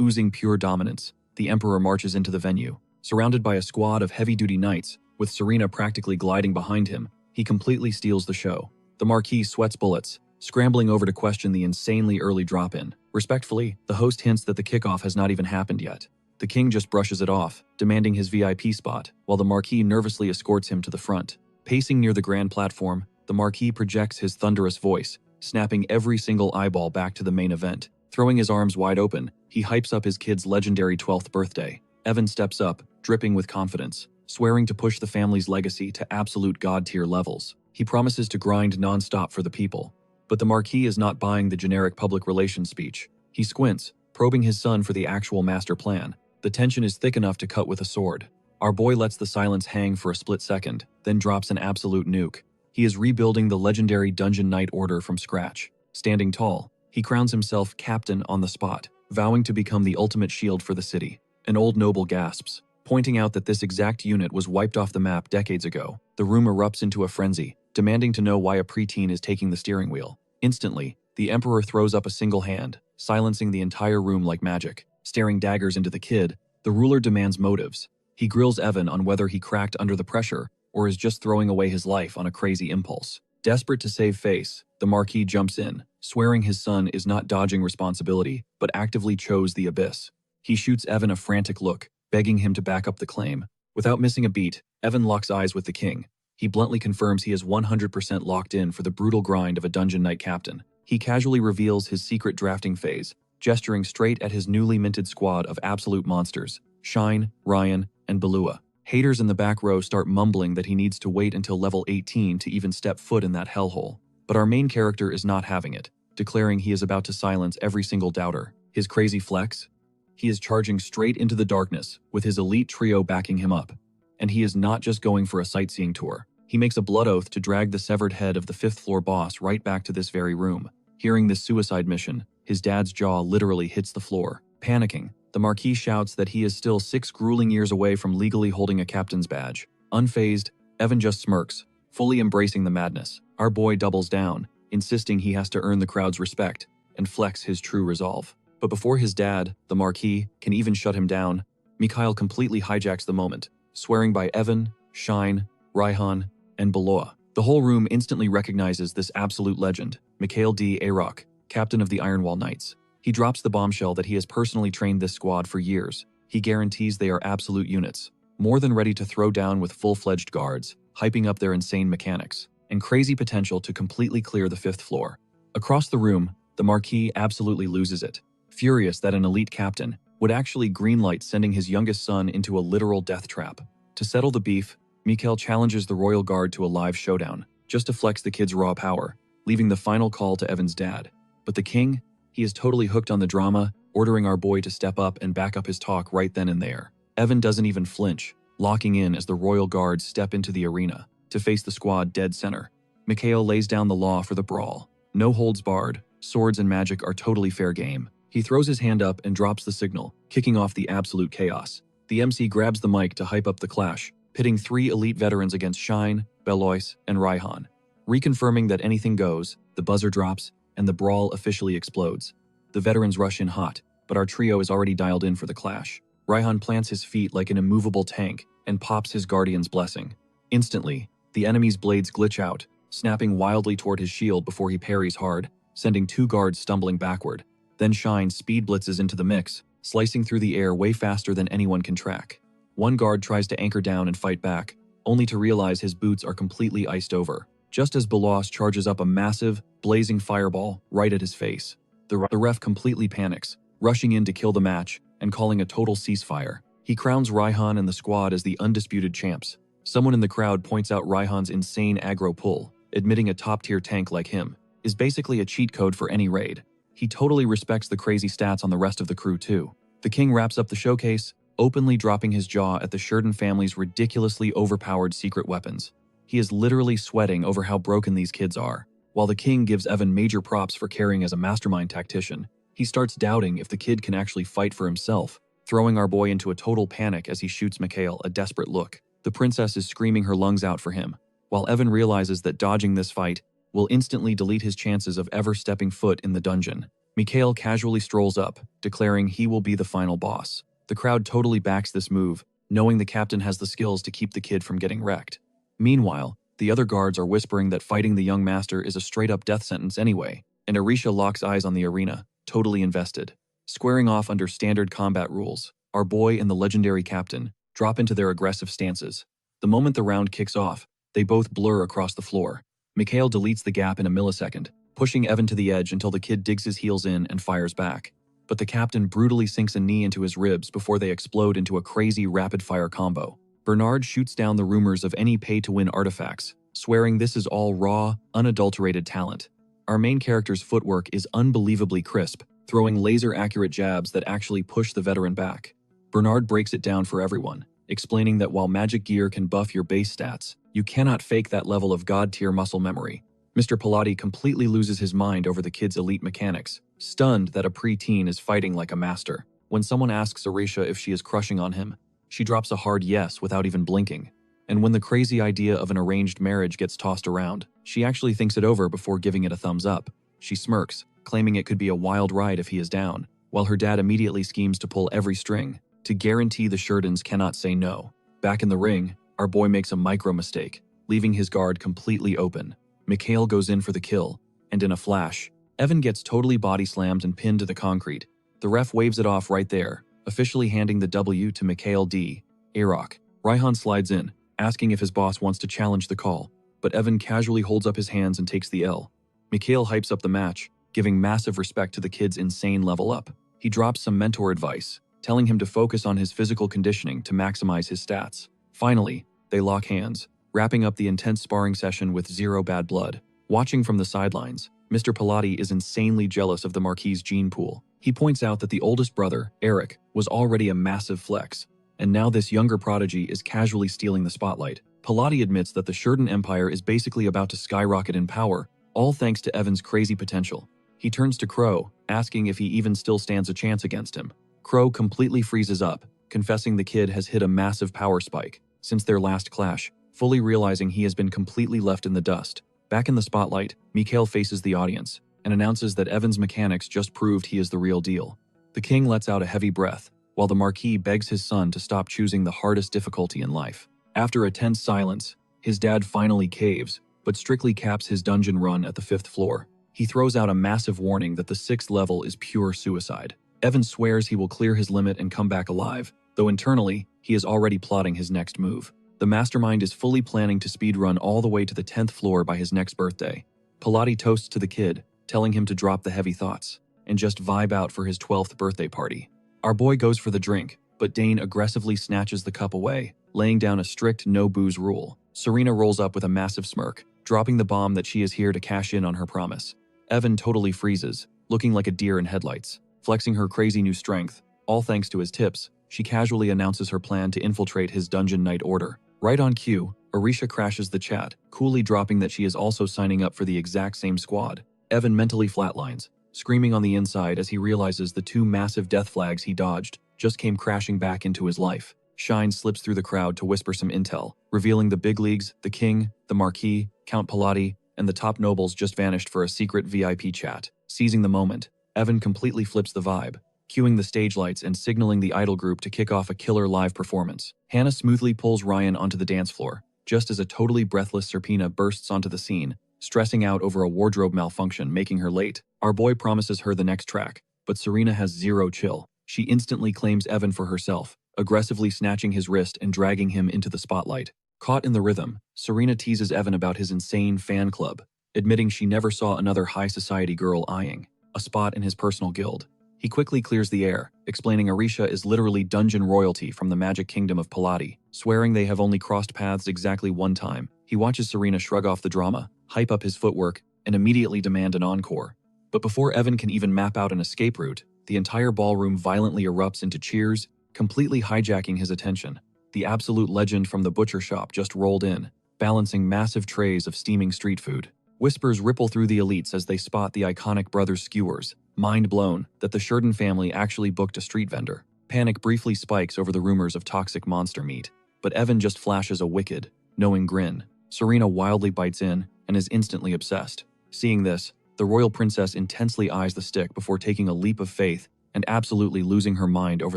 Oozing pure dominance, the emperor marches into the venue. Surrounded by a squad of heavy-duty knights, with Serena practically gliding behind him, he completely steals the show. The Marquis sweats bullets, scrambling over to question the insanely early drop-in. Respectfully, the host hints that the kickoff has not even happened yet. The king just brushes it off, demanding his VIP spot, while the Marquis nervously escorts him to the front. Pacing near the grand platform, the Marquis projects his thunderous voice, snapping every single eyeball back to the main event. Throwing his arms wide open, he hypes up his kid's legendary 12th birthday. Evan steps up, dripping with confidence, swearing to push the family's legacy to absolute god-tier levels. He promises to grind non-stop for the people. But the Marquis is not buying the generic public relations speech. He squints, probing his son for the actual master plan. The tension is thick enough to cut with a sword. Our boy lets the silence hang for a split second, then drops an absolute nuke. He is rebuilding the legendary Dungeon Knight Order from scratch. Standing tall, he crowns himself captain on the spot, vowing to become the ultimate shield for the city. An old noble gasps, pointing out that this exact unit was wiped off the map decades ago. The room erupts into a frenzy, demanding to know why a preteen is taking the steering wheel. Instantly, the emperor throws up a single hand, silencing the entire room like magic. Staring daggers into the kid, the ruler demands motives. He grills Evan on whether he cracked under the pressure or is just throwing away his life on a crazy impulse. Desperate to save face, the Marquis jumps in, swearing his son is not dodging responsibility, but actively chose the abyss. He shoots Evan a frantic look, begging him to back up the claim. Without missing a beat, Evan locks eyes with the king. He bluntly confirms he is 100% locked in for the brutal grind of a dungeon knight captain. He casually reveals his secret drafting phase, gesturing straight at his newly minted squad of absolute monsters, Shine, Ryan, and Belua. Haters in the back row start mumbling that he needs to wait until level 18 to even step foot in that hellhole. But our main character is not having it, declaring he is about to silence every single doubter. His crazy flex? He is charging straight into the darkness, with his elite trio backing him up. And he is not just going for a sightseeing tour. He makes a blood oath to drag the severed head of the 5th floor boss right back to this very room. Hearing this suicide mission, his dad's jaw literally hits the floor. Panicking, the Marquis shouts that he is still 6 grueling years away from legally holding a captain's badge. Unfazed, Evan just smirks, fully embracing the madness. Our boy doubles down, insisting he has to earn the crowd's respect and flex his true resolve. But before his dad, the Marquis, can even shut him down, Mikhail completely hijacks the moment, swearing by Evan, Shine, Raihan, and Beloa. The whole room instantly recognizes this absolute legend, Mikhail D. Arok, captain of the Ironwall Knights. He drops the bombshell that he has personally trained this squad for years. He guarantees they are absolute units, more than ready to throw down with full-fledged guards, hyping up their insane mechanics and crazy potential to completely clear the 5th floor. Across the room, the Marquis absolutely loses it, furious that an elite captain would actually greenlight sending his youngest son into a literal death trap. To settle the beef, Mikhail challenges the royal guard to a live showdown, just to flex the kid's raw power, leaving the final call to Evan's dad. But the king? He is totally hooked on the drama, ordering our boy to step up and back up his talk right then and there. Evan doesn't even flinch, locking in as the royal guards step into the arena to face the squad dead center. Mikhail lays down the law for the brawl. No holds barred, swords and magic are totally fair game. He throws his hand up and drops the signal, kicking off the absolute chaos. The MC grabs the mic to hype up the clash, pitting 3 elite veterans against Shine, Belois, and Raihan. Reconfirming that anything goes, the buzzer drops, and the brawl officially explodes. The veterans rush in hot, but our trio is already dialed in for the clash. Raihan plants his feet like an immovable tank and pops his guardian's blessing. Instantly, the enemy's blades glitch out, snapping wildly toward his shield before he parries hard, sending 2 guards stumbling backward. Then Shine speed blitzes into the mix, slicing through the air way faster than anyone can track. One guard tries to anchor down and fight back, only to realize his boots are completely iced over, just as Belos charges up a massive, blazing fireball right at his face. The ref completely panics, rushing in to kill the match and calling a total ceasefire. He crowns Raihan and the squad as the undisputed champs. Someone in the crowd points out Raihan's insane aggro pull, admitting a top-tier tank like him is basically a cheat code for any raid. He totally respects the crazy stats on the rest of the crew too. The king wraps up the showcase, openly dropping his jaw at the Sheridan family's ridiculously overpowered secret weapons. He is literally sweating over how broken these kids are. While the king gives Evan major props for carrying as a mastermind tactician, he starts doubting if the kid can actually fight for himself, throwing our boy into a total panic as he shoots Mikhail a desperate look. The princess is screaming her lungs out for him, while Evan realizes that dodging this fight will instantly delete his chances of ever stepping foot in the dungeon. Mikhail casually strolls up, declaring he will be the final boss. The crowd totally backs this move, knowing the captain has the skills to keep the kid from getting wrecked. Meanwhile, the other guards are whispering that fighting the young master is a straight-up death sentence anyway, and Arisha locks eyes on the arena, totally invested. Squaring off under standard combat rules, our boy and the legendary captain drop into their aggressive stances. The moment the round kicks off, they both blur across the floor. Mikhail deletes the gap in a millisecond, pushing Evan to the edge until the kid digs his heels in and fires back. But the captain brutally sinks a knee into his ribs before they explode into a crazy rapid-fire combo. Bernard shoots down the rumors of any pay-to-win artifacts, swearing this is all raw, unadulterated talent. Our main character's footwork is unbelievably crisp, throwing laser-accurate jabs that actually push the veteran back. Bernard breaks it down for everyone, explaining that while magic gear can buff your base stats, you cannot fake that level of god-tier muscle memory. Mr. Pilati completely loses his mind over the kid's elite mechanics, stunned that a preteen is fighting like a master. When someone asks Arisha if she is crushing on him, she drops a hard yes without even blinking. And when the crazy idea of an arranged marriage gets tossed around, she actually thinks it over before giving it a thumbs up. She smirks, claiming it could be a wild ride if he is down, while her dad immediately schemes to pull every string to guarantee the Sheridans cannot say no. Back in the ring, our boy makes a micro mistake, leaving his guard completely open. Mikhail goes in for the kill, and in a flash, Evan gets totally body slammed and pinned to the concrete. The ref waves it off right there, officially handing the W to Mikhail D. Arok. Raihan slides in, asking if his boss wants to challenge the call, but Evan casually holds up his hands and takes the L. Mikhail hypes up the match, giving massive respect to the kid's insane level up. He drops some mentor advice, telling him to focus on his physical conditioning to maximize his stats. Finally, they lock hands, wrapping up the intense sparring session with zero bad blood. Watching from the sidelines, Mr. Pilati is insanely jealous of the Marquis' gene pool. He points out that the oldest brother, Eric, was already a massive flex, and now this younger prodigy is casually stealing the spotlight. Pilati admits that the Shurden Empire is basically about to skyrocket in power, all thanks to Evan's crazy potential. He turns to Crow, asking if he even still stands a chance against him. Crow completely freezes up, confessing the kid has hit a massive power spike since their last clash, fully realizing he has been completely left in the dust. Back in the spotlight, Mikhail faces the audience and announces that Evan's mechanics just proved he is the real deal. The king lets out a heavy breath, while the Marquis begs his son to stop choosing the hardest difficulty in life. After a tense silence, his dad finally caves, but strictly caps his dungeon run at the 5th floor. He throws out a massive warning that the 6th level is pure suicide. Evan swears he will clear his limit and come back alive, though internally, he is already plotting his next move. The mastermind is fully planning to speedrun all the way to the 10th floor by his next birthday. Pilati toasts to the kid, telling him to drop the heavy thoughts and just vibe out for his 12th birthday party. Our boy goes for the drink, but Dane aggressively snatches the cup away, laying down a strict no-booze rule. Serena rolls up with a massive smirk, dropping the bomb that she is here to cash in on her promise. Evan totally freezes, looking like a deer in headlights, flexing her crazy new strength. All thanks to his tips, she casually announces her plan to infiltrate his dungeon night order. Right on cue, Arisha crashes the chat, coolly dropping that she is also signing up for the exact same squad. Evan mentally flatlines, screaming on the inside as he realizes the 2 massive death flags he dodged just came crashing back into his life. Shine slips through the crowd to whisper some intel, revealing the big leagues, the king, the Marquis, Count Pilati, and the top nobles just vanished for a secret VIP chat. Seizing the moment, Evan completely flips the vibe, cueing the stage lights and signaling the idol group to kick off a killer live performance. Hannah smoothly pulls Ryan onto the dance floor, just as a totally breathless Serpina bursts onto the scene, stressing out over a wardrobe malfunction making her late. Our boy promises her the next track, but Serena has zero chill. She instantly claims Evan for herself, aggressively snatching his wrist and dragging him into the spotlight. Caught in the rhythm, Serena teases Evan about his insane fan club, admitting she never saw another high society girl eyeing a spot in his personal guild. He quickly clears the air, explaining Arisha is literally dungeon royalty from the magic kingdom of Pilati, swearing they have only crossed paths exactly one time. He watches Serena shrug off the drama, hype up his footwork, and immediately demand an encore. But before Evan can even map out an escape route, the entire ballroom violently erupts into cheers, completely hijacking his attention. The absolute legend from the butcher shop just rolled in, balancing massive trays of steaming street food. Whispers ripple through the elites as they spot the iconic brothers' skewers, mind blown that the Shurden family actually booked a street vendor. Panic briefly spikes over the rumors of toxic monster meat, but Evan just flashes a wicked, knowing grin. Serena wildly bites in and is instantly obsessed. Seeing this, the royal princess intensely eyes the stick before taking a leap of faith and absolutely losing her mind over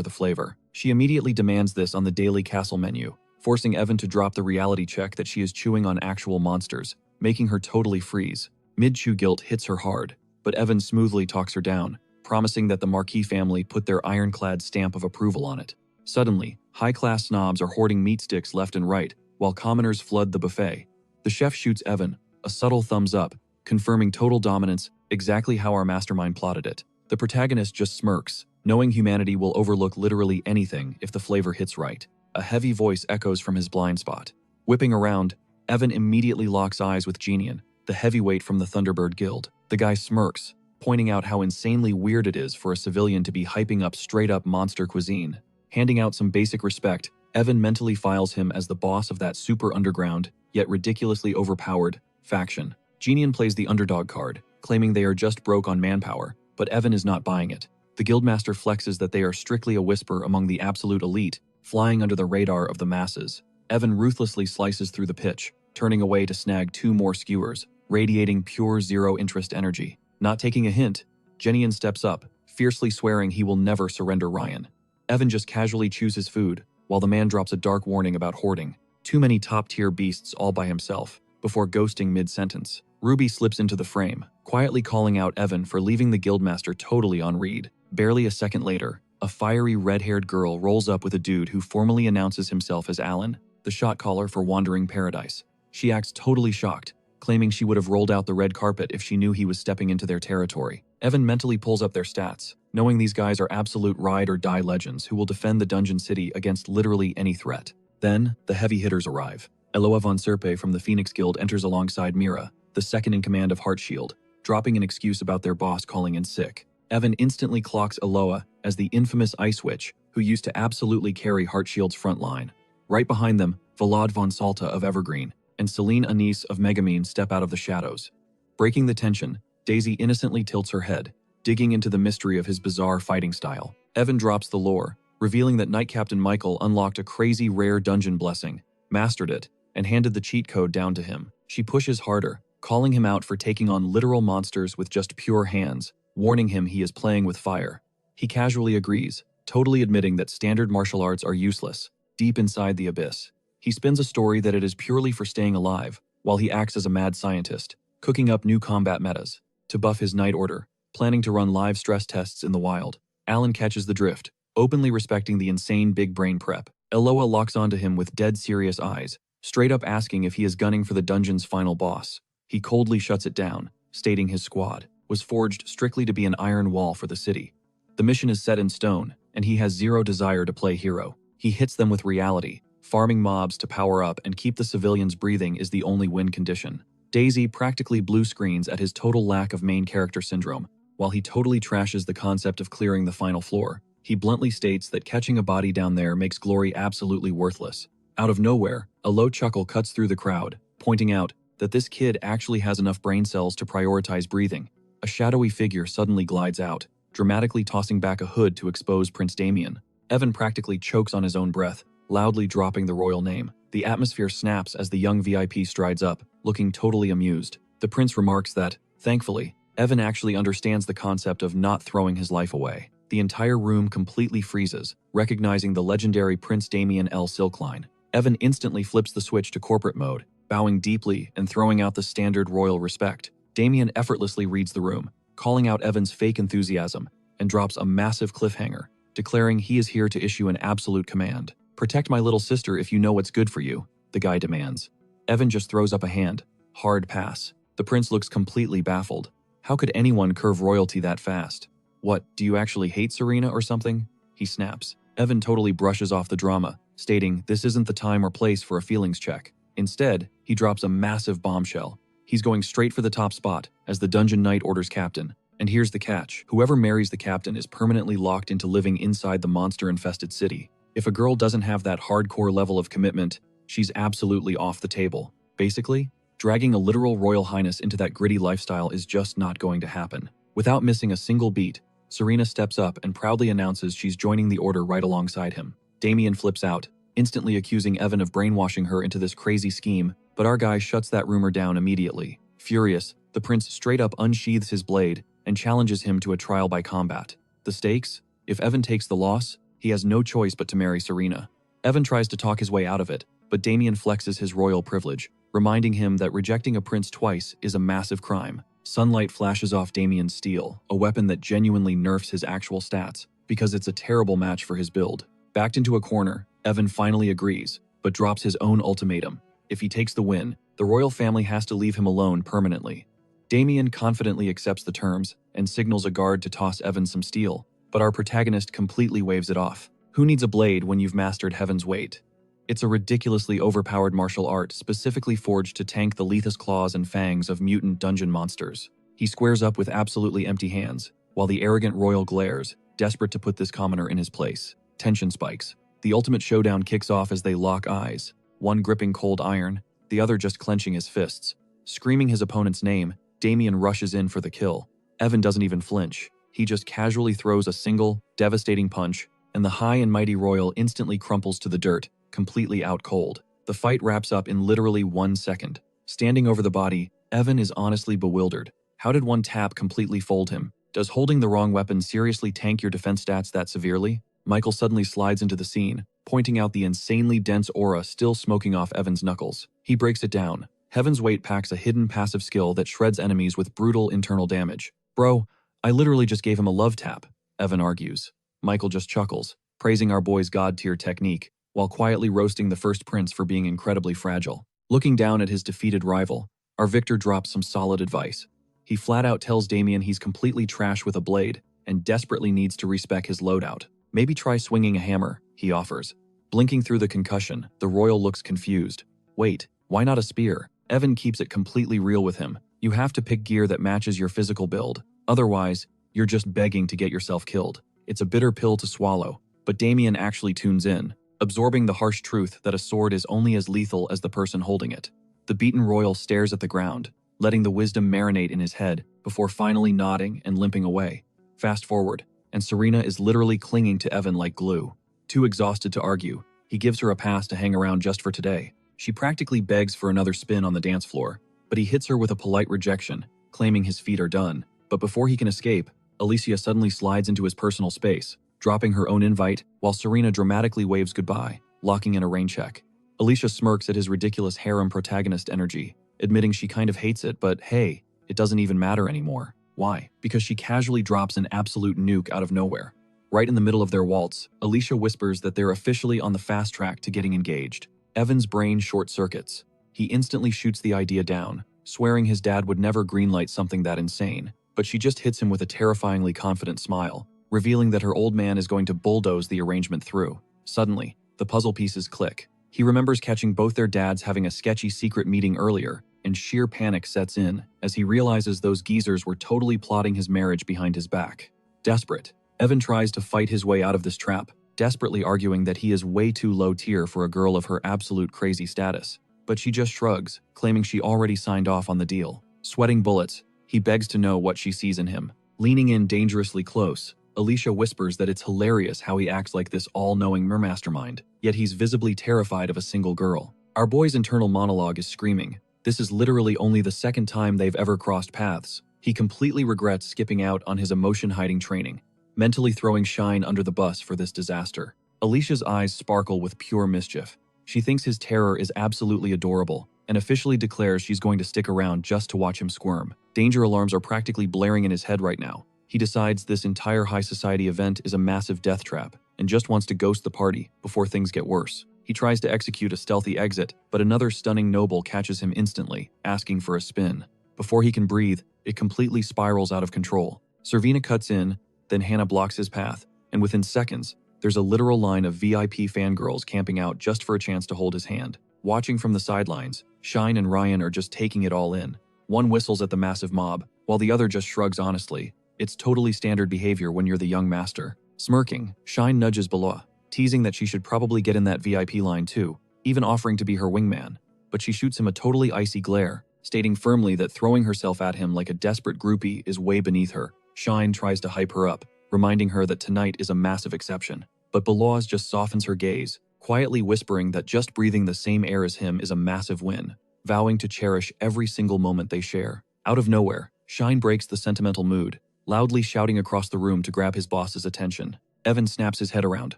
the flavor. She immediately demands this on the daily castle menu, forcing Evan to drop the reality check that she is chewing on actual monsters, making her totally freeze. Mid-chew guilt hits her hard, but Evan smoothly talks her down, promising that the Marquis family put their ironclad stamp of approval on it. Suddenly, high-class snobs are hoarding meat sticks left and right, while commoners flood the buffet. The chef shoots Evan a subtle thumbs up, confirming total dominance, exactly how our mastermind plotted it. The protagonist just smirks, knowing humanity will overlook literally anything if the flavor hits right. A heavy voice echoes from his blind spot. Whipping around, Evan immediately locks eyes with Genian, the heavyweight from the Thunderbird Guild. The guy smirks, pointing out how insanely weird it is for a civilian to be hyping up straight-up monster cuisine. Handing out some basic respect, Evan mentally files him as the boss of that super underground, yet ridiculously overpowered, faction. Genian plays the underdog card, claiming they are just broke on manpower, but Evan is not buying it. The guildmaster flexes that they are strictly a whisper among the absolute elite, flying under the radar of the masses. Evan ruthlessly slices through the pitch, turning away to snag 2 more skewers, radiating pure zero-interest energy. Not taking a hint, Genian steps up, fiercely swearing he will never surrender Ryan. Evan just casually chews his food, while the man drops a dark warning about hoarding. Too many top-tier beasts all by himself, before ghosting mid-sentence. Ruby slips into the frame, quietly calling out Evan for leaving the guildmaster totally on read. Barely a second later, a fiery red-haired girl rolls up with a dude who formally announces himself as Alan, the shot caller for Wandering Paradise. She acts totally shocked, claiming she would have rolled out the red carpet if she knew he was stepping into their territory. Evan mentally pulls up their stats, knowing these guys are absolute ride-or-die legends who will defend the dungeon city against literally any threat. Then, the heavy hitters arrive. Eloa von Serpe from the Phoenix Guild enters alongside Mira, the second in command of Heartshield, dropping an excuse about their boss calling in sick. Evan instantly clocks Eloa as the infamous Ice Witch, who used to absolutely carry Heartshield's front line. Right behind them, Vlad von Salta of Evergreen and Celine Anise of Megamine step out of the shadows. Breaking the tension, Daisy innocently tilts her head, digging into the mystery of his bizarre fighting style. Evan drops the lore, revealing that Knight Captain Michael unlocked a crazy rare dungeon blessing, mastered it, and handed the cheat code down to him. She pushes harder, calling him out for taking on literal monsters with just pure hands, warning him he is playing with fire. He casually agrees, totally admitting that standard martial arts are useless, deep inside the abyss. He spins a story that it is purely for staying alive, while he acts as a mad scientist, cooking up new combat metas to buff his Night Order, planning to run live stress tests in the wild. Alan catches the drift, openly respecting the insane big brain prep. Eloa locks onto him with dead serious eyes, straight up asking if he is gunning for the dungeon's final boss. He coldly shuts it down, stating his squad was forged strictly to be an iron wall for the city. The mission is set in stone, and he has zero desire to play hero. He hits them with reality. Farming mobs to power up and keep the civilians breathing is the only win condition. Daisy practically blue screens at his total lack of main character syndrome, while he totally trashes the concept of clearing the final floor. He bluntly states that catching a body down there makes glory absolutely worthless. Out of nowhere, a low chuckle cuts through the crowd, pointing out that this kid actually has enough brain cells to prioritize breathing. A shadowy figure suddenly glides out, dramatically tossing back a hood to expose Prince Damien. Evan practically chokes on his own breath, loudly dropping the royal name. The atmosphere snaps as the young VIP strides up, looking totally amused. The prince remarks that, thankfully, Evan actually understands the concept of not throwing his life away. The entire room completely freezes, recognizing the legendary Prince Damien L. Silkline. Evan instantly flips the switch to corporate mode, bowing deeply and throwing out the standard royal respect. Damien effortlessly reads the room, calling out Evan's fake enthusiasm, and drops a massive cliffhanger, declaring he is here to issue an absolute command. "Protect my little sister if you know what's good for you," the guy demands. Evan just throws up a hand. Hard pass. The prince looks completely baffled. How could anyone curve royalty that fast? "What, do you actually hate Serena or something?" he snaps. Evan totally brushes off the drama, stating this isn't the time or place for a feelings check. Instead, he drops a massive bombshell. He's going straight for the top spot, as the Dungeon Knight orders captain. And here's the catch. Whoever marries the captain is permanently locked into living inside the monster-infested city. If a girl doesn't have that hardcore level of commitment, she's absolutely off the table. Basically, dragging a literal royal highness into that gritty lifestyle is just not going to happen. Without missing a single beat, Serena steps up and proudly announces she's joining the order right alongside him. Damien flips out, instantly accusing Evan of brainwashing her into this crazy scheme, but our guy shuts that rumor down immediately. Furious, the prince straight up unsheathes his blade and challenges him to a trial by combat. The stakes? If Evan takes the loss, he has no choice but to marry Serena. Evan tries to talk his way out of it, but Damien flexes his royal privilege, reminding him that rejecting a prince twice is a massive crime. Sunlight flashes off Damien's steel, a weapon that genuinely nerfs his actual stats, because it's a terrible match for his build. Backed into a corner, Evan finally agrees, but drops his own ultimatum. If he takes the win, the royal family has to leave him alone permanently. Damien confidently accepts the terms and signals a guard to toss Evan some steel, but our protagonist completely waves it off. Who needs a blade when you've mastered Heaven's Weight? It's a ridiculously overpowered martial art specifically forged to tank the lethous claws and fangs of mutant dungeon monsters. He squares up with absolutely empty hands, while the arrogant royal glares, desperate to put this commoner in his place. Tension spikes. The ultimate showdown kicks off as they lock eyes, one gripping cold iron, the other just clenching his fists. Screaming his opponent's name, Damien rushes in for the kill. Evan doesn't even flinch. He just casually throws a single, devastating punch, and the high and mighty royal instantly crumples to the dirt, completely out cold. The fight wraps up in literally 1 second. Standing over the body, Evan is honestly bewildered. How did one tap completely fold him? Does holding the wrong weapon seriously tank your defense stats that severely? Michael suddenly slides into the scene, pointing out the insanely dense aura still smoking off Evan's knuckles. He breaks it down. Heaven's Weight packs a hidden passive skill that shreds enemies with brutal internal damage. "Bro, I literally just gave him a love tap," Evan argues. Michael just chuckles, praising our boy's god-tier technique, while quietly roasting the first prince for being incredibly fragile. Looking down at his defeated rival, our victor drops some solid advice. He flat out tells Damien he's completely trash with a blade and desperately needs to respec his loadout. "Maybe try swinging a hammer," he offers. Blinking through the concussion, the royal looks confused. "Wait, why not a spear?" Evan keeps it completely real with him. "You have to pick gear that matches your physical build. Otherwise, you're just begging to get yourself killed." It's a bitter pill to swallow, But Damien actually tunes in, absorbing the harsh truth that a sword is only as lethal as the person holding it. The beaten royal stares at the ground, letting the wisdom marinate in his head before finally nodding and limping away. Fast forward, and Serena is literally clinging to Evan like glue. Too exhausted to argue, he gives her a pass to hang around just for today. She practically begs for another spin on the dance floor, but he hits her with a polite rejection, claiming his feet are done. But before he can escape, Alicia suddenly slides into his personal space, dropping her own invite while Serena dramatically waves goodbye, locking in a rain check. Alicia smirks at his ridiculous harem protagonist energy, admitting she kind of hates it, but hey, it doesn't even matter anymore. Why? Because she casually drops an absolute nuke out of nowhere. Right in the middle of their waltz, Alicia whispers that they're officially on the fast track to getting engaged. Evan's brain short-circuits. He instantly shoots the idea down, swearing his dad would never greenlight something that insane. But she just hits him with a terrifyingly confident smile, revealing that her old man is going to bulldoze the arrangement through. Suddenly, the puzzle pieces click. He remembers catching both their dads having a sketchy secret meeting earlier, and sheer panic sets in as he realizes those geezers were totally plotting his marriage behind his back. Desperate, Evan tries to fight his way out of this trap, desperately arguing that he is way too low tier for a girl of her absolute crazy status. But she just shrugs, claiming she already signed off on the deal. Sweating bullets, he begs to know what she sees in him. Leaning in dangerously close, Alicia whispers that it's hilarious how he acts like this all-knowing mermastermind, yet he's visibly terrified of a single girl. Our boy's internal monologue is screaming. This is literally only the second time they've ever crossed paths. He completely regrets skipping out on his emotion-hiding training, mentally throwing Shine under the bus for this disaster. Alicia's eyes sparkle with pure mischief. She thinks his terror is absolutely adorable, and officially declares she's going to stick around just to watch him squirm. Danger alarms are practically blaring in his head right now. He decides this entire high society event is a massive death trap, and just wants to ghost the party before things get worse. He tries to execute a stealthy exit, but another stunning noble catches him instantly, asking for a spin. Before he can breathe, it completely spirals out of control. Servina cuts in, then Hannah blocks his path, and within seconds, there's a literal line of VIP fangirls camping out just for a chance to hold his hand. Watching from the sidelines, Shine and Ryan are just taking it all in. One whistles at the massive mob, while the other just shrugs honestly. It's totally standard behavior when you're the young master. Smirking, Shine nudges Bella, teasing that she should probably get in that VIP line too, even offering to be her wingman. But she shoots him a totally icy glare, stating firmly that throwing herself at him like a desperate groupie is way beneath her. Shine tries to hype her up, reminding her that tonight is a massive exception. But Beloz just softens her gaze, quietly whispering that just breathing the same air as him is a massive win, vowing to cherish every single moment they share. Out of nowhere, Shine breaks the sentimental mood, loudly shouting across the room to grab his boss's attention. Evan snaps his head around,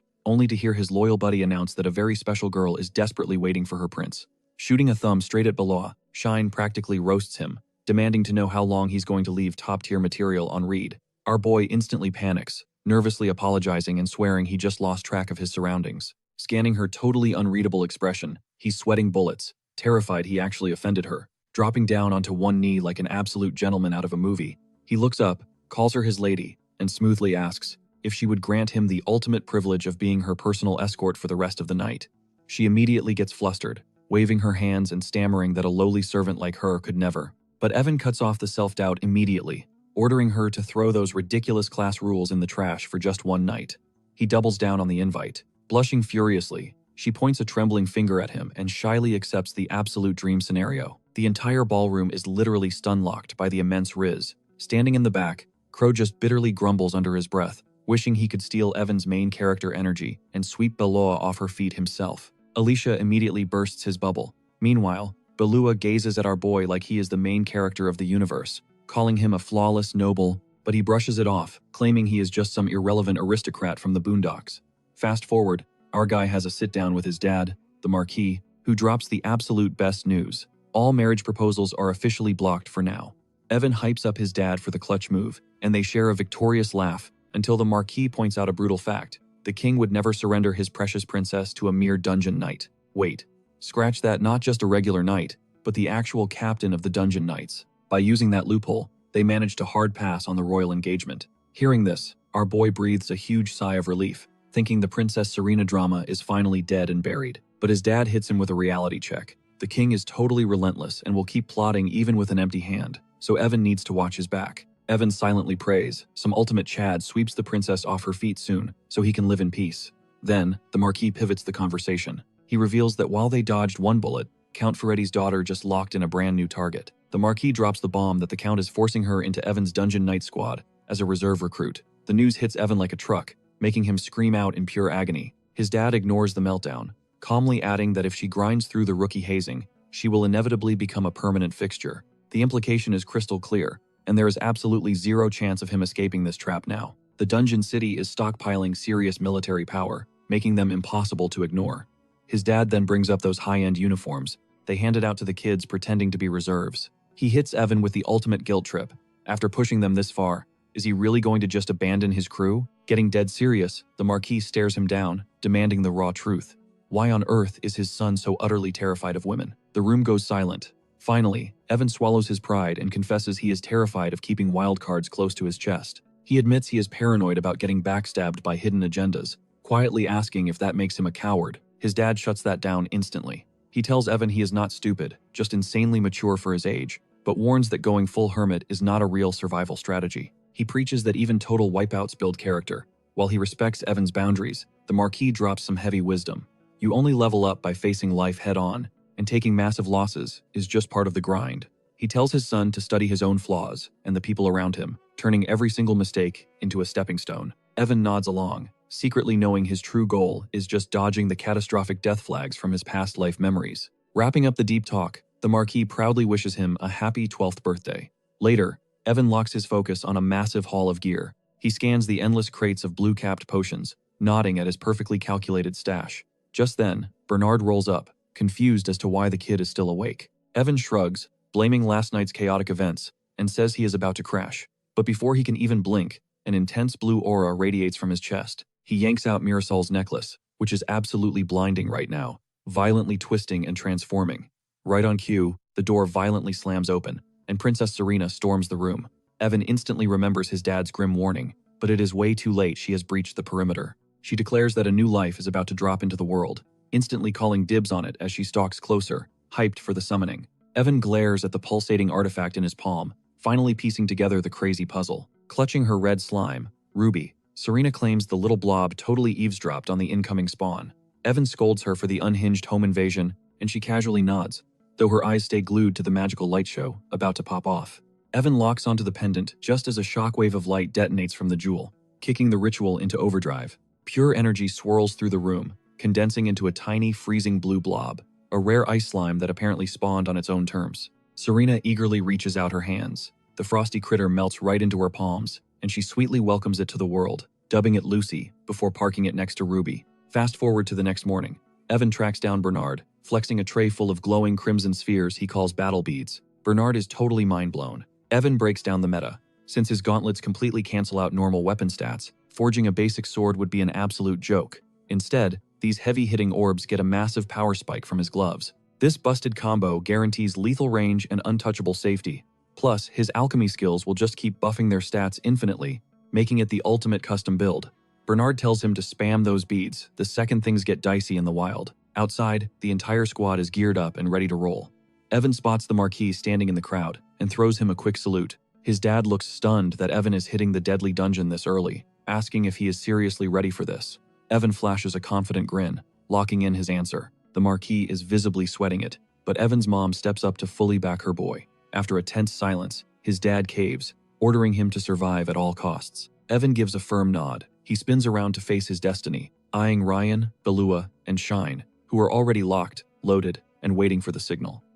only to hear his loyal buddy announce that a very special girl is desperately waiting for her prince. Shooting a thumb straight at Beloz, Shine practically roasts him, demanding to know how long he's going to leave top-tier material on read. Our boy instantly panics, nervously apologizing and swearing he just lost track of his surroundings. Scanning her totally unreadable expression, he's sweating bullets, terrified he actually offended her. Dropping down onto one knee like an absolute gentleman out of a movie, he looks up, calls her his lady, and smoothly asks if she would grant him the ultimate privilege of being her personal escort for the rest of the night. She immediately gets flustered, waving her hands and stammering that a lowly servant like her could never. But Evan cuts off the self-doubt immediately, ordering her to throw those ridiculous class rules in the trash for just one night. He doubles down on the invite. Blushing furiously, she points a trembling finger at him and shyly accepts the absolute dream scenario. The entire ballroom is literally stun-locked by the immense Riz. Standing in the back, Crow just bitterly grumbles under his breath, wishing he could steal Evan's main character energy and sweep Belua off her feet himself. Alicia immediately bursts his bubble. Meanwhile, Belua gazes at our boy like he is the main character of the universe, calling him a flawless noble, but he brushes it off, claiming he is just some irrelevant aristocrat from the boondocks. Fast forward, our guy has a sit-down with his dad, the Marquis, who drops the absolute best news. All marriage proposals are officially blocked for now. Evan hypes up his dad for the clutch move, and they share a victorious laugh until the Marquis points out a brutal fact. The king would never surrender his precious princess to a mere dungeon knight. Wait, scratch that, not just a regular knight, but the actual captain of the dungeon knights. By using that loophole, they managed to hard pass on the royal engagement. Hearing this, our boy breathes a huge sigh of relief, thinking the Princess Serena drama is finally dead and buried. But his dad hits him with a reality check. The king is totally relentless and will keep plotting even with an empty hand, so Evan needs to watch his back. Evan silently prays. Some ultimate Chad sweeps the princess off her feet soon, so he can live in peace. Then, the Marquis pivots the conversation. He reveals that while they dodged one bullet, Count Ferretti's daughter just locked in a brand new target. The Marquis drops the bomb that the Count is forcing her into Evan's Dungeon Knight squad as a reserve recruit. The news hits Evan like a truck, making him scream out in pure agony. His dad ignores the meltdown, calmly adding that if she grinds through the rookie hazing, she will inevitably become a permanent fixture. The implication is crystal clear, and there is absolutely zero chance of him escaping this trap now. The Dungeon City is stockpiling serious military power, making them impossible to ignore. His dad then brings up those high-end uniforms. They handed out to the kids pretending to be reserves. He hits Evan with the ultimate guilt trip. After pushing them this far, is he really going to just abandon his crew? Getting dead serious, the Marquis stares him down, demanding the raw truth. Why on earth is his son so utterly terrified of women? The room goes silent. Finally, Evan swallows his pride and confesses he is terrified of keeping wildcards close to his chest. He admits he is paranoid about getting backstabbed by hidden agendas, quietly asking if that makes him a coward. His dad shuts that down instantly. He tells Evan he is not stupid, just insanely mature for his age, but warns that going full hermit is not a real survival strategy. He preaches that even total wipeouts build character. While he respects Evan's boundaries, the Marquis drops some heavy wisdom. You only level up by facing life head-on, and taking massive losses is just part of the grind. He tells his son to study his own flaws and the people around him, turning every single mistake into a stepping stone. Evan nods along, secretly knowing his true goal is just dodging the catastrophic death flags from his past life memories. Wrapping up the deep talk, the Marquis proudly wishes him a happy 12th birthday. Later, Evan locks his focus on a massive haul of gear. He scans the endless crates of blue-capped potions, nodding at his perfectly calculated stash. Just then, Bernard rolls up, confused as to why the kid is still awake. Evan shrugs, blaming last night's chaotic events, and says he is about to crash. But before he can even blink, an intense blue aura radiates from his chest. He yanks out Mirasol's necklace, which is absolutely blinding right now, violently twisting and transforming. Right on cue, the door violently slams open, and Princess Serena storms the room. Evan instantly remembers his dad's grim warning, but it is way too late. She has breached the perimeter. She declares that a new life is about to drop into the world, instantly calling dibs on it as she stalks closer, hyped for the summoning. Evan glares at the pulsating artifact in his palm, finally piecing together the crazy puzzle. Clutching her red slime, Ruby, Serena claims the little blob totally eavesdropped on the incoming spawn. Evan scolds her for the unhinged home invasion, and she casually nods, though her eyes stay glued to the magical light show about to pop off. Evan locks onto the pendant just as a shockwave of light detonates from the jewel, kicking the ritual into overdrive. Pure energy swirls through the room, condensing into a tiny, freezing blue blob, a rare ice slime that apparently spawned on its own terms. Serena eagerly reaches out her hands. The frosty critter melts right into her palms, and she sweetly welcomes it to the world, dubbing it Lucy before parking it next to Ruby. Fast forward to the next morning. Evan tracks down Bernard, flexing a tray full of glowing crimson spheres he calls battle beads. Bernard is totally mind-blown. Evan breaks down the meta. Since his gauntlets completely cancel out normal weapon stats, forging a basic sword would be an absolute joke. Instead, these heavy-hitting orbs get a massive power spike from his gloves. This busted combo guarantees lethal range and untouchable safety. Plus, his alchemy skills will just keep buffing their stats infinitely, making it the ultimate custom build. Bernard tells him to spam those beads the second things get dicey in the wild. Outside, the entire squad is geared up and ready to roll. Evan spots the Marquis standing in the crowd and throws him a quick salute. His dad looks stunned that Evan is hitting the deadly dungeon this early, asking if he is seriously ready for this. Evan flashes a confident grin, locking in his answer. The Marquis is visibly sweating it, but Evan's mom steps up to fully back her boy. After a tense silence, his dad caves, ordering him to survive at all costs. Evan gives a firm nod. He spins around to face his destiny, eyeing Ryan, Belua, and Shine, who are already locked, loaded, and waiting for the signal.